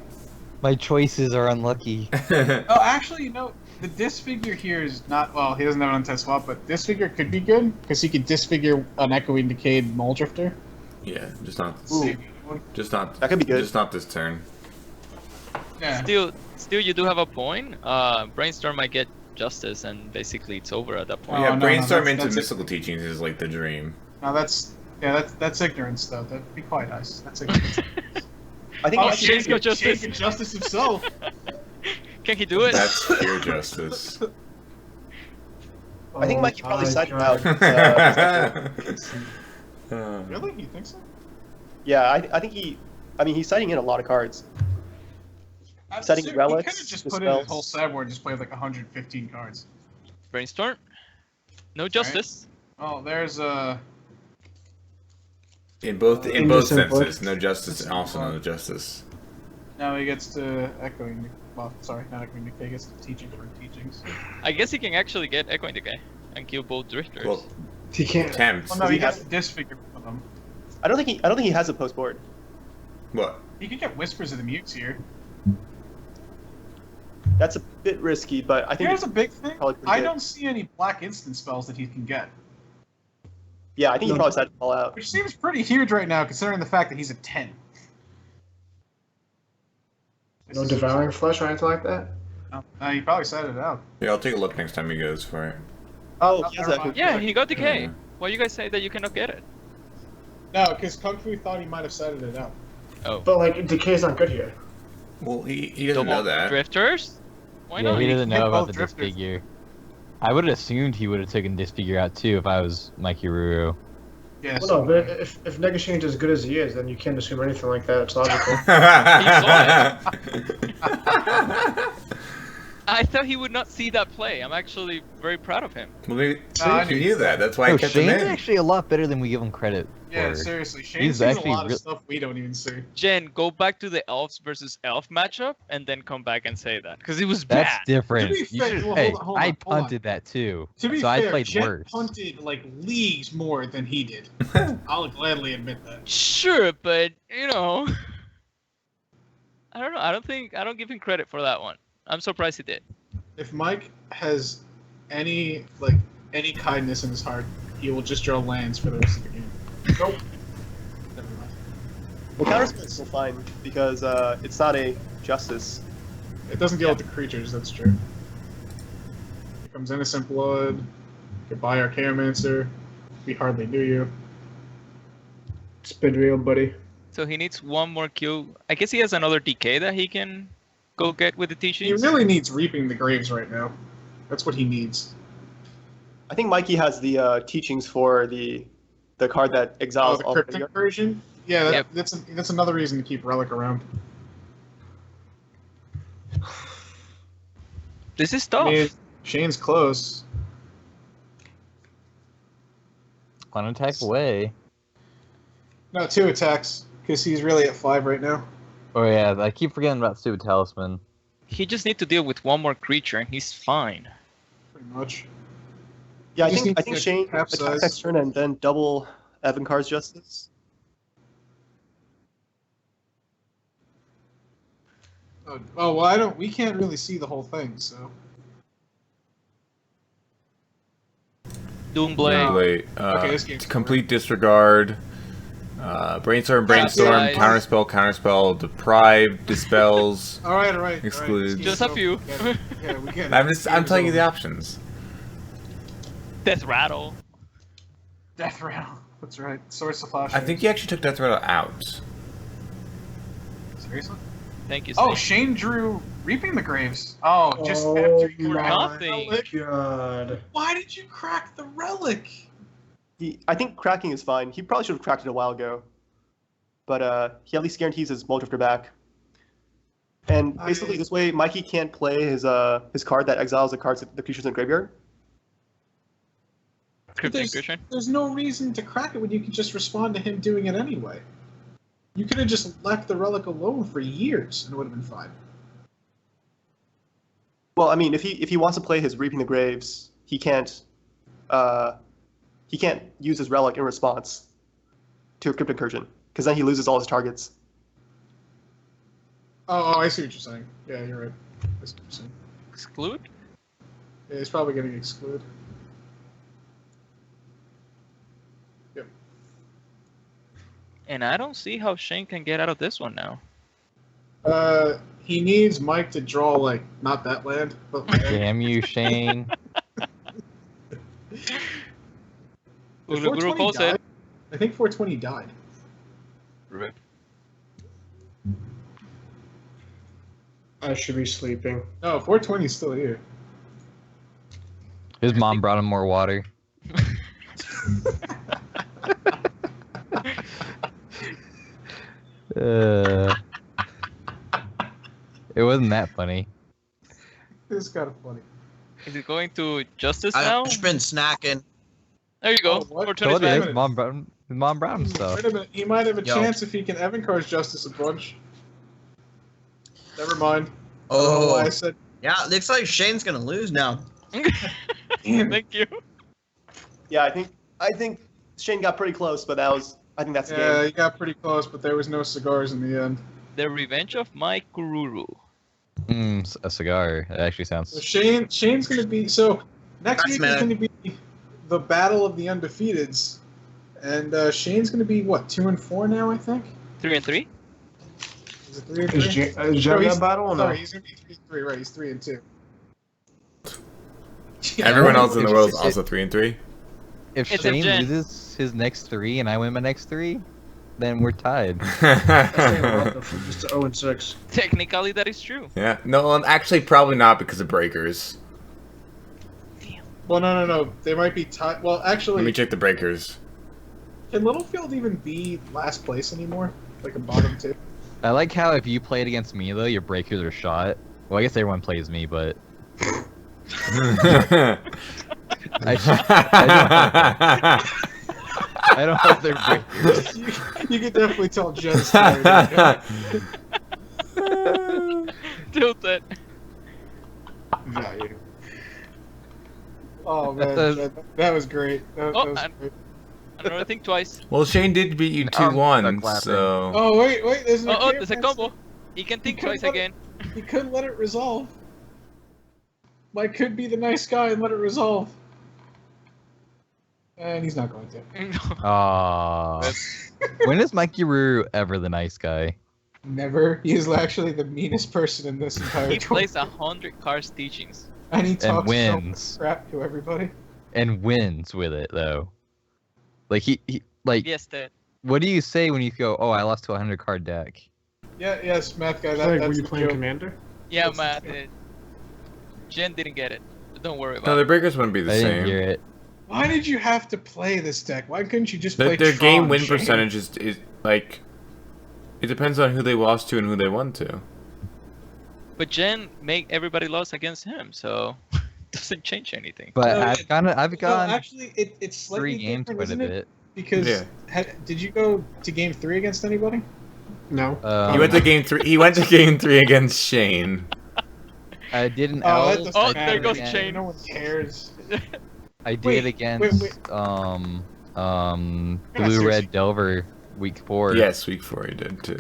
My choices are unlucky. Oh, actually, the disfigure here is not. Well, he doesn't have an untest swap, but disfigure could be good because he could disfigure an echoing decayed mole drifter. Yeah, just not. Ooh. Just not. That could be good. Just not this turn. Yeah. Still, you do have a point. Brainstorm might get justice, and basically it's over at that point. Yeah, no, brainstorm that's into mystical teachings is like the dream. No, that's ignorance though. That'd be quite nice. That's ignorance. I think Shane's got justice. Shane justice himself. Can he do it? That's pure justice. I think Mikey probably sided out. Really? You think so? Yeah, I think he. I mean, he's citing in a lot of cards. Setting relics. He could have just put in dispels. his whole sideboard and just played like 115 cards. Brainstorm. No justice. Oh, there's a. In both Innocent senses, Blood. no justice, and also no justice. Now he gets to echoing. Well, sorry, not echoing decay. He gets to teachings for teachings. I guess he can actually get Echoing Decay and kill both drifters. Well, He can't. attempts. Well, no, he he gets has- to disfigure one of them. I don't think he has a post board. What? He could get Whispers of the Mutes here. That's a bit risky, but I think Here's it's a big thing. probably pretty I good. don't see any black instant spells that he can get, Yeah, I think he probably sided all out. which seems pretty huge right now, considering the fact that he's a 10. No devouring flesh or anything like that. No, he probably said it out. Yeah, I'll take a look next time he goes for it. Oh, Oh, he has never a. mind. Yeah, he got Decay. Yeah. Why you guys say that you cannot get it? No, because Kung Fu thought he might have cited it out. Oh. But like, decay's not good here. Well, he doesn't know that. Drifters? Why Yeah, not? he You doesn't can know get about both the drifters. disfigure. I would have assumed he would have taken disfigure out too if I was Mikey Ruru. Yeah. Well, no, but if Negashane's as good as he is, then you can't assume anything like that. It's logical. I thought he would not see that play. I'm actually very proud of him. Well, maybe I you knew knew that. That's why I No, kept him Shane's in. actually a lot better than we give him credit Yeah, for. seriously. Shane He's sees a actually lot of real- stuff we don't even see. Jen, go back to the elves versus elf matchup and then come back and say that because it was That's bad. different. To be You fair- should- well, hey, hold on, I hold on. punted that too. To be so I fair, played Jet worse. punted like leagues more than he did. I'll gladly admit that. Sure, but I don't know. I don't give him credit for that one. I'm surprised he did. If Mike has any kindness in his heart, he will just draw lands for the rest of the game. Nope. Never mind. Well, counterspell is still fine because it's not a justice. It doesn't deal with the creatures, that's true. Here comes Innocent Blood. Goodbye, Archaeomancer. We hardly knew you. It's been real, buddy. So he needs one more kill. I guess he has another decay that he can go get with the He teachings. really needs Reaping the Graves right now. That's what he needs. I think Mikey has the teachings for the card that Oh, exiles the all Cryptic version? Yeah, Yep. that's another reason to keep Relic around. This is I tough. mean, Shane's close. One attack away. No, 2 attacks, because he's really at 5 right now. Oh yeah, I keep forgetting about Stupid Talisman. He just needs to deal with one more creature and he's fine. Pretty much. Yeah, I He just think needs to Shane capsize. attacks next turn and then double Evan Carr's justice. Oh well, we can't really see the whole thing, so. Doomblade. Wait, Okay, this game's complete disregard. Brainstorm, Guys. counterspell, deprive, dispels. All right. Excludes. Just a few. Yeah, we get it. I'm telling you the options. Death Rattle. Death Rattle. That's right. Source of Flash. I think you actually took Death Rattle out. Seriously? Thank you. Oh, Snake. Shane drew Reaping the Graves. Oh, just Oh after you my cracked the Nothing. relic. God. Why did you crack the relic? I think cracking is fine. He probably should have cracked it a while ago. But he at least guarantees his Mole Drifter back. And basically, this way, Mikey can't play his card that exiles the creatures in the graveyard. Cryptic creature. There's no reason to crack it when you can just respond to him doing it anyway. You could have just left the relic alone for years and it would have been fine. Well, I mean, if he wants to play his Reaping the Graves, he can't use his relic in response to a cryptic incursion, because then he loses all his targets. Oh, I see what you're saying. Yeah, you're right. I see what you're saying. Exclude? Yeah, he's probably getting excluded. Yep. And I don't see how Shane can get out of this one now. He needs Mike to draw, like, not that land, but land. Damn you, Shane. Uluguru calls it. I think 420 died. Rip. I should be sleeping. No, 420 is still here. His mom brought him more water. It wasn't that funny. It's kind of funny. Is it going to Justice now? I've just been snacking. There you go. Oh, what? 420 Told you, back. his mom brought him stuff. Wait a minute. He might have a Yo. chance if he can Evan Car's Justice a bunch. Never mind. I don't know why I said. Yeah, it looks like Shane's gonna lose now. Thank you. Yeah, I think Shane got pretty close, but I think that's the Yeah, game. he got pretty close, but there was no cigars in the end. The Revenge of Mike Kururu. A cigar. That actually So sounds. Shane's going to be next That's week is mad. going to be the battle of the undefeateds, and Shane's going to be what 2-4 now, I think. 3-3. Is it 3-3? Is Joe he's- that battle or no? Sorry, he's going to be 3-3. Right, he's 3-2. Everyone else in the world is also 3-3. If It's a Shane gen. loses his next 3 and I win my next 3, then we're tied. Just 0-6. Technically, that is true. Yeah. No, actually, probably not because of breakers. Well, no. They might be tied. Well, actually, Let me check the breakers. can Littlefield even be last place anymore? Like a bottom 2? I like how if you played against me though, your breakers are shot. Well, I guess everyone plays me, but I don't have their breakers. You could definitely tell Jen's tired. Tilted. Value. Oh man, that was great. That Oh, was and- great. Another thing twice. Well, Shane did beat you I'm 2-1, clapping. so... Oh wait, there's Oh, there's a combo. He can think could twice let it- again. He couldn't let it resolve. Mike could be the nice guy and let it resolve. And he's not going to. Aww. When is Mikey Ruru ever the nice guy? Never. He is actually the meanest person in this entire He tour. plays 100 cards teachings. And he talks so wins. much crap to everybody. And wins with it though. Like he like Yes, that. what do you say when you go, "Oh, I lost to a 100 card deck"? Yeah, yes, math guy. Like, were That's you the playing joke. Commander? Yeah, That's- Matt. Jen didn't get it. Don't worry No, about the it. breakers wouldn't be the I didn't same. hear it. Why did you have to play this deck? Why couldn't you just play Their game Tron, win Shane? percentage is like... It depends on who they lost to and who they won to. But Jen made everybody lose against him, so doesn't change anything. But No, I've No, gone actually, it's slightly 3 games different, quite a isn't it? bit. Because Yeah. did you go to game 3 against anybody? No. He went to game 3. He went to game 3 against Shane. I did an Oh, L. that doesn't Oh, matter. there goes man. Shane. No one cares. I did Wait, against wait. Blue serious. Red Delver week 4. Yes, week 4 he did too.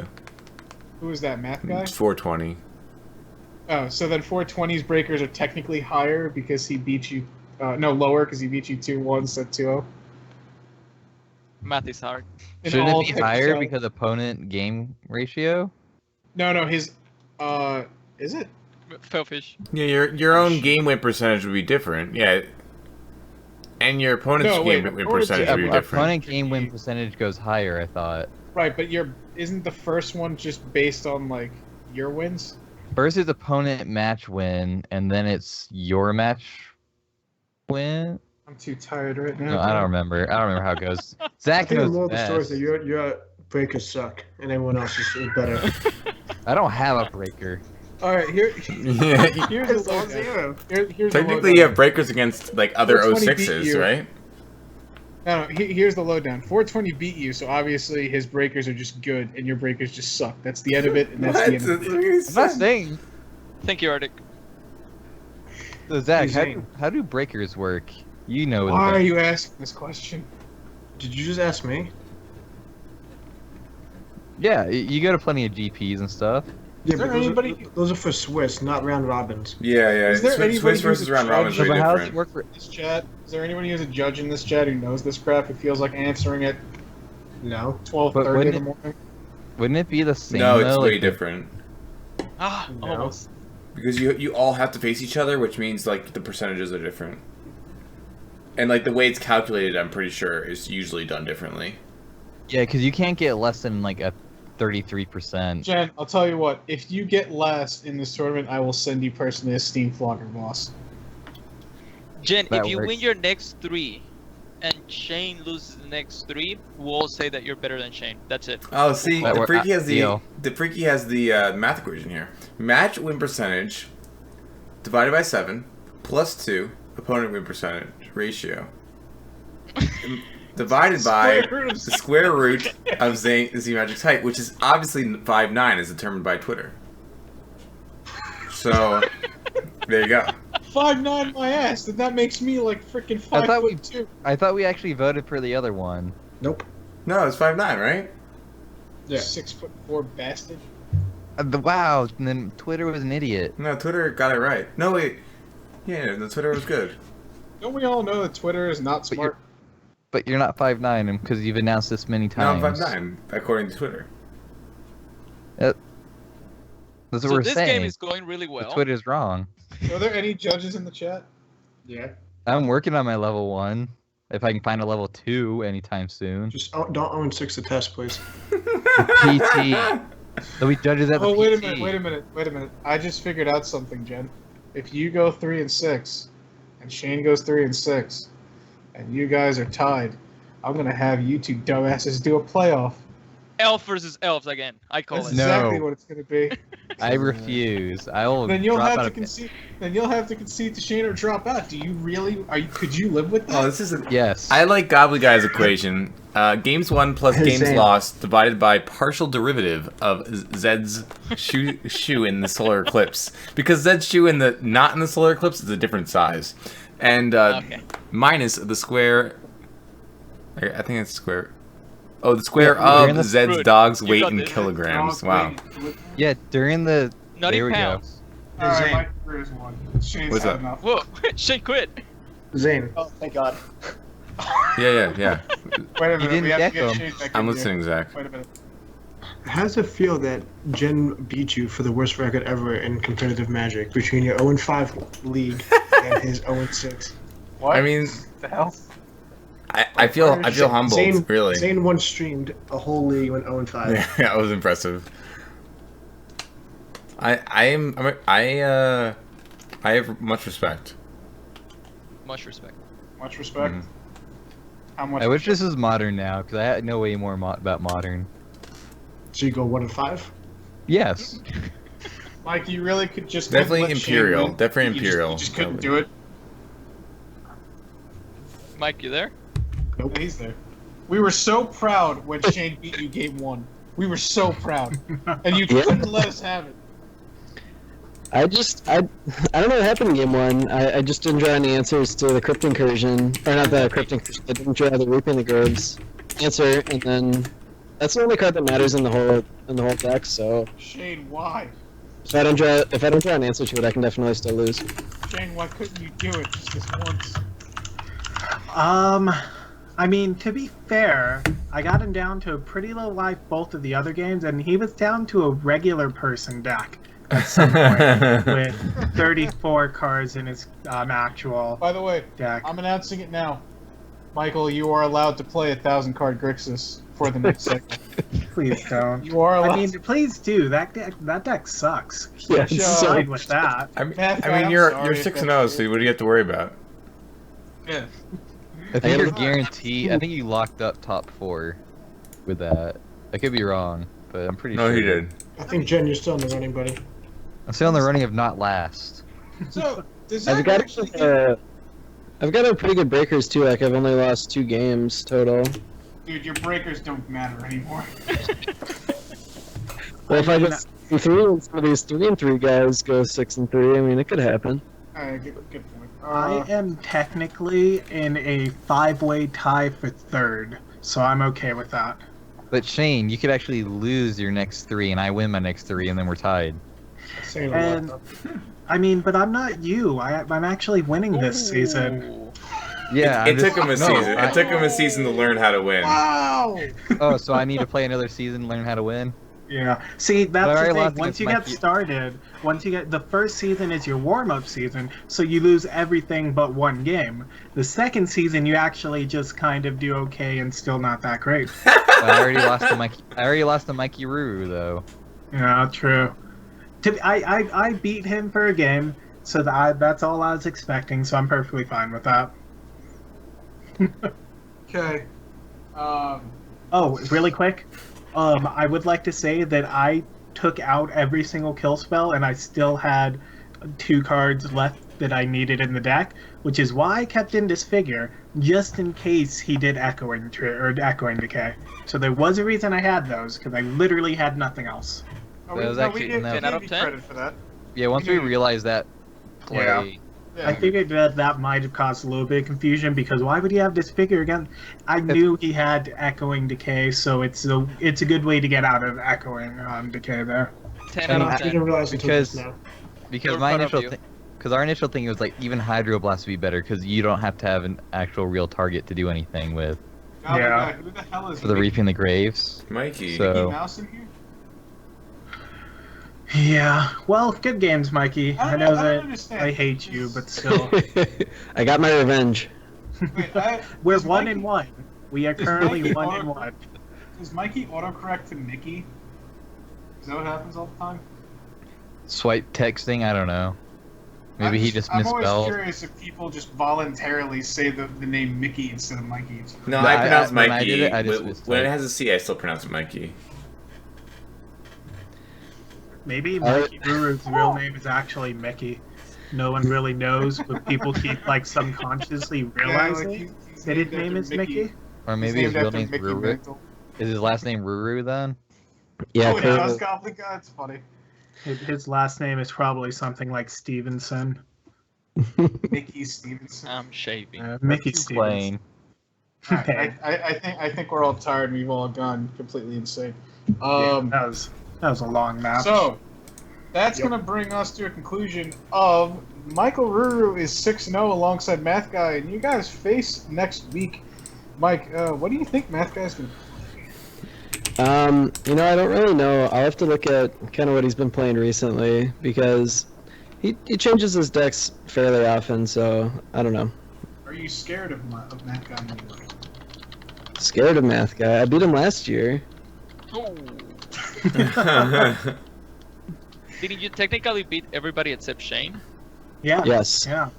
Who was that math guy? It's 420. Oh, so then 420's breakers are technically higher because he beat you. No, lower because he beat you 2-1 instead of 2-0. Math is hard. In Shouldn't all it be types higher of- because opponent game ratio? No, his. Is it? Failfish. Yeah, your own game win percentage would be different. Yeah. And your opponent's No, wait, game win opponent's- percentage would be different. Opponent game win percentage goes higher, I thought. Right, but isn't the first one just based on like your wins? First is opponent match win, and then it's your match win. I'm too tired right now. No, I don't remember. I don't remember how it goes. Zach I think the knows moral of the story is best. that your breakers suck, and everyone else is better. I don't have a breaker. All right, here. Yeah, Here's It's the all lowdown. zero. Here's the technically, you lowdown. have breakers against like other 420 beat 06s, you. right? No, here's the lowdown. 420 beat you, so obviously his breakers are just good, and your breakers just suck. That's the end of it, and that's the end of it. I'm not saying. Thank you, Arctic. So Zach, Insane. how do breakers work? You know. Why are you asking this question? Did you just ask me? Yeah, you go to plenty of GPs and stuff. Yeah, Is there but those, anybody- are, those are for Swiss, not round robins. Yeah, yeah. Is there anybody Swiss who's versus a round robin is judge very But how does different. it work for? This chat. Is there anybody who's a judge in this chat who knows this crap? Who feels like answering at No. 12:30 in the morning? Wouldn't it be the same? No, it's though? way Like, different. Ah, No. almost. Because you all have to face each other, which means like the percentages are different. And like the way it's calculated, I'm pretty sure is usually done differently. Yeah, because you can't get less than like a 33%. Jen, I'll tell you what. If you get last in this tournament, I will send you personally a Steam Flogger boss. Jen, That if you works. win your next 3 and Shane loses the next 3, we'll say that you're better than Shane. That's it. Oh, see, That the work- freaky has deal. the math equation here. Match win percentage divided by 7 plus 2 opponent win percentage ratio divided by the square root of Z Magic's height, which is obviously 5'9", as determined by Twitter. So there you go. 5'9" my ass. Then that makes me like freaking I thought we 5'2". I thought we actually voted for the other one. Nope. No, it's 5'9", right? Yeah. 6'4" bastard. Wow, and then Twitter was an idiot. No, Twitter got it right. No, wait. Yeah, the Twitter was good. Don't we all know that Twitter is not smart? But you're not 5'9", because you've announced this many No, I'm times. 5'9", according to Twitter. That's what So we're this saying. game is going really well. Twitter's wrong. Are there any judges in the chat? Yeah. I'm working on my level 1. If I can find a level 2 anytime soon. Just don't own 6 to test, please. PT. There'll be judges at the Oh, PT. wait a minute. I just figured out something, Jen. If you go 3 and 6, and Shane goes 3 and 6, and you guys are tied, I'm gonna have you two dumbasses do a playoff. Elf versus elves again. I call That's it. exactly No. what it's gonna be. I refuse. I will Then you'll drop have out to of concede. Then you'll have to concede to Shane or drop out. Do you really? Could you live with that? Oh, this is a... Yes. I like Gobbly Guy's equation. Games won plus games Same. lost divided by partial derivative of Zed's shoe in the solar eclipse. Because Zed's shoe in the not in the solar eclipse is a different size, and Okay. minus the square. I think it's square. Oh, the square during of the- Zed's Rude. dog's You weight got in this. kilograms. Wow. Yeah, during the... Not there in we go. pounds. All right, Zane. my career is one. Shane's What's had up? enough. Whoa, Shane quit. Zane. Oh, thank God. Yeah. Wait a minute. didn't We have get to get them. Shane back I'm in listening, here. Zach. Wait a minute. How does it feel that Jen beat you for the worst record ever in competitive Magic between your 0-5 league and his 0-6? What? I mean, the hell? I feel humbled. Zane, Really. Zane once streamed a whole league when 0-5. Yeah, that was impressive. I have much respect. Much respect. Much respect. Mhm. How much? I wish this was modern now, because I know way more about modern. So you go 1-5? Yes. Mike, you really could just Definitely let Shane Imperial. win? Definitely You just- Imperial. You just couldn't do it. Mike, you there? Nope. He's there. We were so proud when Shane beat you game 1. We were so proud, and you couldn't let us have it. I don't know what happened in game 1. I just didn't draw any answers to the Crypt Incursion, or not the Crypt Incursion. I didn't draw the Reaping the Groves answer, and then that's the only card that matters in the whole deck. So Shane, why? if I don't draw an answer to it, I can definitely still lose. Shane, why couldn't you do it just this once? I mean, to be fair, I got him down to a pretty low life both of the other games, and he was down to a regular person deck at some point with 34 cards in his actual By the way, deck. I'm announcing it now. Michael, you are allowed to play 1,000-card Grixis for the next segment. Please don't. You are allowed. I mean, please do. That deck sucks. Yeah, Shut Fine with that. I mean, Matt, I mean I'm you're sorry 6 if and that's 0, so what do you have to worry about? Yeah. I think you're gotta- guaranteed. I think you locked up top 4 with that. I could be wrong, but I'm pretty No, sure. he did. I think, Jen, you're still in the running, buddy. I'm still in the running of not last. So, does I've that got actually I've got a pretty good breakers too. Like I've only lost 2 games total. Dude, your breakers don't matter anymore. Well, if I get 3 and some of these 3 and 3 guys go 6 and 3, I mean it could happen. Alright, good point. I am technically in a 5-way tie for third, so I'm okay with that. But Shane, you could actually lose your next 3, and I win my next 3, and then we're tied. And I mean, but I'm not you. I'm actually winning this season. Yeah, It took him a season. It took him a season to learn how to win. Wow! Oh, so I need to play another season to learn how to win? Yeah. See, But I that's the already thing. lost Once against you get Mikey. started, once you get the first season is your warm-up season, so you lose everything but one game. The second season, you actually just kind of do okay and still not that great. But I already lost to Mikey. I already lost to Mikey Ruru though. Yeah, true. I beat him for a game, so that's all I was expecting. So I'm perfectly fine with that. Okay. Oh, really quick. I would like to say that I took out every single kill spell, and I still had 2 cards left that I needed in the deck, which is why I kept in Disfigure, just in case he did Echoing Decay. So there was a reason I had those, because I literally had nothing else. Oh, That was no, actually- we give, no. we 10 out give of you 10? credit for that. Yeah, once we realized that play, Yeah. I figured that might have caused a little bit of confusion, because why would he have Disfigure again? I knew he had Echoing Decay, so it's a good way to get out of Echoing Decay there. 10 out of I 10. didn't realize until just now. because We're my proud of initial you. thing, because our initial thing was like even Hydroblast would be better because you don't have to have an actual real target to do anything with Yeah. Who the hell is for the Mickey? Reaping the Graves. Mikey. So- Mickey Mouse in here? Yeah. Well, good games, Mikey. I know I don't that understand. I hate you, but still. I got my revenge. Wait, We're is 1 Mikey- and 1. We are currently Mikey 1 and auto- 1. Does Mikey autocorrect to Mickey? Is that what happens all the time? Swipe texting, I don't know. Maybe he just I'm always misspelled. curious if people just voluntarily say the name Mickey instead of Mikey. It's No, No, I pronounce when I Mikey. did it, I just When it mistyped. has a C, I still pronounce it Mikey. Maybe Mikey Ruru's real name is actually Mickey. No one really knows, but people keep like subconsciously realizing that his name is Mickey. Or maybe his real name's Ruru. Is his last name Ruru then? Yeah, Oh, it does, Goblin God. It's funny. His last name is probably something like Stevenson. Mickey Stevenson. I'm shaving. Mickey Too Stevenson. plain. I think we're all tired. We've all gone completely insane. Yeah, that was a long match. So that's going to bring us to a conclusion of Michael Ruru is 6-0 alongside Math Guy, and you guys face next week. Mike, what do you think Math Guy's going to? You know, I don't really know. I'll have to look at kind of what he's been playing recently because he changes his decks fairly often. So I don't know. Are you scared of Math Guy? Anymore? Scared of Math Guy. I beat him last year. Oh. Didn't you technically beat everybody except Shane? Yeah. Yes. Yeah.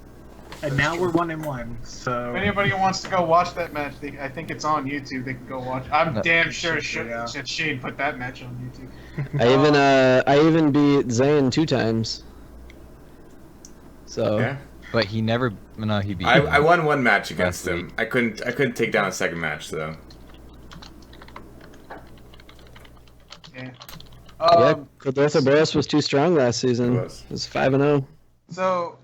And now we're 1 and 1. So. If anybody wants to go watch that match, I think it's on YouTube. They can go watch. I'm damn sure that Shane put that match on YouTube. I even beat Zayn 2 times. So. Yeah. But he never. No, he beat. I won one match Last against him. I couldn't take down a second match though. Yeah. Yeah, Cordotha Boris was too strong last season. It It was. was 5-0. So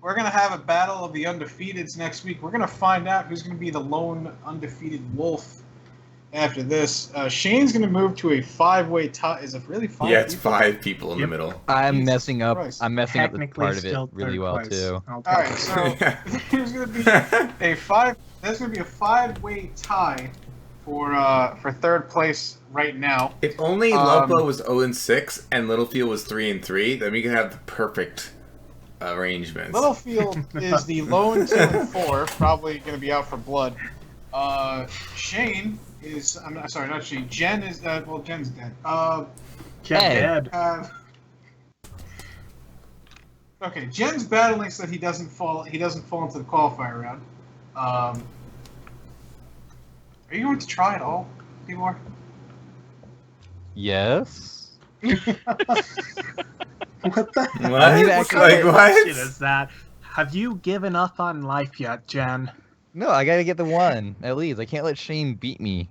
we're gonna have a battle of the undefeateds next week. We're gonna find out who's gonna be the lone undefeated wolf after this. Shane's gonna move to a 5-way tie. Is it really 5? Yeah, it's people? 5 people in the middle. I'm Jesus messing up. Christ. I'm messing up the Technically part of it still really third well place. too. I'll All take right, it. so there's gonna be a 5. There's gonna be a 5-way tie for third place right now. If only Lopo was 0-6 and Littlefield was 3-3, then we could have the perfect arrangements. Littlefield is the lone 2-4, probably going to be out for blood. Shane is. I'm not, sorry, not Shane. Jen is. Well, Jen's dead. Jen dead. Okay, Jen's battling so that he doesn't fall. He doesn't fall into the qualifier round. Are you going to try it all, Timor? Yes. What the hell? What? kind Like, of what? question is that? Have you given up on life yet, Jen? No, I gotta get the 1 at least. I can't let Shane beat me.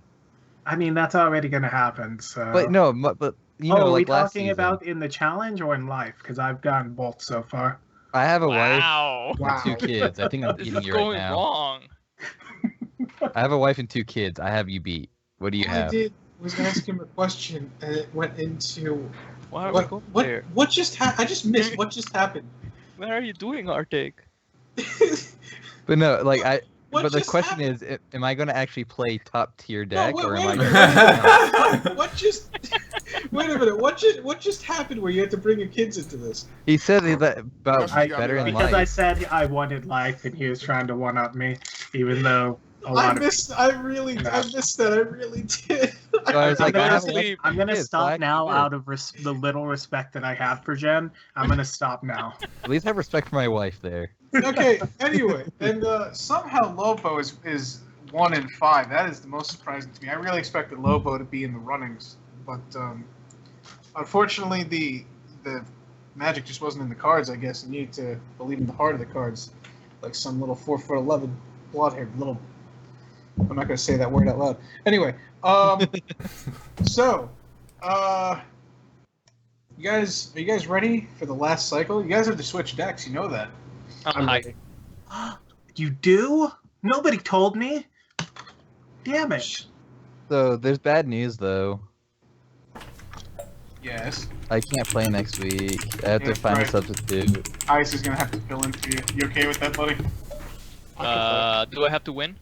I mean, that's already gonna happen. So. But no, but you know, are we like last talking season, about in the challenge or in life? Because I've gotten both so far. I have a Wow. wife and 2 kids. I think I'm This beating is you right going now. wrong. I have a wife and 2 kids. I have you beat. What do you have? was asking him a question, and it went into Why are we going there? what just happened? I just missed what just happened. What are you doing, Arctic? But no, like What but the just question is, am I going to actually play top tier deck, wait, or wait am a I? minute, what just? Wait a minute. What just happened where you had to bring your kids into this? He said that about I, better in because life. I said I wanted life, and he was trying to one up me, even though a lot of I missed that. I really did. So I was like, I'm gonna kids, stop black now and out of the little respect that I have for Jen. I'm gonna stop now. At least have respect for my wife there. Okay. Anyway, and somehow Lobo is 1 in 5. That is the most surprising to me. I really expected Lobo to be in the runnings, but unfortunately, the magic just wasn't in the cards. I guess you need to believe in the heart of the cards, like some little 4'11" blonde-haired little. I'm not gonna say that word out loud. Anyway, so, are you guys ready for the last cycle? You guys have to switch decks. You know that. I'm hyped. You do? Nobody told me. Damn it. So there's bad news though. Yes. I can't play next week. I have to find a substitute. Ice is gonna have to fill in for you. You okay with that, buddy? Do I have to win?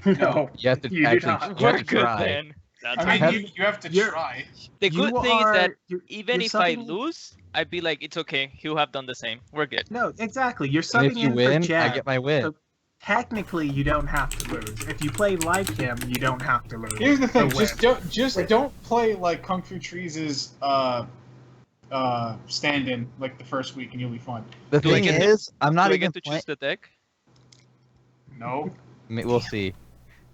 No. You have to You do actually not. you have We're to good try. then. That's I fine. mean, you have to try. The good You thing is that you're even if I subbing- lose, I'd be like, it's okay. He'll have done the same. We're good. No, exactly. You're And subbing if you in win, for Jen. I get my win. So technically, you don't have to lose. If you play like him, you don't have to lose. Here's the thing: to win. just don't play like Kung Fu Trees' stand-in like the first week, and you'll be fine. The Do I thing get to- is, I'm not Do I even get to playing. choose the deck? No. We'll see.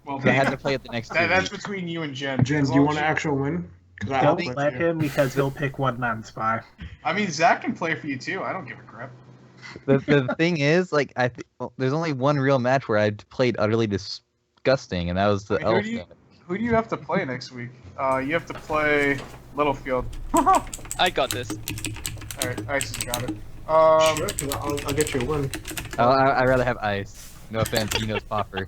Well, I had to play it the next 2 that's weeks. between you and Jen. Jen, As do you long want as an actual win? 'Cause I Don't play let for you. him because he'll pick one man spy. I mean, Zach can play for you too. I don't give a crap. The thing is, like, there's only one real match where I played utterly disgusting, and that was the Wait, who elf do you- deck. Who do you have to play next week? You have to play Littlefield. I got this. All right, Ice has got it. Sure, 'cause I'll get you a win. I'd rather have ice. No offense, he knows Pauper.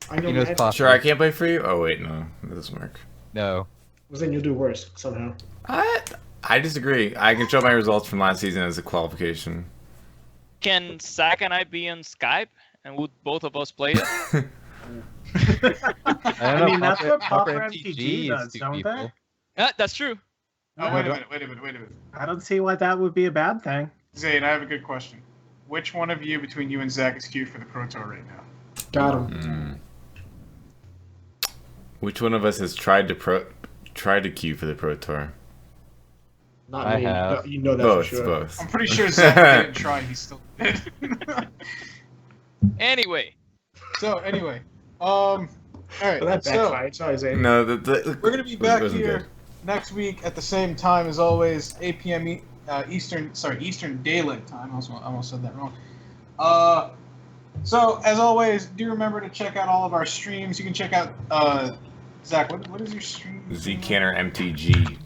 I know He knows Matt. Pauper. Sure, I can't play for you. Oh wait, no, that doesn't work. No. Well, then you'll do worse somehow. I disagree. I can show my results from last season as a qualification. Can Zach and I be on Skype and would both of us play it? I mean, that's what Pauper MTG MTG is does, 2 don't people. they? That's true. Oh, wait a minute. I don't see why that would be a bad thing. Zane, I have a good question. Which one of you between you and Zach is queued for the Pro Tour right now? Got him. Which one of us has tried to queue for the Pro Tour? Not I me. have. You know that Both, for sure. both. I'm pretty sure Zach didn't try. He still did. Anyway, anyway, all right. But that So backfired. Sorry, Zane. No, we're gonna be back wasn't here good. next week at the same time as always, 8 p.m. Eastern Daylight Time. I almost said that wrong. So as always, do remember to check out all of our streams. You can check out Zach. What is your stream? Z Canner MTG.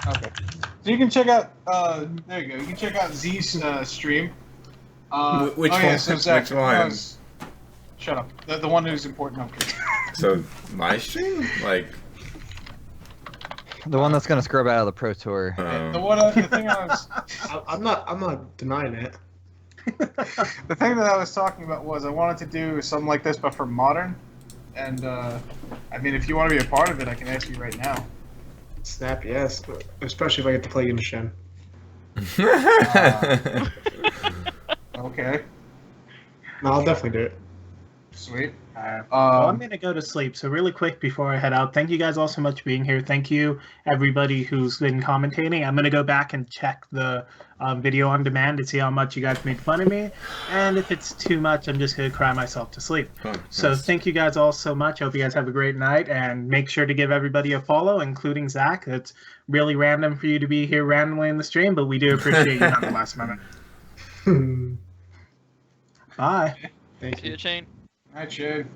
Okay. So you can check out. There you go. You can check out Z's stream. Which yeah, one? so Zach, Which one? Shut up. The one who's important. Okay. So my stream, like The one that's gonna scrub out of the Pro Tour. The thing I was. I'm not denying it. The thing that I was talking about was I wanted to do something like this, but for modern. And I mean, if you want to be a part of it, I can ask you right now. Snap, yes. Especially if I get to play against Shen. Okay. No, I'll definitely do it. Sweet. Well, I'm going to go to sleep. So really quick before I head out, thank you guys all so much for being here. Thank you, everybody who's been commentating. I'm going to go back and check the video on demand to see how much you guys made fun of me. And if it's too much, I'm just going to cry myself to sleep. So thank you guys all so much. I hope you guys have a great night. And make sure to give everybody a follow, including Zach. It's really random for you to be here randomly in the stream, but we do appreciate you nonetheless, man. Bye. Thank see you, Shane. Hi, Shane.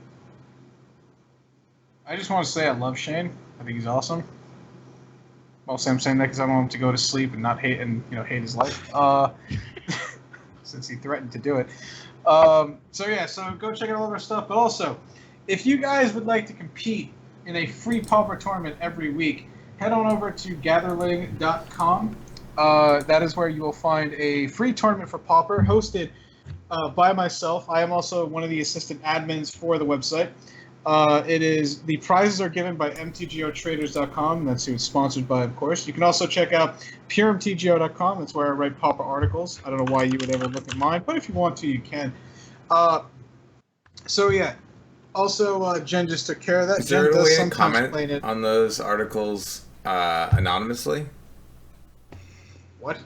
I just want to say I love Shane. I think he's awesome. Mostly I'm saying that because I want him to go to sleep and not hate his life. Since he threatened to do it. So go check out all of our stuff. But also, if you guys would like to compete in a free Pauper tournament every week, head on over to gatherling.com. That is where you will find a free tournament for Pauper hosted by myself. I am also one of the assistant admins for the website. The prizes are given by mtgotraders.com. That's who it's sponsored by, of course. You can also check out puremtgo.com. That's where I write Pauper articles. I don't know why you would ever look at mine, but if you want to, you can. So yeah. Also, Jen just took care of that. Is there Jen a way does to sometimes comment explain it. on those articles anonymously? What?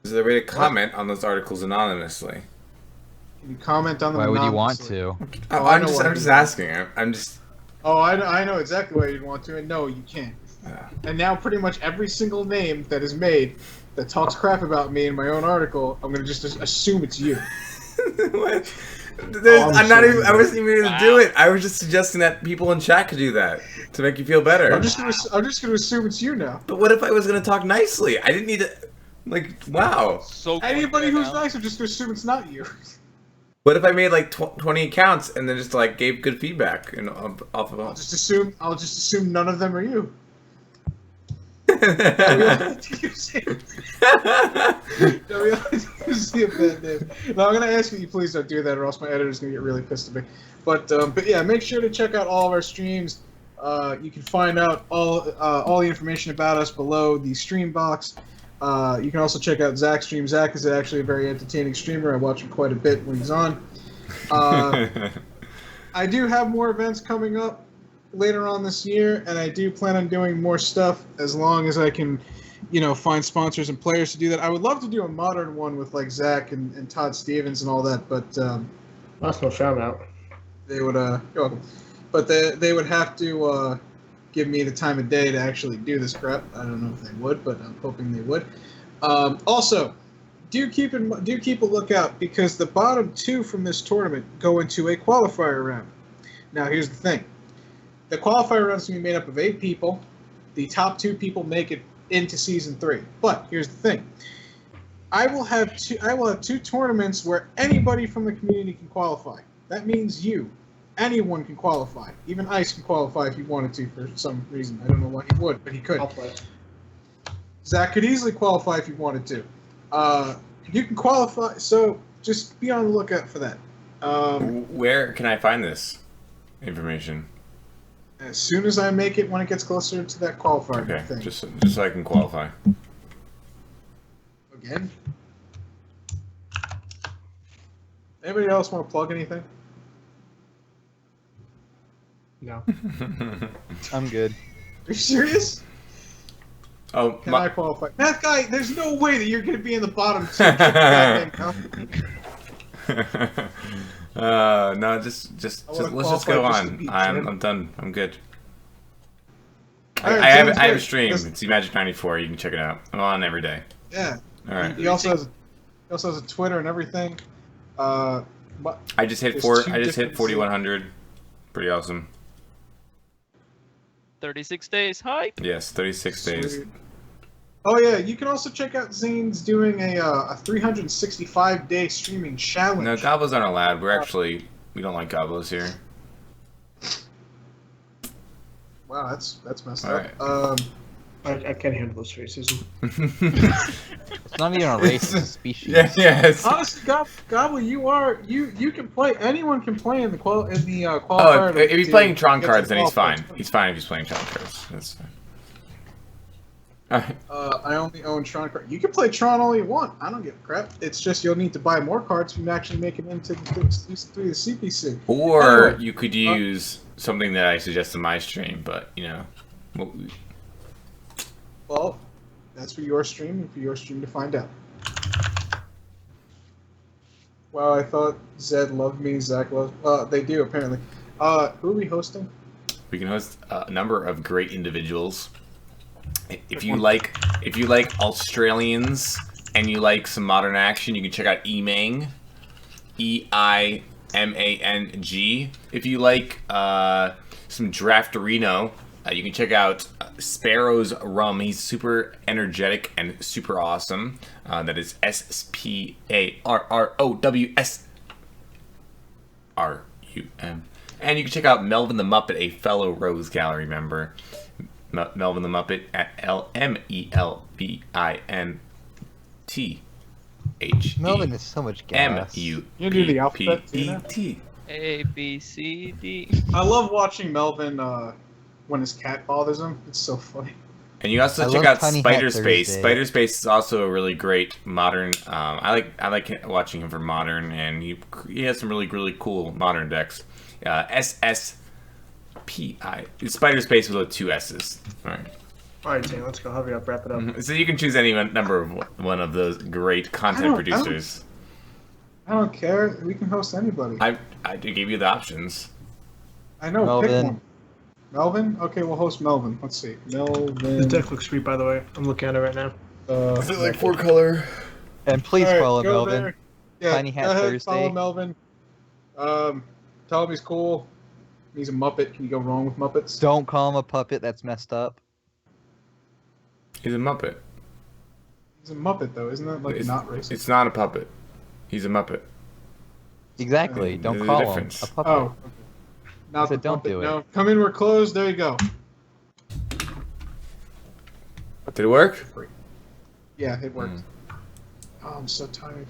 Is there a way to comment on those articles anonymously? Can you comment on them? Why would you want anonymously? to? Oh, I'm just asking. I'm just. Oh, I know exactly why you'd want to, and no, you can't. And now pretty much every single name that is made that talks crap about me in my own article, I'm gonna just assume it's you. What? I wasn't even going to do it. I was just suggesting that people in chat could do that to make you feel better. I'm just gonna assume it's you now. But what if I was going to talk nicely? I didn't need to. Like, wow. So anybody who's nice, I'm just gonna assume it's not you. What if I made like 20 accounts and then just like gave good feedback and off of all? I'll just assume none of them are you. No, I'm gonna ask you please don't do that, or else my editor's gonna get really pissed at me. But yeah, make sure to check out all of our streams. You can find out all the information about us below the stream box. You can also check out Zach's stream. Zach is actually a very entertaining streamer. I watch him quite a bit when he's on. I do have more events coming up later on this year, and I do plan on doing more stuff as long as I can, find sponsors and players to do that. I would love to do a modern one with like Zach and Todd Stevens and all that, but that's no shout out. They would you're welcome. But they would have to give me the time of day to actually do this crap. I don't know if they would, but I'm hoping they would. Also, do keep a lookout, because the bottom two from this tournament go into a qualifier round. Now, here's the thing. The qualifier round is going to be made up of 8 people. The top 2 people make it into Season 3. But here's the thing. I will have 2 tournaments where anybody from the community can qualify. That means you. Anyone can qualify. Even Ice can qualify if he wanted to for some reason. I don't know why he would, but he could. I'll play. Zach could easily qualify if he wanted to. You can qualify, so just be on the lookout for that. Where can I find this information? As soon as I make it, when it gets closer to that qualifier thing. Just so I can qualify. Again? Anybody else want to plug anything? No. I'm good. Are you serious? Oh, Can I qualify? Math guy, there's no way that you're going to be in the bottom 2. No, just let's just go on. I'm done. I'm good. Right, I have a stream. Listen. It's Magic94. You can check it out. I'm on every day. Yeah. All right. He also has a Twitter and everything. I just hit 4100. Pretty awesome. 36 days hype. Yes, 36 days. Oh yeah, you can also check out Zane's doing a 365-day streaming challenge. No, gobos aren't allowed. We don't like gobos here. Wow, that's messed All up. Right. I can't handle those faces. It's not even a race, it's a species. Yes. Honestly, Gobble, you can play. Anyone can play in the qualifier. Oh, if he's playing Tron cards, then he's fine. He's fine if he's playing Tron cards. That's fine. I only own Tron cards. You can play Tron all you want. I don't give a crap. It's just you'll need to buy more cards to actually make it into the CPC. Or anyway, you could use something that I suggest in my stream, but well, that's for your stream and for your stream to find out. Wow, I thought Zed loved me, Zach loves. They do apparently. Who are we hosting? We can host a number of great individuals. If you like Australians and you like some modern action, you can check out Emang, Eimang. If you like some Drafterino, you can check out Sparrow's Rum. He's super energetic and super awesome. That is SPARROWSRUM. And you can check out Melvin the Muppet, a fellow Rose Gallery member. Melvin the Muppet at LMELVINTH. Melvin is so much gas. You do the alphabet, MUPPET. A, B, C, D. I love watching Melvin when his cat bothers him. It's so funny. And you also check out Spider Space. Spider Space is also a really great modern. I like watching him for modern, and he has some really cool modern decks. SSPI. Spider Space with 2 S's. All right. All right, Dan, let's go. Hurry up, wrap it up. So you can choose any number of one of those great content producers. I don't care. We can host anybody. I did give you the options. I know. Melvin. Pick one. Melvin? Okay, we'll host Melvin. Let's see. Melvin. The deck looks sweet, by the way. I'm looking at it right now. Is it like 4-color? And please All right, follow go Melvin. there. Yeah, Tiny Hat go ahead, Thursday. follow Melvin. Tell him he's cool. He's a Muppet. Can you go wrong with Muppets? Don't call him a puppet. That's messed up. He's a Muppet. He's a Muppet, though. Isn't that like not racist? It's not a puppet. He's a Muppet. Exactly. Don't There's a call him difference. a puppet. Oh. Okay. Not said the don't Muppet. do it. No. Come in. We're closed. There you go. Did it work? Yeah, it worked. Oh, I'm so tired.